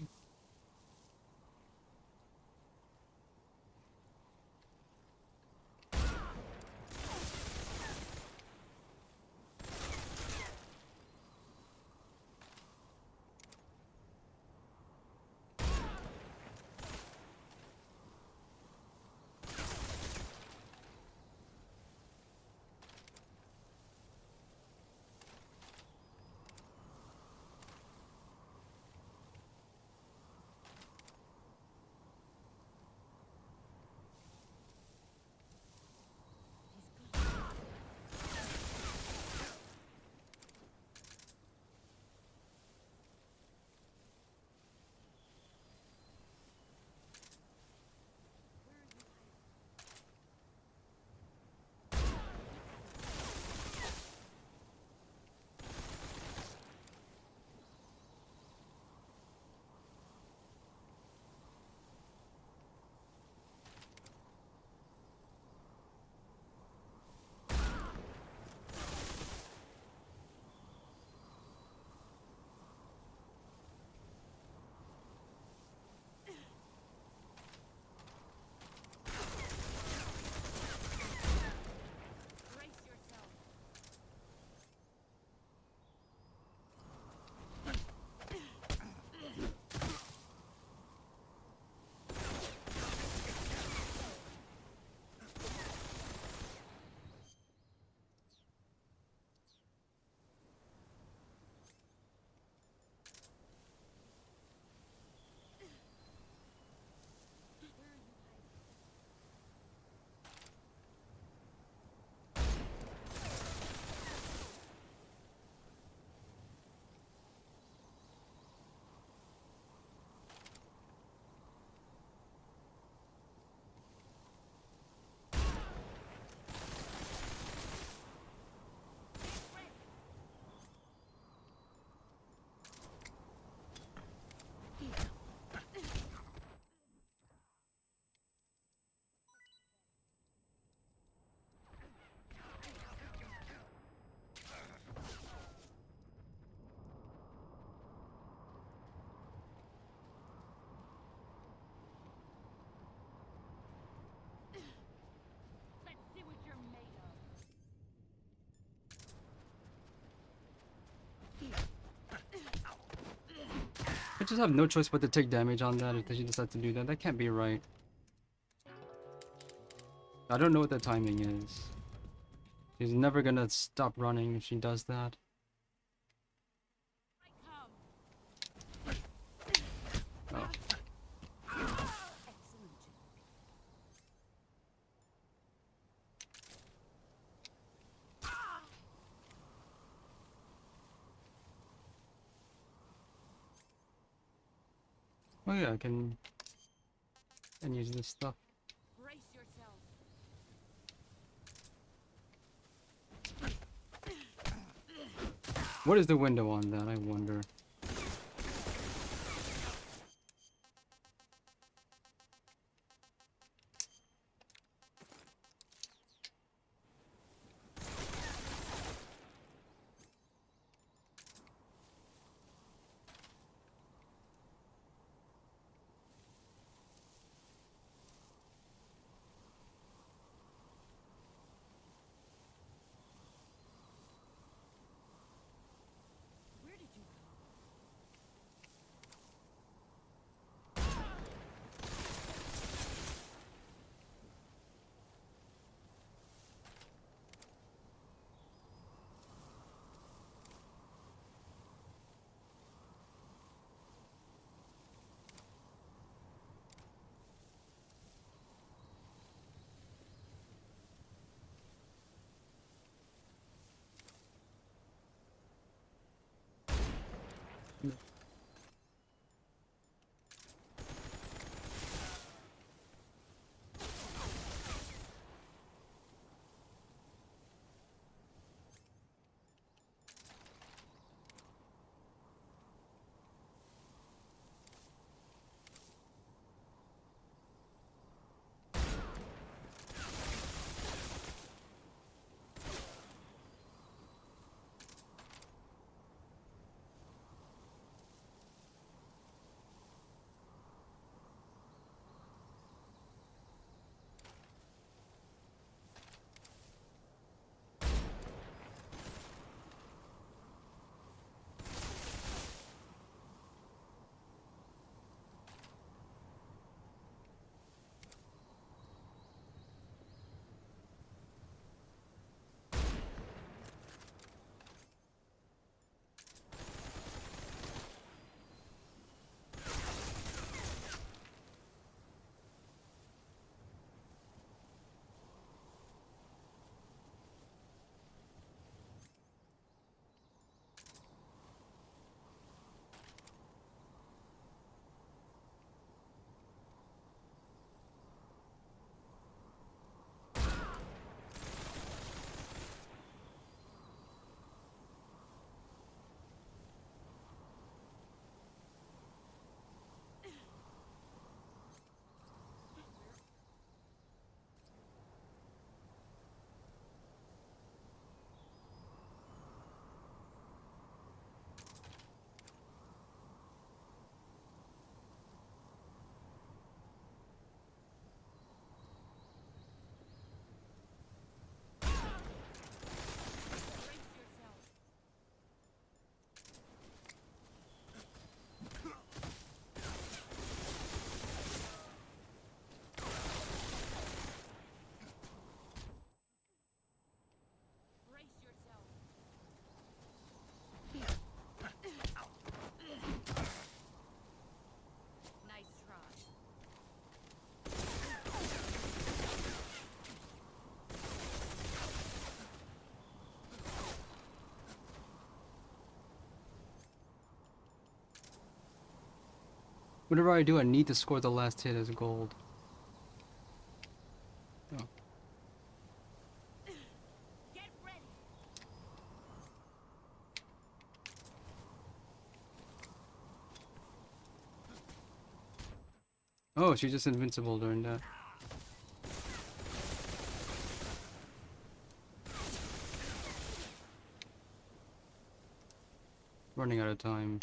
I just have no choice but to take damage on that if she decides to do that. That can't be right. I don't know what the timing is. She's never gonna stop running if she does that. Oh. Oh yeah, I can use this stuff. Brace yourself. What is the window on that, I wonder? Where did you come? Whatever I do, I need to score the last hit as gold. Oh. Get ready. Oh, she's just invincible during that. Running out of time.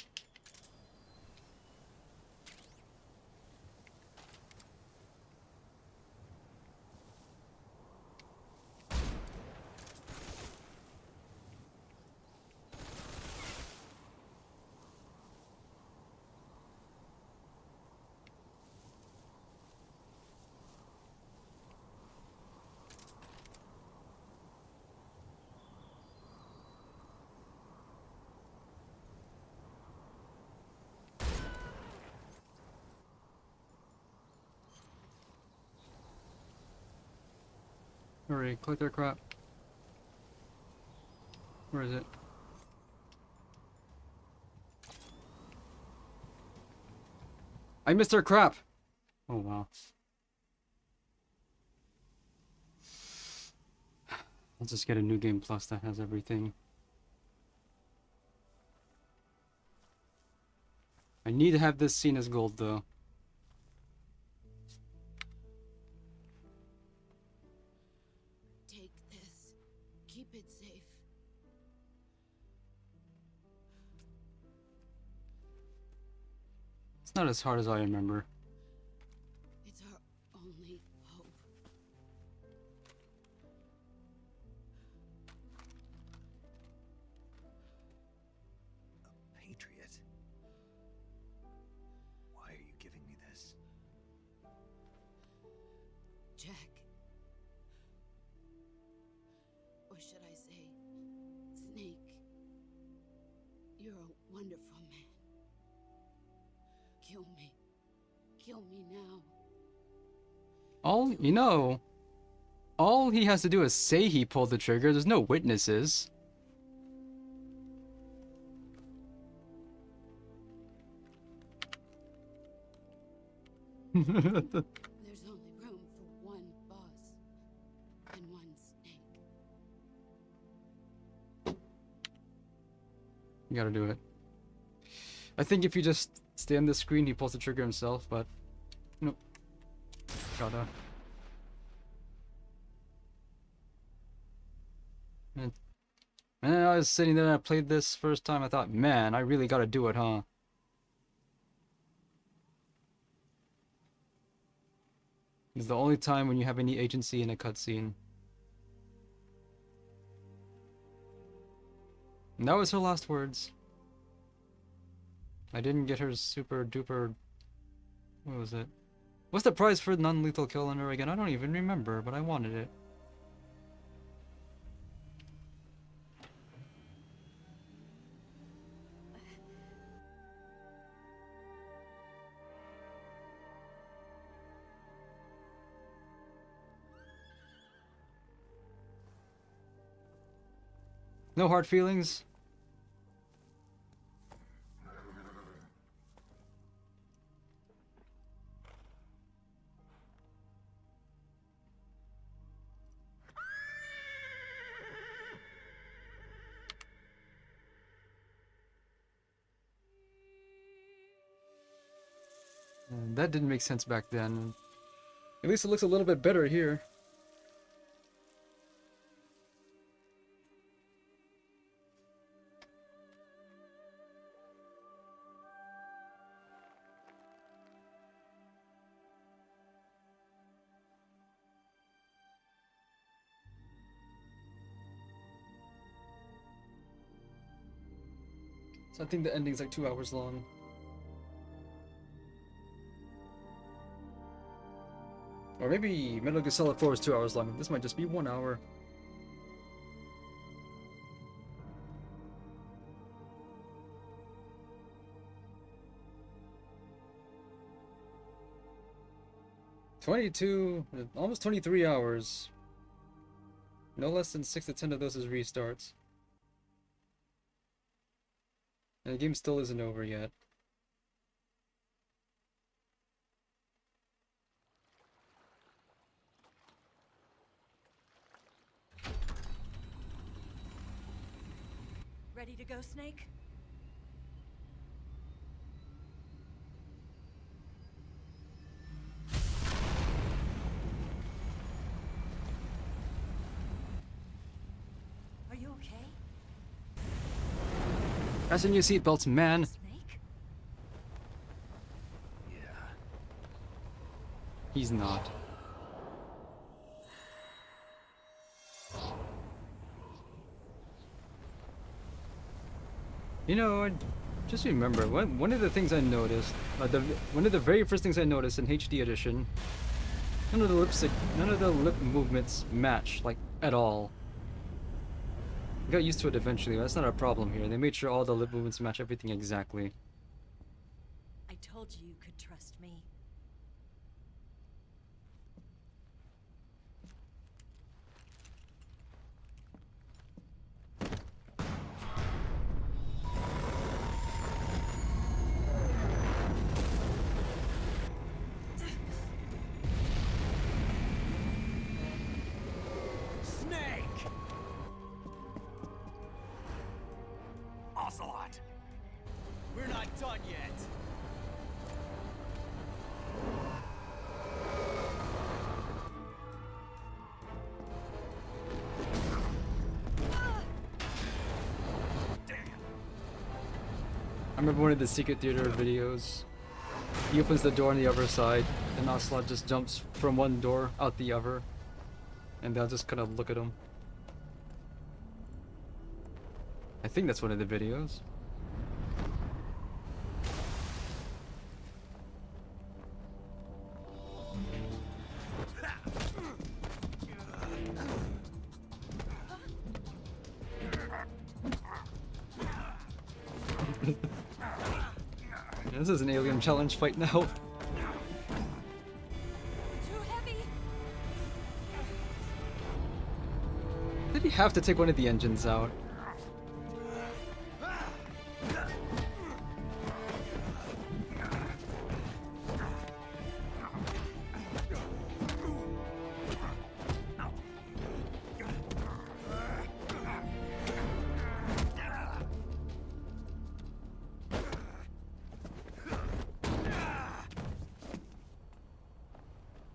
Hurry, click their crap. Where is it? I missed her crap! Oh wow. I'll just get a new game plus that has everything. I need to have this scene as gold though. Take this. Keep it safe. It's not as hard as I remember. It's our only hope. A patriot? Why are you giving me this? Jack. Or should I say, Snake. You're a wonderful man. Kill me. Kill me now. All he has to do is say he pulled the trigger. There's no witnesses. There's only room for one boss and one snake. You gotta do it. I think if you just stay on the screen, he pulls the trigger himself, but nope. Gotta. And I was sitting there and I played this first time, I thought, man, I really gotta do it, huh? It's the only time when you have any agency in a cutscene. And that was her last words. I didn't get her super duper... What was it? What's the prize for non-lethal kill on her again? I don't even remember, but I wanted it. No hard feelings? That didn't make sense back then. At least it looks a little bit better here. So I think the ending's like 2 hours long. Or maybe Metal Gear Solid 4 is 2 hours long. This might just be 1 hour. Almost 23 hours. No less than 6 to 10 of those is restarts. And the game still isn't over yet. Ready to go, Snake? Are you okay? Fasten your seatbelts, man. Snake? Yeah. He's not. You know, I just remember one of the things I noticed, one of the very first things I noticed in HD edition, none of the lip movements match like at all. I got used to it eventually. That's not a problem here. They made sure all the lip movements match everything exactly. I told you you could trust me. Snake! Ocelot! We're not done yet. I remember one of the Secret Theater videos. He opens the door on the other side, and Ocelot just jumps from one door out the other. And they'll just kind of look at him. I think that's one of the videos. This is an alien challenge fight now. Too heavy. Did he have to take one of the engines out?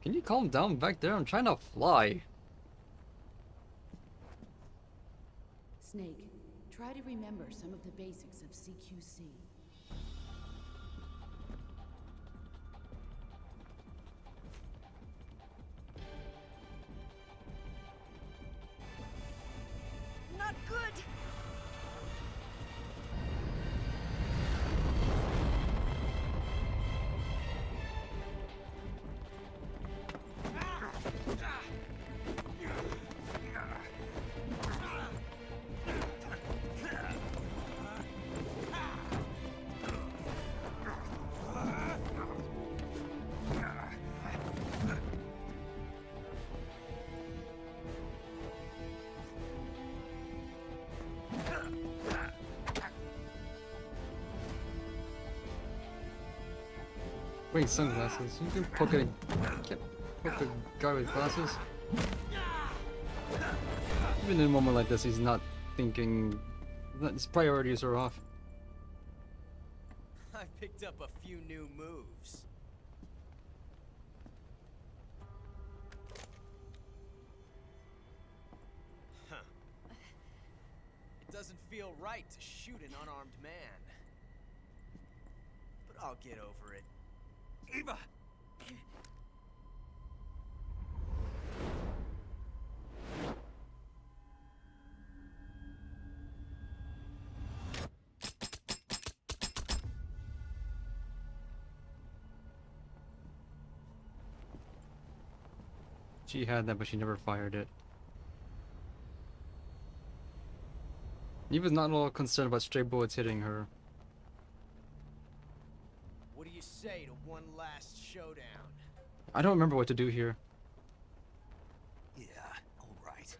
Can you calm down back there? I'm trying to fly. Snake, try to remember some of the basics of CQC. Not good. Wearing sunglasses. You can poke a guy with glasses. Even in a moment like this, he's not thinking. His priorities are off. I picked up a few new moves. Huh. It doesn't feel right to shoot an unarmed man. But I'll get over it. Eva! She had that, but she never fired it. Eva's not at all concerned about stray bullets hitting her. What do you say to one last showdown? I don't remember what to do here. Yeah, all right.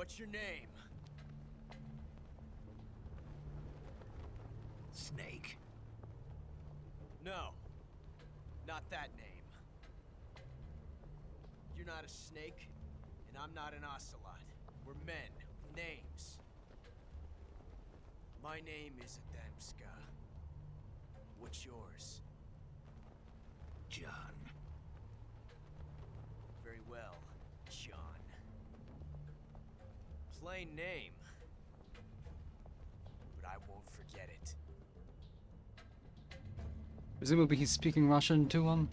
What's your name? Snake. No. Not that name. You're not a snake, and I'm not an ocelot. We're men with names. My name is Adamska. What's yours? John. Very well, John. Plain name. But I won't forget it. Presumably he's speaking Russian to him.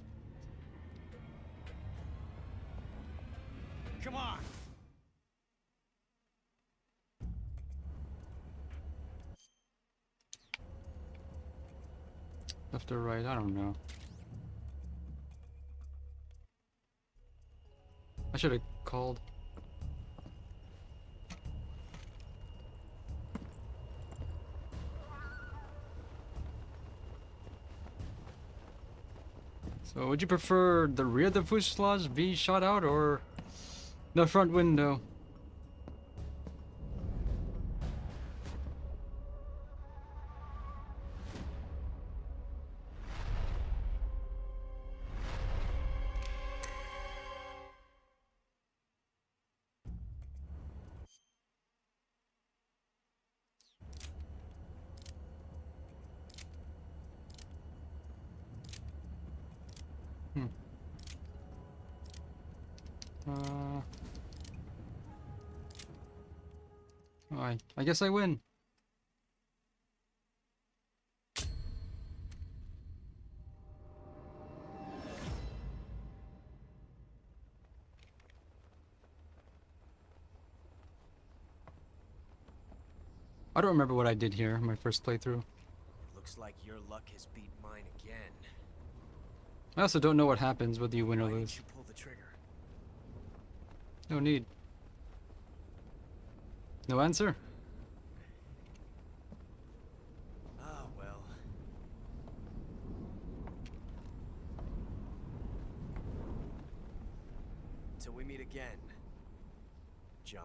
Come on! Left or right, I don't know. I should have called. So would you prefer the rear of the fuselage be shot out or the front window? I guess I win. I don't remember what I did here in my first playthrough. Looks like your luck has beat mine again. I also don't know what happens whether you win or Why lose. didn't you pull the trigger? No need. No answer? Ah, well. Till we meet again, John.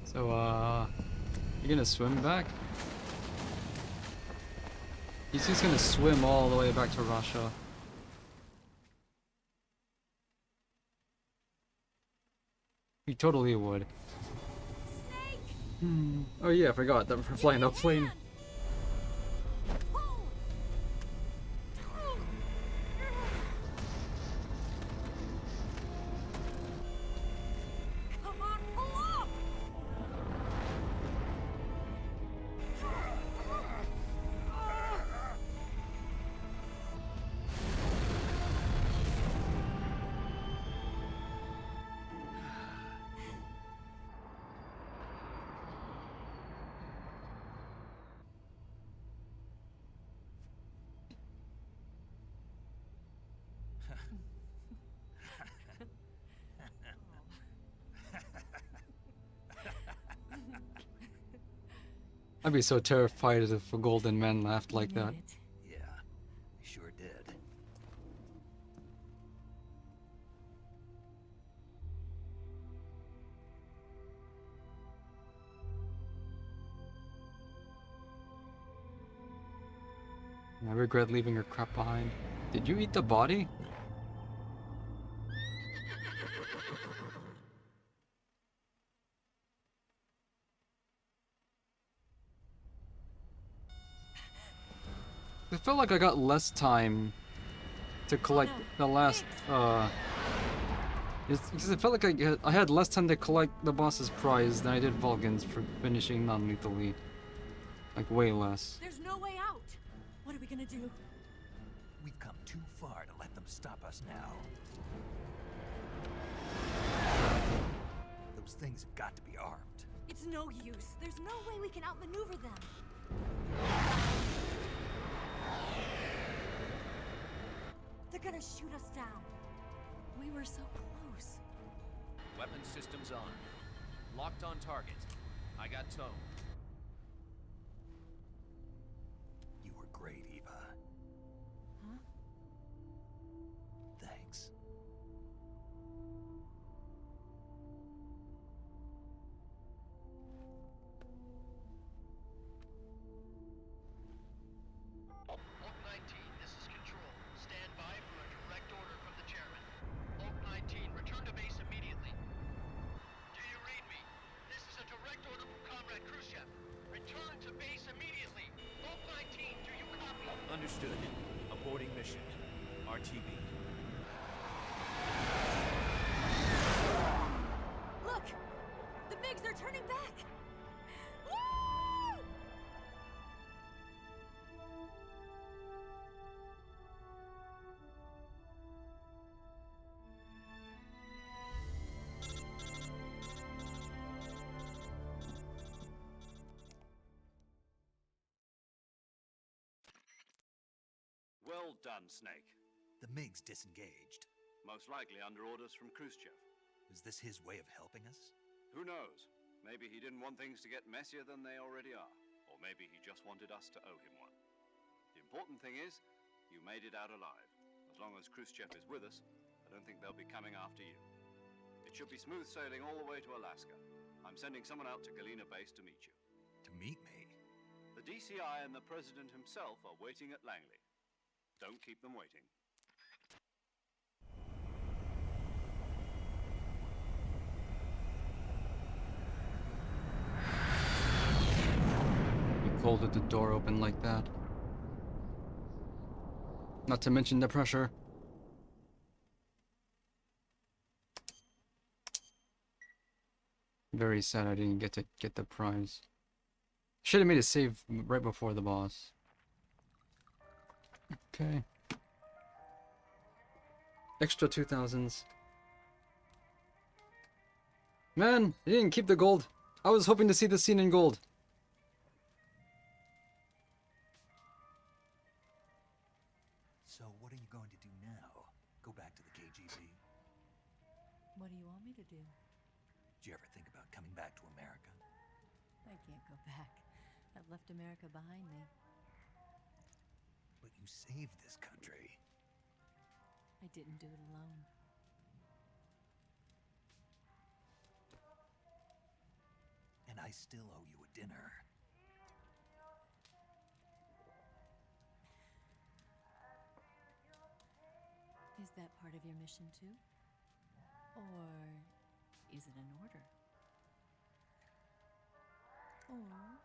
So, you gonna swim back? He's just gonna swim all the way back to Russia. He totally would. Oh yeah, I forgot that we're flying a plane. Come on, pull up! I'd be so terrified if a golden man laughed like that. Yeah, I sure did. I regret leaving her crap behind. Did you eat the body? It felt like I got less time to collect the last, because it felt like I had less time to collect the boss's prize than I did Vulcan's for finishing non-lethally. Like, way less. There's no way out. What are we gonna do? We've come too far to let them stop us now. Those things have got to be armed. It's no use. There's no way we can outmaneuver them. They're gonna shoot us down. We were so close. Weapon systems on. Locked on target. I got tone. You were great, Eva. Huh? Thanks. Understood. Aborting mission. RTB. Look! The MiGs are turning back! Woo! Well done, Snake. The MiGs disengaged. Most likely under orders from Khrushchev. Is this his way of helping us? Who knows? Maybe he didn't want things to get messier than they already are. Or maybe he just wanted us to owe him one. The important thing is, you made it out alive. As long as Khrushchev is with us, I don't think they'll be coming after you. It should be smooth sailing all the way to Alaska. I'm sending someone out to Galena Base to meet you. To meet me? The DCI and the President himself are waiting at Langley. Don't keep them waiting. Be cold with the door open like that. Not to mention the pressure. Very sad I didn't get to get the prize. Should have made a save right before the boss. Okay. Extra 2000s. Man, I didn't keep the gold. I was hoping to see the scene in gold. So what are you going to do now? Go back to the KGB? What do you want me to do? Did you ever think about coming back to America? I can't go back. I've left America behind me. But you saved this country. I didn't do it alone. And I still owe you a dinner. Is that part of your mission too? Or is it an order? Or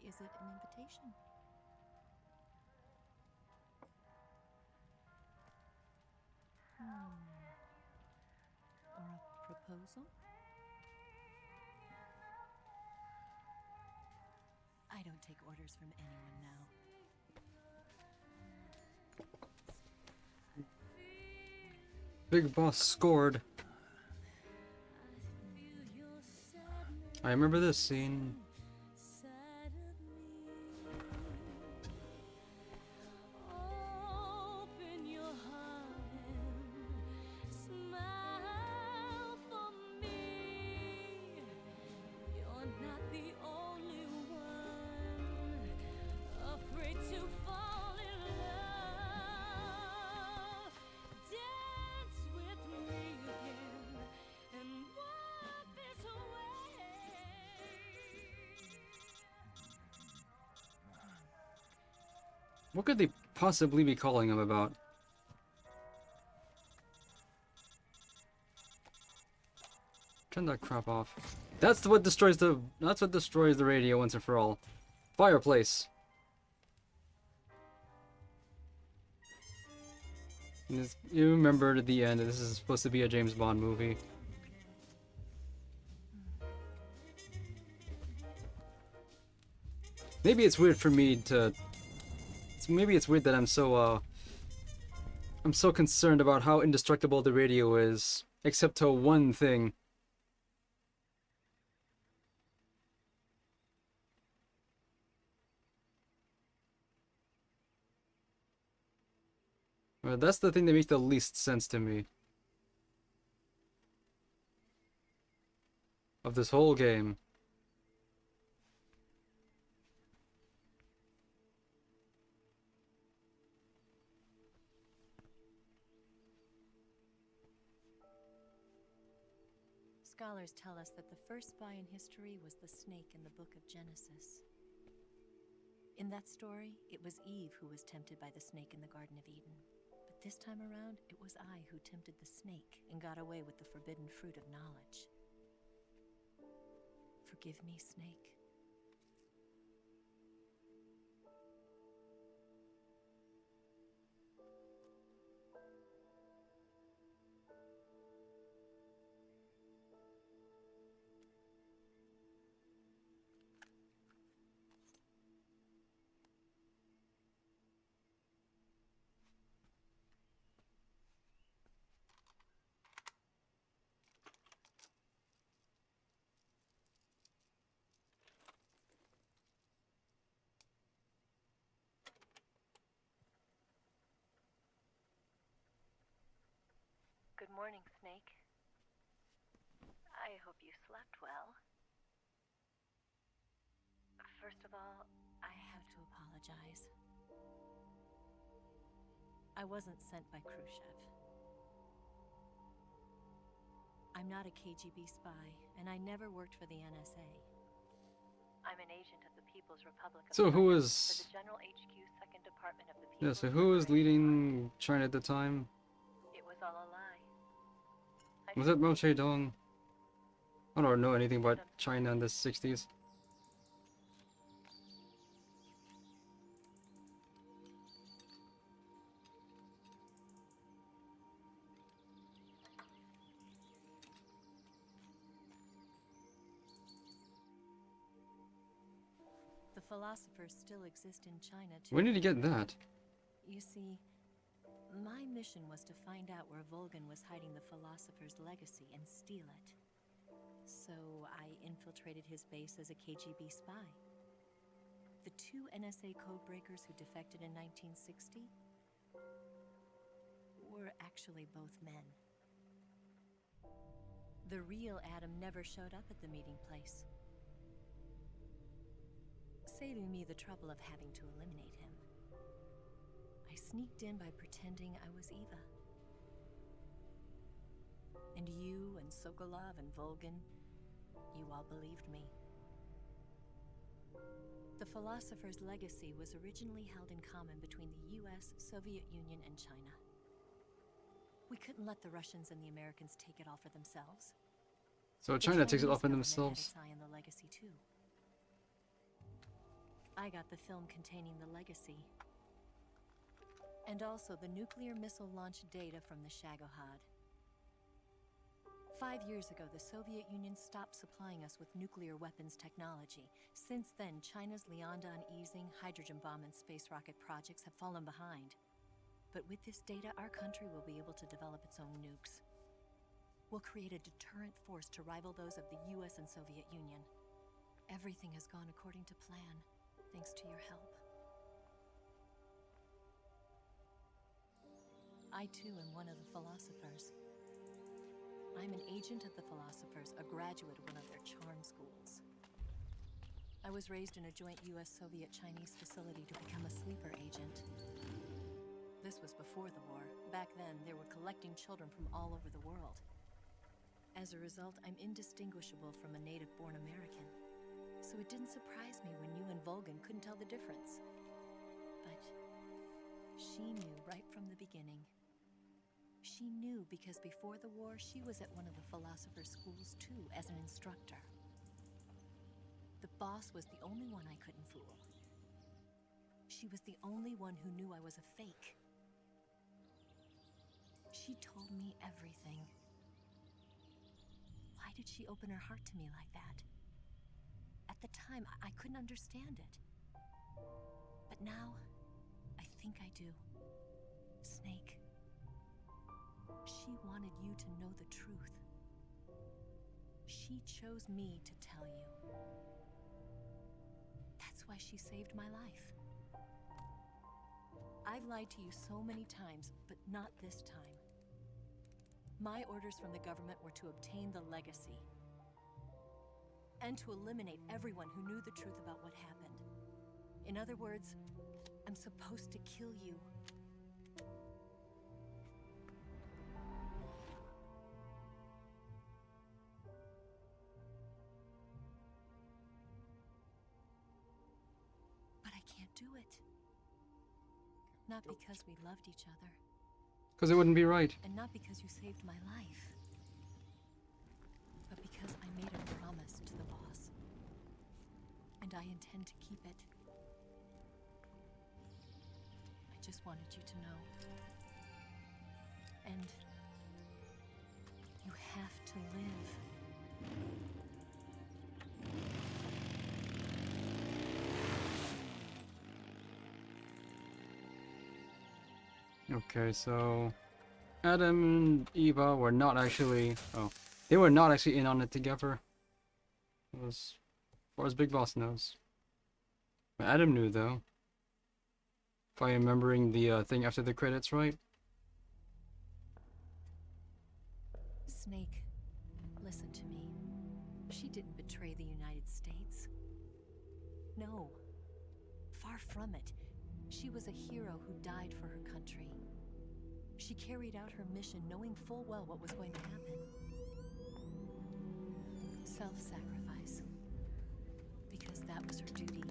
is it an invitation? Or a proposal? I don't take orders from anyone now. Big Boss scored. I remember this scene. What could they possibly be calling him about? Turn that crap off. That's what destroys the radio once and for all. Fireplace. You remember at the end, this is supposed to be a James Bond movie. Maybe it's weird for me to... Maybe it's weird that I'm so concerned about how indestructible the radio is, except to one thing. Well, that's the thing that makes the least sense to me. Of this whole game. Scholars tell us that the first spy in history was the snake in the book of Genesis. In that story, it was Eve who was tempted by the snake in the Garden of Eden. But this time around, it was I who tempted the snake and got away with the forbidden fruit of knowledge. Forgive me, Snake. Good morning, Snake. I hope you slept well. First of all, I have to apologize. I wasn't sent by Khrushchev. I'm not a KGB spy, and I never worked for the NSA. I'm an agent of the People's Republic of So China who for is... the General HQ, Second Department of the Yeah, People's so who was Liberation leading China at the time? It was all a lie. Was it Mao Zedong? I don't know anything about China in the 60s. The philosophers still exist in China too. When did he get that? You see, my mission was to find out where Volgan was hiding the philosopher's legacy and steal it. So I infiltrated his base as a KGB spy. The 2 NSA codebreakers who defected in 1960 were actually both men. The real Adam never showed up at the meeting place, saving me the trouble of having to eliminate him. I sneaked in by pretending I was Eva. And you and Sokolov and Volgan, you all believed me. The philosopher's legacy was originally held in common between the US, Soviet Union, and China. We couldn't let the Russians and the Americans take it all for themselves. So The China takes it Chinese off on government themselves. had its eye on the legacy too. I got the film containing the legacy, and also the nuclear missile launch data from the Shagohod. 5 years ago, the Soviet Union stopped supplying us with nuclear weapons technology. Since then, China's Liaodong easing, hydrogen bomb, and space rocket projects have fallen behind. But with this data, our country will be able to develop its own nukes. We'll create a deterrent force to rival those of the US and Soviet Union. Everything has gone according to plan, thanks to your help. I too am one of the philosophers. I'm an agent of the philosophers, a graduate of one of their charm schools. I was raised in a joint US-Soviet-Chinese facility to become a sleeper agent. This was before the war. Back then, they were collecting children from all over the world. As a result, I'm indistinguishable from a native-born American. So it didn't surprise me when you and Volgan couldn't tell the difference. But she knew right from the beginning. She knew because before the war, she was at one of the philosopher's schools too, as an instructor. The boss was the only one I couldn't fool. She was the only one who knew I was a fake. She told me everything. Why did she open her heart to me like that? At the time, I couldn't understand it. But now, I think I do. Snake. She wanted you to know the truth. She chose me to tell you. That's why she saved my life. I've lied to you so many times, but not this time. My orders from the government were to obtain the legacy and to eliminate everyone who knew the truth about what happened. In other words, I'm supposed to kill you. But I can't do it. Not because we loved each other. Because it wouldn't be right. And not because you saved my life. But because I made a promise to the boss. And I intend to keep it. I just wanted you to know. And you have to live. Okay, so Adam and Eva were not actually... Oh, they were not actually in on it together. As far as Big Boss knows. But Adam knew, though. If I'm remembering the thing after the credits right. Snake, listen to me. She didn't betray the United States. No. Far from it. She was a hero who died for her country. She carried out her mission knowing full well what was going to happen. Self-sacrifice. Because that was her duty.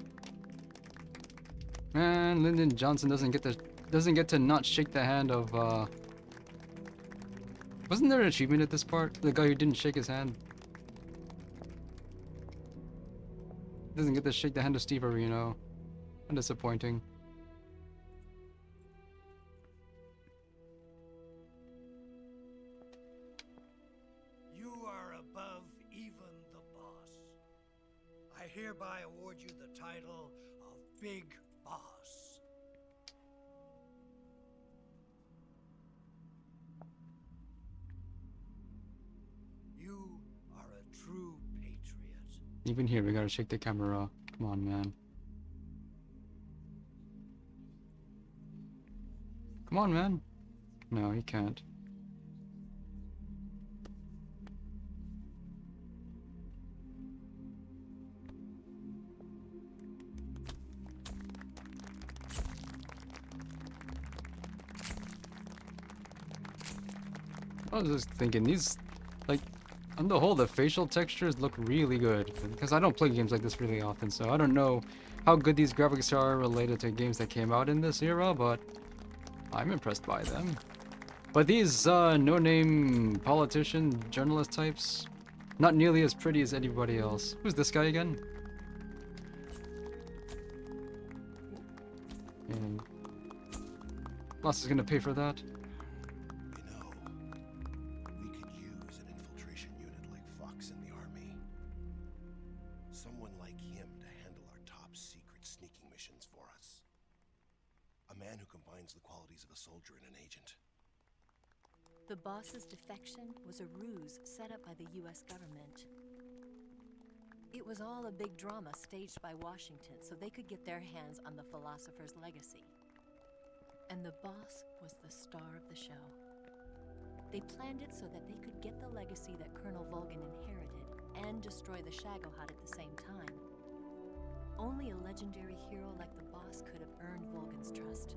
Man, Lyndon Johnson doesn't get to not shake the hand of wasn't there an achievement at this part? The guy who didn't shake his hand. Doesn't get to shake the hand of Steve Areno. How disappointing. You are above even the boss. I hereby award you the title of Big Boss. You are a true patriot. Even here, we gotta shake the camera. Come on, man. Come on, man. No, he can't. I was just thinking, these, like, on the whole, the facial textures look really good. Because I don't play games like this really often, so I don't know how good these graphics are related to games that came out in this era, but I'm impressed by them. But these no-name politician, journalist types, not nearly as pretty as anybody else. Who's this guy again? And Lost is gonna pay for that. Fox in the army. Someone like him to handle our top secret sneaking missions for us. A man who combines the qualities of a soldier and an agent. The boss's defection was a ruse set up by the US government. It was all a big drama staged by Washington so they could get their hands on the philosopher's legacy. And the boss was the star of the show. They planned it so that they could get the legacy that Colonel Volgin inherited and destroy the Shagohod at the same time. Only a legendary hero like the boss could have earned Volgin's trust.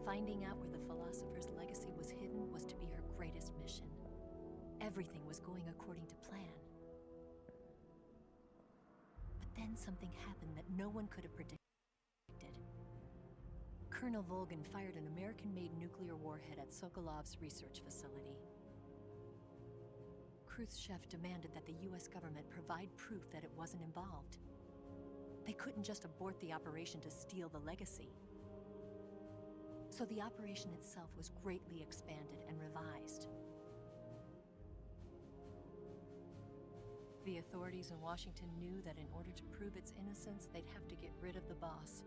Finding out where the philosopher's legacy was hidden was to be her greatest mission. Everything was going according to plan. But then something happened that no one could have predicted. Colonel Volgin fired an American-made nuclear warhead at Sokolov's research facility. Khrushchev demanded that the US government provide proof that it wasn't involved. They couldn't just abort the operation to steal the legacy. So the operation itself was greatly expanded and revised. The authorities in Washington knew that in order to prove its innocence, they'd have to get rid of the boss.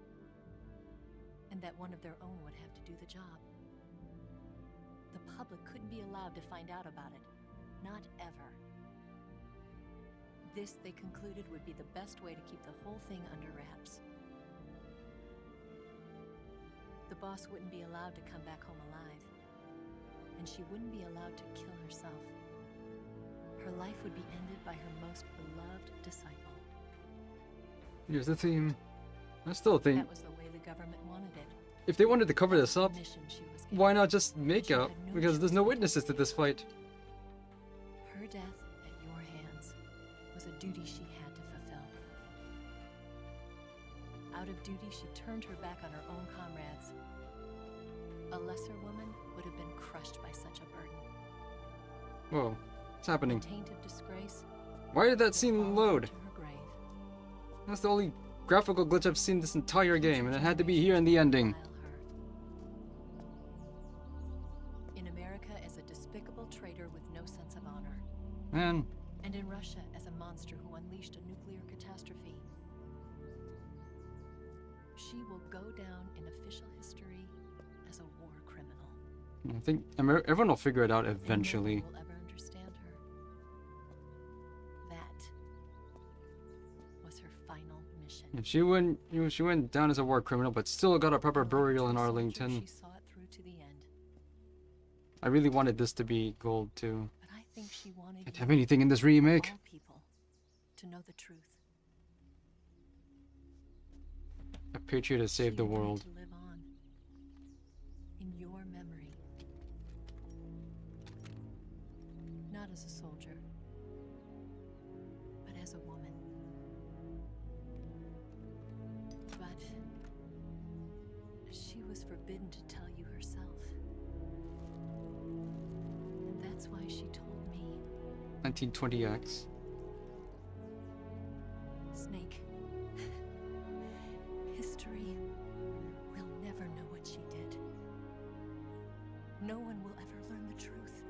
And that one of their own would have to do the job. The public couldn't be allowed to find out about it. Not ever. This, they concluded, would be the best way to keep the whole thing under wraps. The boss wouldn't be allowed to come back home alive. And she wouldn't be allowed to kill herself. Her life would be ended by her most beloved disciple. Here's the theme. I still think That was the way the government wanted it. if they wanted to cover this up, why not just make out? Because there's no witnesses to this fight. Her death at your hands was a duty she had to fulfill. Out of duty, she turned her back on her own comrades. A lesser woman would have been crushed by such a burden. Whoa, what's happening? The taint of disgrace. Why did that scene load? To her grave. That's the only graphical glitch I've seen this entire game, and it had to be here in the ending. In America as a despicable traitor with no sense of honor. Man, And in Russia as a monster who unleashed a nuclear catastrophe. She will go down in official history as a war criminal. I think everyone will figure it out eventually. No one will ever understand her. That was her final mission. If she went down as a war criminal, but still got a proper burial in Arlington. She saw it through to the end. I really wanted this to be gold too. But I think she wanted Can't you, have anything in this remake. all people, to know the truth. A patriot has saved the She wanted world. to live on in your memory. Not as a soldier, but as a woman. But she was forbidden to tell you herself. And that's why she told me. 1920X. Snake. History will never know what she did. No one will ever learn the truth.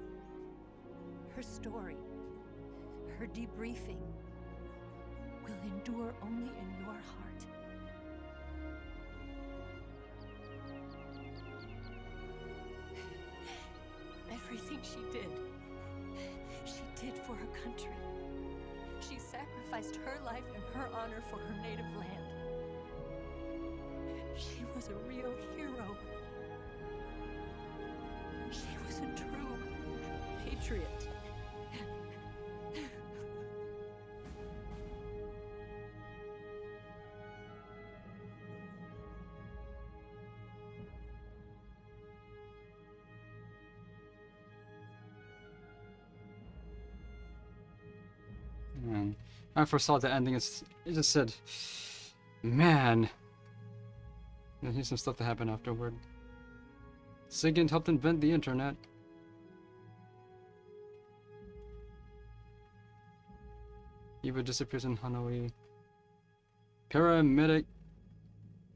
Her story, her debriefing, will endure only in your heart. Everything she did for her country. She sacrificed her life and her honor for her native land. She was a real hero. She was a true patriot. Man, I foresaw the ending. It just said, man. And here's some stuff that happened afterward. Sigint helped invent the internet. Eva disappears in Hanoi. Paramedic.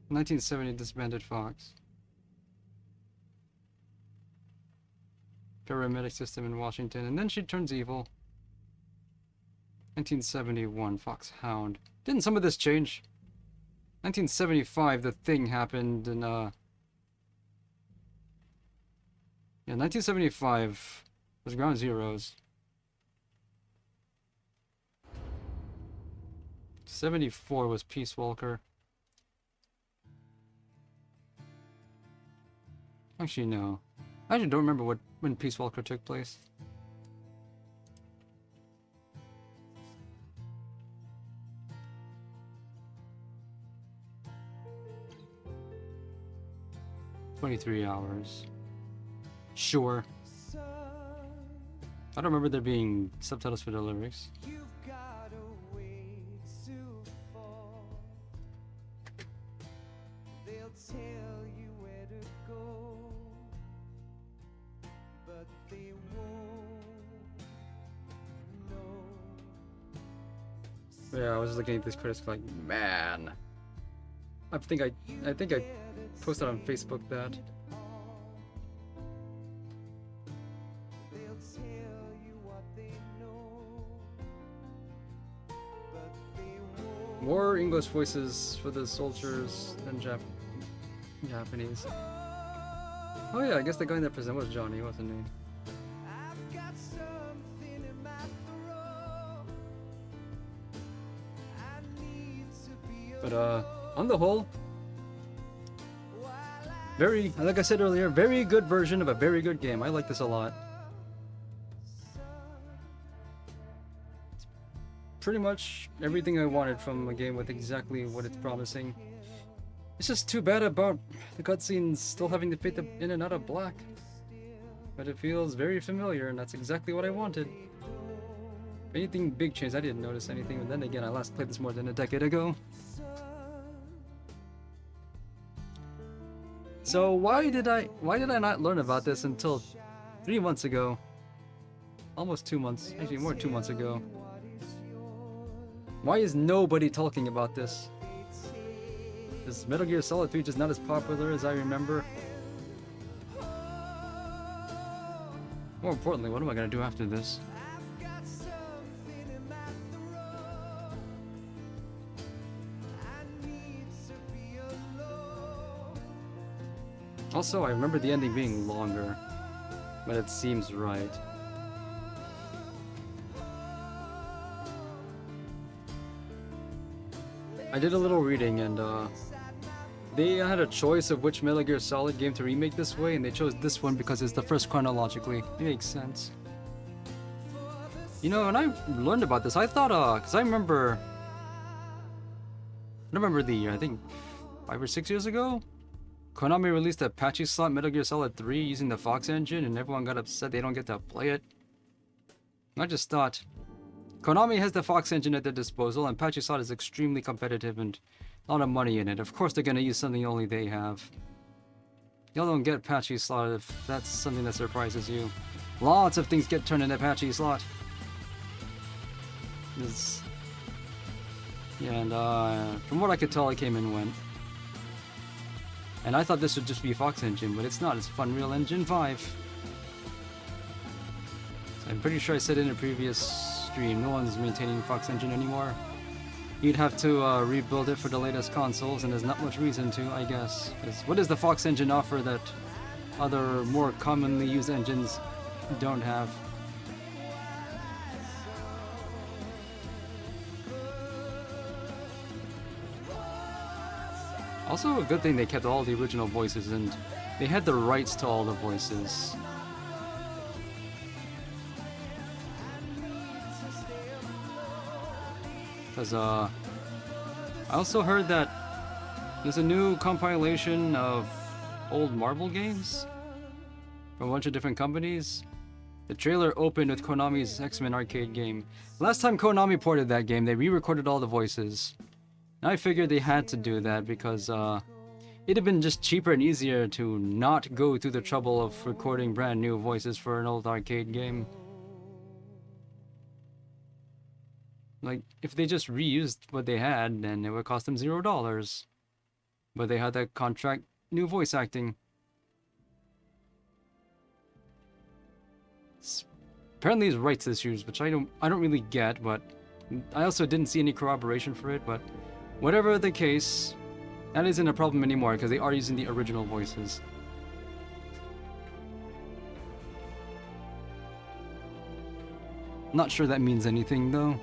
1970 disbanded Fox. Paramedic system in Washington, and then she turns evil. 1971 Foxhound. Didn't some of this change? 1975 the thing happened in yeah, 1975 was Ground Zeroes. 74 was Peace Walker. Actually no. I actually don't remember when Peace Walker took place. $23 hours. Sure. I don't remember there being subtitles for the lyrics. Yeah, I was looking at this critics like, man. I think I posted on Facebook that. More English voices for the soldiers than Japanese. Oh yeah, I guess the guy in that prison was Johnny, wasn't he? But on the whole, very, like I said earlier, very good version of a very good game. I like this a lot. It's pretty much everything I wanted from a game with exactly what it's promising. It's just too bad about the cutscenes still having to fade in and out of black. But it feels very familiar, and that's exactly what I wanted. If anything big changed, I didn't notice anything, but then again, I last played this more than a decade ago. So why did I not learn about this until 3 months ago? Almost 2 months, actually more than 2 months ago. Why is nobody talking about this? Is Metal Gear Solid 3 just not as popular as I remember? More importantly, what am I gonna do after this? Also, I remember the ending being longer, but it seems right. I did a little reading, and they had a choice of which Metal Gear Solid game to remake this way, and they chose this one because it's the first chronologically. It makes sense. You know, when I learned about this, I thought, because I remember the year, I think 5 or 6 years ago, Konami released a patchy slot Metal Gear Solid 3 using the Fox engine, and everyone got upset they don't get to play it. I just thought, Konami has the Fox engine at their disposal, and patchy slot is extremely competitive and a lot of money in it. Of course they're gonna use something only they have. Y'all don't get patchy slot if that's something that surprises you. Lots of things get turned into patchy slot. Yeah, and from what I could tell, it came and went. And I thought this would just be Fox Engine, but it's not. It's Funreal Engine 5. So I'm pretty sure I said in a previous stream, no one's maintaining Fox Engine anymore. You'd have to rebuild it for the latest consoles, and there's not much reason to, I guess. 'Cause what does the Fox Engine offer that other, more commonly used engines don't have? Also, a good thing they kept all the original voices, and they had the rights to all the voices. Because, I also heard that there's a new compilation of old Marvel games from a bunch of different companies. The trailer opened with Konami's X-Men arcade game. Last time Konami ported that game, they re-recorded all the voices. I figured they had to do that because it'd have been just cheaper and easier to not go through the trouble of recording brand new voices for an old arcade game. Like, if they just reused what they had, then it would cost them $0. But they had to contract new voice acting. Apparently there's rights issues, which I don't really get, but I also didn't see any corroboration for it, but whatever the case, that isn't a problem anymore because they are using the original voices. Not sure that means anything though.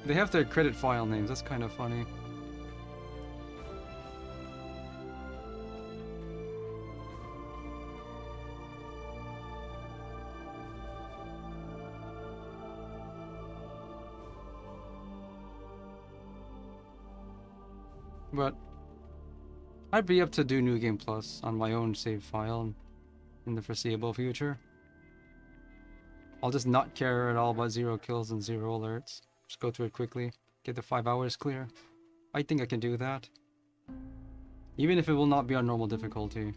They have their credit file names, that's kind of funny. But I'd be up to do New Game Plus on my own save file in the foreseeable future. I'll just not care at all about 0 kills and 0 alerts. Just go through it quickly, get the 5 hours clear. I think I can do that. Even if it will not be on normal difficulty.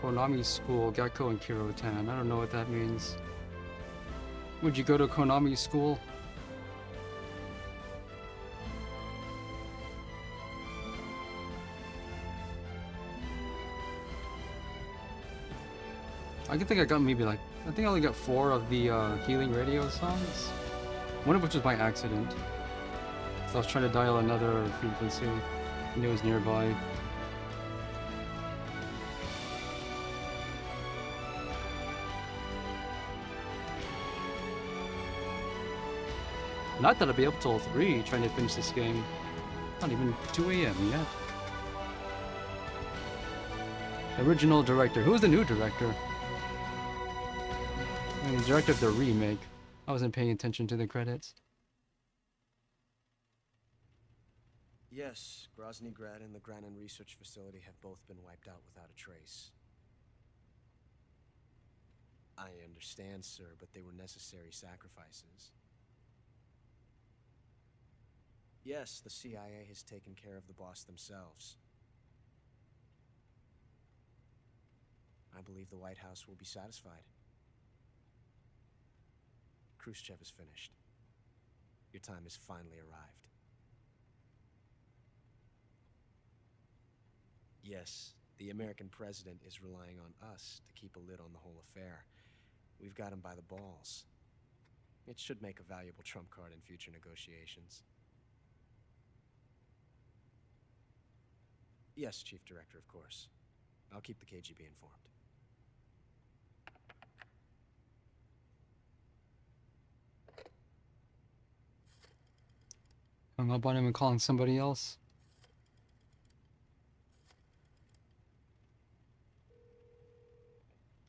Konami School, Gakko and Kirotan. I don't know what that means. Would you go to Konami School? I think I got maybe like, I think I only got 4 of the Healing Radio songs. One of which was by accident. So I was trying to dial another frequency and it was nearby. Not that I'll be up till 3 trying to finish this game. Not even 2 AM yet. Original director. Who's the new director? I mean, the director of the remake. I wasn't paying attention to the credits. Yes, Grozny Grad and the Granin Research Facility have both been wiped out without a trace. I understand, sir, but they were necessary sacrifices. Yes, the CIA has taken care of the boss themselves. I believe the White House will be satisfied. Khrushchev is finished. Your time has finally arrived. Yes, the American president is relying on us to keep a lid on the whole affair. We've got him by the balls. It should make a valuable trump card in future negotiations. Yes, Chief Director, of course. I'll keep the KGB informed. Hung up on him and calling somebody else.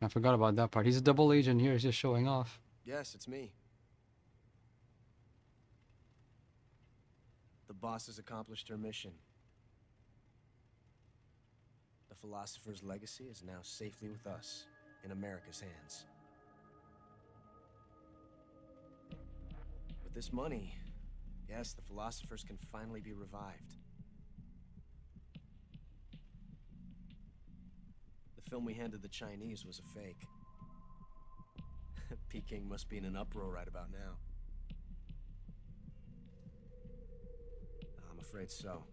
I forgot about that part. He's a double agent here. He's just showing off. Yes, it's me. The boss has accomplished her mission. The Philosopher's legacy is now safely with us, in America's hands. With this money, yes, the Philosophers can finally be revived. The film we handed the Chinese was a fake. Peking must be in an uproar right about now. I'm afraid so.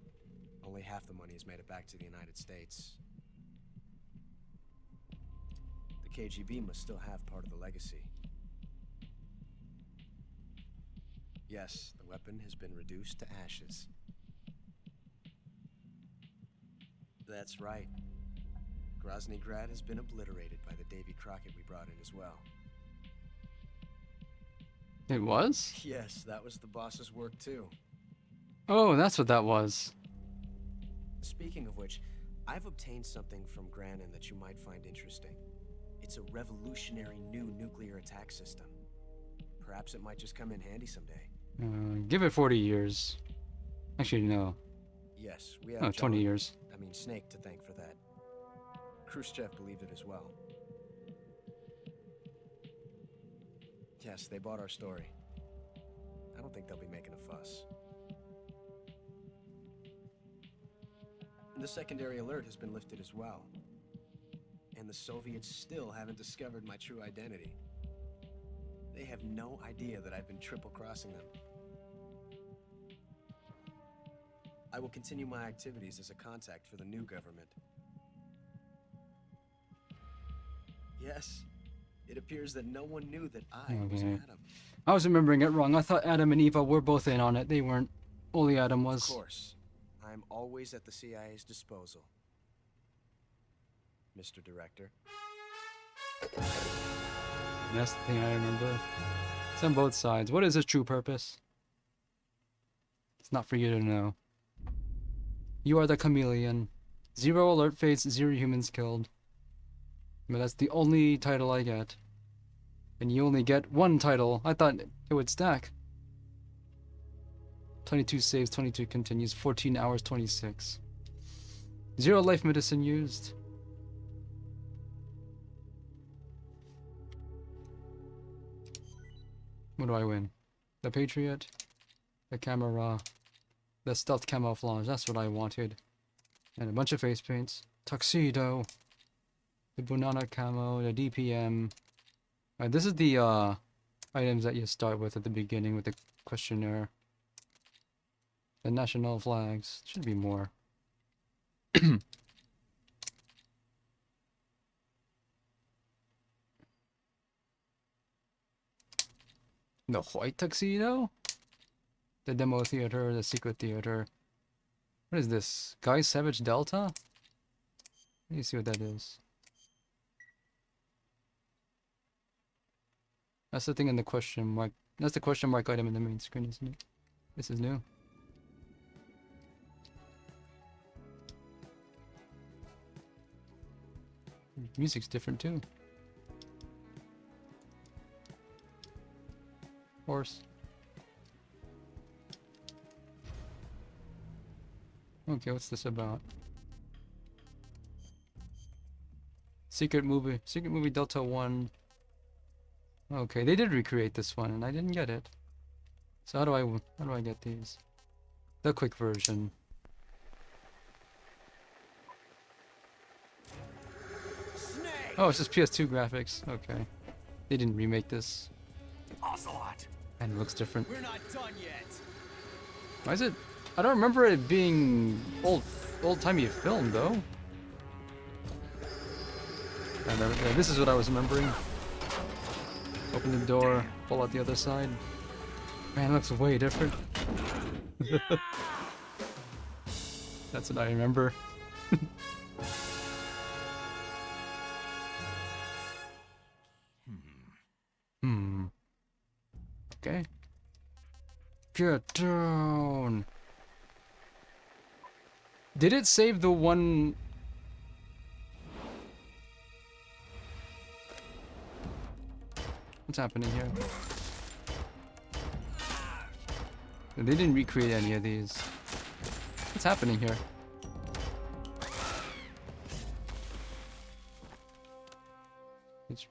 Only half the money has made it back to the United States. The KGB must still have part of the legacy. Yes, the weapon has been reduced to ashes. That's right. Grozny Grad has been obliterated by the Davy Crockett we brought in as well. It was? Yes, that was the boss's work too. Oh, that's what that was. Speaking of which, I've obtained something from Granin that you might find interesting. It's a revolutionary new nuclear attack system. Perhaps it might just come in handy someday. Give it 40 years. Actually, no. Yes, we have 20 years. I mean, Snake to thank for that. Khrushchev believed it as well. Yes, they bought our story. I don't think they'll be making a fuss. The secondary alert has been lifted as well. And the Soviets still haven't discovered my true identity. They have no idea that I've been triple-crossing them. I will continue my activities as a contact for the new government. Yes, it appears that no one knew that I was Adam. I was remembering it wrong. I thought Adam and Eva were both in on it. They weren't. Only Adam was. Of course. I'm always at the CIA's disposal, Mr. Director. That's the thing I remember. It's on both sides. What is his true purpose? It's not for you to know. You are the chameleon. 0 alert fates, 0 humans killed. But that's the only title I get. And you only get 1 title. I thought it would stack. 22 saves, 22 continues, 14 hours, 26. 0 life medicine used. What do I win? The Patriot? The camera? The stealth camouflage, that's what I wanted. And a bunch of face paints. Tuxedo. The banana camo, the DPM. Alright, this is the items that you start with at the beginning with the questionnaire. The national flags. Should be more. The white tuxedo? The demo theater, the secret theater. What is this? Guy Savage Delta? Let me see what that is. That's the thing in the question mark. That's the question mark item in the main screen, isn't it? This is new. Music's different too. Horse. Okay, what's this about? Secret movie Delta 1. Okay, they did recreate this one and I didn't get it. So how do I get these? The quick version. Oh, it's just PS2 graphics. Okay. They didn't remake this. Ocelot. And it looks different. We're not done yet. Why is it? I don't remember it being old-timey film though. This is what I was remembering. Open the door, pull out the other side. Man, it looks way different. That's what I remember. Hmm. Okay. Get down. Did it save the one? What's happening here? They didn't recreate any of these. What's happening here? It's...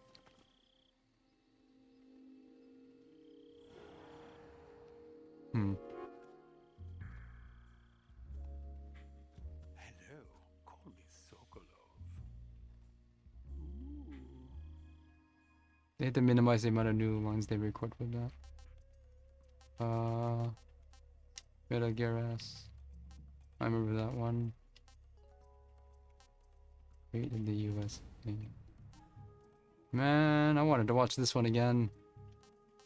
Hmm. Hello, call me Sokolov. They had to minimize the amount of new lines they record with that. Metal Gear S. I remember that one. Wait in the US. Man, I wanted to watch this one again.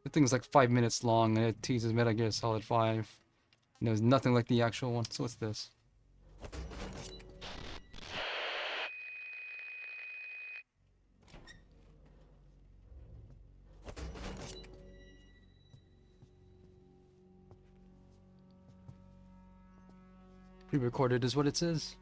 The thing's like 5 minutes long and it teases Metal Gear Solid 5. And it was nothing like the actual one. So what's this? Pre-recorded is what it says.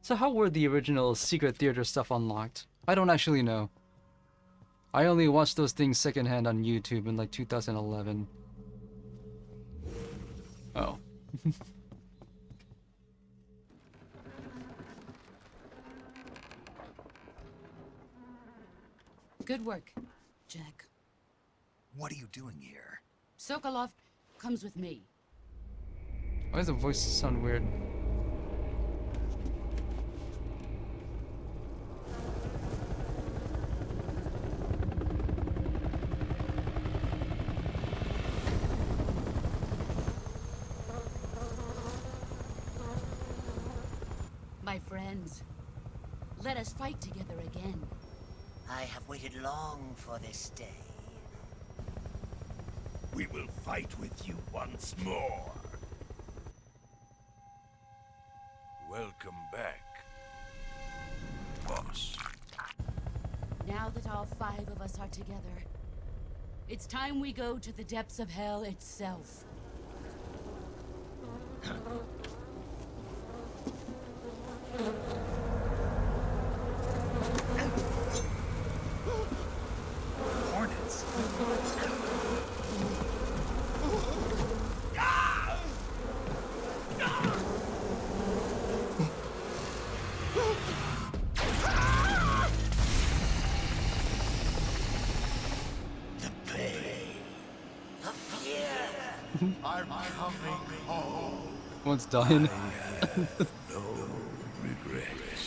So how were the original Secret Theater stuff unlocked? I don't actually know. I only watched those things secondhand on YouTube in like 2011. Oh. Good work, Jack. What are you doing here? Sokolov comes with me. Why does the voice sound weird? My friends, let us fight together again. I have waited long for this day. We will fight with you once more. Welcome back, boss. Now that all 5 of us are together, it's time we go to the depths of hell itself. Hornets. The pain, the fear. I'm coming home. One's dying. I have no regrets.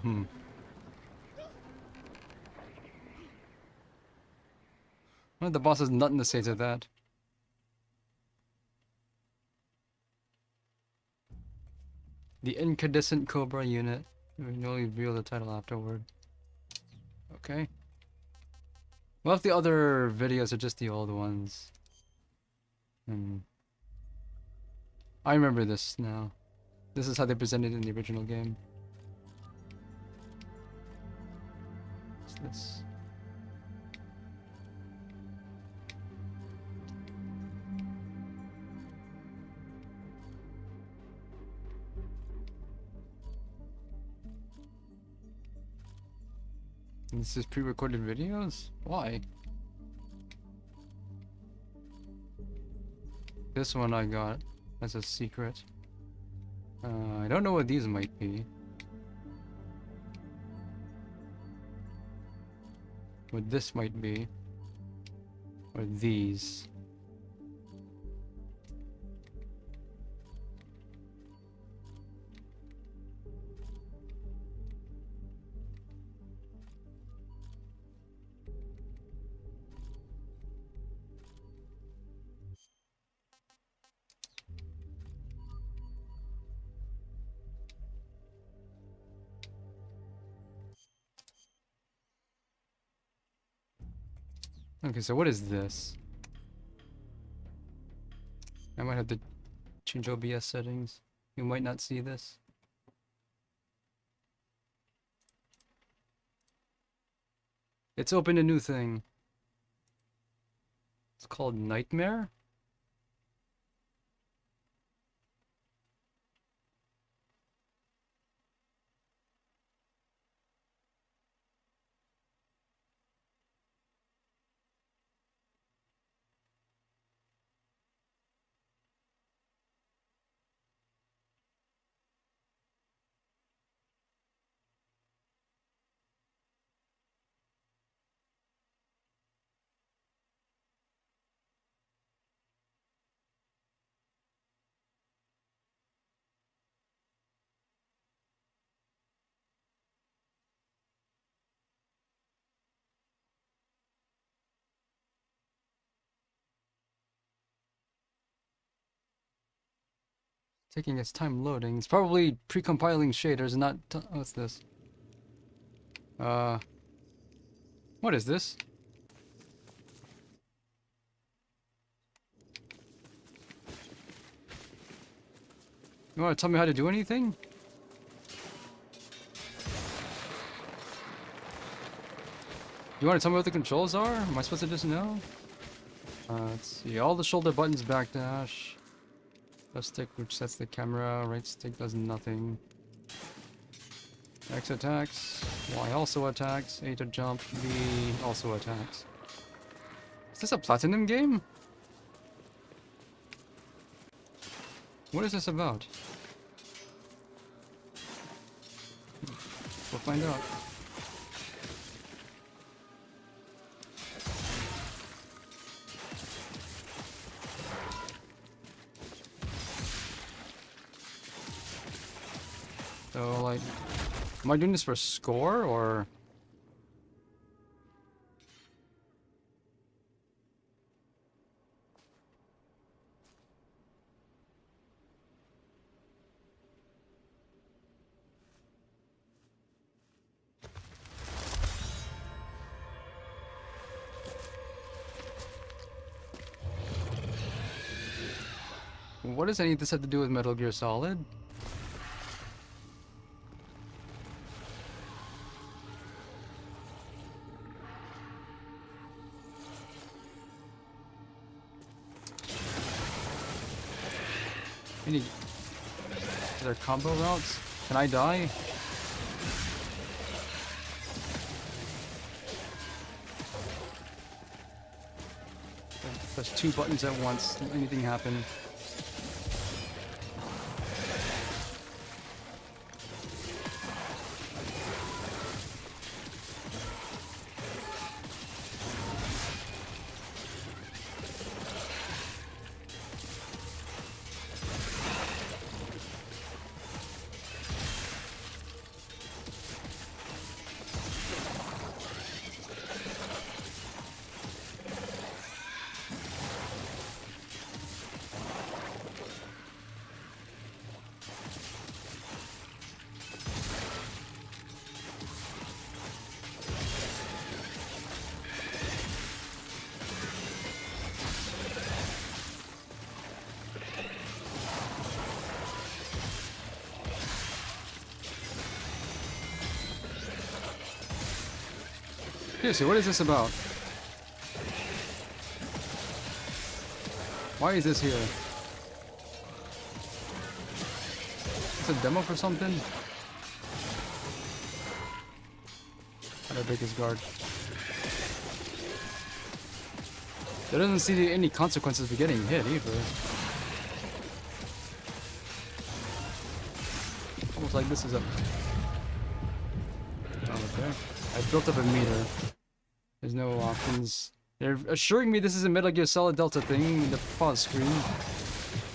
Hmm. Well, the boss has nothing to say to that. The Incandescent Cobra unit. We can only reveal the title afterward. Okay. Well, if the other videos are just the old ones. I remember this now. This is how they presented it in the original game. What's this? And this is pre-recorded videos? Why? This one I got as a secret. I don't know what these might be. What this might be. Or these. Okay, so what is this? I might have to change OBS settings. You might not see this. It's opened a new thing. It's called Nightmare? Taking its time loading. It's probably pre-compiling shaders, not. What's this? What is this? You want to tell me how to do anything? You want to tell me what the controls are? Am I supposed to just know? Let's see. All the shoulder buttons backdash. Left stick, which sets the camera. Right stick does nothing. X attacks. Y also attacks. A to jump. B also attacks. Is this a Platinum game? What is this about? We'll find out. So, like, am I doing this for score, or...? What does any of this have to do with Metal Gear Solid? Any... Are there combo routes? Can I die? Press 2 buttons at once. Anything happen? Seriously, what is this about? Why is this here? It's a demo for something? How to break his guard. There doesn't seem to be any consequences for getting hit either. Almost like this is a... Oh, okay. I built up a meter. There's no options. They're assuring me this is a Metal Gear Solid Delta thing in the pause screen,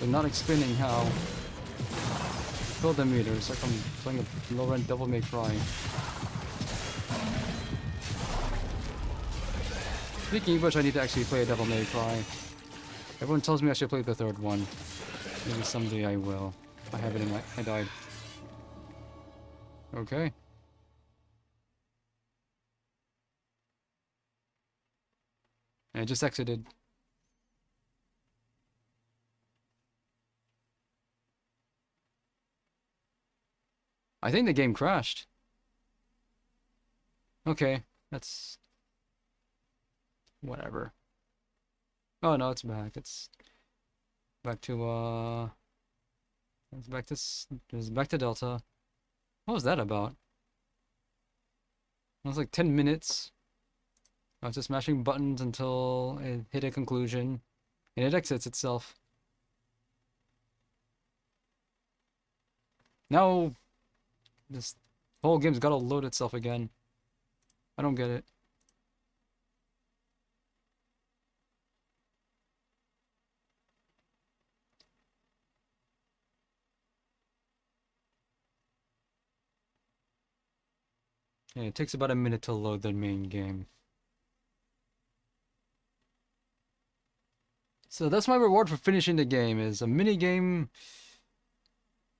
but not explaining how. Fill the meter. It's like I'm playing a low-rent Devil May Cry. Speaking of which, I need to actually play a Devil May Cry. Everyone tells me I should play the third one. Maybe someday I will. I have it in my... I died. Okay. And it just exited. I think the game crashed. Okay, that's whatever. Oh no, it's back. It's back to it's back to Delta. What was that about? It was like 10 minutes. I was just mashing buttons until it hit a conclusion, and it exits itself. Now, this whole game's gotta load itself again. I don't get it. Yeah, it takes about a minute to load the main game. So that's my reward for finishing the game, is a mini game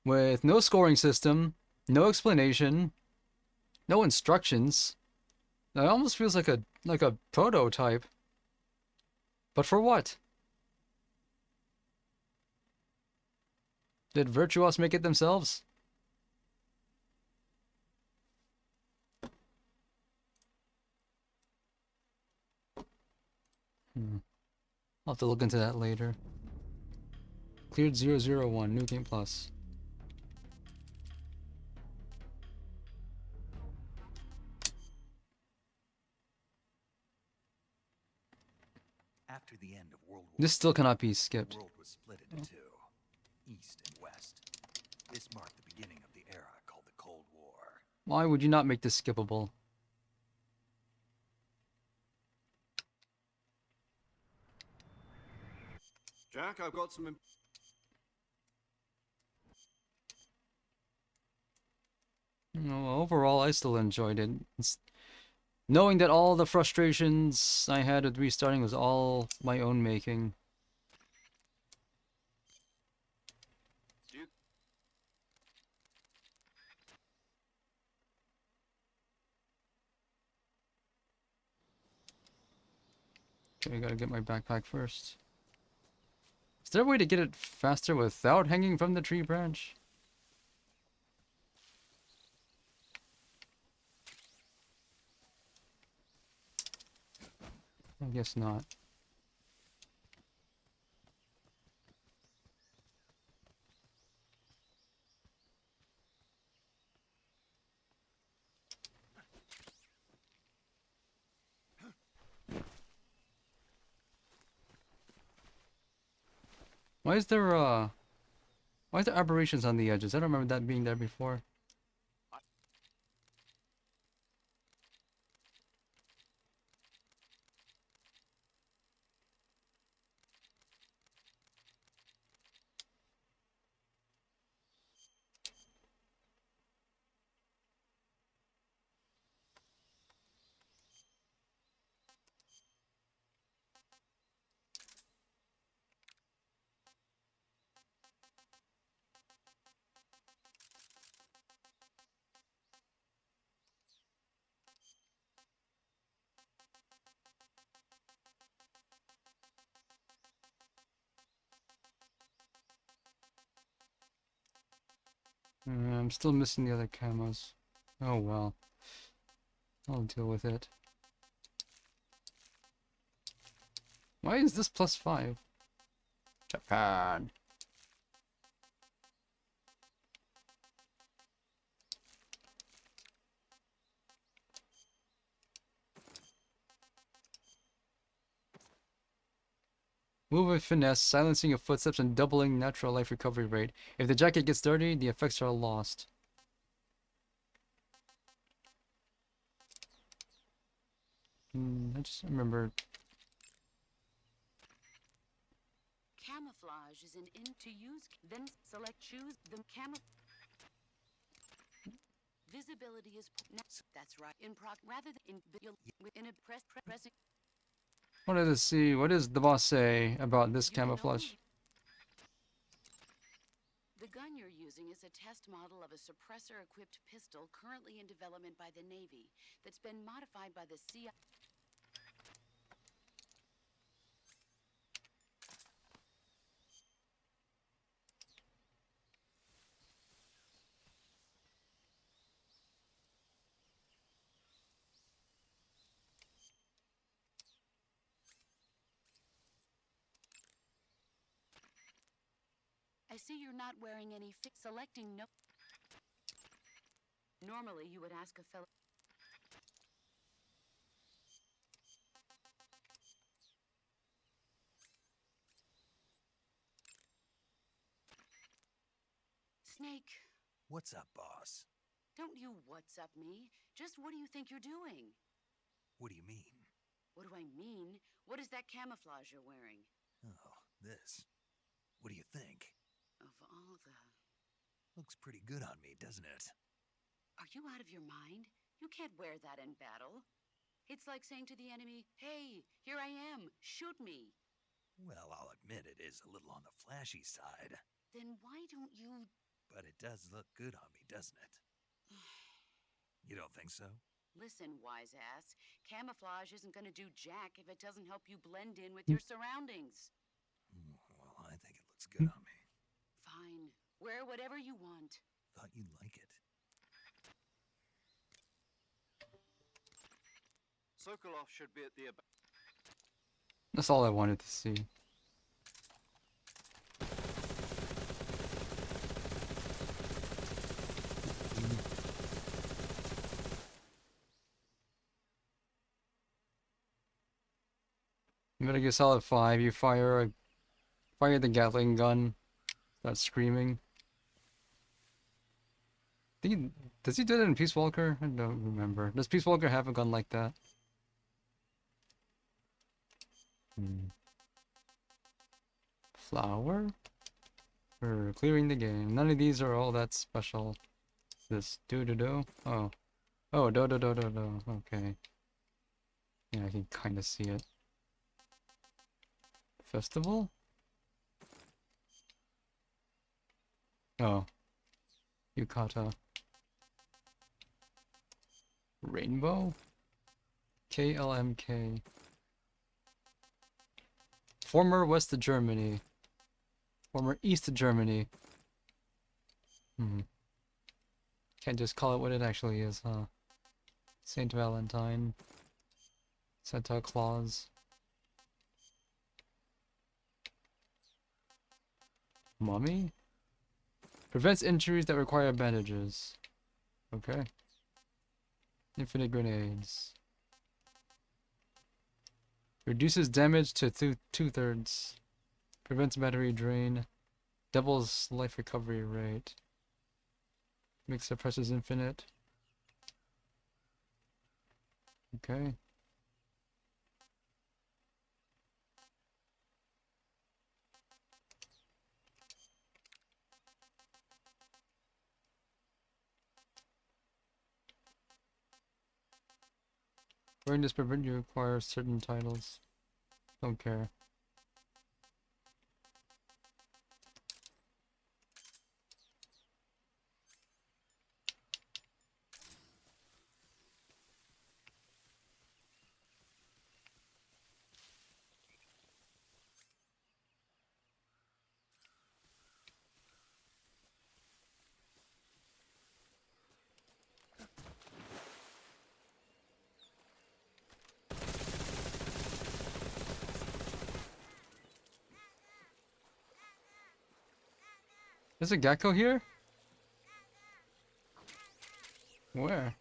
with no scoring system, no explanation, no instructions. It almost feels like a prototype. But for what? Did Virtuos make it themselves? I'll have to look into that later. Cleared 001, New Game Plus. After the end of World War This still cannot be skipped. The world was split into two, East and West. This marked the beginning of the era called the Cold War. Why would you not make this skippable? Jack, I've got some... No, overall, I still enjoyed it. Knowing that all the frustrations I had with restarting was all my own making. Okay, I gotta get my backpack first. Is there a way to get it faster without hanging from the tree branch? I guess not. Why is there aberrations on the edges? I don't remember that being there before. I'm still missing the other camos. Oh well. I'll deal with it. Why is this +5? Japan. Move with finesse, silencing your footsteps and doubling natural life recovery rate. If the jacket gets dirty, the effects are lost. I just remember. Camouflage is an to use, then select choose the visibility is that's right in rather than in a pressing. Wanted to see, what does the boss say about this camouflage? The gun you're using is a test model of a suppressor-equipped pistol currently in development by the Navy that's been modified by the CIA. I see you're not wearing any selecting no. Normally, you would ask a fellow. Snake, What's up, boss? don't you what's up me. Just what do you think you're doing? What do you mean? What do I mean? What is that camouflage you're wearing? Oh, this. What do you think? Of all the... Looks pretty good on me, doesn't it? Are you out of your mind? You can't wear that in battle. It's like saying to the enemy, hey, here I am, shoot me. Well, I'll admit it is a little on the flashy side. Then why don't you... But it does look good on me, doesn't it? You don't think so? Listen, wise ass, camouflage isn't gonna do jack if it doesn't help you blend in with your surroundings. Well, I think it looks good on me. Fine, wear whatever you want. Thought you'd like it. Sokolov should be at the... That's all I wanted to see. Metal Gear Solid 5, you fire the Gatling gun, start screaming. Does he do that in Peace Walker? I don't remember. Does Peace Walker have a gun like that? Flower? For clearing the game. None of these are all that special. This do. Oh. Oh, do. Okay. Yeah, I can kind of see it. Festival? Oh. Yukata. Rainbow? KLMK. Former West of Germany. Former East of Germany. Can't just call it what it actually is, huh? Saint Valentine. Santa Claus. Mummy? Prevents injuries that require bandages. Okay. Infinite grenades. Reduces damage to 2/3. Prevents battery drain. Doubles life recovery rate. Makes suppresses infinite. Okay. Wearing this prevent you require certain titles. Don't care. There's a gecko here? Where?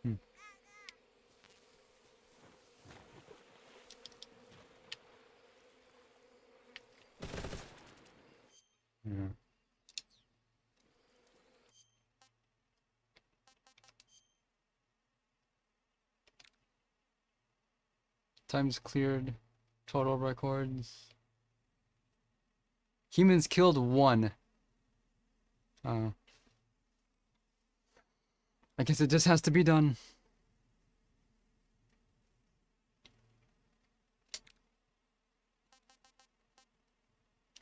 Yeah. Times cleared. Total records. Humans killed 1. I guess it just has to be done.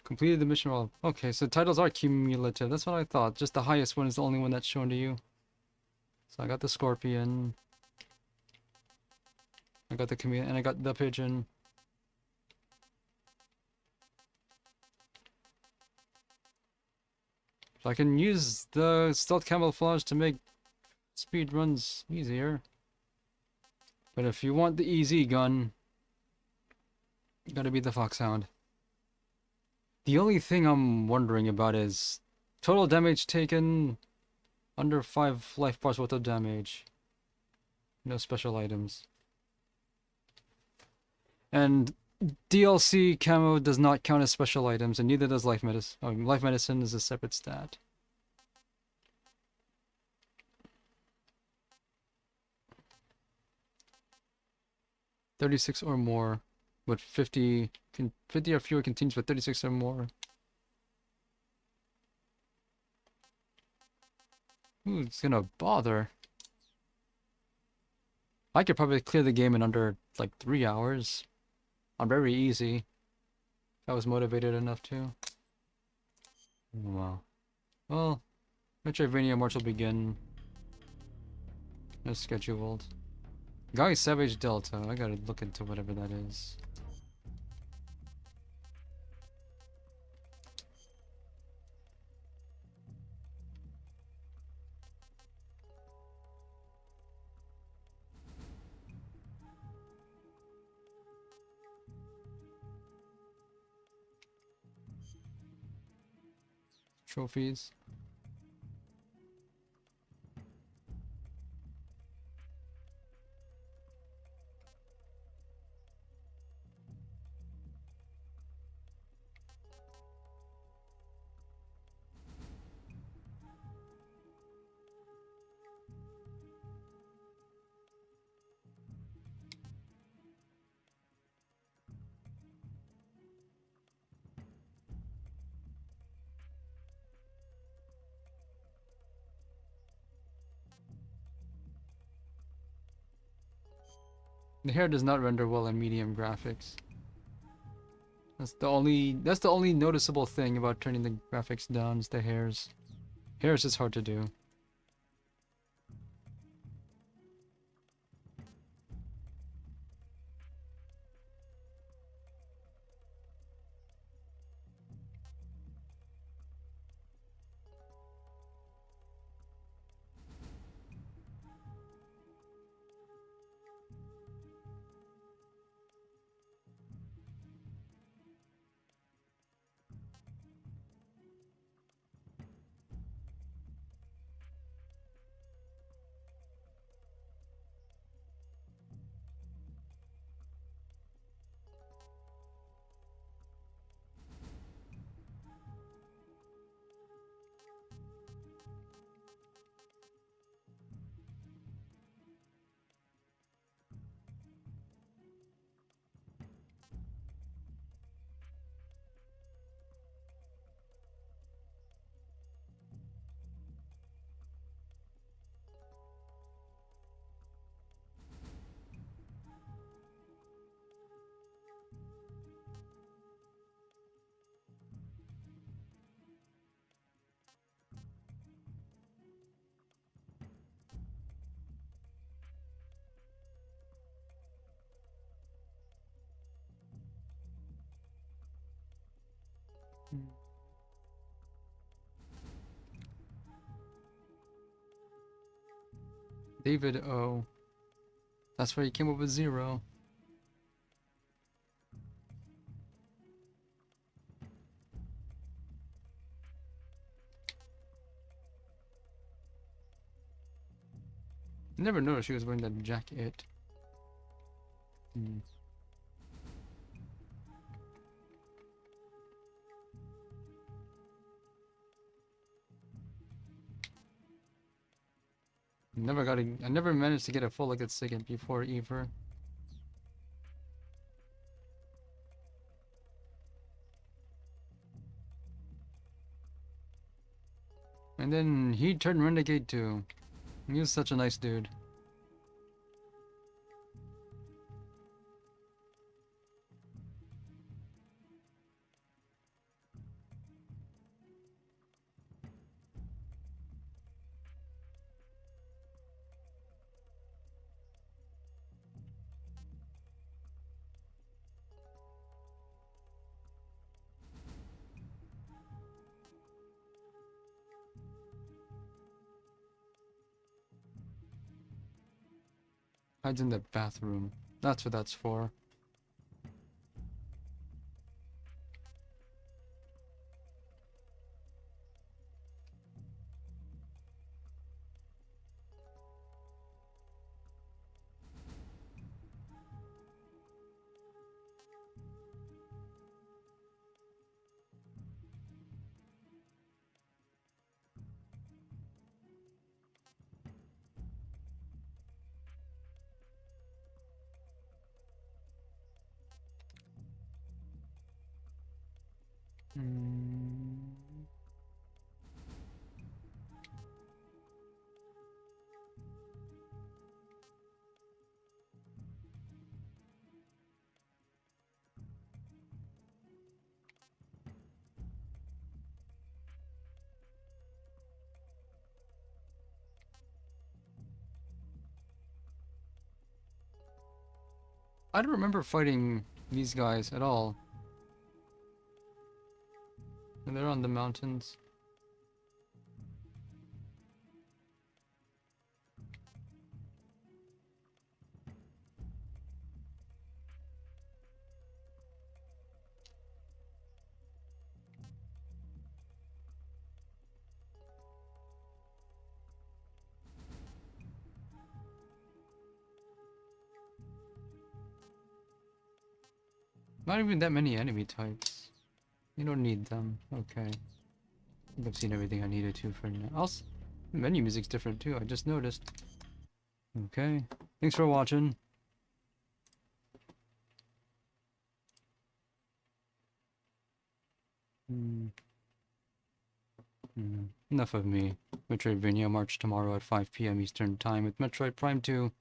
Completed the mission well. Okay, so titles are cumulative. That's what I thought. Just the highest one is the only one that's shown to you. So I got the scorpion. I got the chameleon, and I got the pigeon. So I can use the stealth camouflage to make speed runs easier. But if you want the easy gun, you gotta be the Foxhound. The only thing I'm wondering about is total damage taken under 5 life bars worth of damage. No special items. And DLC camo does not count as special items, and neither does life medicine. Oh, life medicine is a separate stat. $36 or more, with 50 or fewer continues with 36 or more. Ooh, it's gonna bother. I could probably clear the game in under like 3 hours. On very easy. If I was motivated enough to. Wow. Well, Metroidvania March will begin as scheduled. Guy Savage Delta. I gotta look into whatever that is. Trophies. The hair does not render well in medium graphics. That's the only noticeable thing about turning the graphics down is the hairs. Hairs is hard to do. David O. That's where he came up with 0. Never noticed she was wearing that jacket. I never managed to get a full look at Sigint before Ever. And then he turned Renegade too. He was such a nice dude. Hides in the bathroom. That's what that's for. I don't remember fighting these guys at all. And they're on the mountains. Not even that many enemy types. You don't need them. Okay. I think I've seen everything I needed to for now. Also, the menu music's different too, I just noticed. Okay. Thanks for watching. Enough of me. Metroidvania March tomorrow at 5 p.m. Eastern Time with Metroid Prime 2.